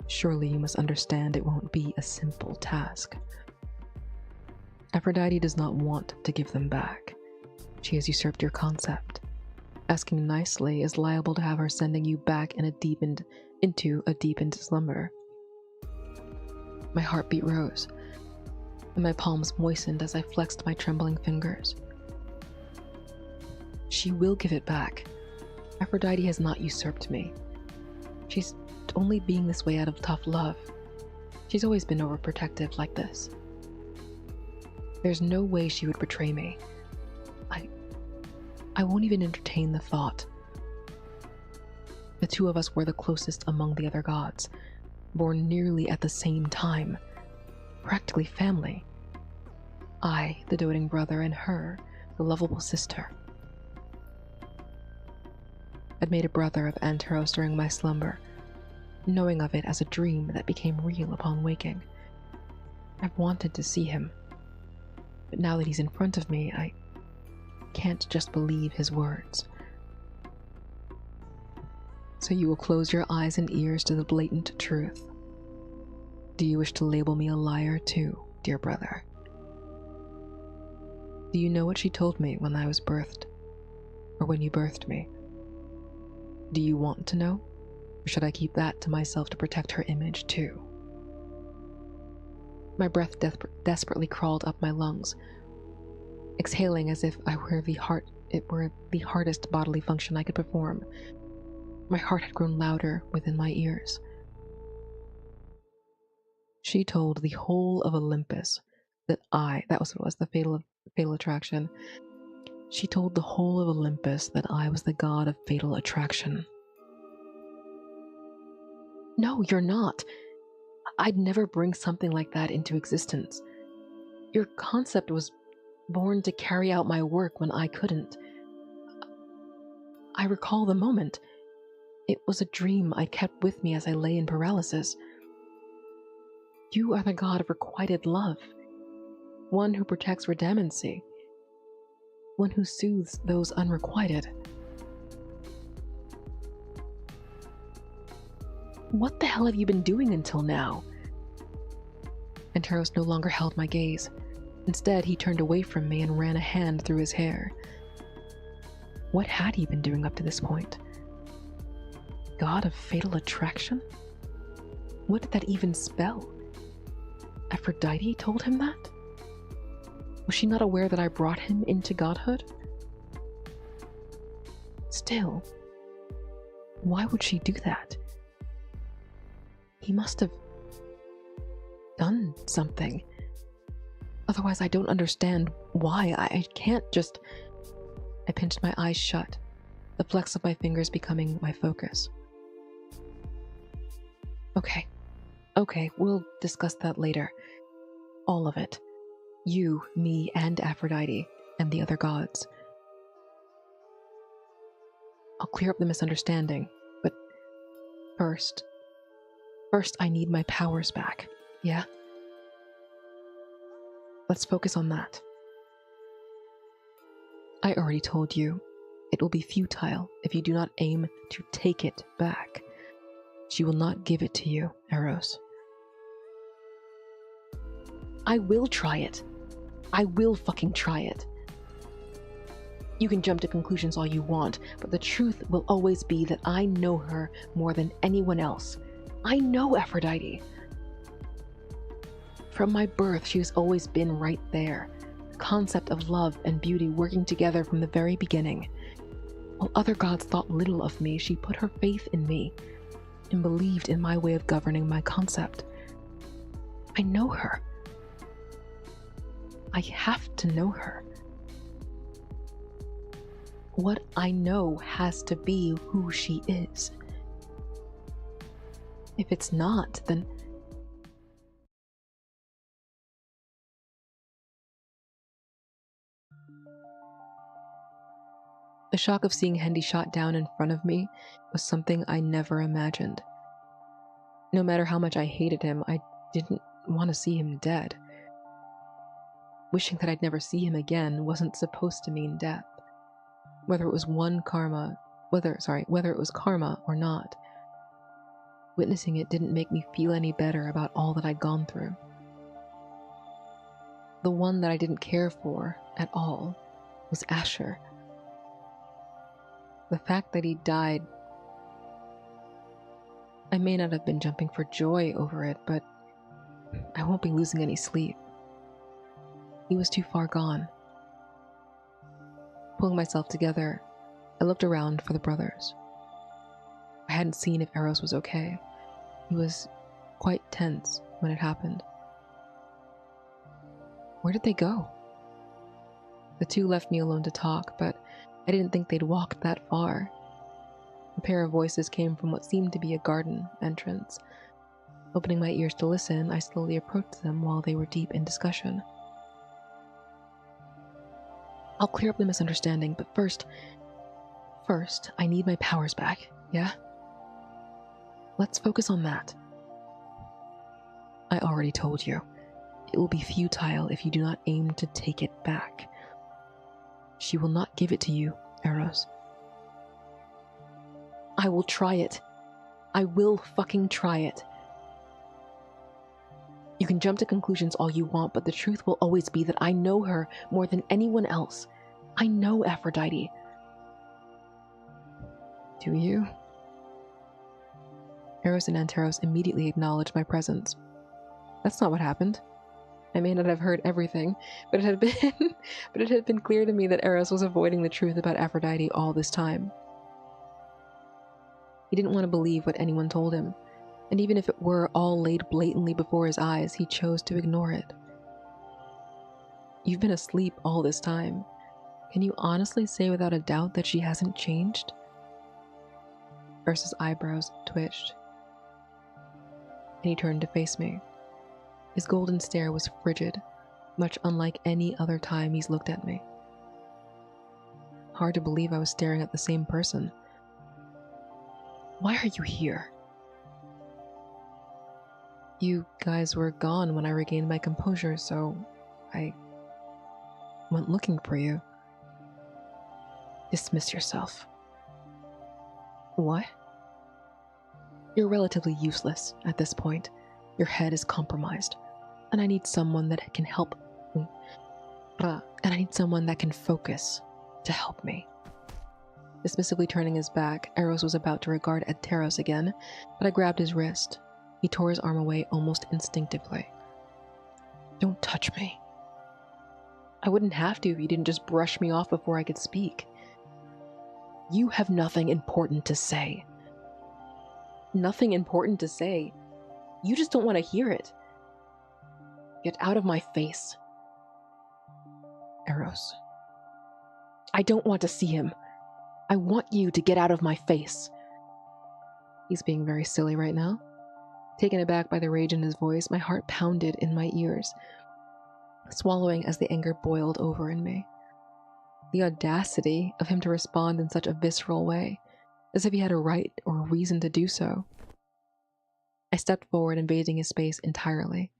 Surely you must understand it won't be a simple task. Aphrodite does not want to give them back. She has usurped your concept. Asking nicely is liable to have her sending you back into a deepened slumber. My heartbeat rose, and my palms moistened as I flexed my trembling fingers. She will give it back. Aphrodite has not usurped me. She's only being this way out of tough love. She's always been overprotective like this. There's no way she would betray me. I won't even entertain the thought. The two of us were the closest among the other gods, born nearly at the same time, practically family. I, the doting brother, and her, the lovable sister. I'd made a brother of Anteros during my slumber, knowing of it as a dream that became real upon waking. I've wanted to see him, but now that he's in front of me, I can't just believe his words. So you will close your eyes and ears to the blatant truth. Do you wish to label me a liar too, dear brother? Do you know what she told me when I was birthed? Or when you birthed me? Do you want to know? Or should I keep that to myself to protect her image too? My breath desperately crawled up my lungs, exhaling as if it were the hardest bodily function I could perform. My heart had grown louder within my ears. She told the whole of Olympus that that was what it was, the fatal attraction. She told the whole of Olympus that I was the god of fatal attraction. No, you're not. I'd never bring something like that into existence. Your concept was born to carry out my work when I couldn't. I recall the moment. It was a dream I kept with me as I lay in paralysis. You are the god of requited love, one who protects redundancy, one who soothes those unrequited. What the hell have you been doing until now? Anteros no longer held my gaze. Instead, he turned away from me and ran a hand through his hair. What had he been doing up to this point? God of fatal attraction? What did that even spell? Aphrodite told him that? Was she not aware that I brought him into godhood? Still, why would she do that? He must have done something. Otherwise, I don't understand why. I can't just... I pinched my eyes shut, the flex of my fingers becoming my focus. Okay, we'll discuss that later. All of it. You, me, and Aphrodite, and the other gods. I'll clear up the misunderstanding, but first I need my powers back, yeah? Let's focus on that. I already told you, it will be futile if you do not aim to take it back. She will not give it to you, Eros. I will try it. I will fucking try it. You can jump to conclusions all you want, but the truth will always be that I know her more than anyone else. I know Aphrodite. From my birth, she has always been right there. The concept of love and beauty working together from the very beginning. While other gods thought little of me, she put her faith in me and believed in my way of governing my concept. I know her. I have to know her. What I know has to be who she is. If it's not, then... The shock of seeing Hendy shot down in front of me was something I never imagined. No matter how much I hated him, I didn't want to see him dead. Wishing that I'd never see him again wasn't supposed to mean death. Whether it was karma or not. Witnessing it didn't make me feel any better about all that I'd gone through. The one that I didn't care for at all was Asher. The fact that he died... I may not have been jumping for joy over it, but I won't be losing any sleep. He was too far gone. Pulling myself together, I looked around for the brothers. I hadn't seen if Eros was okay. He was quite tense when it happened. Where did they go? The two left me alone to talk, but I didn't think they'd walked that far. A pair of voices came from what seemed to be a garden entrance. Opening my ears to listen, I slowly approached them while they were deep in discussion. I'll clear up the misunderstanding, but first, I need my powers back, yeah? Let's focus on that. I already told you. It will be futile if you do not aim to take it back. She will not give it to you, Eros. I will try it. I will fucking try it. You can jump to conclusions all you want, but the truth will always be that I know her more than anyone else. I know Aphrodite. Do you? Eros and Anteros immediately acknowledged my presence. That's not what happened. I may not have heard everything, but it had been clear to me that Eros was avoiding the truth about Aphrodite all this time. He didn't want to believe what anyone told him, and even if it were all laid blatantly before his eyes, he chose to ignore it. You've been asleep all this time. Can you honestly say without a doubt that she hasn't changed? Eros' eyebrows twitched, and he turned to face me. His golden stare was frigid, much unlike any other time he's looked at me. Hard to believe I was staring at the same person. Why are you here? You guys were gone when I regained my composure, so I went looking for you. Dismiss yourself. What? You're relatively useless at this point. Your head is compromised, and I need someone that can help And I need someone that can focus to help me. Dismissively turning his back, Eros was about to regard Teros again, but I grabbed his wrist. He tore his arm away almost instinctively. Don't touch me. I wouldn't have to if you didn't just brush me off before I could speak. You have nothing important to say. Nothing important to say? You just don't want to hear it. Get out of my face. Eros. I don't want to see him. I want you to get out of my face. He's being very silly right now. Taken aback by the rage in his voice, my heart pounded in my ears, swallowing as the anger boiled over in me. The audacity of him to respond in such a visceral way, as if he had a right or a reason to do so. I stepped forward, invading his space entirely.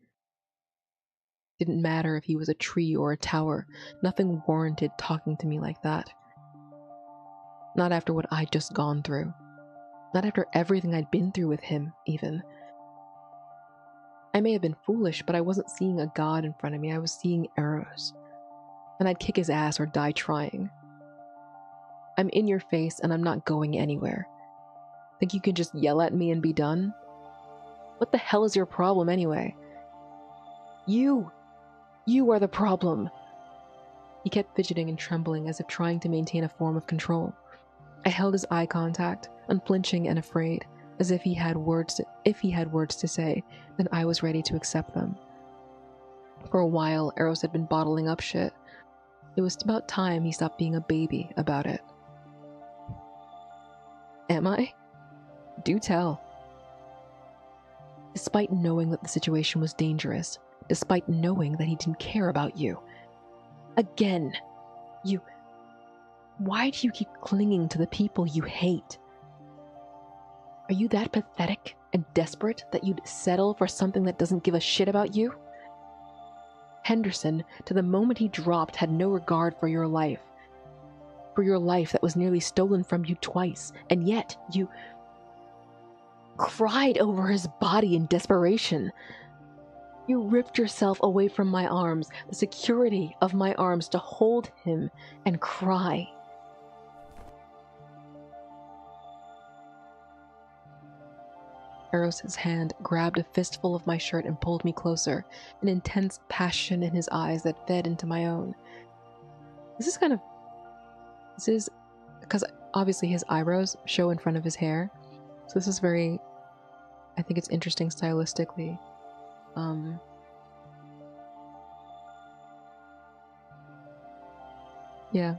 Didn't matter if he was a tree or a tower, nothing warranted talking to me like that. Not after what I'd just gone through. Not after everything I'd been through with him, even. I may have been foolish, but I wasn't seeing a god in front of me. I was seeing Eros. And I'd kick his ass or die trying. I'm in your face and I'm not going anywhere. Think you can just yell at me and be done? What the hell is your problem anyway? You are the problem. He kept fidgeting and trembling as if trying to maintain a form of control. I held his eye contact, unflinching and afraid, as if he had words to say, then I was ready to accept them. For a while, Eros had been bottling up shit. It was about time he stopped being a baby about it. Am I? Do tell. Despite knowing that the situation was dangerous, despite knowing that he didn't care about you. Again, why do you keep clinging to the people you hate? Are you that pathetic and desperate that you'd settle for something that doesn't give a shit about you? Henderson, to the moment he dropped, had no regard for your life. For your life that was nearly stolen from you twice, and yet you cried over his body in desperation. You ripped yourself away from my arms, the security of my arms, to hold him and cry. Eros's hand grabbed a fistful of my shirt and pulled me closer, an intense passion in his eyes that fed into my own. This is because obviously his eyebrows show in front of his hair, so this is very, I think it's interesting stylistically. Yeah.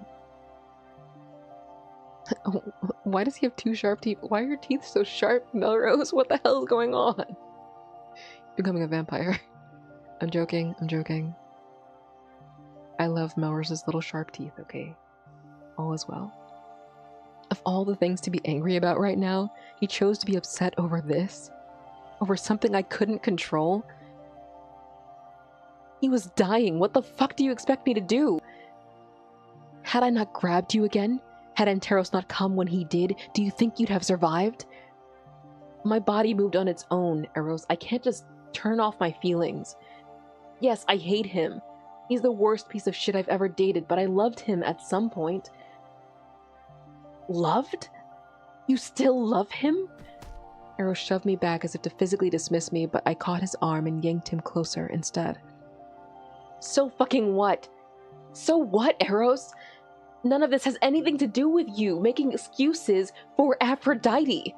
Why does he have two sharp teeth? Why are your teeth so sharp, Melrose? What the hell is going on? Becoming a vampire. I'm joking. I love Melrose's little sharp teeth, okay? All is well. Of all the things to be angry about right now, he chose to be upset over this? Over something I couldn't control? He was dying. What the fuck do you expect me to do? Had I not grabbed you again? Had Anteros not come when he did, do you think you'd have survived? My body moved on its own, Eros. I can't just turn off my feelings. Yes, I hate him. He's the worst piece of shit I've ever dated, but I loved him at some point. Loved? You still love him? Eros shoved me back as if to physically dismiss me, but I caught his arm and yanked him closer instead. So fucking what? So what, Eros? None of this has anything to do with you making excuses for Aphrodite.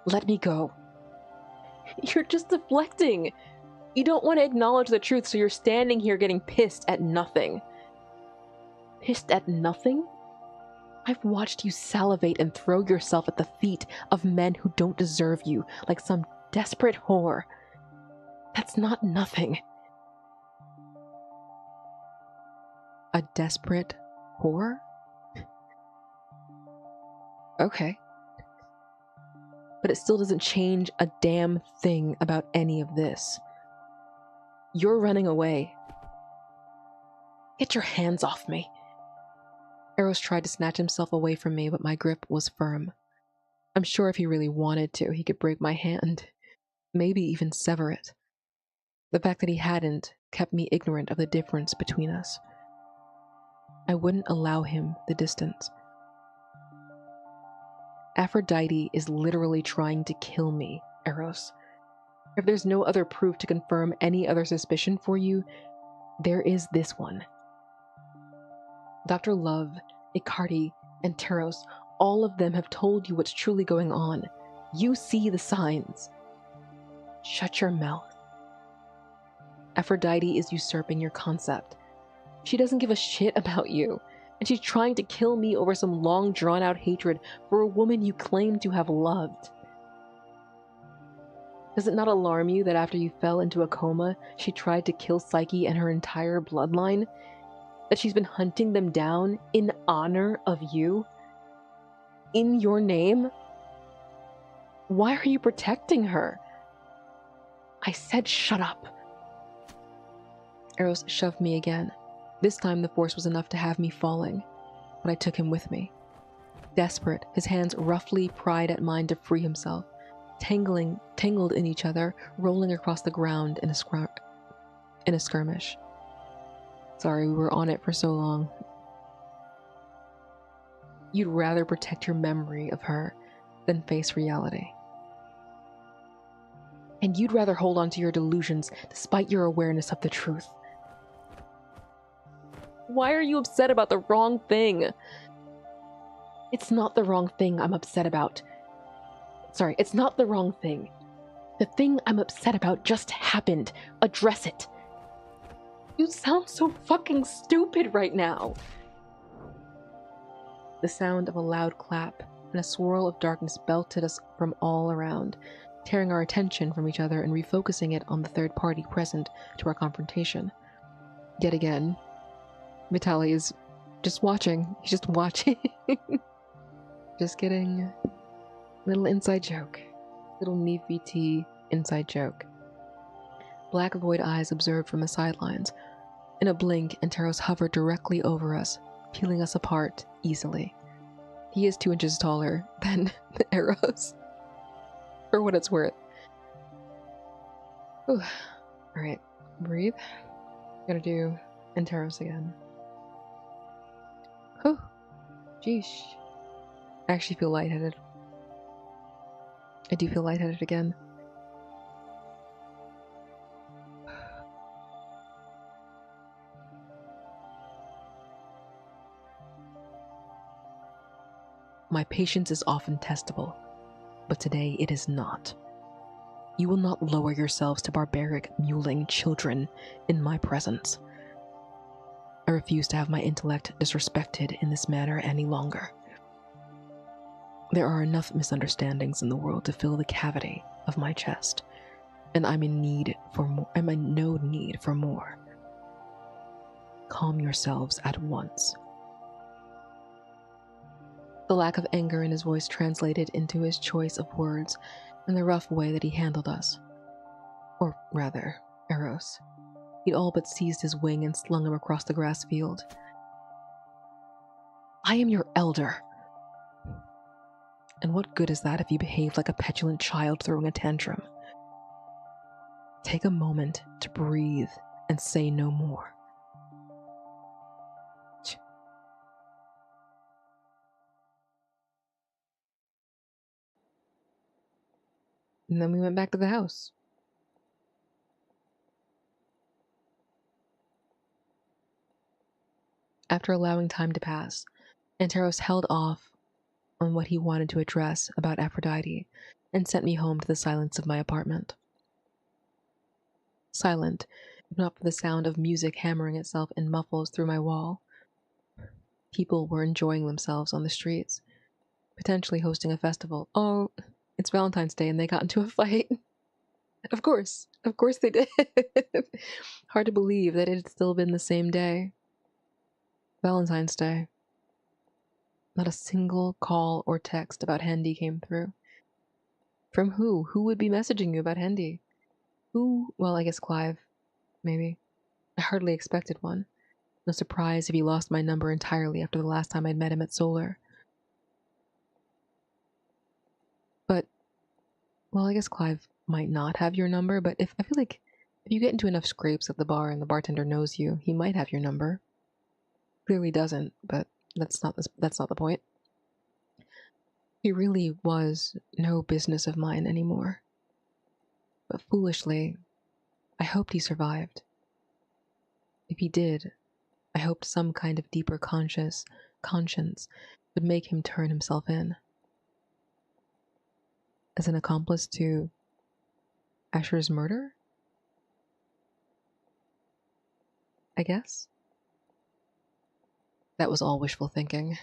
Let me go. You're just deflecting. You don't want to acknowledge the truth, so you're standing here getting pissed at nothing. Pissed at nothing? I've watched you salivate and throw yourself at the feet of men who don't deserve you, like some desperate whore. That's not nothing. A desperate whore? Okay. But it still doesn't change a damn thing about any of this. You're running away. Get your hands off me. Eros tried to snatch himself away from me, but my grip was firm. I'm sure if he really wanted to, he could break my hand. Maybe even sever it. The fact that he hadn't kept me ignorant of the difference between us. I wouldn't allow him the distance. Aphrodite is literally trying to kill me, Eros. If there's no other proof to confirm any other suspicion for you, there is this one. Dr. Love, Icardi, and Teros, all of them have told you what's truly going on. You see the signs. Shut your mouth. Aphrodite is usurping your concept. She doesn't give a shit about you, and she's trying to kill me over some long drawn-out hatred for a woman you claim to have loved. Does it not alarm you that after you fell into a coma, she tried to kill Psyche and her entire bloodline? That she's been hunting them down in honor of you? In your name? Why are you protecting her? I said shut up. Eros shoved me again. This time the force was enough to have me falling, but I took him with me. Desperate, his hands roughly pried at mine to free himself, tangled in each other, rolling across the ground in a skirmish. Sorry, we were on it for so long. You'd rather protect your memory of her than face reality. And you'd rather hold on to your delusions despite your awareness of the truth. Why are you upset about the wrong thing? It's not the wrong thing I'm upset about. Sorry, it's not the wrong thing. The thing I'm upset about just happened. Address it. You sound so fucking stupid right now. The sound of a loud clap and a swirl of darkness belted us from all around, tearing our attention from each other and refocusing it on the third party present to our confrontation. Yet again, Vitaly is just watching. He's just watching. Just kidding. Little inside joke. Little Neve VT inside joke. Black void eyes observed from the sidelines. In a blink, Anteros hovered directly over us, peeling us apart easily. He is 2 inches taller than the Eros. For what it's worth. Alright, breathe. Gotta do Anteros again. Whew. Jeesh. I actually feel lightheaded. I do feel lightheaded again. My patience is often testable, but today it is not. You will not lower yourselves to barbaric, mewling children in my presence. I refuse to have my intellect disrespected in this manner any longer. There are enough misunderstandings in the world to fill the cavity of my chest, and I'm in no need for more. Calm yourselves at once. The lack of anger in his voice translated into his choice of words and the rough way that he handled us. Or rather, Eros. He'd all but seized his wing and slung him across the grass field. I am your elder. And what good is that if you behave like a petulant child throwing a tantrum? Take a moment to breathe and say no more. And then we went back to the house. After allowing time to pass, Anteros held off on what he wanted to address about Aphrodite and sent me home to the silence of my apartment. Silent, if not for the sound of music hammering itself in muffles through my wall. People were enjoying themselves on the streets, potentially hosting a festival. Oh, it's Valentine's Day and they got into a fight. Of course they did. Hard to believe that it had still been the same day. Valentine's Day. Not a single call or text about Hendy came through. From who? Who would be messaging you about Hendy? Who? Well, I guess Clive. Maybe. I hardly expected one. No surprise if he lost my number entirely after the last time I'd met him at Solar. But, well, I guess Clive might not have your number, but I feel like If you get into enough scrapes at the bar and the bartender knows you, he might have your number. Clearly doesn't, but that's not the point. He really was no business of mine anymore. But foolishly, I hoped he survived. If he did, I hoped some kind of deeper conscience would make him turn himself in. As an accomplice to Asher's murder? I guess? That was all wishful thinking.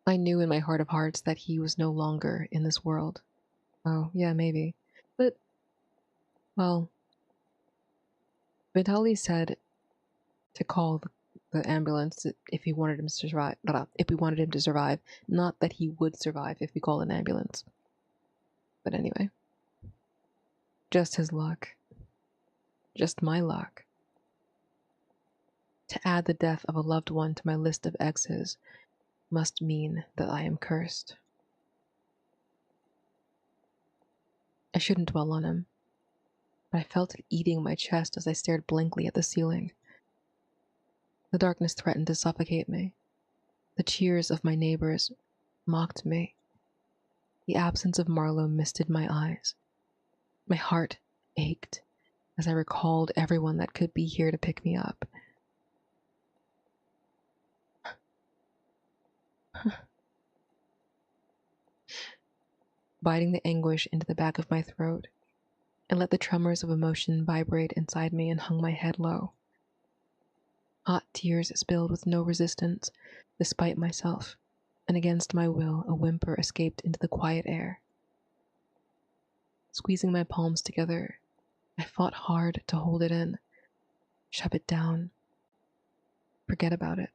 I knew in my heart of hearts that he was no longer in this world. Oh, yeah, maybe. But, well, Vitali said to call the ambulance if we wanted him to survive, not that he would survive if we called an ambulance. But anyway. Just his luck. Just my luck. To add the death of a loved one to my list of exes must mean that I am cursed. I shouldn't dwell on him, but I felt it eating my chest as I stared blankly at the ceiling. The darkness threatened to suffocate me. The cheers of my neighbors mocked me. The absence of Marlowe misted my eyes. My heart ached as I recalled everyone that could be here to pick me up. Biting the anguish into the back of my throat, I let the tremors of emotion vibrate inside me and hung my head low. Hot tears spilled with no resistance, despite myself, and against my will, a whimper escaped into the quiet air. Squeezing my palms together, I fought hard to hold it in, shove it down, forget about it.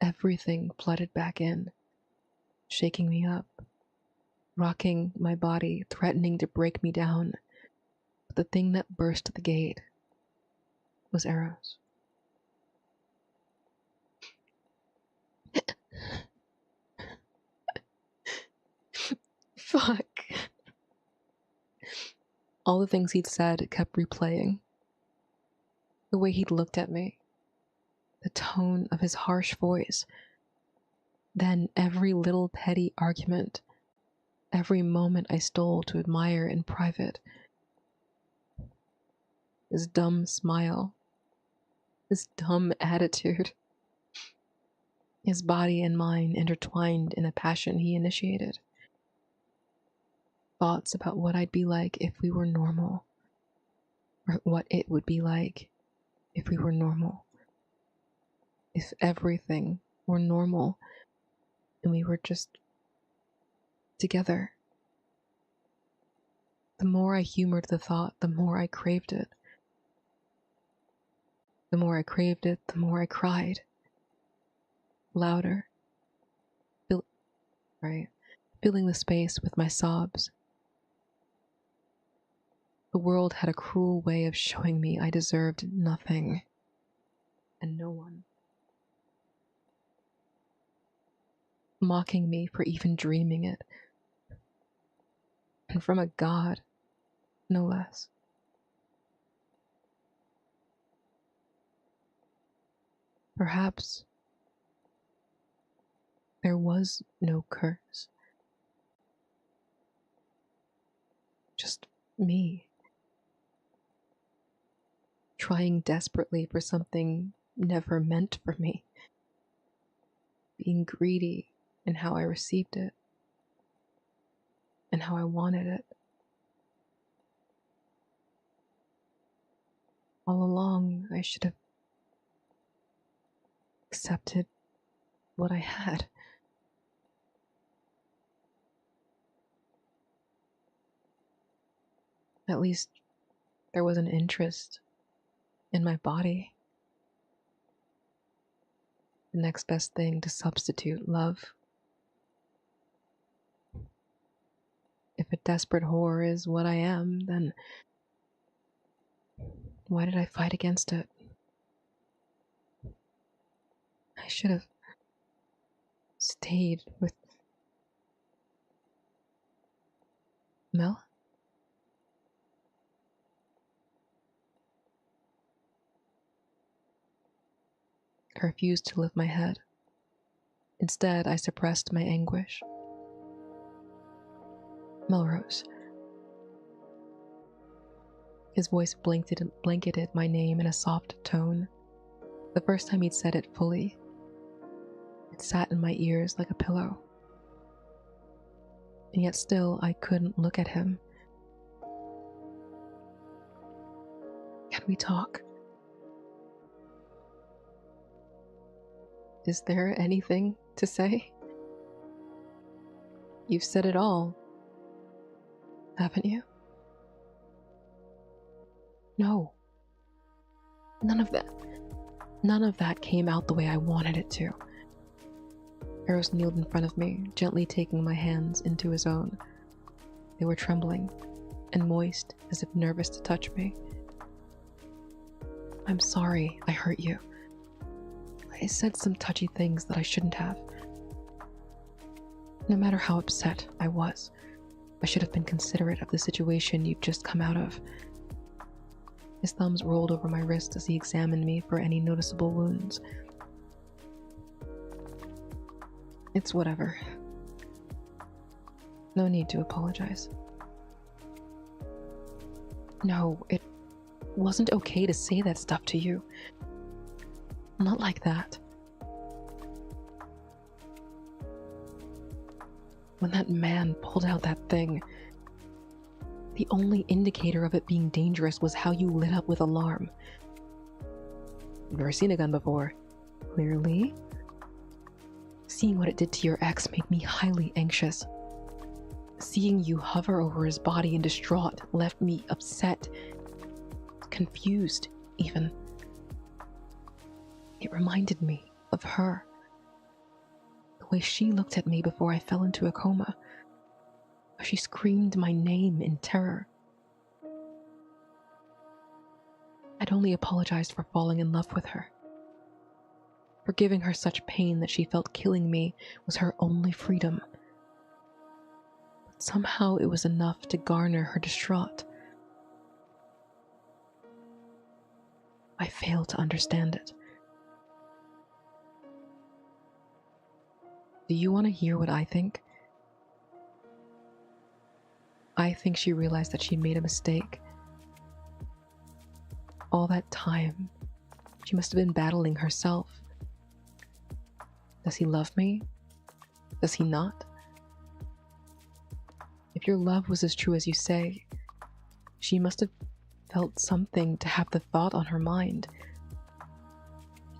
Everything flooded back in, shaking me up, rocking my body, threatening to break me down. But the thing that burst the gate was Eros. Fuck. All the things he'd said kept replaying. The way he'd looked at me, the tone of his harsh voice, then every little petty argument, every moment I stole to admire in private. His dumb smile, his dumb attitude, his body and mine intertwined in a passion he initiated. Thoughts about what I'd be like if we were normal, or what it would be like if we were normal. If everything were normal and we were just together. The more I humored the thought, the more I craved it. The more I craved it, the more I cried. Louder. Filling the space with my sobs. The world had a cruel way of showing me I deserved nothing and no one. Mocking me for even dreaming it. And from a god, no less. Perhaps there was no curse. Just me. Trying desperately for something never meant for me. Being greedy in how I received it. And how I wanted it. All along, I should have accepted what I had. At least there was an interest in my body. The next best thing to substitute love. If a desperate whore is what I am, then why did I fight against it? I should have stayed with Mel. I refused to lift my head. Instead, I suppressed my anguish. Melrose. His voice blanketed my name in a soft tone. The first time he'd said it fully, it sat in my ears like a pillow. And yet still, I couldn't look at him. Can we talk? Is there anything to say? You've said it all, haven't you? No. None of that came out the way I wanted it to. Eros kneeled in front of me, gently taking my hands into his own. They were trembling and moist, as if nervous to touch me. I'm sorry I hurt you. I said some touchy things that I shouldn't have. No matter how upset I was, I should have been considerate of the situation you'd just come out of. His thumbs rolled over my wrist as he examined me for any noticeable wounds. It's whatever. No need to apologize. No, it wasn't okay to say that stuff to you. Not like that. When that man pulled out that thing, the only indicator of it being dangerous was how you lit up with alarm. You've never seen a gun before, clearly. Seeing what it did to your ex made me highly anxious. Seeing you hover over his body and distraught left me upset, confused even. It reminded me of her. The way she looked at me before I fell into a coma. How she screamed my name in terror. I'd only apologized for falling in love with her. For giving her such pain that she felt killing me was her only freedom. But somehow it was enough to garner her distraught. I failed to understand it. Do you want to hear what I think? I think she realized that she'd made a mistake. All that time, she must have been battling herself. Does he love me? Does he not? If your love was as true as you say, she must have felt something to have the thought on her mind,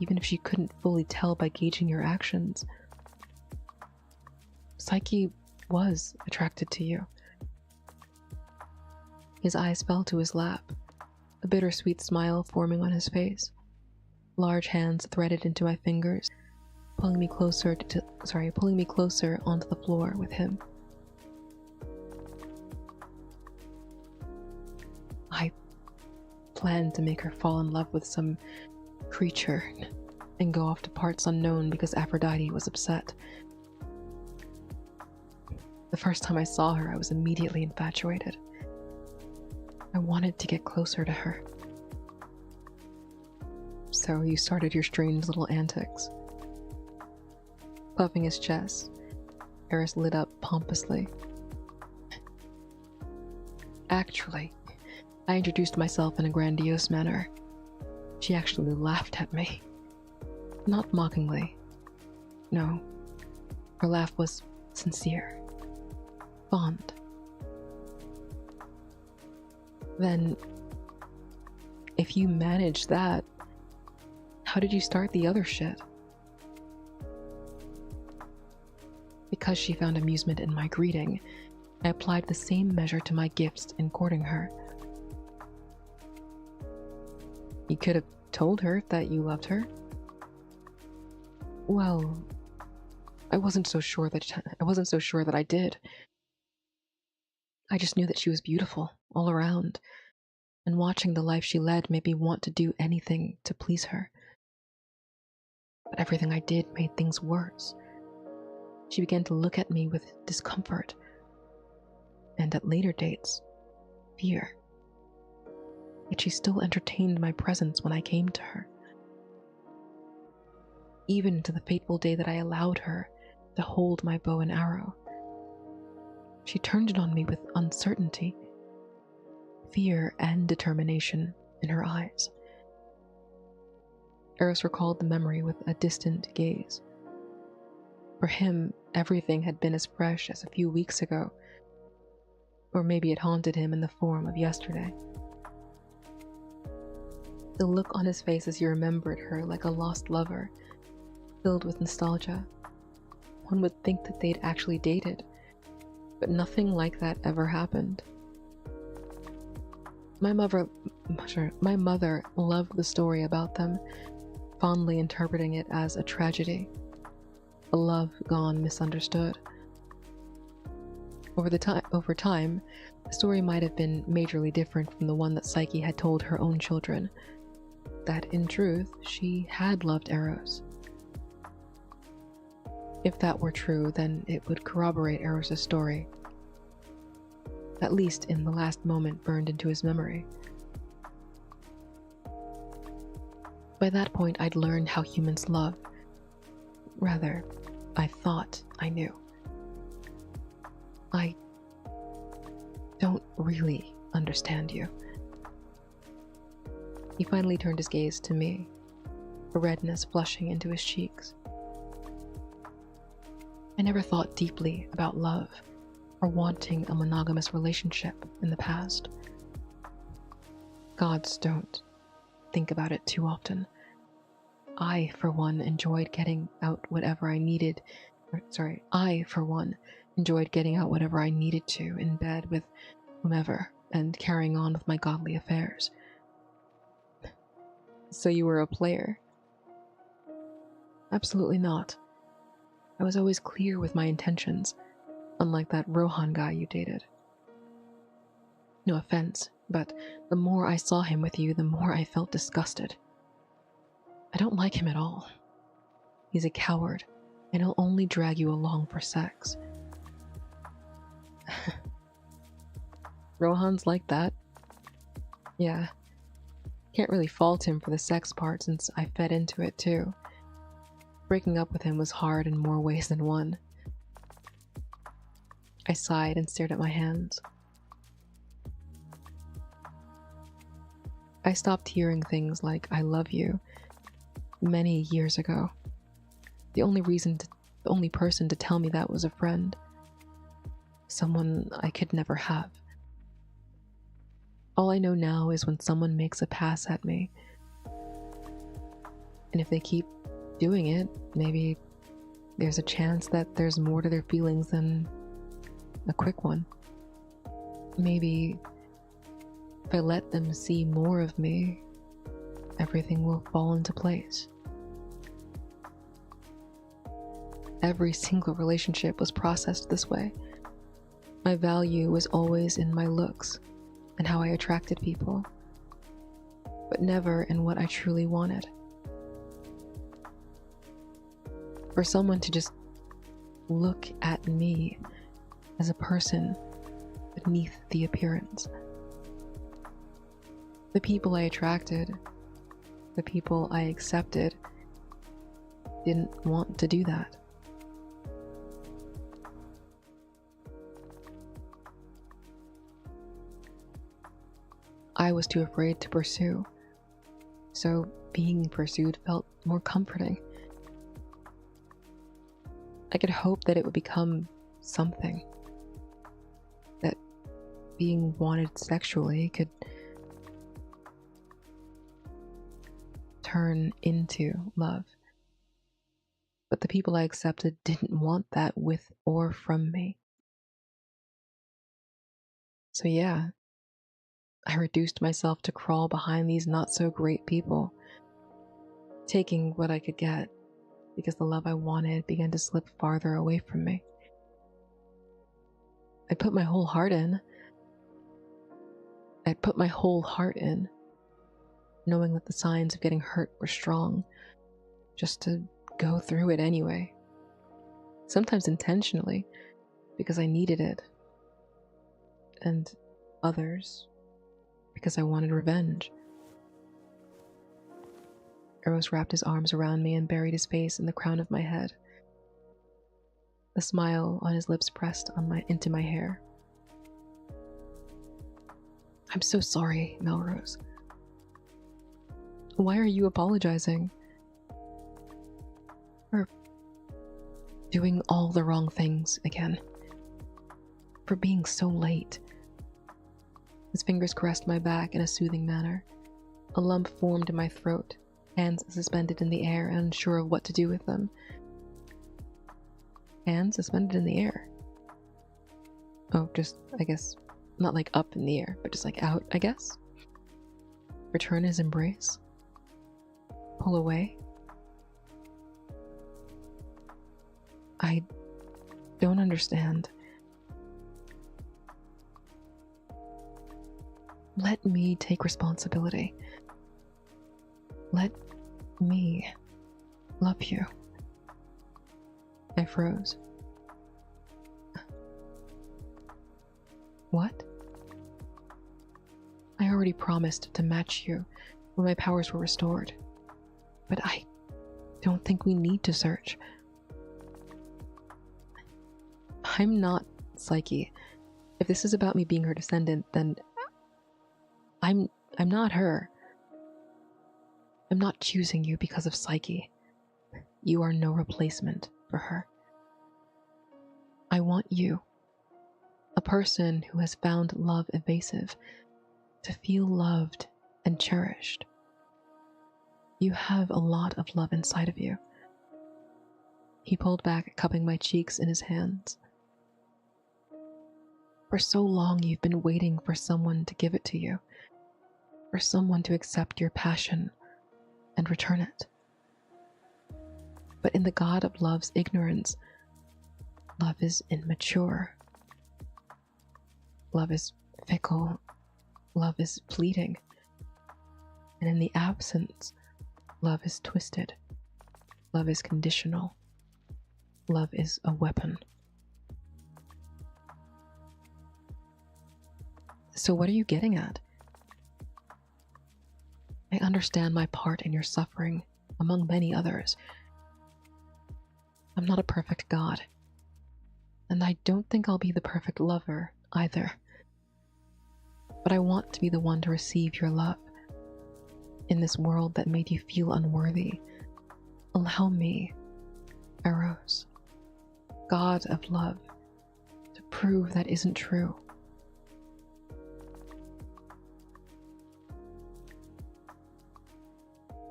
even if she couldn't fully tell by gauging your actions. Psyche was attracted to you. His eyes fell to his lap, a bittersweet smile forming on his face. Large hands threaded into my fingers, pulling me closer onto the floor with him. I planned to make her fall in love with some creature and go off to parts unknown because Aphrodite was upset. The first time I saw her, I was immediately infatuated. I wanted to get closer to her. So you started your strange little antics. Puffing his chest, Eros lit up pompously. Actually, I introduced myself in a grandiose manner. She actually laughed at me. Not mockingly. No. Her laugh was sincere. Fond. Then, if you managed that, how did you start the other shit? Because she found amusement in my greeting, I applied the same measure to my gifts in courting her. You could have told her that you loved her. Well, I wasn't so sure that I did. I just knew that she was beautiful all around, and watching the life she led made me want to do anything to please her. But everything I did made things worse. She began to look at me with discomfort, and at later dates, fear. Yet she still entertained my presence when I came to her. even to the fateful day that I allowed her to hold my bow and arrow. She turned it on me with uncertainty, fear, and determination in her eyes. Eros recalled the memory with a distant gaze. For him, everything had been as fresh as a few weeks ago, or maybe it haunted him in the form of yesterday. The look on his face as he remembered her like a lost lover, filled with nostalgia. One would think that they'd actually dated, but nothing like that ever happened. My mother loved the story about them, fondly interpreting it as a tragedy, a love gone misunderstood. Over time, the story might have been majorly different from the one that Psyche had told her own children, that in truth, she had loved Eros. If that were true, then it would corroborate Eros' story, at least in the last moment burned into his memory. By that point, I'd learned how humans love. Rather, I thought I knew. I don't really understand you. He finally turned his gaze to me, a redness flushing into his cheeks. I never thought deeply about love or wanting a monogamous relationship in the past. Gods don't think about it too often. I, for one, enjoyed getting out whatever I needed to in bed with whomever and carrying on with my godly affairs. So you were a player? Absolutely not. I was always clear with my intentions, unlike that Rohan guy you dated. No offense, but the more I saw him with you, the more I felt disgusted. I don't like him at all. He's a coward, and he'll only drag you along for sex. Rohan's like that. Yeah. Can't really fault him for the sex part since I fed into it too. Breaking up with him was hard in more ways than one. I sighed and stared at my hands. I stopped hearing things like "I love you" many years ago. The only person to tell me that was a friend. Someone I could never have. All I know now is when someone makes a pass at me, and if they keep doing it, maybe there's a chance that there's more to their feelings than a quick one. Maybe if I let them see more of me, everything will fall into place. Every single relationship was processed this way. My value was always in my looks and how I attracted people, but never in what I truly wanted. For someone to just look at me as a person beneath the appearance. The people I attracted, the people I accepted, didn't want to do that. I was too afraid to pursue, so being pursued felt more comforting. I could hope that it would become something, that being wanted sexually could turn into love. But the people I accepted didn't want that with or from me. So yeah, I reduced myself to crawl behind these not-so-great people, taking what I could get, because the love I wanted began to slip farther away from me. I'd put my whole heart in, knowing that the signs of getting hurt were strong, just to go through it anyway. Sometimes intentionally, because I needed it, and others because I wanted revenge. Eros wrapped his arms around me and buried his face in the crown of my head. The smile on his lips pressed into my hair. I'm so sorry, Melrose. Why are you apologizing? For doing all the wrong things again. For being so late. His fingers caressed my back in a soothing manner. A lump formed in my throat, hands suspended in the air, unsure of what to do with them. Hands suspended in the air. Oh, just, I guess, not like up in the air, but just like out, I guess. Return his embrace. Pull away. I don't understand. Let me take responsibility. Let me love you. I froze. What? I already promised to match you when my powers were restored. But I don't think we need to search. I'm not Psyche. If this is about me being her descendant, then I'm not her. I'm not choosing you because of Psyche. You are no replacement for her. I want you, a person who has found love evasive, to feel loved and cherished. You have a lot of love inside of you. He pulled back, cupping my cheeks in his hands. For so long you've been waiting for someone to give it to you, for someone to accept your passion and return it. But in the God of love's ignorance, love is immature. Love is fickle. Love is fleeting. And in the absence, love is twisted. Love is conditional. Love is a weapon. So what are you getting at? I understand my part in your suffering, among many others. I'm not a perfect god, and I don't think I'll be the perfect lover either. But I want to be the one to receive your love. In this world that made you feel unworthy, allow me, Eros, God of love, to prove that isn't true.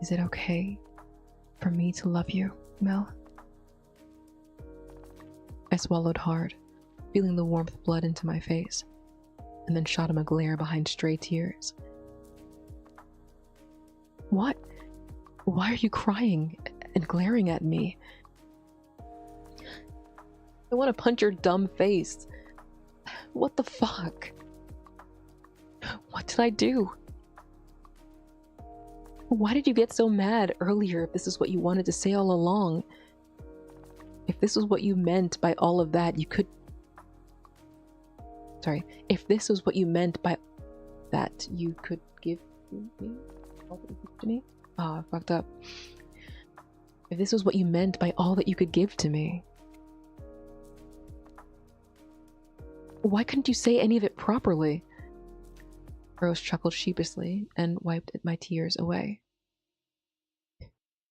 Is it okay for me to love you, Mel? I swallowed hard, feeling the warmth flood into my face, and then shot him a glare behind stray tears. What? Why are you crying and glaring at me? I want to punch your dumb face. What the fuck? What did I do? Why did you get so mad earlier if this is what you wanted to say all along? If this was what you meant by all of that, you could... Sorry. If this was what you meant by that, you could give me? All that you could give to me? Ah, I fucked up. If this was what you meant by all that you could give to me, why couldn't you say any of it properly? Rose chuckled sheepishly and wiped my tears away.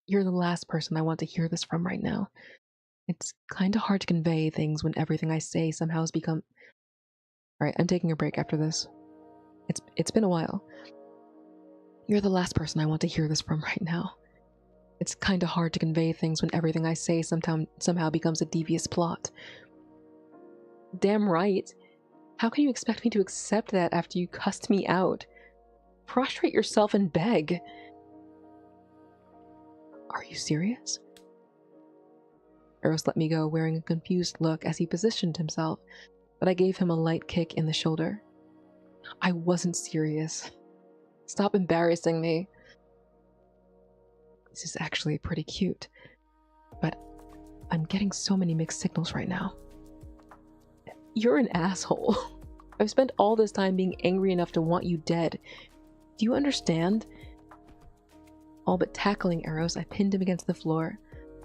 You're the last person I want to hear this from right now. It's kind of hard to convey things when everything I say somehow has become... Alright, I'm taking a break after this. It's been a while. You're the last person I want to hear this from right now. It's kind of hard to convey things when everything I say somehow becomes a devious plot. Damn right. How can you expect me to accept that after you cussed me out? Prostrate yourself and beg. Are you serious? Eros let me go, wearing a confused look as he positioned himself, but I gave him a light kick in the shoulder. I wasn't serious. Stop embarrassing me. This is actually pretty cute, but I'm getting so many mixed signals right now. You're an asshole. I've spent all this time being angry enough to want you dead. Do you understand? All but tackling Eros, I pinned him against the floor,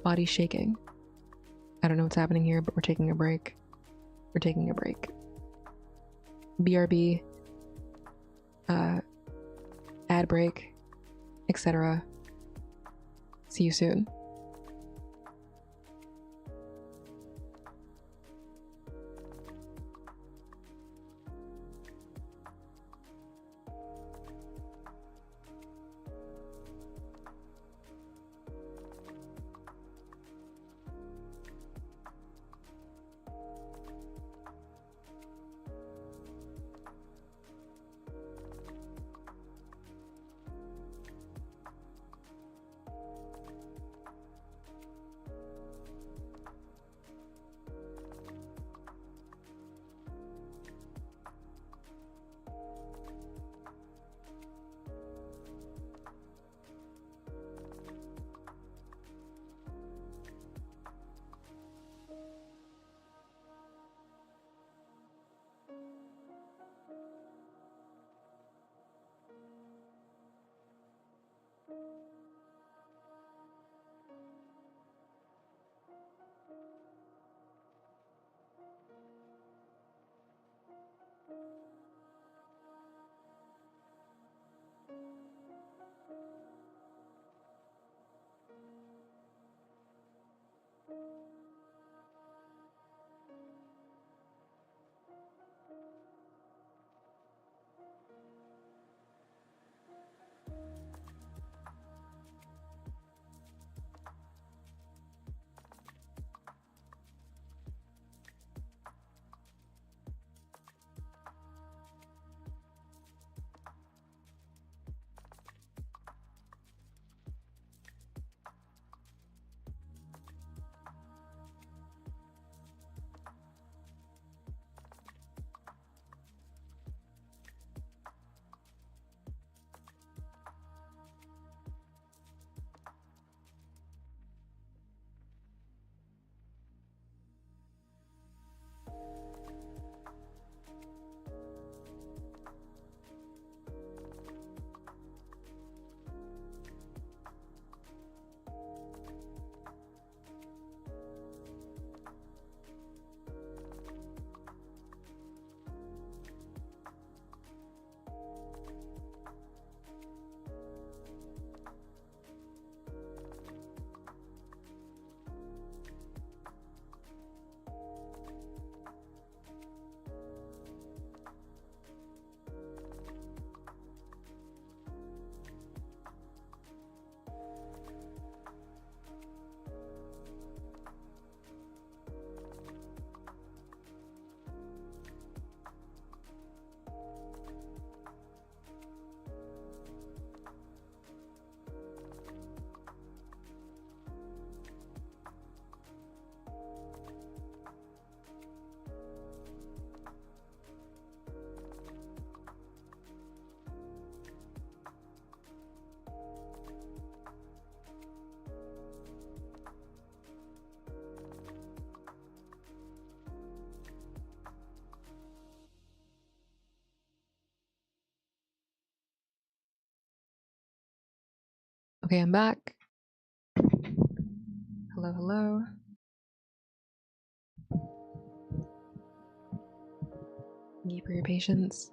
body shaking. I don't know what's happening here, but we're taking a break. We're taking a break. BRB, ad break, etc. See you soon. Okay, I'm back. Hello, hello. Thank you for your patience.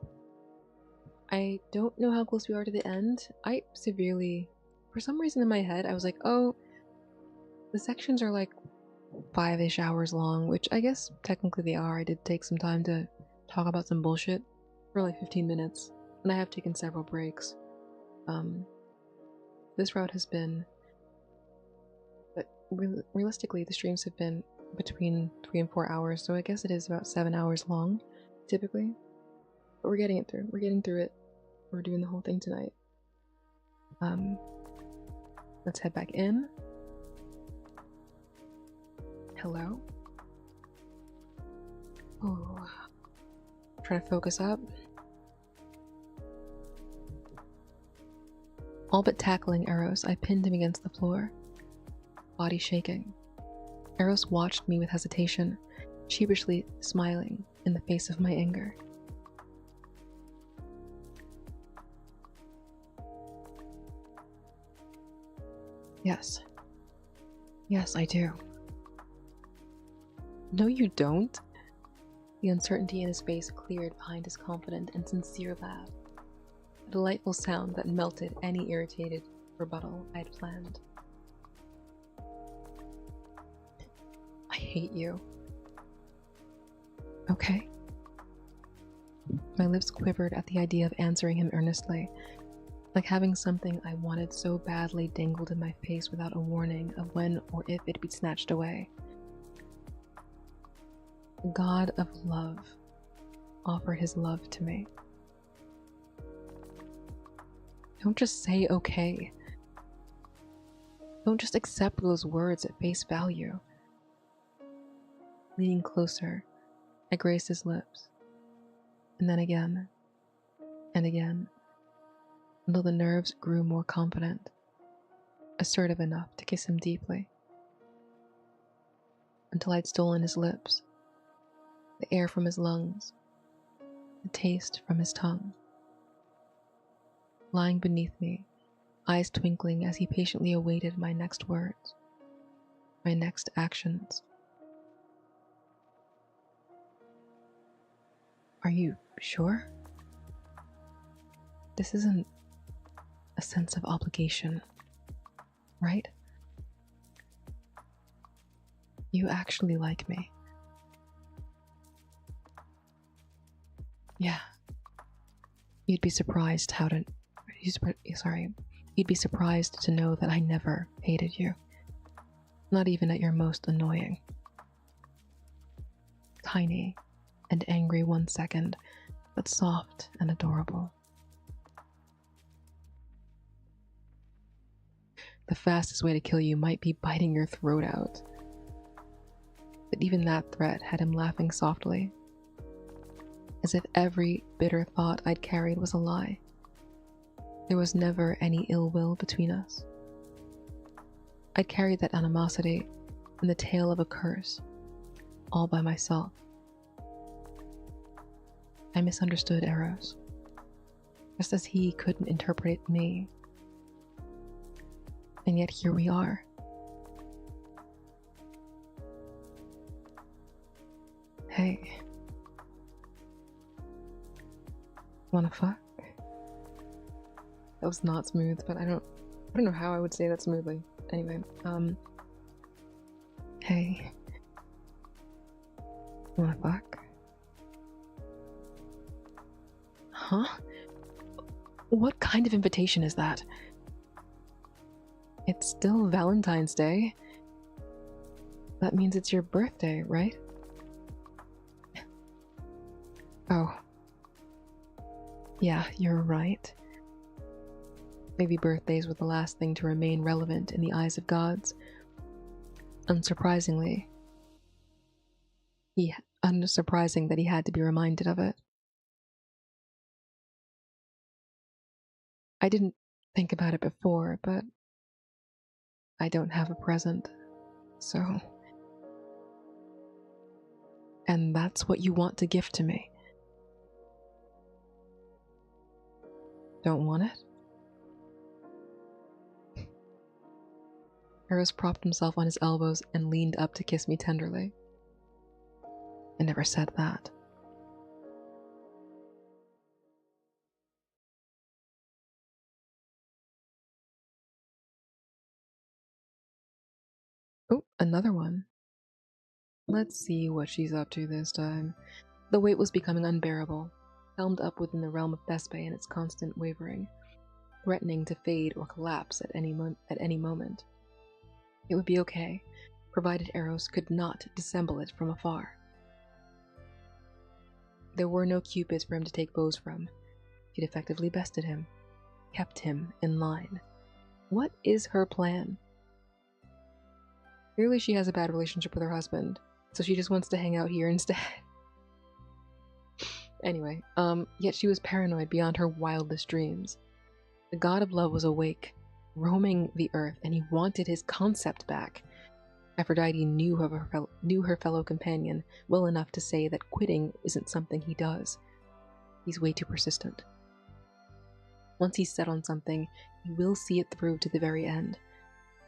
I don't know how close we are to the end. I severely, for some reason in my head, I was like, oh, the sections are like 5-ish hours long, which I guess technically they are. I did take some time to talk about some bullshit for like 15 minutes, and I have taken several breaks. This route has been, but realistically, the streams have been between 3 and 4 hours, so I guess it is about 7 hours long, typically. But we're getting it through. We're getting through it. We're doing the whole thing tonight. Let's head back in. Hello. Oh, try to focus up. All but tackling Eros, I pinned him against the floor, body shaking. Eros watched me with hesitation, sheepishly smiling in the face of my anger. Yes. Yes, I do. No, you don't. The uncertainty in his face cleared behind his confident and sincere laugh, a delightful sound that melted any irritated rebuttal I had planned. I hate you. Okay. My lips quivered at the idea of answering him earnestly, like having something I wanted so badly dangled in my face without a warning of when or if it'd be snatched away. The God of love offered his love to me. Don't just say okay. Don't just accept those words at face value. Leaning closer, I grazed his lips, and then again, and again, until the nerves grew more confident, assertive enough to kiss him deeply, until I'd stolen his lips, the air from his lungs, the taste from his tongue. Lying beneath me, eyes twinkling as he patiently awaited my next words, my next actions. Are you sure? This isn't a sense of obligation, right? You actually like me. Yeah. You'd be surprised You'd be surprised to know that I never hated you. Not even at your most annoying. Tiny and angry 1 second, but soft and adorable. The fastest way to kill you might be biting your throat out. But even that threat had him laughing softly, as if every bitter thought I'd carried was a lie. There was never any ill will between us. I'd carried that animosity in the tail of a curse, all by myself. I misunderstood Eros, just as he couldn't interpret me. And yet here we are. Hey. Wanna fuck? That was not smooth, but I don't know how I would say that smoothly. Anyway, hey. Wanna fuck? Huh? What kind of invitation is that? It's still Valentine's Day. That means it's your birthday, right? Oh. Yeah, you're right. Maybe birthdays were the last thing to remain relevant in the eyes of gods. Unsurprising that he had to be reminded of it. I didn't think about it before, but I don't have a present, so... And that's what you want to gift to me. Don't want it? Eros propped himself on his elbows and leaned up to kiss me tenderly. I never said that. Oh, another one. Let's see what she's up to this time. The weight was becoming unbearable, helmed up within the realm of Thespe and its constant wavering, threatening to fade or collapse at any moment. It would be okay, provided Eros could not dissemble it from afar. There were no cupids for him to take bows from. She'd effectively bested him, kept him in line. What is her plan? Clearly she has a bad relationship with her husband, so she just wants to hang out here instead. Anyway, yet she was paranoid beyond her wildest dreams. The god of love was awake, roaming the earth, and he wanted his concept back. Aphrodite knew her fellow companion well enough to say that quitting isn't something he does. He's way too persistent. Once he's set on something, he will see it through to the very end.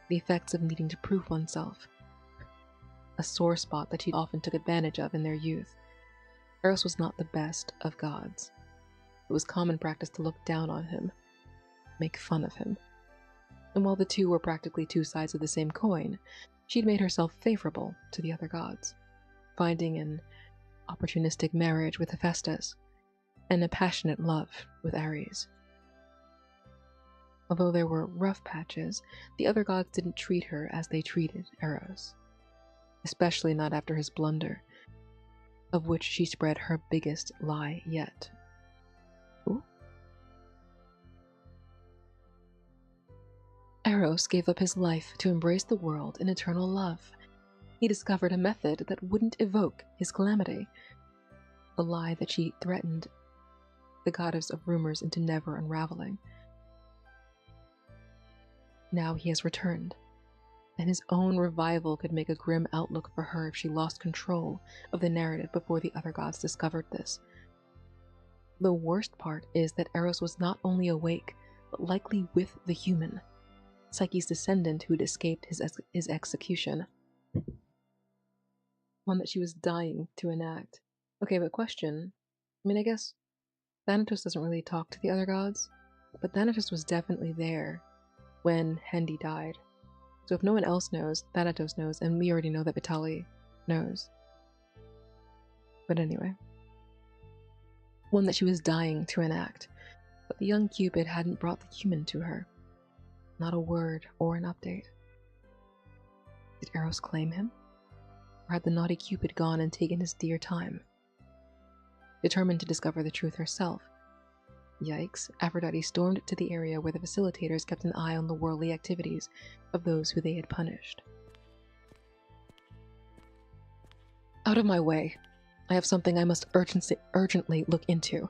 the effects of needing to prove oneself, a sore spot that she often took advantage of in their youth. Eros was not the best of gods. It was common practice to look down on him, make fun of him. And while the two were practically two sides of the same coin, she'd made herself favorable to the other gods, finding an opportunistic marriage with Hephaestus and a passionate love with Ares. Although there were rough patches, the other gods didn't treat her as they treated Eros, especially not after his blunder, of which she spread her biggest lie yet. Ooh. Eros gave up his life to embrace the world in eternal love. He discovered a method that wouldn't evoke his calamity, a lie that she threatened the goddess of rumors into never unraveling. Now he has returned, and his own revival could make a grim outlook for her if she lost control of the narrative before the other gods discovered this. The worst part is that Eros was not only awake, but likely with the human, Psyche's descendant who'd escaped his execution. One that she was dying to enact. Okay, but question. I guess Thanatos doesn't really talk to the other gods, but Thanatos was definitely there when Hendy died. So if no one else knows, Thanatos knows, and we already know that Vitali knows. But anyway. One that she was dying to enact, but the young Cupid hadn't brought the human to her. Not a word or an update. Did Eros claim him? Or had the naughty Cupid gone and taken his dear time? Determined to discover the truth herself, yikes, Aphrodite stormed to the area where the facilitators kept an eye on the worldly activities of those who they had punished. Out of my way. I have something I must urgently look into.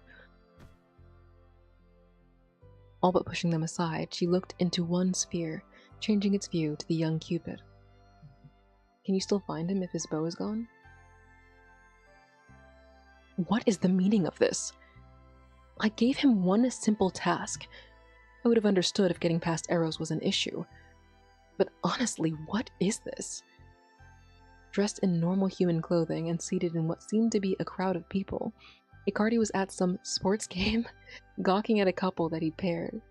All but pushing them aside, she looked into one sphere, changing its view to the young Cupid. Can you still find him if his bow is gone? What is the meaning of this? I gave him one simple task. I would have understood if getting past Eros was an issue. But honestly, what is this? Dressed in normal human clothing and seated in what seemed to be a crowd of people, Icardi was at some sports game, gawking at a couple that he'd paired.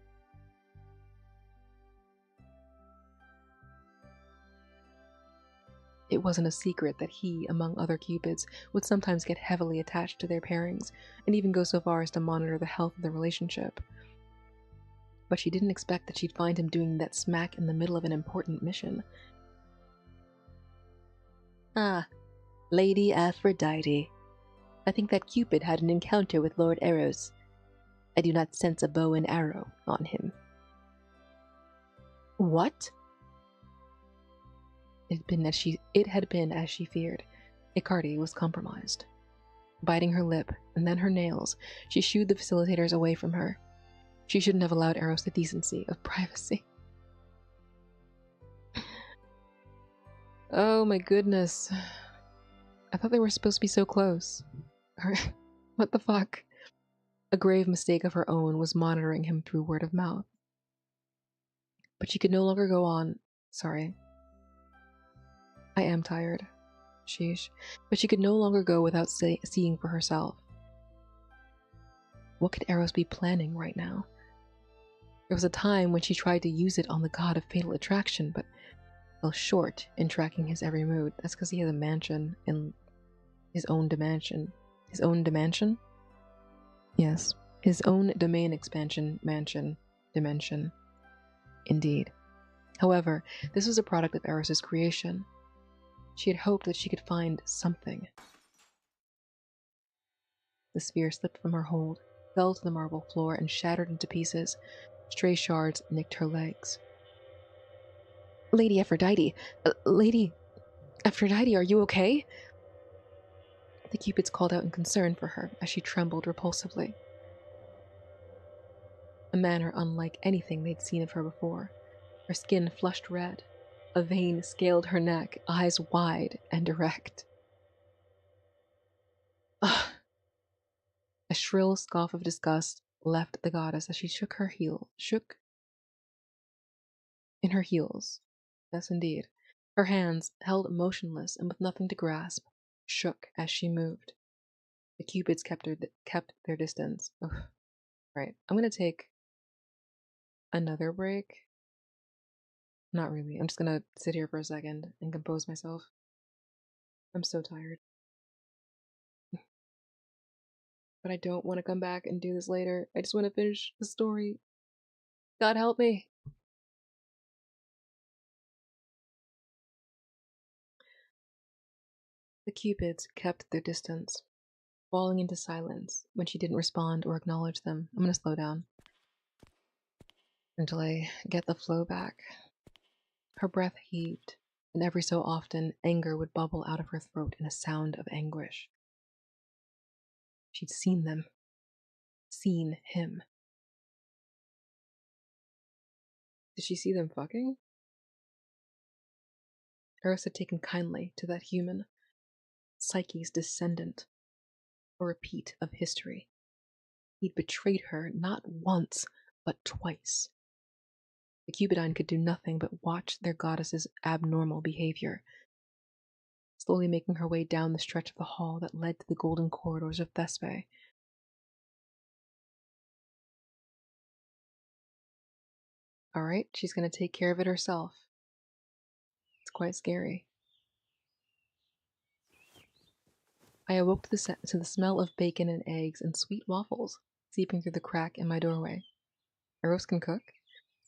It wasn't a secret that he, among other cupids, would sometimes get heavily attached to their pairings, and even go so far as to monitor the health of the relationship. But she didn't expect that she'd find him doing that smack in the middle of an important mission. Ah, Lady Aphrodite. I think that Cupid had an encounter with Lord Eros. I do not sense a bow and arrow on him. What? It had been as she feared. Icardi was compromised. Biting her lip, and then her nails, she shooed the facilitators away from her. She shouldn't have allowed Eros the decency of privacy. Oh my goodness. I thought they were supposed to be so close. What the fuck? A grave mistake of her own was monitoring him through word of mouth. But she could no longer go on. Sorry. I am tired. Sheesh. But she could no longer go without seeing for herself. What could Eros be planning right now? There was a time when she tried to use it on the god of fatal attraction, but fell short in tracking his every mood. That's because he has a mansion in his own dimension. His own dimension? Yes. His own domain expansion mansion dimension. Indeed. However, this was a product of Eros' creation. She had hoped that she could find something. The sphere slipped from her hold, fell to the marble floor, and shattered into pieces. Stray shards nicked her legs. Lady Aphrodite! Lady Aphrodite, are you okay? The Cupids called out in concern for her as she trembled repulsively. A manner unlike anything they'd seen of her before. Her skin flushed red. A vein scaled her neck, eyes wide and direct. Ugh. A shrill scoff of disgust left the goddess as she shook in her heels. Yes, indeed. Her hands, held motionless and with nothing to grasp, shook as she moved. The cupids kept their distance. Ugh. Right. I'm gonna take another break. Not really. I'm just gonna sit here for a second and compose myself. I'm so tired. But I don't want to come back and do this later. I just want to finish the story. God help me. The cupids kept their distance, falling into silence when she didn't respond or acknowledge them. I'm gonna slow down until I get the flow back. Her breath heaved, and every so often anger would bubble out of her throat in a sound of anguish. She'd seen them. Seen him. Did she see them fucking? Eros had taken kindly to that human, Psyche's descendant, a repeat of history. He'd betrayed her not once, but twice. The Cupidine could do nothing but watch their goddess's abnormal behavior, slowly making her way down the stretch of the hall that led to the golden corridors of Thespe. Alright, she's gonna take care of it herself. It's quite scary. I awoke to the smell of bacon and eggs and sweet waffles seeping through the crack in my doorway. Eros can cook?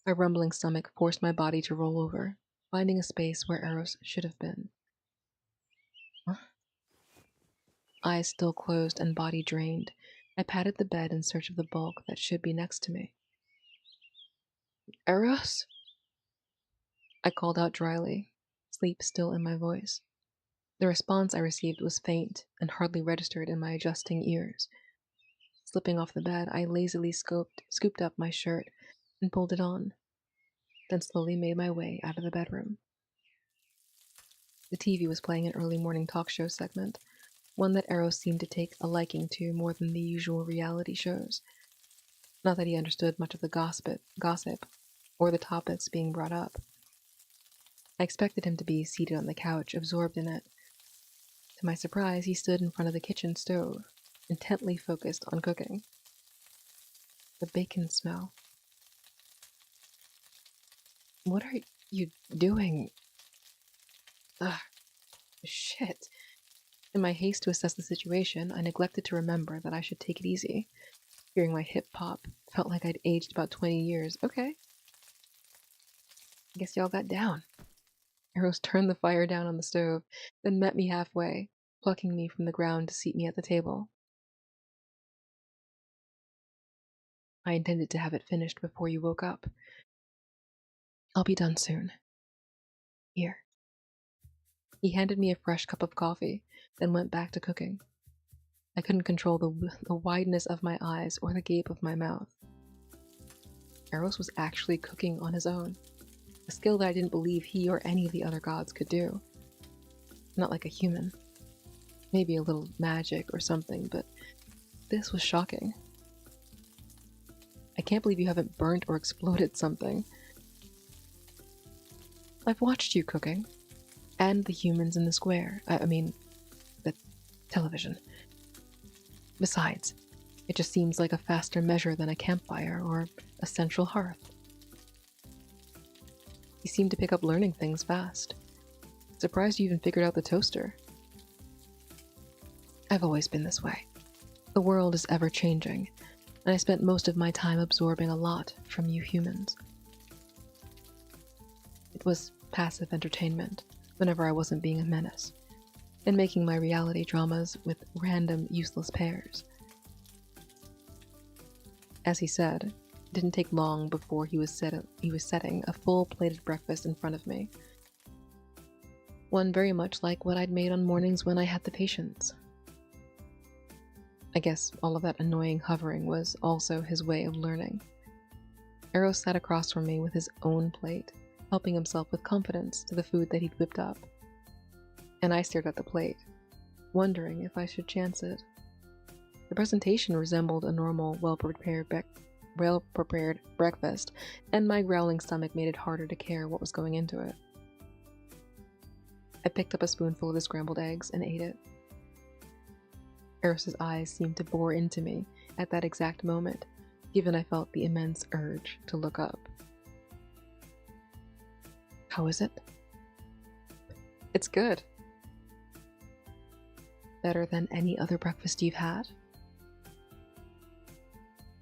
My rumbling stomach forced my body to roll over, finding a space where Eros should have been. Huh? Eyes still closed and body drained, I patted the bed in search of the bulk that should be next to me. Eros? I called out dryly, sleep still in my voice. The response I received was faint and hardly registered in my adjusting ears. Slipping off the bed, I lazily scooped up my shirt and pulled it on, then slowly made my way out of the bedroom. The TV was playing an early morning talk show segment, one that Eros seemed to take a liking to more than the usual reality shows. Not that he understood much of the gossip, or the topics being brought up. I expected him to be seated on the couch, absorbed in it. To my surprise, he stood in front of the kitchen stove, intently focused on cooking. The bacon smell. What are you doing? Ugh, shit. In my haste to assess the situation, I neglected to remember that I should take it easy. Hearing my hip pop felt like I'd aged about 20 years. Okay. I guess y'all got down. Eros turned the fire down on the stove, then met me halfway, plucking me from the ground to seat me at the table. I intended to have it finished before you woke up. I'll be done soon. Here. He handed me a fresh cup of coffee, then went back to cooking. I couldn't control the wideness of my eyes or the gape of my mouth. Eros was actually cooking on his own, a skill that I didn't believe he or any of the other gods could do. Not like a human. Maybe a little magic or something, but this was shocking. I can't believe you haven't burnt or exploded something. I've watched you cooking. And the humans in the square. I mean, the television. Besides, it just seems like a faster measure than a campfire or a central hearth. You seem to pick up learning things fast. Surprised you even figured out the toaster. I've always been this way. The world is ever changing, and I spent most of my time absorbing a lot from you humans. It was passive entertainment whenever I wasn't being a menace, and making my reality dramas with random, useless pairs. As he said, it didn't take long before he was setting a full-plated breakfast in front of me. One very much like what I'd made on mornings when I had the patience. I guess all of that annoying hovering was also his way of learning. Eros sat across from me with his own plate, helping himself with confidence to the food that he'd whipped up. And I stared at the plate, wondering if I should chance it. The presentation resembled a normal, well-prepared breakfast, and my growling stomach made it harder to care what was going into it. I picked up a spoonful of the scrambled eggs and ate it. Eros's eyes seemed to bore into me at that exact moment, given I felt the immense urge to look up. How is it? It's good. Better than any other breakfast you've had?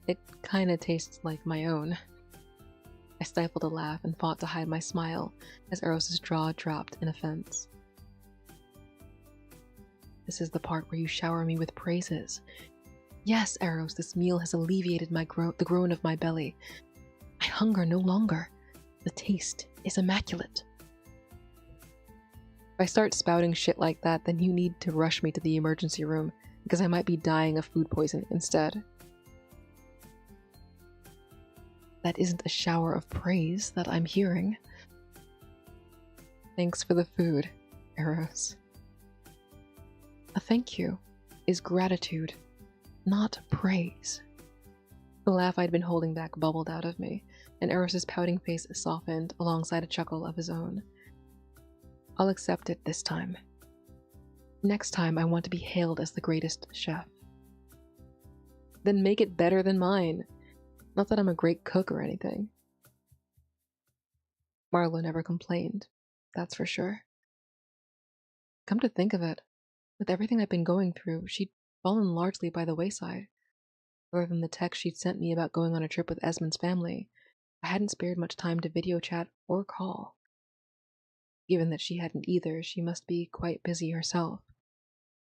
It kinda tastes like my own. I stifled a laugh and fought to hide my smile as Eros's jaw dropped in offense. This is the part where you shower me with praises. Yes, Eros, this meal has alleviated the groan of my belly. I hunger no longer. The taste is immaculate. If I start spouting shit like that, then you need to rush me to the emergency room, because I might be dying of food poisoning instead. That isn't a shower of praise that I'm hearing. Thanks for the food, Eros. A thank you is gratitude, not praise. The laugh I'd been holding back bubbled out of me, and Eros's pouting face softened alongside a chuckle of his own. I'll accept it this time. Next time I want to be hailed as the greatest chef. Then make it better than mine. Not that I'm a great cook or anything. Marlo never complained, that's for sure. Come to think of it, with everything I've been going through, she'd fallen largely by the wayside. Other than the text she'd sent me about going on a trip with Esmond's family, I hadn't spared much time to video chat or call. Given that she hadn't either, she must be quite busy herself.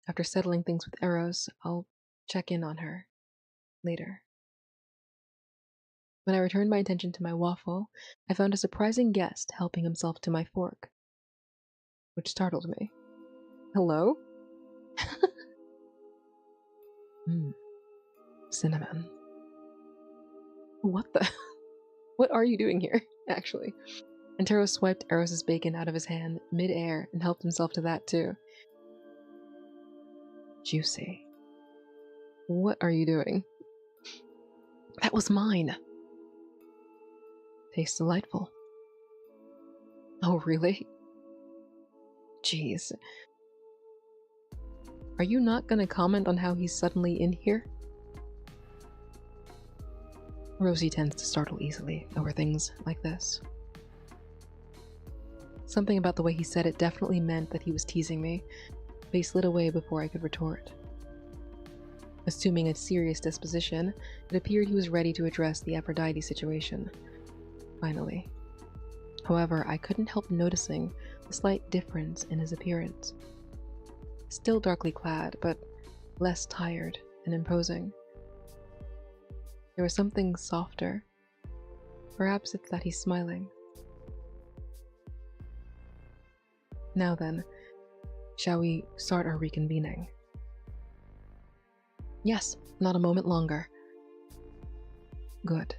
After settling things with Eros, I'll check in on her later. When I returned my attention to my waffle, I found a surprising guest helping himself to my fork, which startled me. Hello? Cinnamon. What the? What are you doing here, actually? Antero swiped Eros's bacon out of his hand mid-air and helped himself to that too. Juicy. What are you doing? That was mine. Tastes delightful. Oh, really? Jeez. Are you not gonna comment on how he's suddenly in here? Rosie tends to startle easily over things like this. Something about the way he said it definitely meant that he was teasing me, but he slid away before I could retort. Assuming a serious disposition, it appeared he was ready to address the Aphrodite situation. Finally. However, I couldn't help noticing a slight difference in his appearance. Still darkly clad, but less tired and imposing. There was something softer. Perhaps it's that he's smiling. Now then, shall we start our reconvening? Yes, not a moment longer. Good.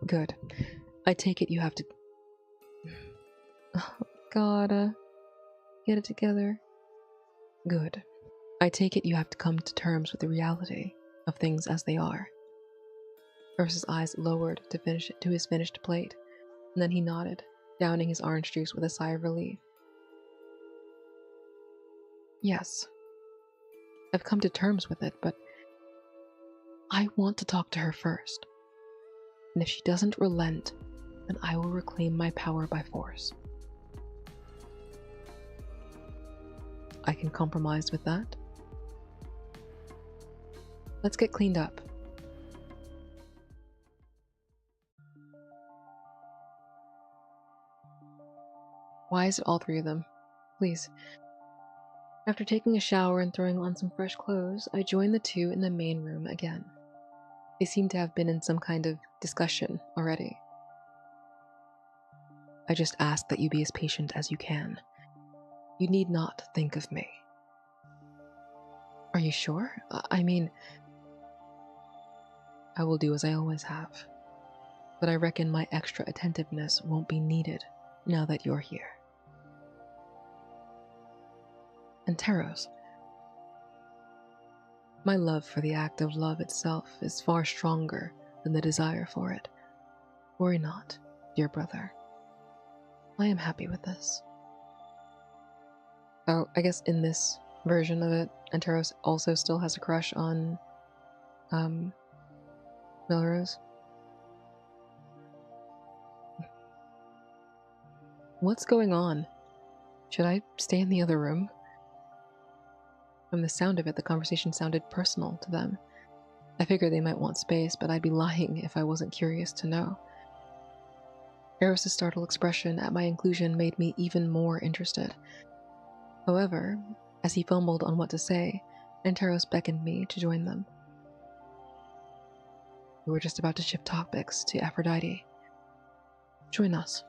Good. I take it you have to... Oh, God, get it together. Good. I take it you have to come to terms with the reality of things as they are. Ursa's eyes lowered to his finished plate, and then he nodded, downing his orange juice with a sigh of relief. Yes. I've come to terms with it, but I want to talk to her first. And if she doesn't relent, then I will reclaim my power by force. I can compromise with that. Let's get cleaned up. Why is it all three of them? Please. After taking a shower and throwing on some fresh clothes, I joined the two in the main room again. They seemed to have been in some kind of discussion already. I just ask that you be as patient as you can. You need not think of me. Are you sure? I mean, I will do as I always have. But I reckon my extra attentiveness won't be needed now that you're here. And Teros. My love for the act of love itself is far stronger than the desire for it. Worry not, dear brother. I am happy with this. Oh, I guess in this version of it, Anteros also still has a crush on, Melrose. What's going on? Should I stay in the other room? From the sound of it, the conversation sounded personal to them. I figured they might want space, but I'd be lying if I wasn't curious to know. Eros' startled expression at my inclusion made me even more interested. However, as he fumbled on what to say, Anteros beckoned me to join them. We were just about to shift topics to Aphrodite. Join us.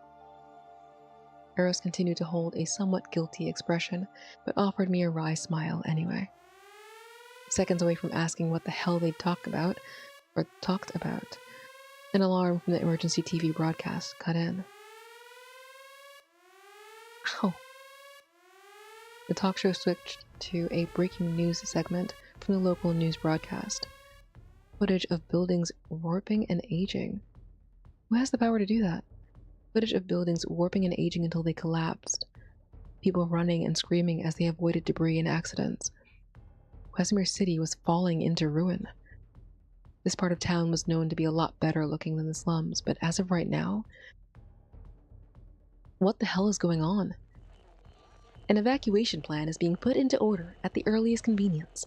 Eros continued to hold a somewhat guilty expression, but offered me a wry smile anyway. Seconds away from asking what the hell they'd talked about, an alarm from the emergency TV broadcast cut in. Ow. The talk show switched to a breaking news segment from the local news broadcast. Footage of buildings warping and aging. Who has the power to do that? Footage of buildings warping and aging until they collapsed. People running and screaming as they avoided debris and accidents. Wesemere City was falling into ruin. This part of town was known to be a lot better looking than the slums, but as of right now, what the hell is going on? An evacuation plan is being put into order at the earliest convenience.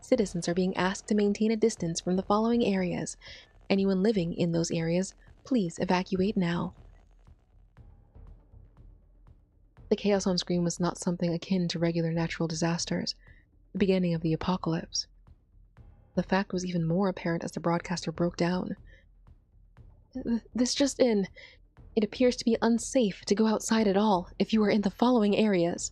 Citizens are being asked to maintain a distance from the following areas. Anyone living in those areas, please evacuate now. The chaos on screen was not something akin to regular natural disasters, the beginning of the apocalypse. The fact was even more apparent as the broadcaster broke down. This just in. It appears to be unsafe to go outside at all if you are in the following areas.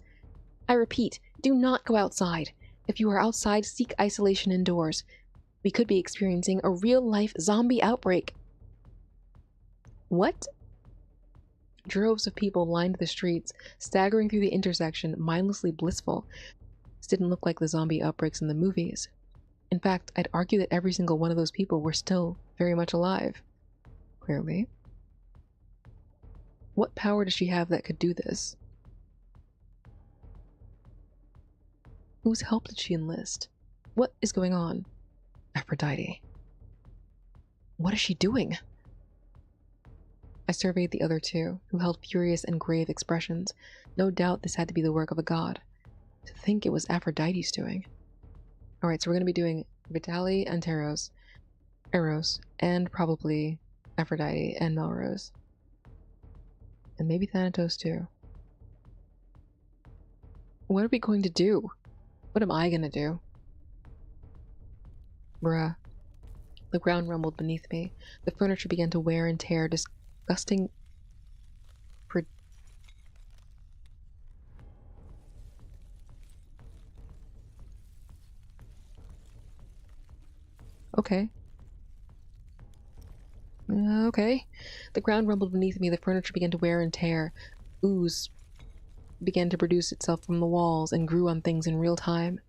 I repeat, do not go outside. If you are outside, seek isolation indoors. We could be experiencing a real-life zombie outbreak. What? Droves of people lined the streets, staggering through the intersection, mindlessly blissful. This didn't look like the zombie outbreaks in the movies. In fact, I'd argue that every single one of those people were still very much alive. Clearly. What power does she have that could do this? Whose help did she enlist? What is going on? Aphrodite. What is she doing? I surveyed the other two, who held furious and grave expressions. No doubt this had to be the work of a god. To think it was Aphrodite's doing. Alright, so we're going to be doing Vitali and Eros, and probably Aphrodite and Melrose. And maybe Thanatos too. What are we going to do? What am I going to do? Bruh. The ground rumbled beneath me. The furniture began to wear and tear, disgusting... Okay. Okay. The ground rumbled beneath me. The furniture began to wear and tear. Ooze began to produce itself from the walls and grew on things in real time.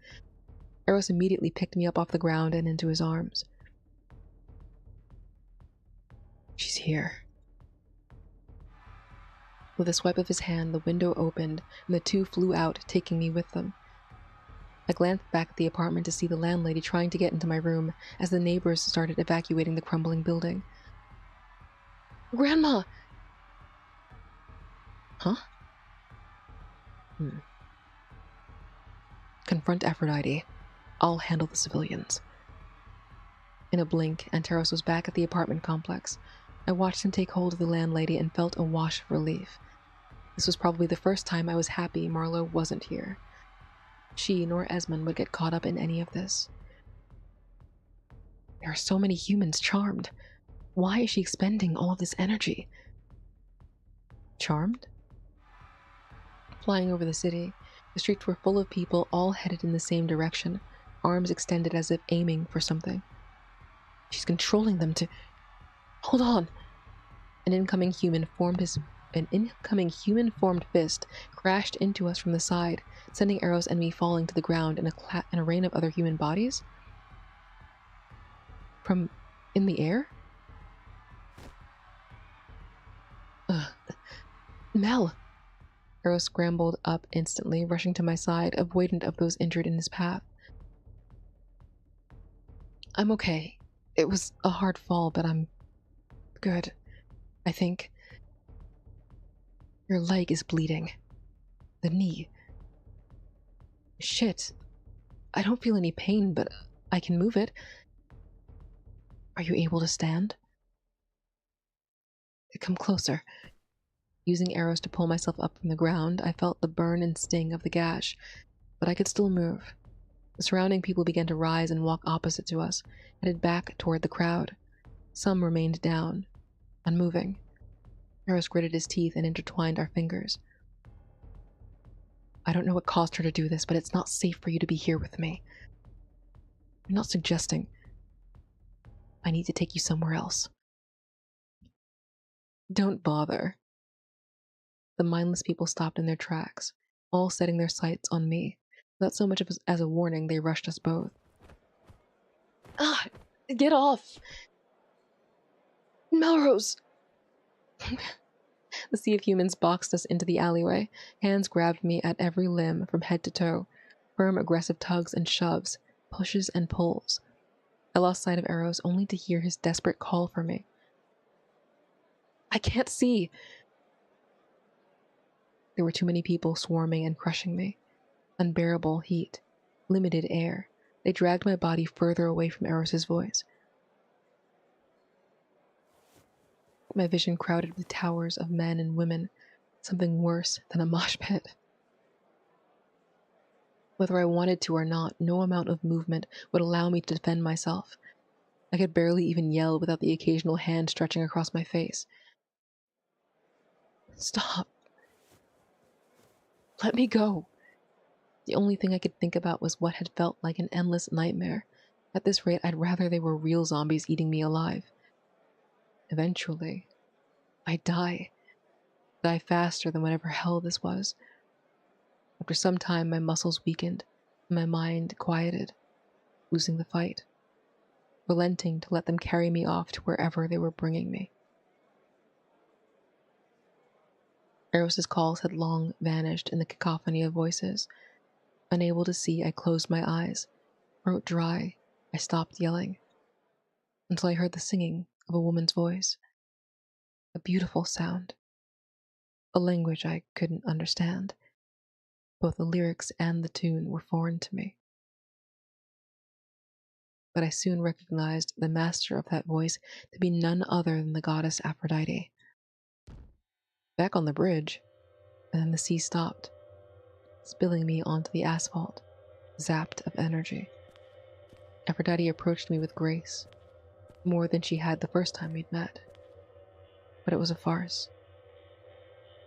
Eros immediately picked me up off the ground and into his arms. She's here. With a swipe of his hand, the window opened, and the two flew out, taking me with them. I glanced back at the apartment to see the landlady trying to get into my room as the neighbors started evacuating the crumbling building. Grandma! Huh? Confront Aphrodite. I'll handle the civilians. In a blink, Anteros was back at the apartment complex. I watched him take hold of the landlady and felt a wash of relief. This was probably the first time I was happy Marlowe wasn't here. She nor Esmond would get caught up in any of this. There are so many humans charmed. Why is she expending all of this energy? Charmed? Flying over the city, the streets were full of people all headed in the same direction, arms extended as if aiming for something. She's controlling them to... Hold on! An incoming human formed fist crashed into us from the side, sending Eros and me falling to the ground in a rain of other human bodies? From in the air? Ugh. Mel! Eros scrambled up instantly, rushing to my side, avoidant of those injured in his path. I'm okay. It was a hard fall, but I'm good. I think. Your leg is bleeding. The knee. Shit. I don't feel any pain, but I can move it. Are you able to stand? Come closer. Using arrows to pull myself up from the ground, I felt the burn and sting of the gash, but I could still move. The surrounding people began to rise and walk opposite to us, headed back toward the crowd. Some remained down, unmoving. Eros gritted his teeth and intertwined our fingers. I don't know what caused her to do this, but it's not safe for you to be here with me. I'm not suggesting. I need to take you somewhere else. Don't bother. The mindless people stopped in their tracks, all setting their sights on me. Without so much as a warning, they rushed us both. Ah! Get off! Melrose! The sea of humans boxed us into the alleyway. Hands grabbed me at every limb from head to toe. Firm, aggressive tugs and shoves, pushes and pulls. I lost sight of Eros only to hear his desperate call for me. I can't see! There were too many people swarming and crushing me. Unbearable heat. Limited air. They dragged my body further away from Eros's voice. My vision crowded with towers of men and women, something worse than a mosh pit. Whether I wanted to or not, no amount of movement would allow me to defend myself. I could barely even yell without the occasional hand stretching across my face. Stop. Let me go. The only thing I could think about was what had felt like an endless nightmare. At this rate, I'd rather they were real zombies eating me alive. Eventually, I'd die. Die faster than whatever hell this was. After some time, my muscles weakened, and my mind quieted, losing the fight, relenting to let them carry me off to wherever they were bringing me. Eros's calls had long vanished in the cacophony of voices. Unable to see, I closed my eyes. Throat dry, I stopped yelling, until I heard the singing of a woman's voice. A beautiful sound. A language I couldn't understand. Both the lyrics and the tune were foreign to me. But I soon recognized the master of that voice to be none other than the goddess Aphrodite. Back on the bridge, and then the sea stopped, spilling me onto the asphalt, zapped of energy. Aphrodite approached me with grace, more than she had the first time we'd met. But it was a farce.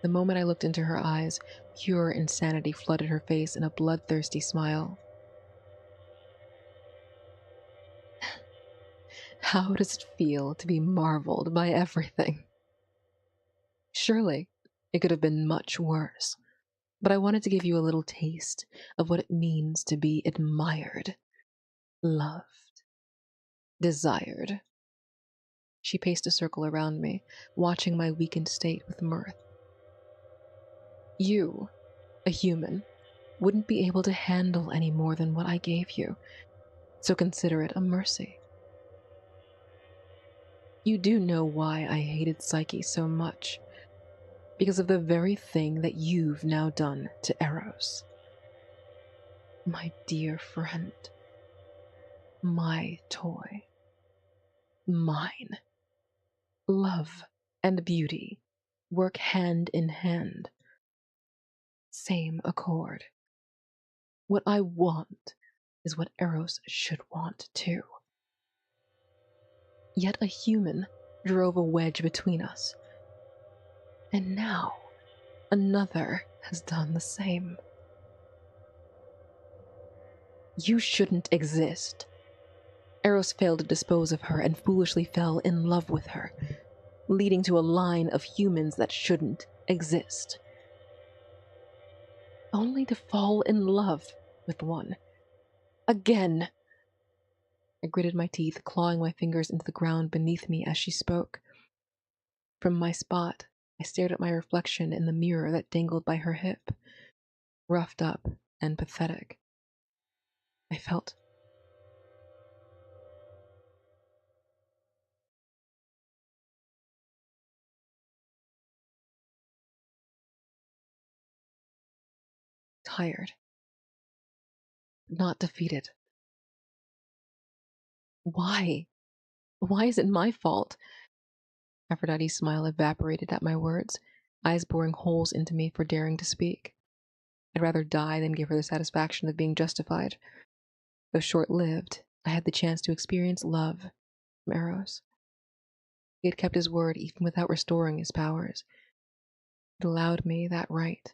The moment I looked into her eyes, pure insanity flooded her face in a bloodthirsty smile. How does it feel to be marveled by everything? Surely, it could have been much worse. But I wanted to give you a little taste of what it means to be admired, loved, desired. She paced a circle around me, watching my weakened state with mirth. You, a human, wouldn't be able to handle any more than what I gave you, so consider it a mercy. You do know why I hated Psyche so much. Because of the very thing that you've now done to Eros. My dear friend. My toy. Mine. Love and beauty work hand in hand. Same accord. What I want is what Eros should want too. Yet a human drove a wedge between us. And now, another has done the same. You shouldn't exist. Eros failed to dispose of her and foolishly fell in love with her, leading to a line of humans that shouldn't exist. Only to fall in love with one. Again. I gritted my teeth, clawing my fingers into the ground beneath me as she spoke. From my spot, I stared at my reflection in the mirror that dangled by her hip, roughed up and pathetic. I felt tired, not defeated. Why? Why is it my fault? Aphrodite's smile evaporated at my words, eyes boring holes into me for daring to speak. I'd rather die than give her the satisfaction of being justified. Though short-lived, I had the chance to experience love from Eros. He had kept his word even without restoring his powers. It allowed me that right.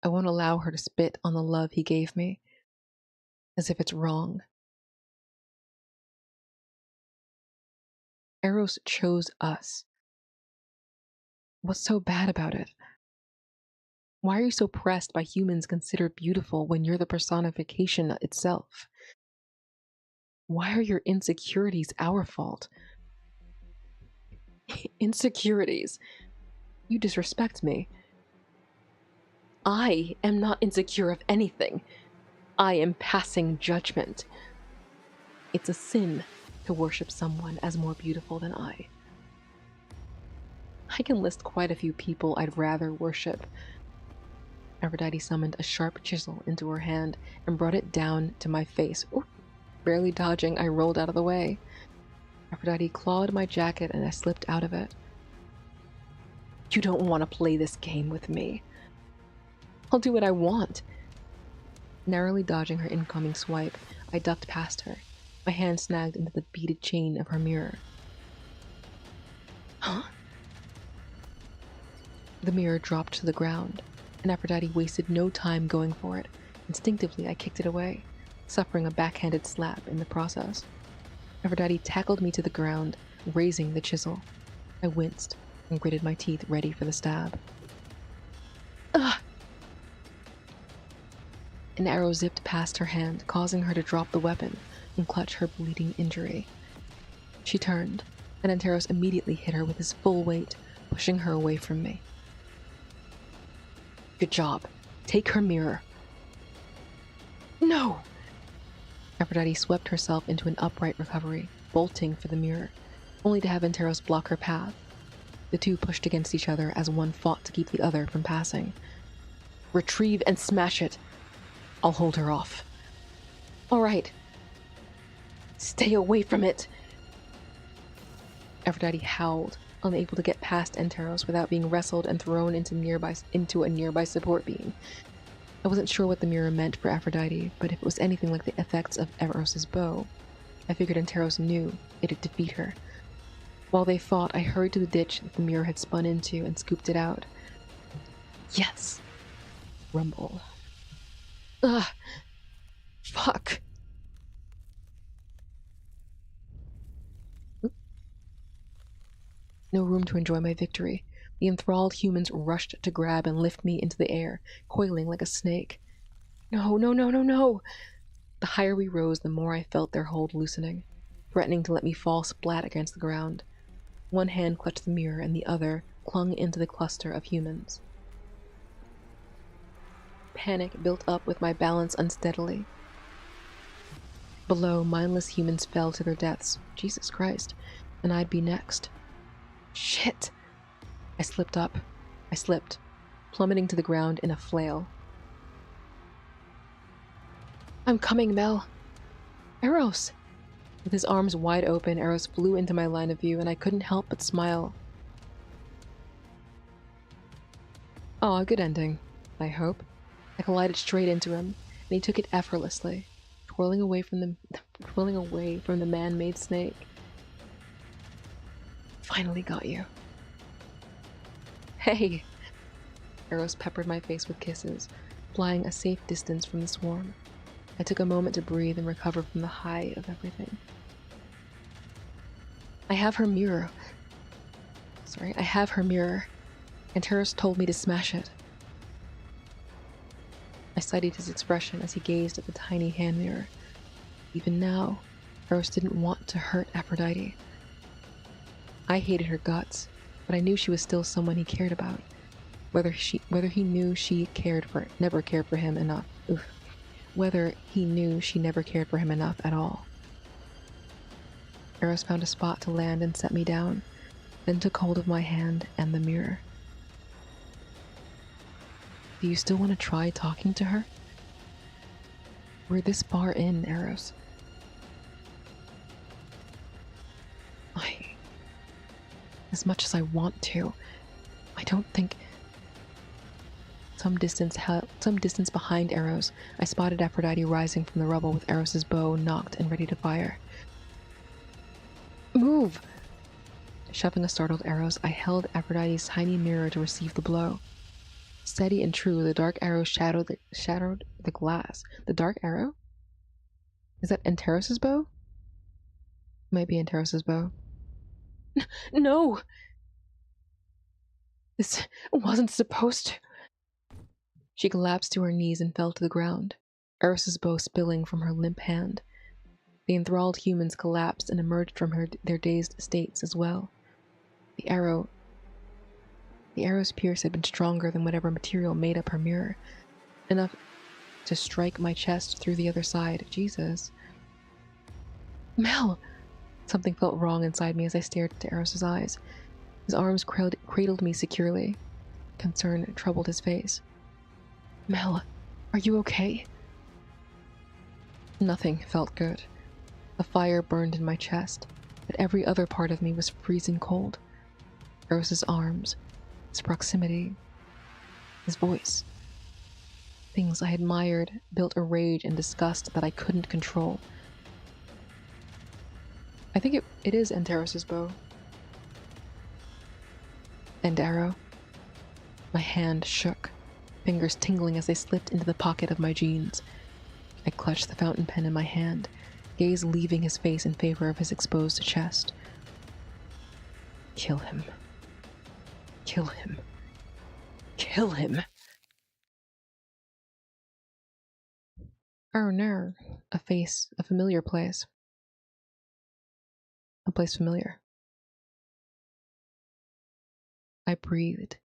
I won't allow her to spit on the love he gave me, as if it's wrong. Eros chose us. What's so bad about it? Why are you so pressed by humans considered beautiful when you're the personification itself? Why are your insecurities our fault? Insecurities? You disrespect me. I am not insecure of anything. I am passing judgment. It's a sin to worship someone as more beautiful than I. I can list quite a few people I'd rather worship. Aphrodite summoned a sharp chisel into her hand and brought it down to my face. Ooh, barely dodging, I rolled out of the way. Aphrodite clawed my jacket and I slipped out of it. You don't want to play this game with me. I'll do what I want. Narrowly dodging her incoming swipe, I ducked past her, my hand snagged into the beaded chain of her mirror. Huh? The mirror dropped to the ground, and Aphrodite wasted no time going for it. Instinctively, I kicked it away, suffering a backhanded slap in the process. Aphrodite tackled me to the ground, raising the chisel. I winced and gritted my teeth, ready for the stab. Ugh! An arrow zipped past her hand, causing her to drop the weapon and clutch her bleeding injury. She turned, and Anteros immediately hit her with his full weight, pushing her away from me. Good job. Take her mirror. No! Aphrodite swept herself into an upright recovery, bolting for the mirror, only to have Anteros block her path. The two pushed against each other as one fought to keep the other from passing. Retrieve and smash it. I'll hold her off. All right. Stay away from it. Aphrodite howled, unable to get past Anteros without being wrestled and thrown into a nearby support beam. I wasn't sure what the mirror meant for Aphrodite, but if it was anything like the effects of Eros' bow, I figured Anteros knew it'd defeat her. While they fought, I hurried to the ditch that the mirror had spun into and scooped it out. Yes! Rumble. Ugh! Fuck! No room to enjoy my victory. The enthralled humans rushed to grab and lift me into the air, coiling like a snake. No, no, no, no, no! The higher we rose, the more I felt their hold loosening, threatening to let me fall splat against the ground. One hand clutched the mirror and the other clung into the cluster of humans. Panic built up with my balance unsteadily. Below, mindless humans fell to their deaths. Jesus Christ. And I'd be next. Shit! I slipped up. I slipped, plummeting to the ground in a flail. I'm coming, Mel. Eros! With his arms wide open, Eros flew into my line of view, and I couldn't help but smile. Aw, good ending, I hope. I collided straight into him, and he took it effortlessly, twirling away from the man-made snake. Finally got you. Hey! Eros peppered my face with kisses, flying a safe distance from the swarm. I took a moment to breathe and recover from the high of everything. I have her mirror. And Anteros told me to smash it. I studied his expression as he gazed at the tiny hand mirror. Even now, Eros didn't want to hurt Aphrodite. I hated her guts, but I knew she was still someone he cared about. Whether he knew she never cared for him enough. Whether he knew she never cared for him enough at all. Eros found a spot to land and set me down, then took hold of my hand and the mirror. Do you still want to try talking to her? We're this far in, Eros. As much as I want to, I don't think... Some distance behind Eros, I spotted Aphrodite rising from the rubble with Eros's bow nocked and ready to fire. Move! Shoving a startled Eros, I held Aphrodite's tiny mirror to receive the blow. Steady and true, the dark arrow shattered the glass. The dark arrow? Is that Anteros's bow? Might be Anteros's bow. No! This wasn't supposed to. She collapsed to her knees and fell to the ground, Eros's bow spilling from her limp hand. The enthralled humans collapsed and emerged from their dazed states as well. The arrow's pierce had been stronger than whatever material made up her mirror, enough to strike my chest through the other side. Jesus. Mel! Something felt wrong inside me as I stared into Eros's eyes. His arms cradled me securely. Concern troubled his face. Mel, are you okay? Nothing felt good. A fire burned in my chest, but every other part of me was freezing cold. Eros's arms, his proximity, his voice. Things I admired built a rage and disgust that I couldn't control. I think it is Anteros's bow. And arrow. My hand shook, fingers tingling as they slipped into the pocket of my jeans. I clutched the fountain pen in my hand, gaze leaving his face in favor of his exposed chest. Kill him. Kill him. Kill him. Oh no, a familiar place. A place familiar. I breathed,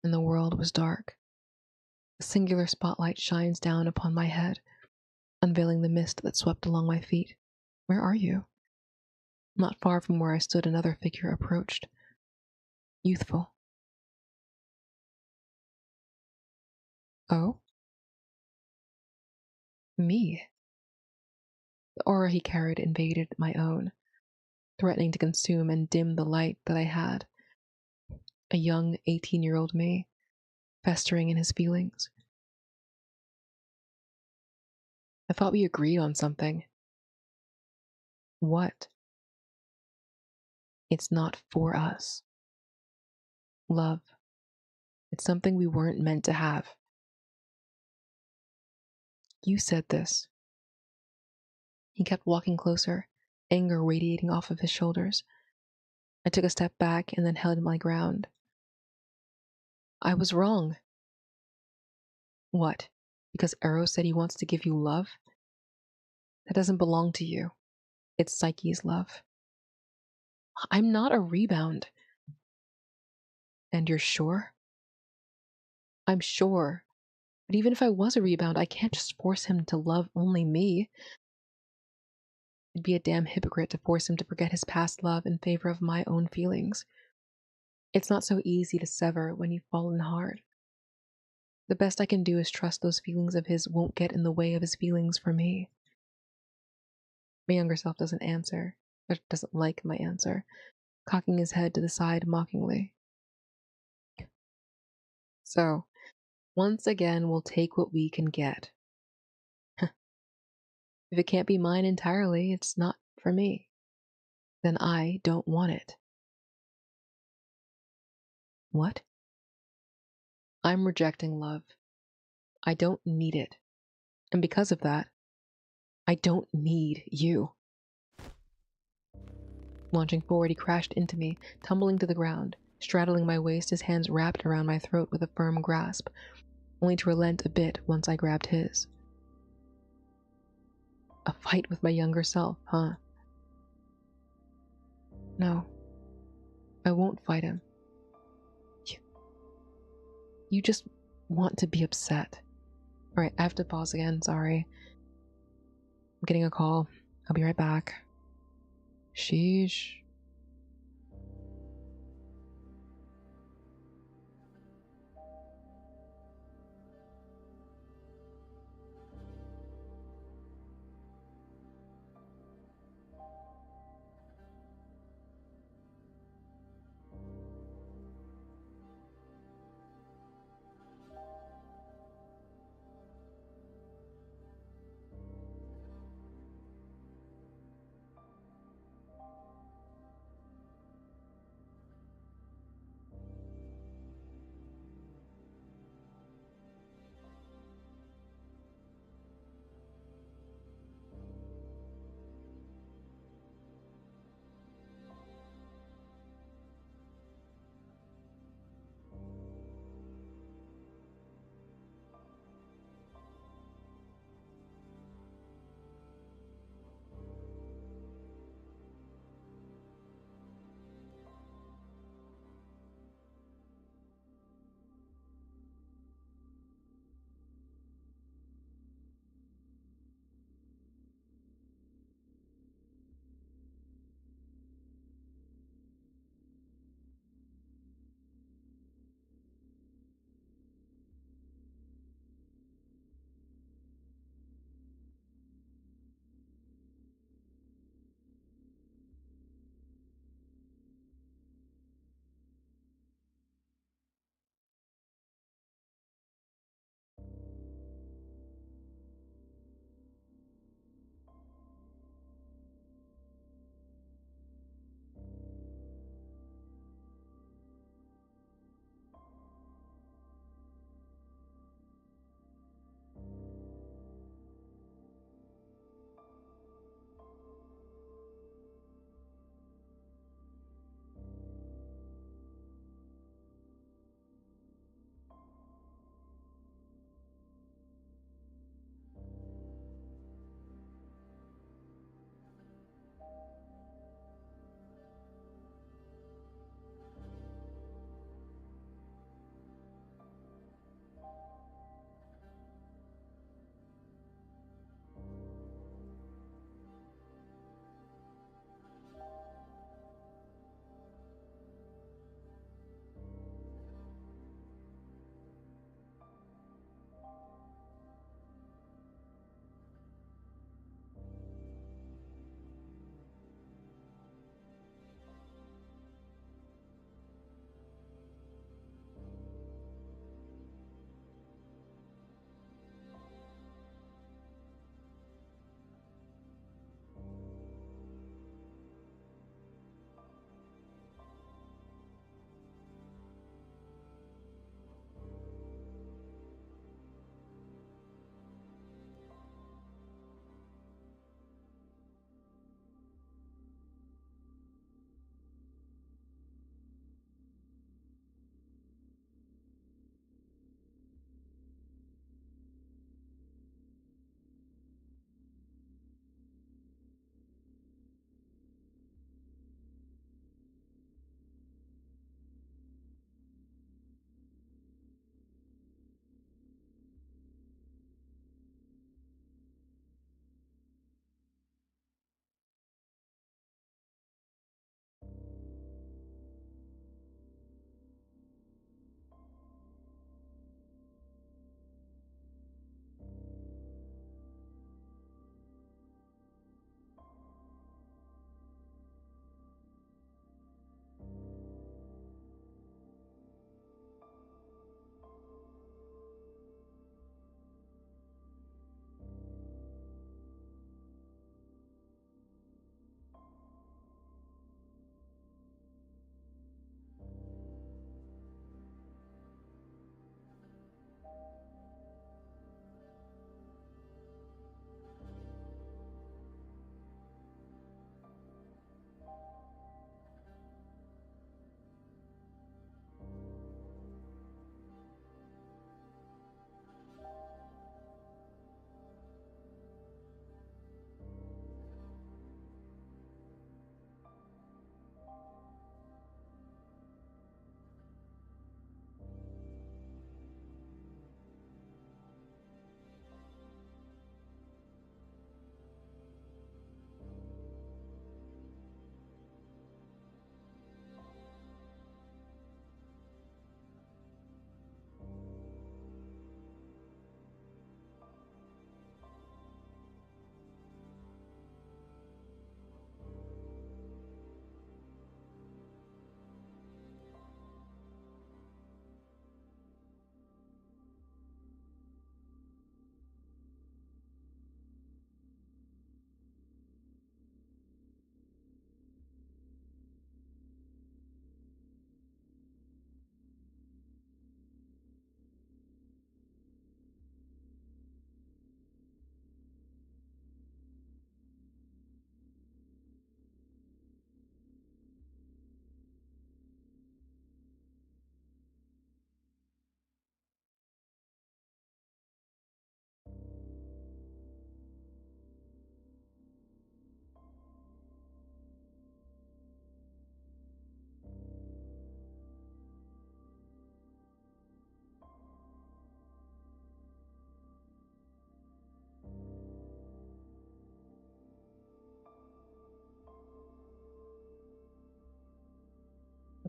and the world was dark. A singular spotlight shines down upon my head, unveiling the mist that swept along my feet. Where are you? Not far from where I stood, another figure approached. Youthful. Oh? Me? The aura he carried invaded my own, threatening to consume and dim the light that I had. A young 18-year-old me, festering in his feelings. I thought we agreed on something. What? It's not for us. Love. It's something we weren't meant to have. You said this. He kept walking closer, anger radiating off of his shoulders. I took a step back and then held my ground. I was wrong. What? Because Eros said he wants to give you love? That doesn't belong to you. It's Psyche's love. I'm not a rebound. And you're sure? I'm sure. But even if I was a rebound, I can't just force him to love only me. It'd be a damn hypocrite to force him to forget his past love in favor of my own feelings. It's not so easy to sever when you've fallen hard. The best I can do is trust those feelings of his won't get in the way of his feelings for me. My younger self doesn't answer, or doesn't like my answer, cocking his head to the side mockingly. So, once again, we'll take what we can get. If it can't be mine entirely, it's not for me. Then I don't want it. What? I'm rejecting love. I don't need it. And because of that, I don't need you. Launching forward, he crashed into me, tumbling to the ground, straddling my waist, his hands wrapped around my throat with a firm grasp, only to relent a bit once I grabbed his. A fight with my younger self, huh? No. I won't fight him. You just want to be upset. Alright, I have to pause again, sorry. I'm getting a call. I'll be right back. Sheesh.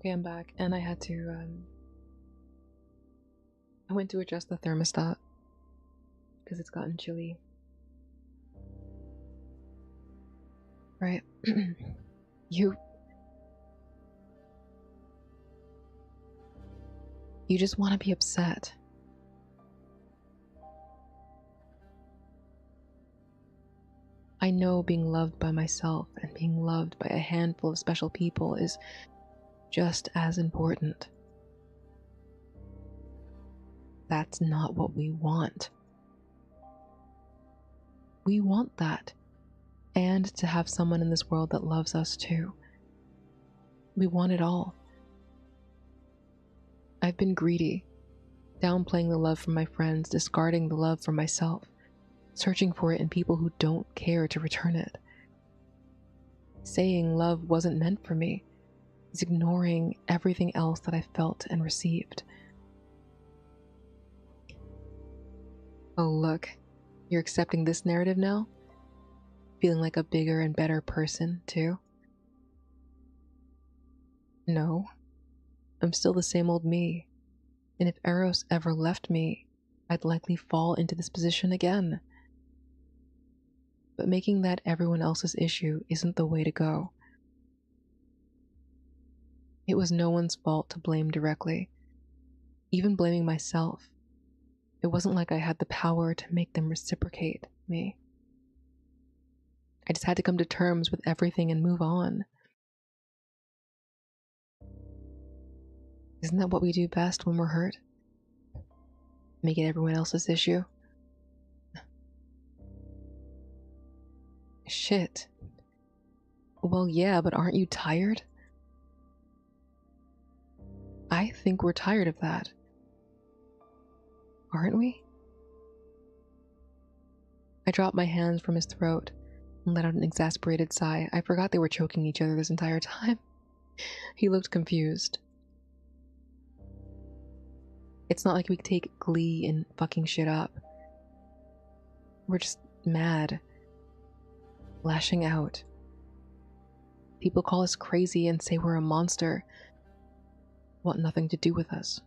Okay, I'm back, and I had to, I went to adjust the thermostat because it's gotten chilly. Right. You just want to be upset. I know being loved by myself and being loved by a handful of special people is just as important. That's not what we want. We want that, and to have someone in this world that loves us too. We want it all. I've been greedy, downplaying the love from my friends, discarding the love from myself, searching for it in people who don't care to return it. Saying love wasn't meant for me is ignoring everything else that I felt and received. Oh, look, you're accepting this narrative now? Feeling like a bigger and better person, too? No, I'm still the same old me. And if Eros ever left me, I'd likely fall into this position again. But making that everyone else's issue isn't the way to go. It was no one's fault to blame directly. Even blaming myself, it wasn't like I had the power to make them reciprocate me. I just had to come to terms with everything and move on. Isn't that what we do best when we're hurt? Make it everyone else's issue? Shit. Well, yeah, but aren't you tired? I think we're tired of that. Aren't we? I dropped my hands from his throat and let out an exasperated sigh. I forgot they were choking each other this entire time. He looked confused. It's not like we take glee in fucking shit up. We're just mad. Lashing out. People call us crazy and say we're a monster. Want nothing to do with us.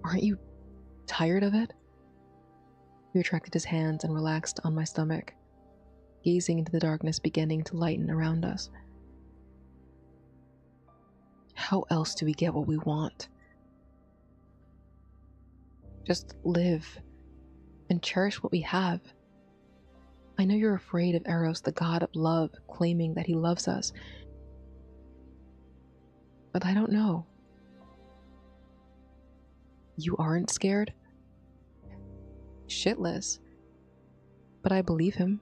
Aren't you tired of it? He retracted his hands and relaxed on my stomach, gazing into the darkness beginning to lighten around us. How else do we get what we want? Just live and cherish what we have. I know you're afraid of Eros, the god of love, claiming that he loves us. But I don't know. You aren't scared? Shitless. But I believe him.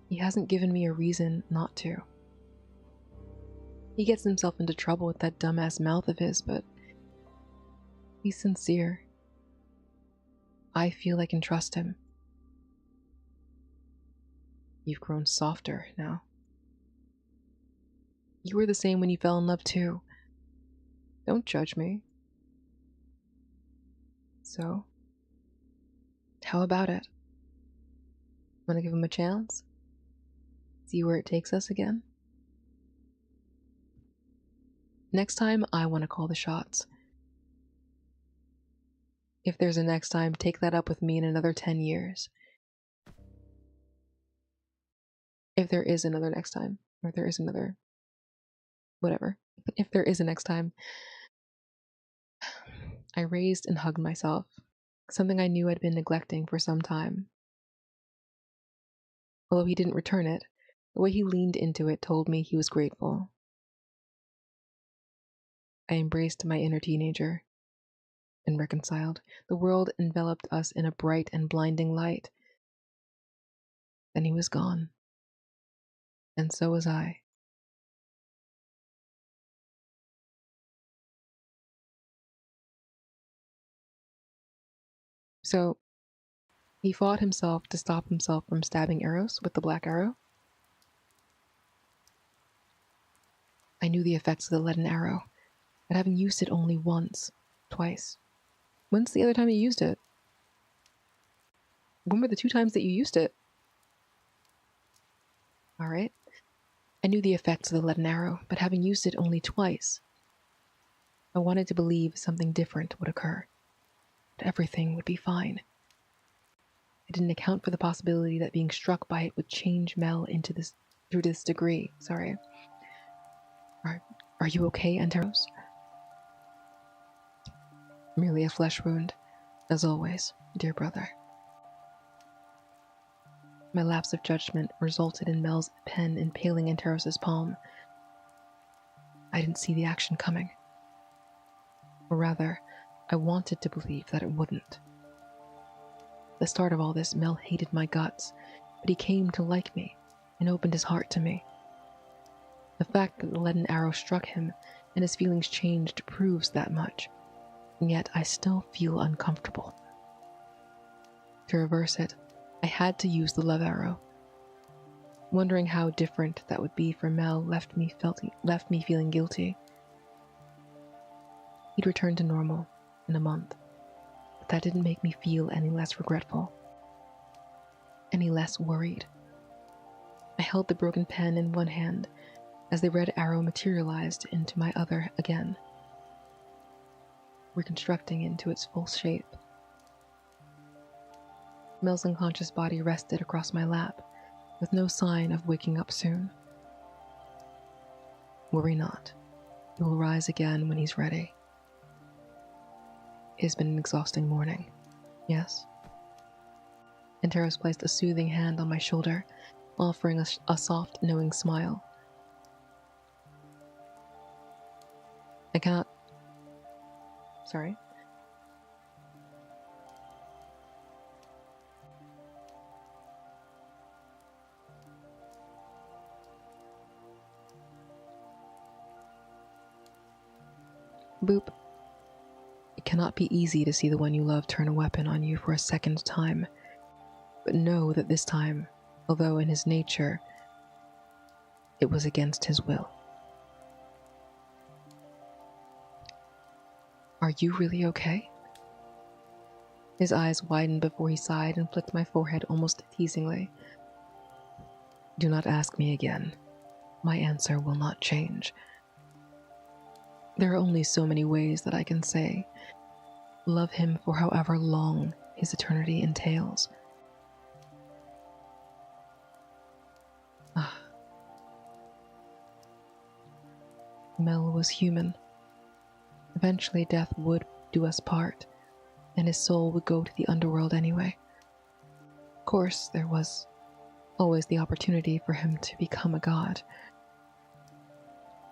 He hasn't given me a reason not to. He gets himself into trouble with that dumbass mouth of his, but he's sincere. I feel I can trust him. You've grown softer now. You were the same when you fell in love too. Don't judge me. So, how about it? Want to give him a chance? See where it takes us again? Next time, I want to call the shots. If there's a next time, take that up with me in another 10 years. If there is another next time, or if there is another... whatever. If there is a next time. I raised and hugged myself, something I knew I'd been neglecting for some time. Although he didn't return it, the way he leaned into it told me he was grateful. I embraced my inner teenager and reconciled. The world enveloped us in a bright and blinding light. Then he was gone. And so was I. So, he fought himself to stop himself from stabbing Eros with the black arrow. I knew the effects of the leaden arrow, but having used it only once, twice. When's the other time you used it? When were the 2 times that you used it? Alright. I knew the effects of the leaden arrow, but having used it only twice. I wanted to believe something different would occur, that everything would be fine. I didn't account for the possibility that being struck by it would change Mel through this degree. Sorry. Are you okay, Anteros? Merely a flesh wound, as always, dear brother. My lapse of judgment resulted in Mel's pen impaling Anteros' palm. I didn't see the action coming. Or rather, I wanted to believe that it wouldn't. At the start of all this, Mel hated my guts, but he came to like me and opened his heart to me. The fact that the leaden arrow struck him and his feelings changed proves that much, and yet I still feel uncomfortable. To reverse it, I had to use the love arrow. Wondering how different that would be for Mel left me feeling guilty. He'd return to normal in a month, but that didn't make me feel any less regretful, any less worried. I held the broken pen in one hand as the red arrow materialized into my other again, reconstructing into its full shape. Mel's unconscious body rested across my lap, with no sign of waking up soon. Worry not. He will rise again when he's ready. It has been an exhausting morning, yes? Anteros placed a soothing hand on my shoulder, offering a soft, knowing smile. I cannot... Sorry? Boop. It cannot be easy to see the one you love turn a weapon on you for a second time, but know that this time, although in his nature, it was against his will. Are you really okay? His eyes widened before he sighed and flicked my forehead almost teasingly. Do not ask me again. My answer will not change. There are only so many ways that I can say, love him for however long his eternity entails. Mel was human. Eventually death would do us part, and his soul would go to the underworld anyway. Of course, there was always the opportunity for him to become a god.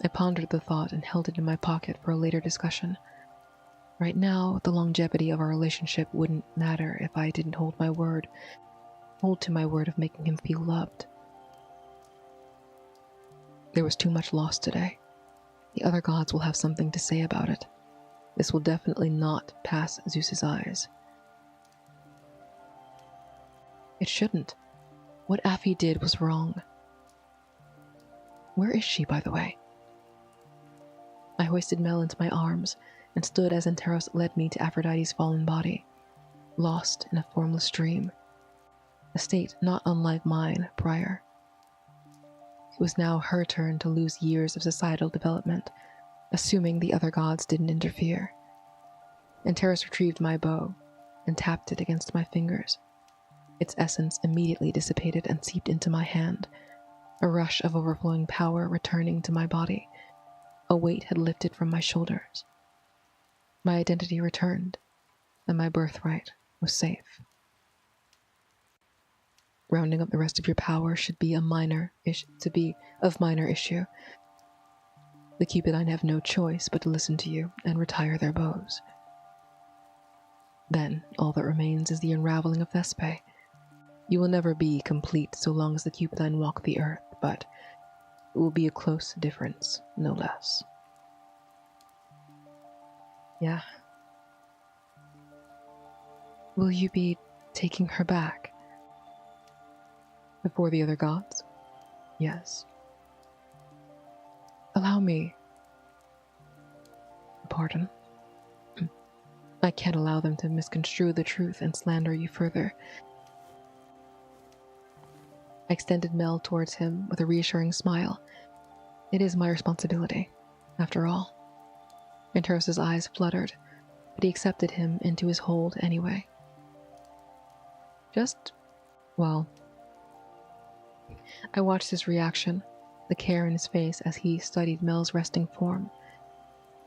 I pondered the thought and held it in my pocket for a later discussion. Right now, the longevity of our relationship wouldn't matter if I didn't hold to my word of making him feel loved. There was too much lost today. The other gods will have something to say about it. This will definitely not pass Zeus's eyes. It shouldn't. What Affy did was wrong. Where is she, by the way? I hoisted Mel into my arms and stood as Anteros led me to Aphrodite's fallen body, lost in a formless dream, a state not unlike mine prior. It was now her turn to lose years of societal development, assuming the other gods didn't interfere. Anteros retrieved my bow and tapped it against my fingers. Its essence immediately dissipated and seeped into my hand, a rush of overflowing power returning to my body. A weight had lifted from my shoulders. My identity returned, and my birthright was safe. Rounding up the rest of your power should be of minor issue. The Cupidine have no choice but to listen to you and retire their bows. Then all that remains is the unraveling of Thespe. You will never be complete so long as the Cupidine walk the earth, but it will be a close difference, no less. Yeah. Will you be taking her back? Before the other gods? Yes. Allow me. Pardon? I can't allow them to misconstrue the truth and slander you further. I extended Mel towards him with a reassuring smile. It is my responsibility, after all. Anteros's eyes fluttered, but he accepted him into his hold anyway. I watched his reaction, the care in his face as he studied Mel's resting form.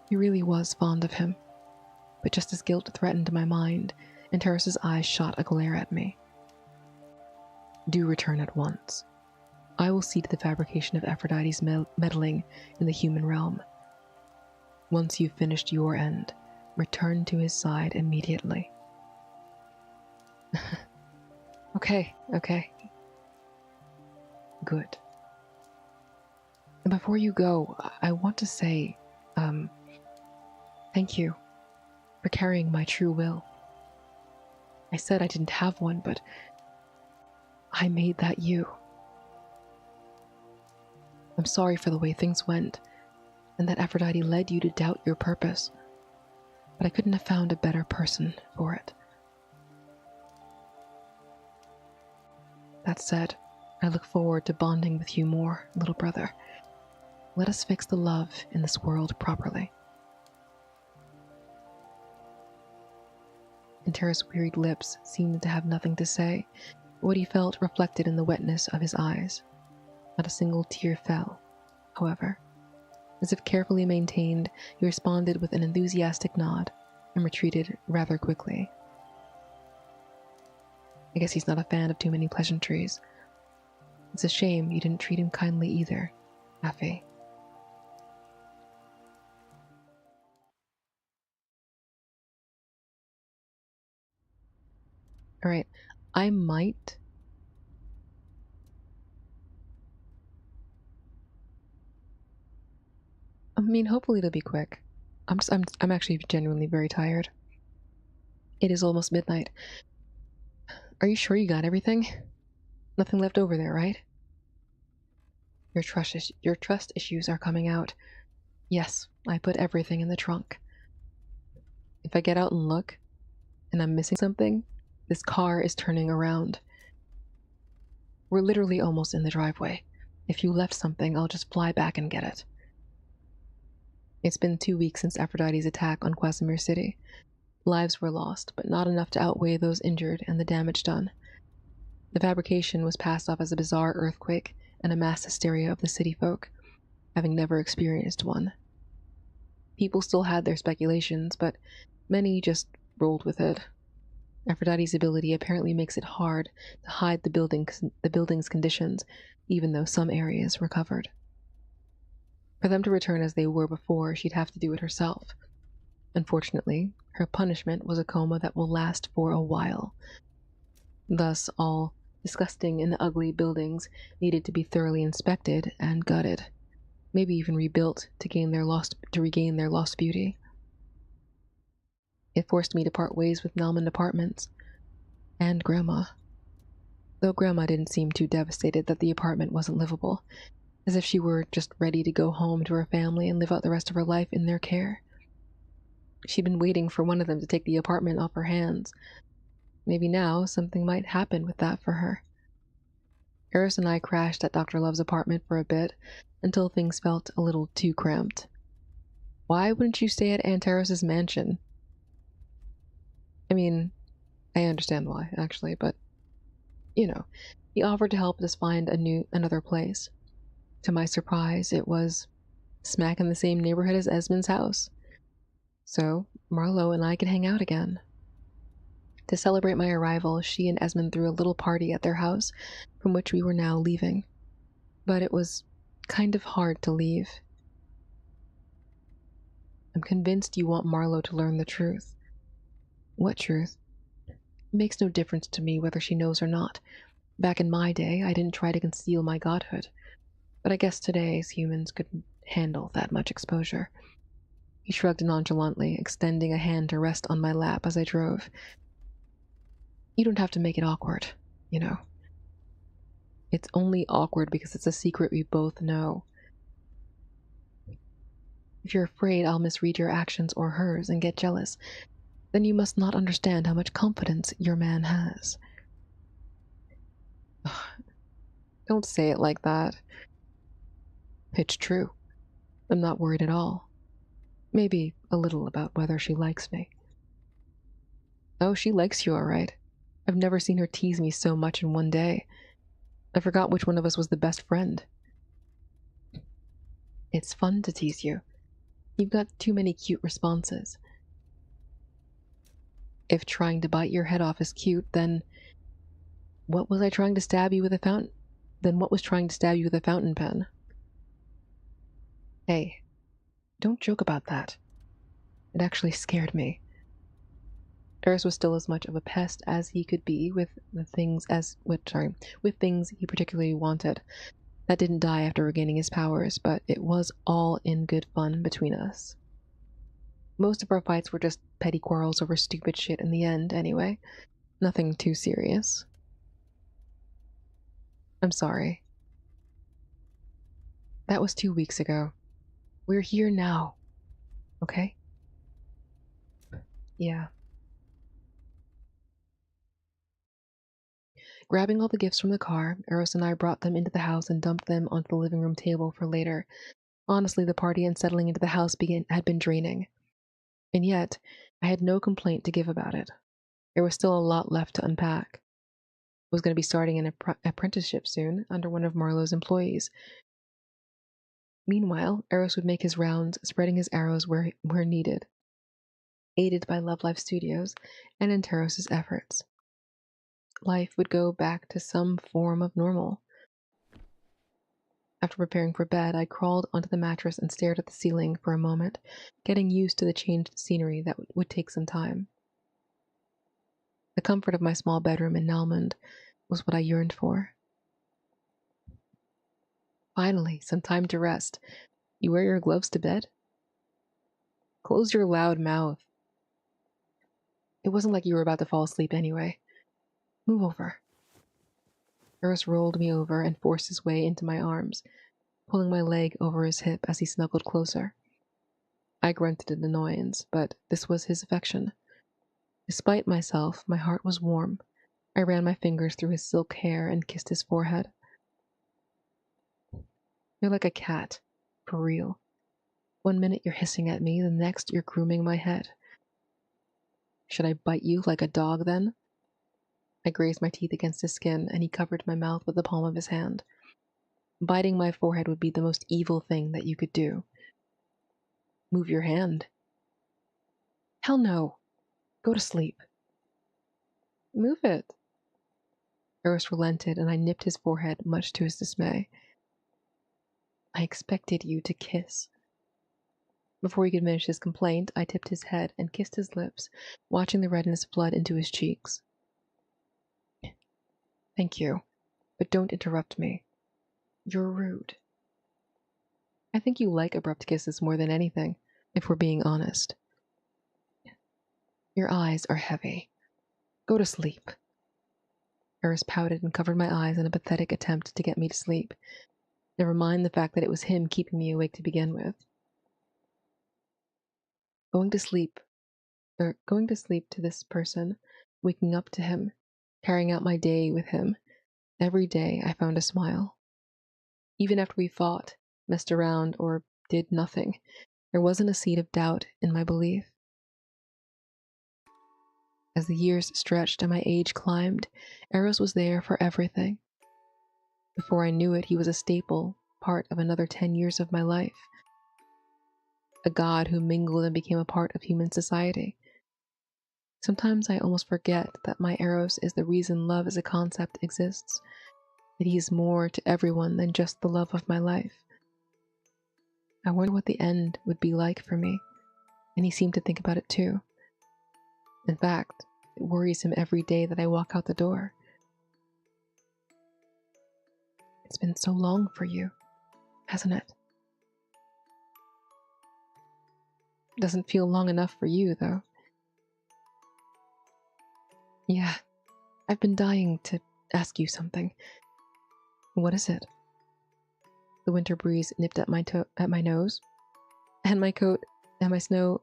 He really was fond of him, but just as guilt threatened my mind, Anteros's eyes shot a glare at me. Do return at once. I will see to the fabrication of Aphrodite's meddling in the human realm. Once you've finished your end, return to his side immediately. Okay. Good. And before you go, I want to say, thank you for carrying my true will. I said I didn't have one, but I made that you. I'm sorry for the way things went, and that Aphrodite led you to doubt your purpose, but I couldn't have found a better person for it. That said, I look forward to bonding with you more, little brother. Let us fix the love in this world properly. Anteros' wearied lips seemed to have nothing to say, but what he felt reflected in the wetness of his eyes. Not a single tear fell, however. As if carefully maintained, he responded with an enthusiastic nod and retreated rather quickly. I guess he's not a fan of too many pleasantries. It's a shame you didn't treat him kindly either, Affy. Alright, I might... hopefully it'll be quick. I'm actually genuinely very tired. It is almost midnight. Are you sure you got everything? Nothing left over there, right? Your trust issues are coming out. Yes, I put everything in the trunk. If I get out and look, and I'm missing something, this car is turning around. We're literally almost in the driveway. If you left something, I'll just fly back and get it. It's been 2 weeks since Aphrodite's attack on Quasimir City. Lives were lost, but not enough to outweigh those injured and the damage done. The fabrication was passed off as a bizarre earthquake and a mass hysteria of the city folk, having never experienced one. People still had their speculations, but many just rolled with it. Aphrodite's ability apparently makes it hard to hide the building's conditions, even though some areas recovered. For them to return as they were before, she'd have to do it herself. Unfortunately, her punishment was a coma that will last for a while. Thus, all disgusting and ugly buildings needed to be thoroughly inspected and gutted, maybe even rebuilt to regain their lost beauty. It forced me to part ways with Nalman Apartments and Grandma. Though Grandma didn't seem too devastated that the apartment wasn't livable, as if she were just ready to go home to her family and live out the rest of her life in their care. She'd been waiting for one of them to take the apartment off her hands. Maybe now something might happen with that for her. Eros and I crashed at Dr. Love's apartment for a bit, until things felt a little too cramped. Why wouldn't you stay at Anteros's mansion? I understand why, actually, but, he offered to help us find another place. To my surprise, it was smack in the same neighborhood as Esmond's house. So, Marlowe and I could hang out again. To celebrate my arrival, she and Esmond threw a little party at their house, from which we were now leaving. But it was kind of hard to leave. I'm convinced you want Marlowe to learn the truth. What truth? It makes no difference to me whether she knows or not. Back in my day, I didn't try to conceal my godhood. But I guess today's humans couldn't handle that much exposure. He shrugged nonchalantly, extending a hand to rest on my lap as I drove. You don't have to make it awkward, It's only awkward because it's a secret we both know. If you're afraid I'll misread your actions or hers and get jealous, then you must not understand how much confidence your man has. Don't say it like that. It's true. I'm not worried at all. Maybe a little about whether she likes me. Oh, she likes you, all right. I've never seen her tease me so much in one day. I forgot which one of us was the best friend. It's fun to tease you. You've got too many cute responses. If trying to bite your head off is cute, then what was trying to stab you with a fountain pen? Hey, don't joke about that. It actually scared me. Eros was still as much of a pest as he could be with things he particularly wanted. That didn't die after regaining his powers, but it was all in good fun between us. Most of our fights were just petty quarrels over stupid shit in the end, anyway. Nothing too serious. I'm sorry. That was 2 weeks ago. We're here now. Okay? Yeah. Grabbing all the gifts from the car, Eros and I brought them into the house and dumped them onto the living room table for later. Honestly, the party and settling into the house had been draining. And yet, I had no complaint to give about it. There was still a lot left to unpack. I was going to be starting an apprenticeship soon under one of Marlowe's employees. Meanwhile, Eros would make his rounds, spreading his arrows where needed, aided by Love Life Studios and Anteros's efforts. Life would go back to some form of normal. After preparing for bed, I crawled onto the mattress and stared at the ceiling for a moment, getting used to the changed scenery that would take some time. The comfort of my small bedroom in Nalmond was what I yearned for. Finally, some time to rest. You wear your gloves to bed? Close your loud mouth. It wasn't like you were about to fall asleep anyway. Move over. Eros rolled me over and forced his way into my arms, pulling my leg over his hip as he snuggled closer. I grunted in annoyance, but this was his affection. Despite myself, my heart was warm. I ran my fingers through his silk hair and kissed his forehead. You're like a cat, for real. One minute you're hissing at me, the next you're grooming my head. Should I bite you like a dog, then? I grazed my teeth against his skin, and he covered my mouth with the palm of his hand. Biting my forehead would be the most evil thing that you could do. Move your hand. Hell no. Go to sleep. Move it. Eros relented, and I nipped his forehead, much to his dismay. I expected you to kiss. Before he could finish his complaint, I tipped his head and kissed his lips, watching the redness flood into his cheeks. Thank you, but don't interrupt me. You're rude. I think you like abrupt kisses more than anything, if we're being honest. Your eyes are heavy. Go to sleep. Eros pouted and covered my eyes in a pathetic attempt to get me to sleep. Never mind the fact that it was him keeping me awake to begin with. Going to sleep to this person, waking up to him, carrying out my day with him. Every day I found a smile. Even after we fought, messed around, or did nothing, there wasn't a seed of doubt in my belief. As the years stretched and my age climbed, Eros was there for everything. Before I knew it, he was a staple part of another 10 years of my life. A god who mingled and became a part of human society. Sometimes I almost forget that my Eros is the reason love as a concept exists, that he is more to everyone than just the love of my life. I wonder what the end would be like for me, and he seemed to think about it too. In fact, it worries him every day that I walk out the door. It's been so long for you, hasn't it? Doesn't feel long enough for you, though. Yeah, I've been dying to ask you something. What is it? The winter breeze nipped at my nose, and my coat, and my snow.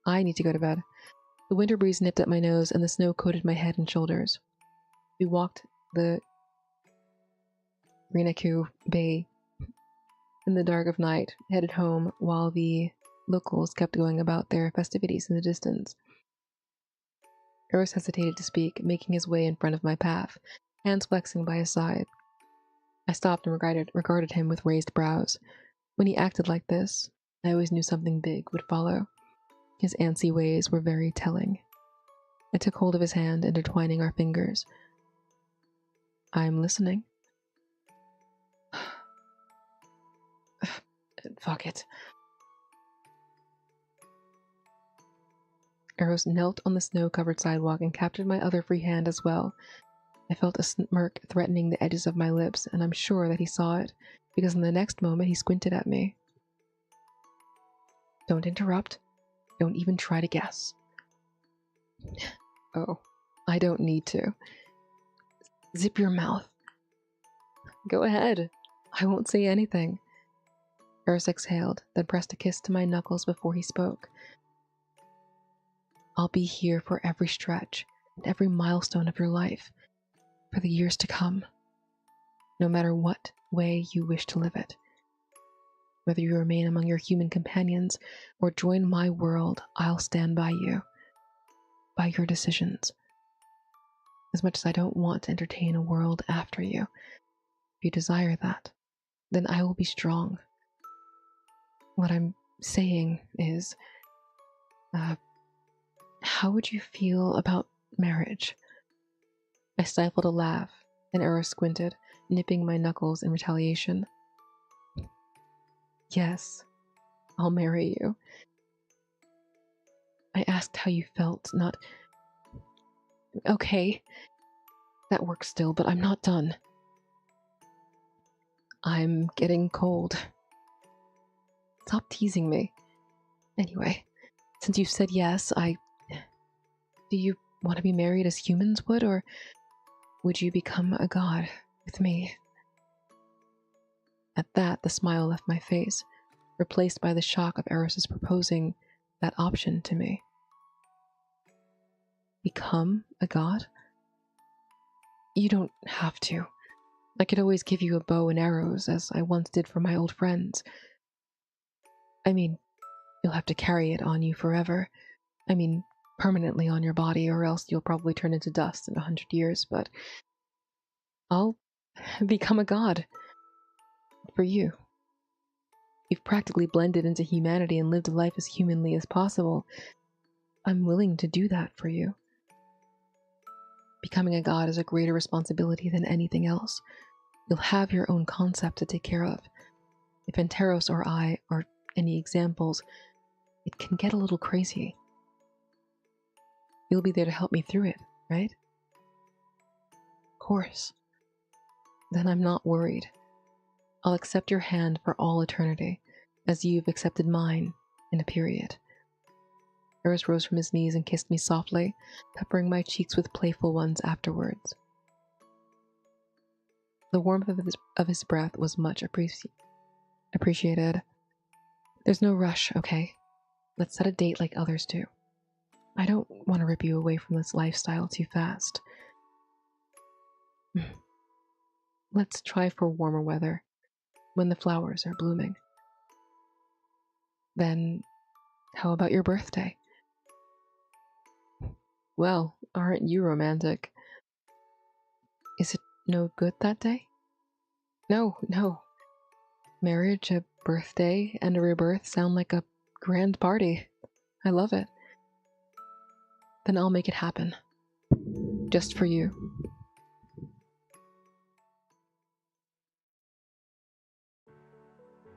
I need to go to bed. The winter breeze nipped at my nose, and the snow coated my head and shoulders. We walked the Rinaku Bay in the dark of night, headed home while the locals kept going about their festivities in the distance. Eros hesitated to speak, making his way in front of my path, hands flexing by his side. I stopped and regarded him with raised brows. When he acted like this, I always knew something big would follow. His antsy ways were very telling. I took hold of his hand, intertwining our fingers. I'm listening. Fuck it. Eros knelt on the snow-covered sidewalk and captured my other free hand as well. I felt a smirk threatening the edges of my lips, and I'm sure that he saw it, because in the next moment he squinted at me. Don't interrupt. Don't even try to guess. Oh, I don't need to. Zip your mouth. Go ahead. I won't say anything. Eros exhaled, then pressed a kiss to my knuckles before he spoke. I'll be here for every stretch and every milestone of your life, for the years to come, no matter what way you wish to live it. Whether you remain among your human companions or join my world, I'll stand by you, by your decisions. As much as I don't want to entertain a world after you, if you desire that, then I will be strong. What I'm saying is, how would you feel about marriage? I stifled a laugh, and Eros squinted, nipping my knuckles in retaliation. Yes, I'll marry you. I asked how you felt, not... Okay, that works still, but I'm not done. I'm getting cold. Stop teasing me. Anyway, since you said yes, do you want to be married as humans would, or would you become a god with me? At that, the smile left my face, replaced by the shock of Eros' proposing that option to me. Become a god? You don't have to. I could always give you a bow and arrows, as I once did for my old friends. I mean, you'll have to carry it on you forever. I mean, permanently on your body, or else you'll probably turn into dust in 100 years, but I'll become a god. For you. You've practically blended into humanity and lived a life as humanly as possible. I'm willing to do that for you. Becoming a god is a greater responsibility than anything else. You'll have your own concept to take care of. If Anteros or I are any examples, it can get a little crazy. You'll be there to help me through it, right? Of course. Then I'm not worried. I'll accept your hand for all eternity, as you've accepted mine in a period. Eros rose from his knees and kissed me softly, peppering my cheeks with playful ones afterwards. The warmth of his breath was much appreciated. There's no rush, okay? Let's set a date like others do. I don't want to rip you away from this lifestyle too fast. Let's try for warmer weather, when the flowers are blooming. Then, how about your birthday? Well, aren't you romantic? Is it no good that day? No. Marriage, a birthday, and a rebirth sound like a grand party. I love it. Then I'll make it happen. Just for you.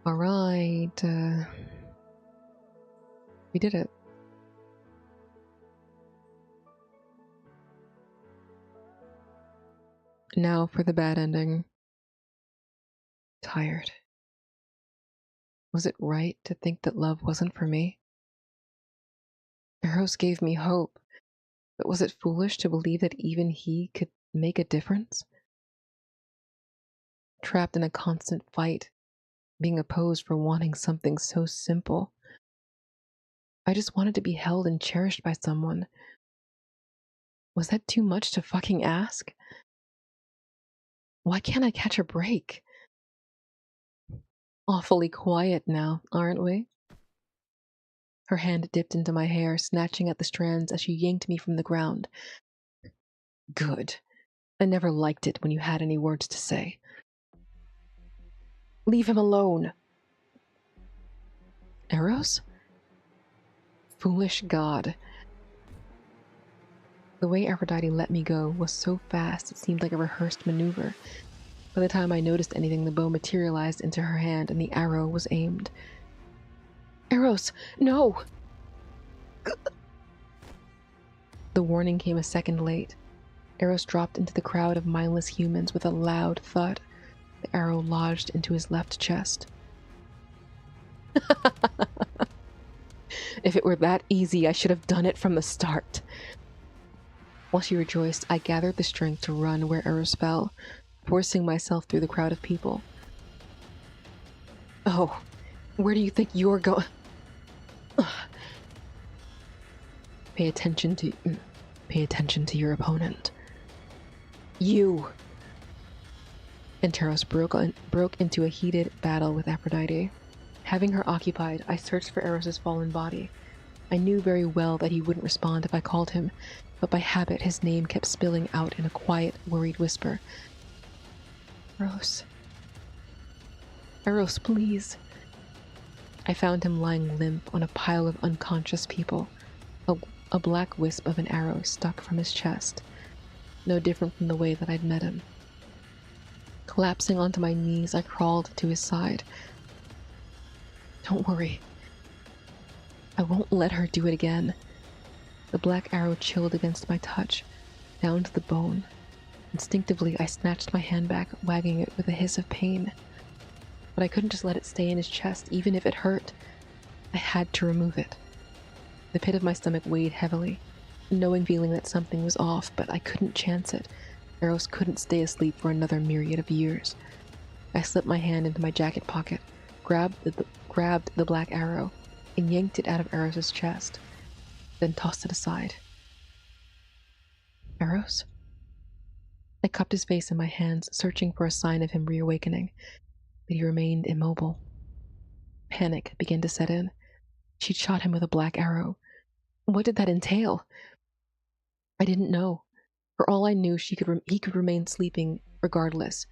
Alright, we did it. Now for the bad ending. Tired. Was it right to think that love wasn't for me? Eros gave me hope, but was it foolish to believe that even he could make a difference? Trapped in a constant fight, being opposed for wanting something so simple. I just wanted to be held and cherished by someone. Was that too much to fucking ask? Why can't I catch a break? awfully quiet now, aren't we? Her hand dipped into my hair, snatching at the strands as she yanked me from the ground. Good. I never liked it when you had any words to say. Leave him alone. Eros? Foolish god. The way Aphrodite let me go was so fast it seemed like a rehearsed maneuver. By the time I noticed anything, the bow materialized into her hand and the arrow was aimed. Eros, no! The warning came a second late. Eros dropped into the crowd of mindless humans with a loud thud. The arrow lodged into his left chest. If it were that easy, I should have done it from the start. While she rejoiced, I gathered the strength to run where Eros fell, forcing myself through the crowd of people. Oh, where do you think you're going? Pay attention to your opponent. You! And Taros broke into a heated battle with Aphrodite. Having her occupied, I searched for Eros's fallen body. I knew very well that he wouldn't respond if I called him, but by habit his name kept spilling out in a quiet, worried whisper. Eros. Eros, please. I found him lying limp on a pile of unconscious people, a black wisp of an arrow stuck from his chest, no different from the way that I'd met him. Collapsing onto my knees, I crawled to his side. Don't worry. I won't let her do it again. The black arrow chilled against my touch, down to the bone. Instinctively, I snatched my hand back, wagging it with a hiss of pain. But I couldn't just let it stay in his chest, even if it hurt. I had to remove it. The pit of my stomach weighed heavily, a knowing feeling that something was off, but I couldn't chance it. Eros couldn't stay asleep for another myriad of years. I slipped my hand into my jacket pocket, grabbed the black arrow, and yanked it out of Eros's chest, then tossed it aside. Eros? I cupped his face in my hands, searching for a sign of him reawakening, but he remained immobile. Panic began to set in. She'd shot him with a black arrow. What did that entail? I didn't know. For all I knew, he could remain sleeping regardless.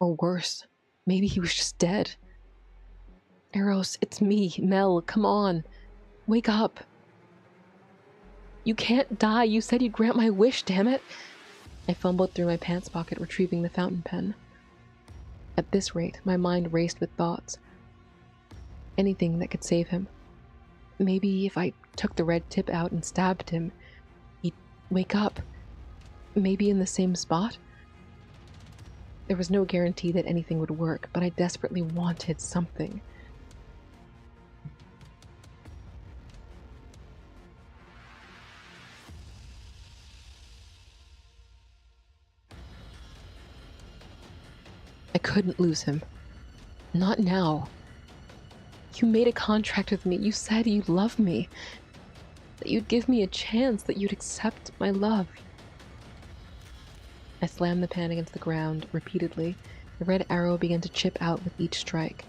Or worse, maybe he was just dead. Eros, it's me, Mel, come on. Wake up. You can't die. You said you'd grant my wish, damn it. I fumbled through my pants pocket, retrieving the fountain pen. At this rate, my mind raced with thoughts. Anything that could save him. Maybe if I took the red tip out and stabbed him, he'd wake up. Maybe in the same spot? There was no guarantee that anything would work, but I desperately wanted something. I couldn't lose him. Not now. You made a contract with me. You said you loved me. That you'd give me a chance, that you'd accept my love. I slammed the pen against the ground repeatedly. The red arrow began to chip out with each strike.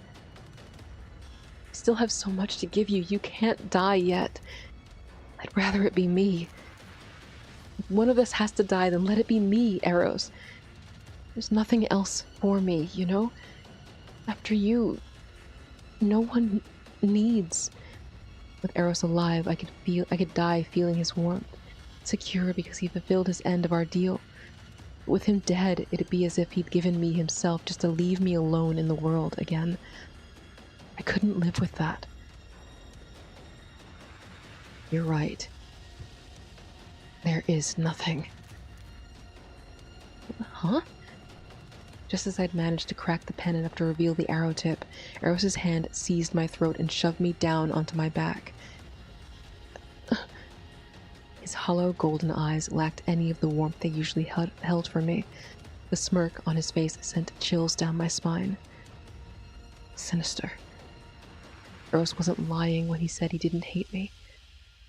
I still have so much to give you. You can't die yet. I'd rather it be me. If one of us has to die, then let it be me, Eros. There's nothing else for me, you know? After you, no one needs. With Eros alive, I could die feeling his warmth, secure because he fulfilled his end of our deal. But with him dead, it'd be as if he'd given me himself just to leave me alone in the world again. I couldn't live with that. You're right. There is nothing. Huh? Just as I'd managed to crack the pen enough to reveal the arrow tip, Eros's hand seized my throat and shoved me down onto my back. His hollow golden eyes lacked any of the warmth they usually held for me. The smirk on his face sent chills down my spine. Sinister. Eros wasn't lying when he said he didn't hate me.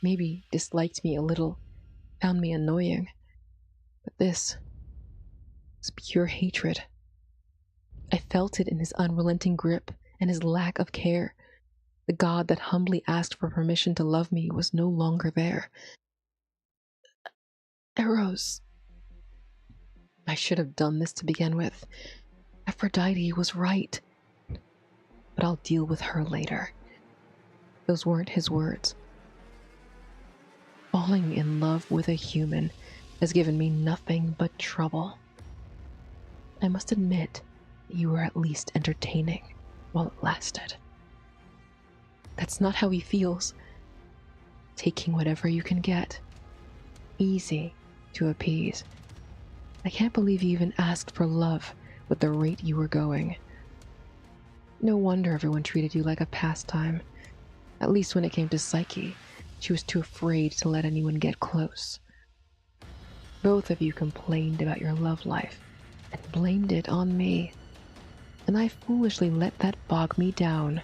Maybe disliked me a little, found me annoying. But this was pure hatred. I felt it in his unrelenting grip, and his lack of care. The God that humbly asked for permission to love me was no longer there. Eros. I should have done this to begin with. Aphrodite was right. But I'll deal with her later. Those weren't his words. Falling in love with a human has given me nothing but trouble. I must admit that you were at least entertaining while it lasted. That's not how he feels. Taking whatever you can get. Easy to appease. I can't believe you even asked for love with the rate you were going. No wonder everyone treated you like a pastime. At least when it came to Psyche, she was too afraid to let anyone get close. Both of you complained about your love life and blamed it on me. And I foolishly let that bog me down.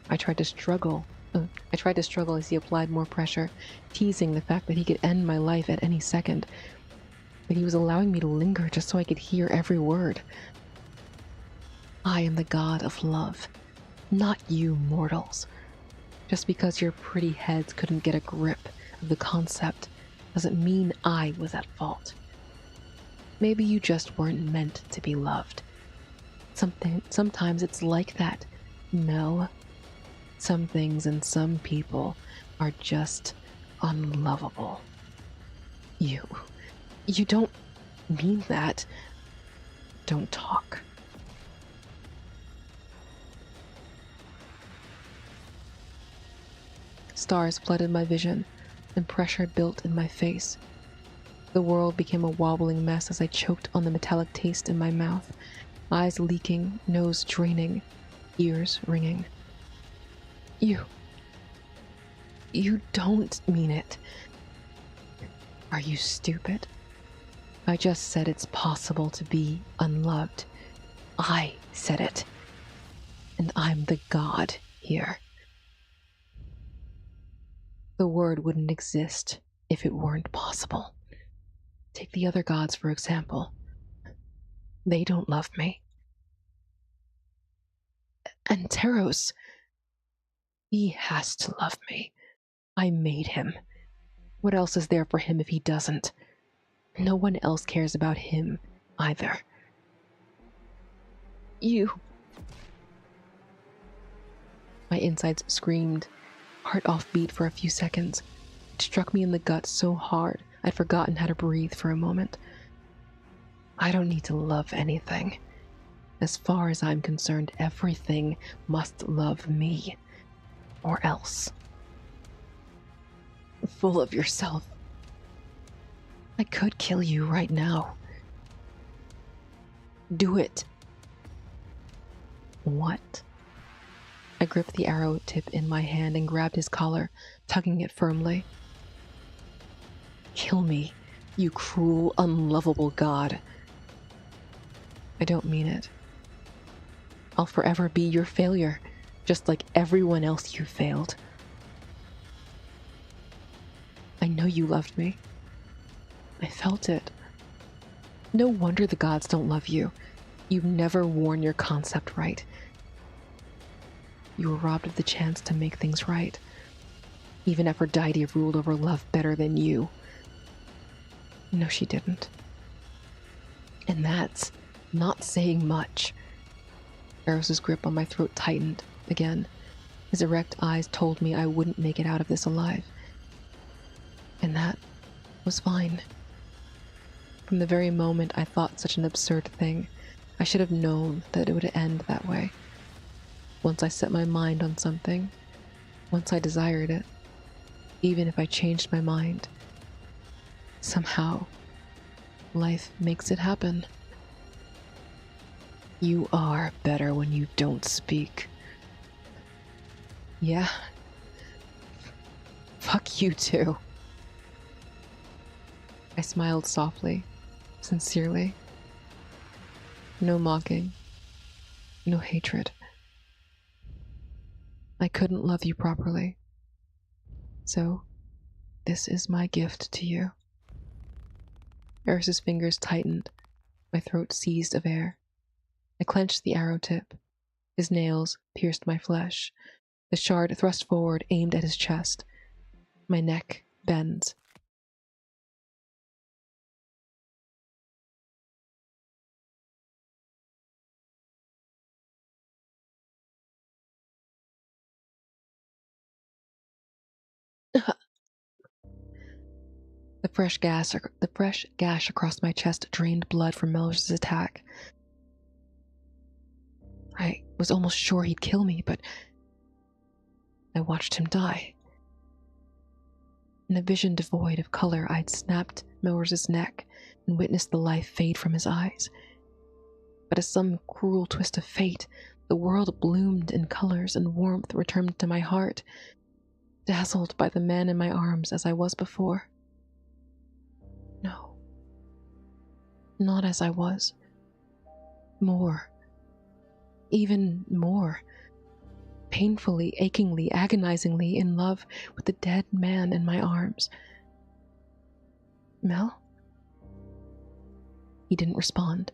I tried to struggle as he applied more pressure, teasing the fact that he could end my life at any second. But he was allowing me to linger just so I could hear every word. I am the god of love, not you mortals. Just because your pretty heads couldn't get a grip of the concept doesn't mean I was at fault. Maybe you just weren't meant to be loved. Sometimes it's like that, Mel. Some things and some people are just unlovable. You don't mean that. Don't talk. Stars flooded my vision, and pressure built in my face. The world became a wobbling mess as I choked on the metallic taste in my mouth, eyes leaking, nose draining, ears ringing. You don't mean it. Are you stupid? I just said it's possible to be unloved. I said it. And I'm the god here. The word wouldn't exist if it weren't possible. Take the other gods, for example. They don't love me. And Teros, he has to love me. I made him. What else is there for him if he doesn't? No one else cares about him either. My insides screamed, heart offbeat for a few seconds. It struck me in the gut so hard I'd forgotten how to breathe for a moment. I don't need to love anything. As far as I'm concerned, everything must love me, or else. Full of yourself. I could kill you right now. Do it. What? I gripped the arrow tip in my hand and grabbed his collar, tugging it firmly. Kill me, you cruel, unlovable god. I don't mean it. I'll forever be your failure, just like everyone else you failed. I know you loved me. I felt it. No wonder the gods don't love you. You've never worn your concept right. You were robbed of the chance to make things right. Even Aphrodite ruled over love better than you. No, she didn't. And that's not saying much. Eros's grip on my throat tightened again. His erect eyes told me I wouldn't make it out of this alive. And that was fine. From the very moment I thought such an absurd thing, I should have known that it would end that way. Once I set my mind on something, once I desired it, even if I changed my mind, somehow, life makes it happen. You are better when you don't speak. Yeah. Fuck you too. I smiled softly, sincerely. No mocking, no hatred. I couldn't love you properly. So, this is my gift to you. Eros's fingers tightened. My throat seized of air. I clenched the arrow tip. His nails pierced my flesh. The shard thrust forward, aimed at his chest. My neck bends. The fresh gash across my chest drained blood from Melros's attack. I was almost sure he'd kill me, but I watched him die. In a vision devoid of color, I'd snapped Melros's neck and witnessed the life fade from his eyes. But as some cruel twist of fate, the world bloomed in colors and warmth returned to my heart, dazzled by the man in my arms as I was before. No, not as I was. More. Even more. Painfully, achingly, agonizingly in love with the dead man in my arms. Mel? He didn't respond.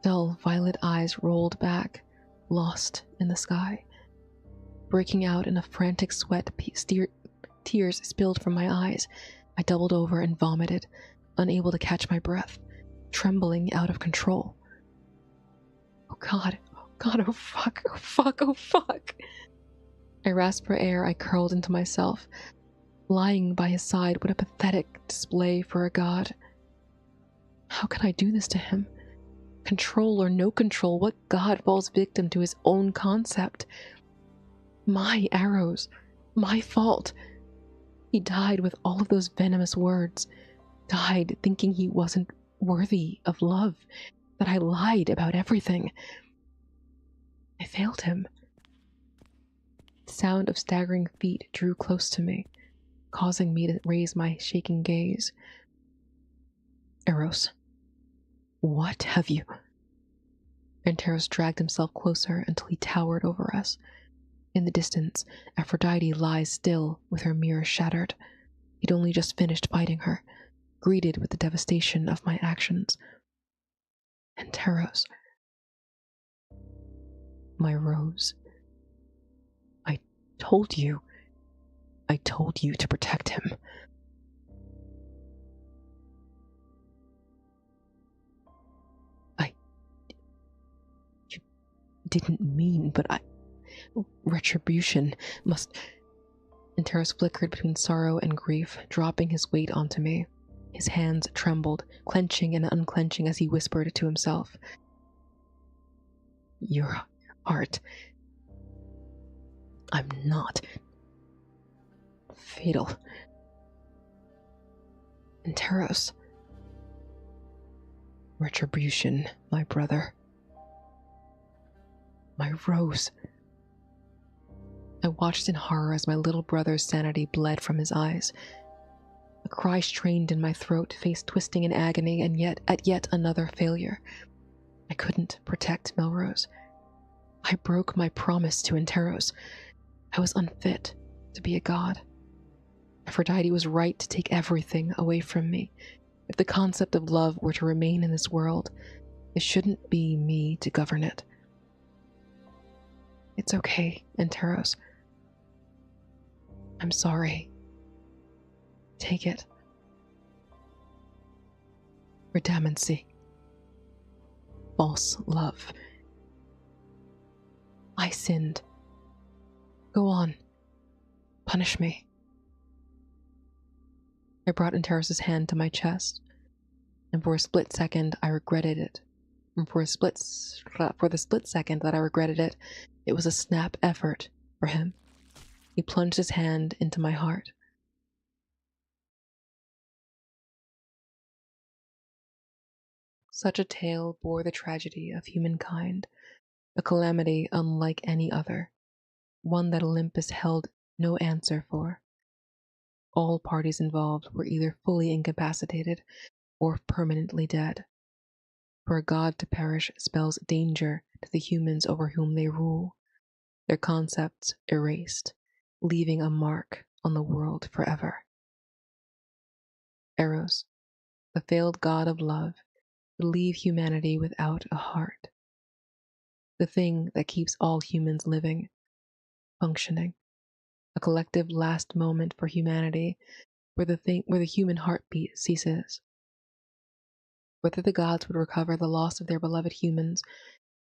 Dull violet eyes rolled back, lost in the sky. Breaking out in a frantic sweat, tears spilled from my eyes. I doubled over and vomited, unable to catch my breath, trembling out of control. Oh God, oh fuck, oh fuck, oh fuck. I rasped for air. I curled into myself. Lying by his side, what a pathetic display for a god. How can I do this to him? Control or no control, what god falls victim to his own concept? My arrows, my fault. He died with all of those venomous words, died thinking he wasn't worthy of love, that I lied about everything. I failed him. The sound of staggering feet drew close to me, causing me to raise my shaking gaze. Eros, what have you... Anteros dragged himself closer until he towered over us. In the distance, Aphrodite lies still with her mirror shattered. He'd only just finished fighting her, greeted with the devastation of my actions. Anteros. My rose. I told you to protect him. You didn't mean, but retribution must... Anteros flickered between sorrow and grief, dropping his weight onto me. His hands trembled, clenching and unclenching as he whispered to himself. Your heart... I'm not... fatal. Anteros. Retribution, my brother. My rose. I watched in horror as my little brother's sanity bled from his eyes. A cry strained in my throat, face twisting in agony, and at yet another failure. I couldn't protect Melrose. I broke my promise to Anteros. I was unfit to be a god. Aphrodite was right to take everything away from me. If the concept of love were to remain in this world, it shouldn't be me to govern it. It's okay, Anteros. I'm sorry. Take it. Redamancy. False love. I sinned. Go on. Punish me. I brought Anteros' hand to my chest, and for a split second I regretted it. And for the split second that I regretted it, it was a snap effort for him. He plunged his hand into my heart. Such a tale bore the tragedy of humankind, a calamity unlike any other, one that Olympus held no answer for. All parties involved were either fully incapacitated or permanently dead. For a god to perish spells danger to the humans over whom they rule, their concepts erased, leaving a mark on the world forever. Eros, the failed god of love, would leave humanity without a heart. the thing that keeps all humans living, functioning, a collective last moment for humanity where the human heartbeat ceases. Whether the gods would recover the loss of their beloved humans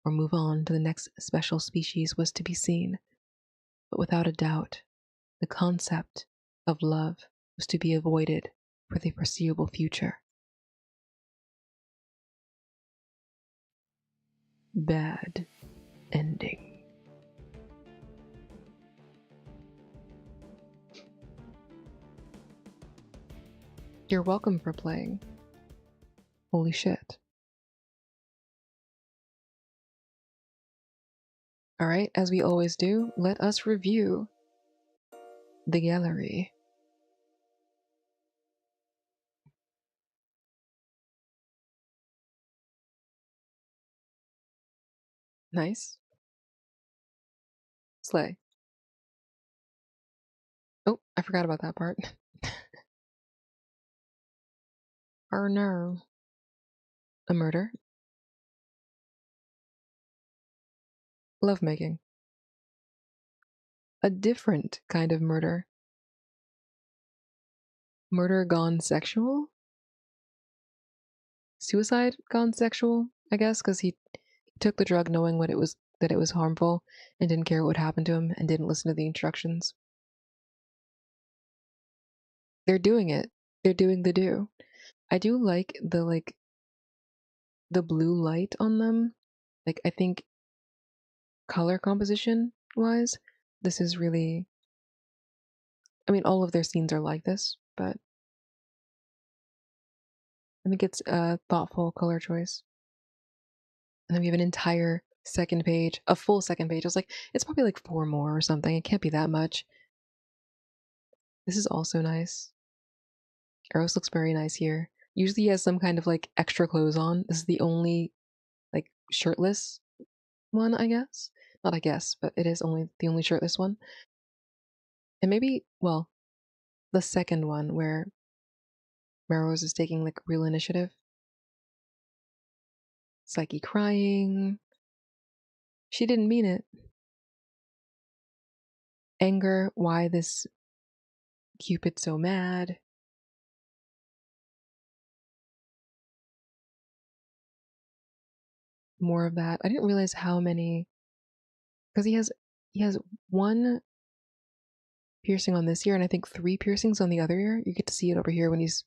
or move on to the next special species was to be seen, but without a doubt, the concept of love was to be avoided for the foreseeable future. Bad ending. You're welcome for playing. Holy shit. Alright, as we always do, let us review the gallery. Nice. Slay. Oh, I forgot about that part. Oh no. A murder. Lovemaking. A different kind of murder. Murder gone sexual? Suicide gone sexual, I guess, because he took the drug knowing what it was that it was harmful and didn't care what would happen to him and didn't listen to the instructions. They're doing it. They're doing the do. I do like the blue light on them. Like I think color composition wise, this is really, I mean all of their scenes are like this, but I think it's a thoughtful color choice. And then we have an entire second page, a full second page. I was like, it's probably like 4 more or something. It can't be that much. This is also nice. Eros looks very nice here. Usually he has some kind of like extra clothes on. This is the only like shirtless one, I guess. Not I guess, but it is only the only shirtless one. And maybe, well, the second one where Melrose is taking like real initiative. Psyche crying. She didn't mean it. Anger, why this Cupid so mad? More of that. I didn't realize how many, because he has 1 piercing on this ear and I think 3 piercings on the other ear. You get to see it over here when he's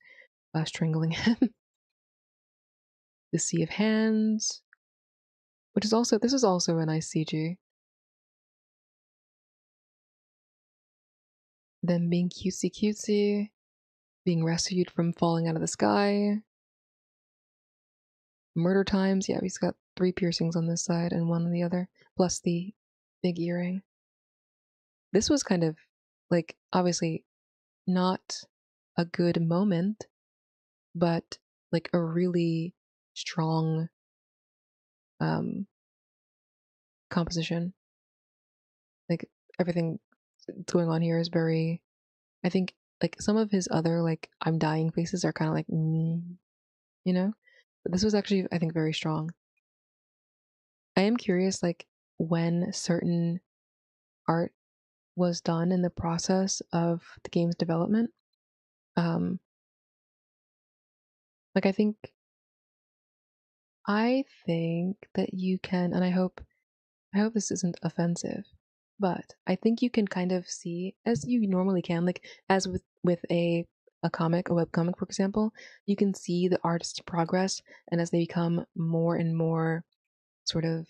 strangling him. The Sea of Hands, which is also, this is also a nice CG. Them being cutesy cutesy, being rescued from falling out of the sky. Murder times, yeah, he's got 3 piercings on this side and 1 on the other, plus the big earring. This was kind of like, obviously not a good moment, but like a really strong composition. Like everything going on here is very, I think like some of his other like I'm dying faces are kind of like you know, but this was actually I think very strong. I am curious like when certain art was done in the process of the game's development. um like I think that you can, and I hope this isn't offensive, but I think you can kind of see, as you normally can, like as with a comic, a webcomic, for example, you can see the artist's progress, and as they become more and more sort of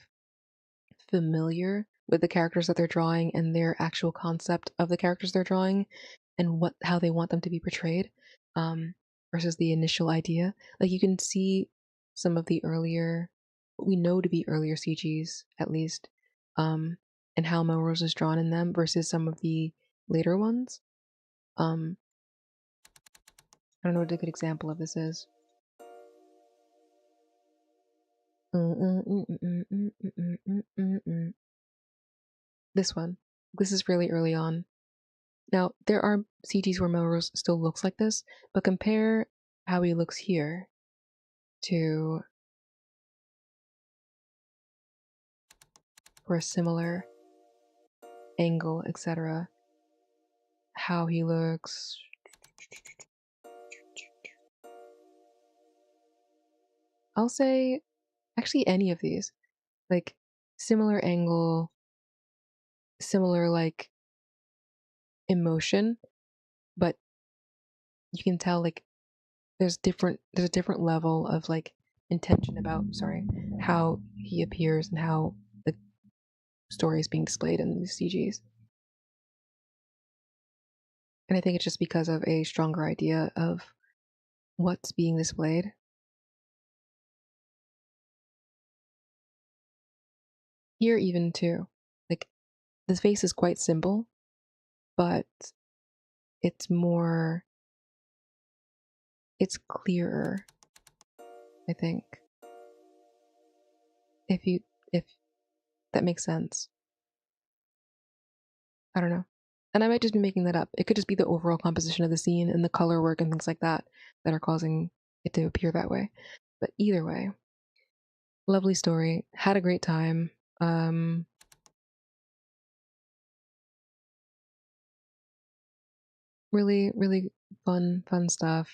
familiar with the characters that they're drawing and their actual concept of the characters they're drawing and what how they want them to be portrayed, um, versus the initial idea. Like you can see some of the earlier, what we know to be earlier CGs at least, um, and how Melrose is drawn in them versus some of the later ones. Um, I don't know what a good example of this is. This one. This is really early on. Now, there are CGs where Melrose still looks like this, but compare how he looks here to for a similar angle, etc. How he looks. I'll say actually any of these. Like similar angle, similar like emotion, but you can tell like there's a different level of like intention about how he appears and how the story is being displayed in these CGs. And I think it's just because of a stronger idea of what's being displayed. Here even too. Like the face is quite simple, but it's more it's clearer, I think. If that makes sense. I don't know. And I might just be making that up. It could just be the overall composition of the scene and the color work and things like that that are causing it to appear that way. But either way, lovely story. Had a great time. Really, really fun stuff.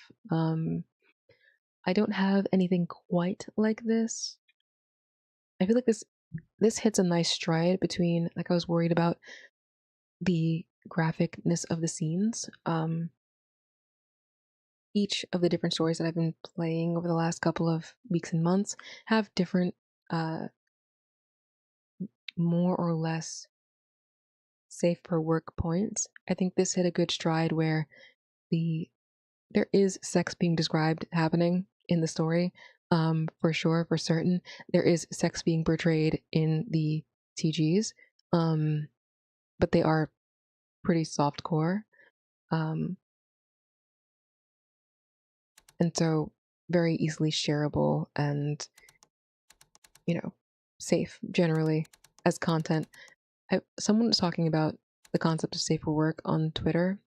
I don't have anything quite like this. I feel like this hits a nice stride between like I was worried about the graphicness of the scenes. Each of the different stories that I've been playing over the last couple of weeks and months have different, uh, more or less safe for work points. I think this hit a good stride where the there is sex being described happening in the story, for sure, for certain. There is sex being portrayed in the TGs, but they are pretty soft core, um, and so very easily shareable and safe generally as content. Someone was talking about the concept of safer work on Twitter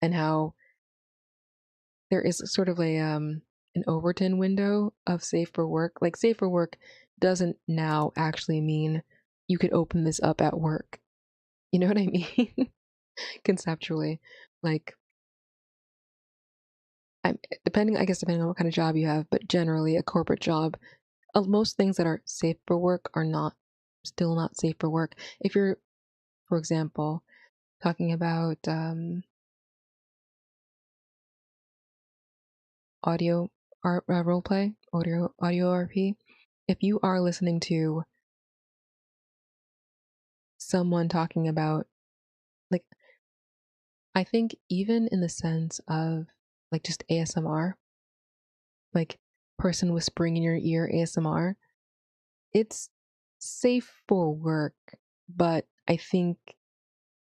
and how there is sort of an Overton window of safe for work. Like safe for work doesn't now actually mean you could open this up at work. You know what I mean? Conceptually, like depending on what kind of job you have, but generally a corporate job, most things that are safe for work are not still not safe for work. If you're, for example, talking about audio role play, audio RP. If you are listening to someone talking about, like, I think even in the sense of like just ASMR, like person whispering in your ear ASMR, it's safe for work, but I think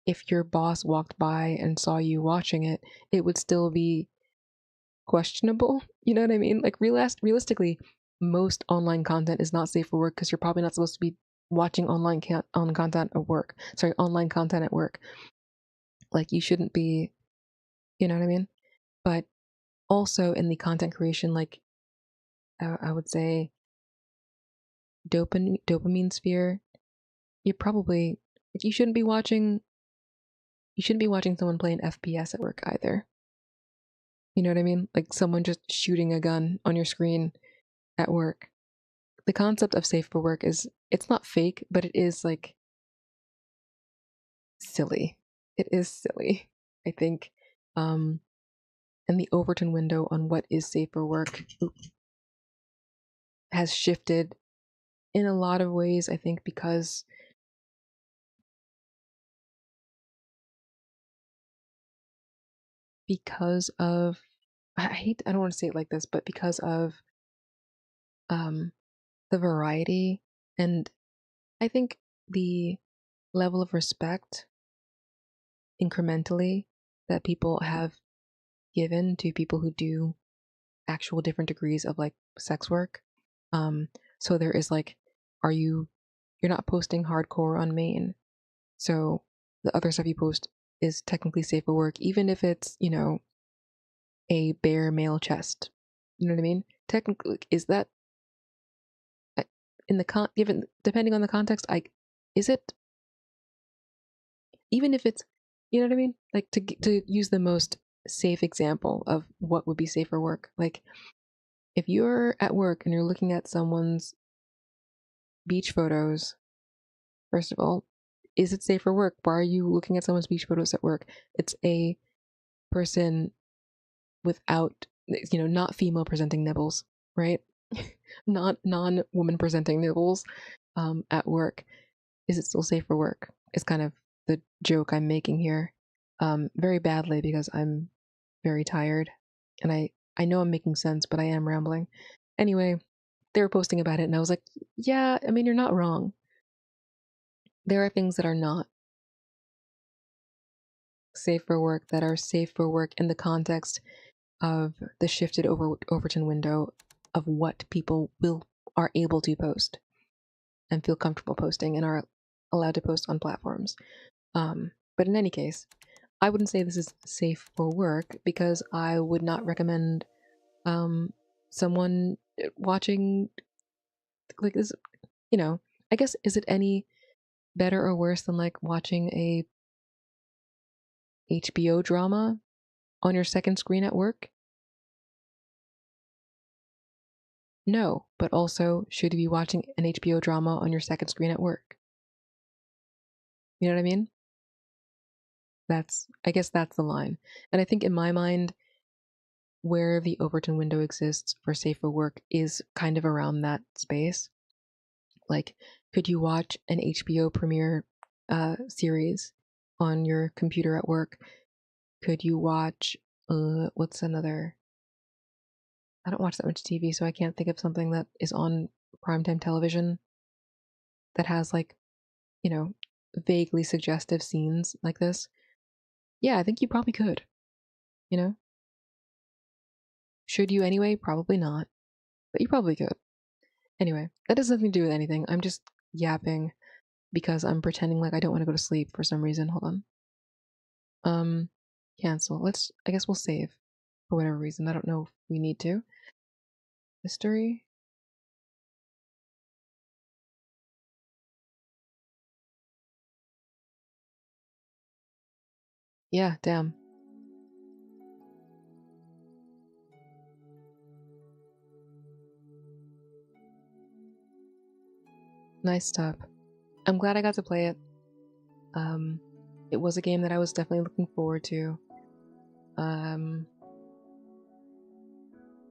if your boss walked by and saw you watching it, it would still be questionable. You know what I mean? Like realistically, most online content is not safe for work because you're probably not supposed to be watching on content at work. Sorry, online content at work. Like you shouldn't be. You know what I mean? But also in the content creation, like I would say, dopamine sphere. You're probably like you shouldn't be watching. You shouldn't be watching someone play an FPS at work either. You know what I mean? Like someone just shooting a gun on your screen at work. The concept of safe for work is it's not fake, but it is like silly. It is silly, I think. Um, and the Overton window on what is safe for work has shifted in a lot of ways, I think, because of I don't want to say it like this, but because of um the variety and I think the level of respect incrementally that people have given to people who do actual different degrees of like sex work. Um, so there is like, you're not posting hardcore on main. So the other stuff you post is technically safe for work, even if it's, a bare male chest. You know what I mean? Technically, is that in the given depending on the context, is it, even if it's, you know what I mean? Like, to use the most safe example of what would be safe for work. Like, if you're at work and you're looking at someone's beach photos, first of all, is it safe for work? Why are you looking at someone's beach photos at work? It's a person without, not female presenting nibbles, right? Not non-woman presenting nibbles at work. Is it still safe for work? Is kind of the joke I'm making here. Very badly, because I'm very tired, and I know I'm making sense, but I am rambling. Anyway, they were posting about it, and I was like, yeah, I mean, you're not wrong. There are things that are not safe for work that are safe for work in the context of the shifted Overton window of what people are able to post and feel comfortable posting and are allowed to post on platforms. But in any case, I wouldn't say this is safe for work, because I would not recommend someone watching like this. I guess, is it any better or worse than like watching a HBO drama on your second screen at work? No, but also, should you be watching an HBO drama on your second screen at work? You know what I mean? I guess that's the line. And I think in my mind, where the Overton window exists for safer work is kind of around that space. Like, could you watch an HBO premiere series on your computer at work? Could you watch, what's another? I don't watch that much TV, so I can't think of something that is on primetime television that has, like, you know, vaguely suggestive scenes like this. Yeah, I think you probably could, you know? Should you anyway? Probably not, but you probably could. Anyway, that has nothing to do with anything. I'm just yapping because I'm pretending like I don't want to go to sleep for some reason. Hold on. Cancel. I guess we'll save for whatever reason. I don't know if we need to. History. Yeah, damn. Nice stuff. I'm glad I got to play it. It was a game that I was definitely looking forward to.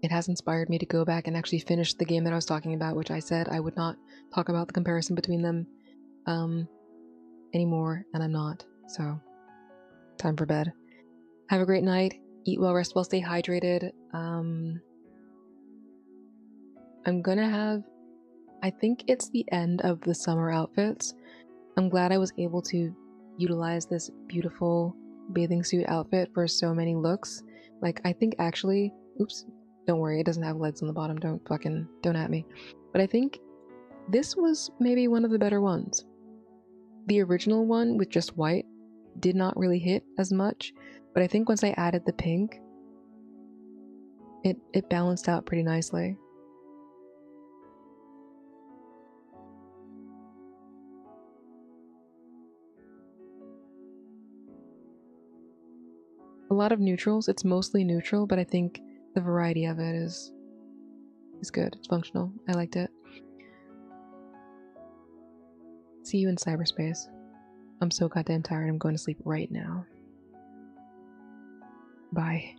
It has inspired me to go back and actually finish the game that I was talking about, which I said I would not talk about the comparison between them anymore, and I'm not. So, time for bed. Have a great night. Eat well, rest well, stay hydrated. I'm gonna have, I think it's the end of the summer outfits. I'm glad I was able to utilize this beautiful bathing suit outfit for so many looks. Like, I think actually, oops, don't worry, it doesn't have legs on the bottom. Don't at me. But I think this was maybe one of the better ones. The original one with just white did not really hit as much, but I think once I added the pink, it balanced out pretty nicely. A lot of neutrals. It's mostly neutral, but I think the variety of it is good. It's functional. I liked it. See you in cyberspace. I'm so goddamn tired. I'm going to sleep right now. Bye.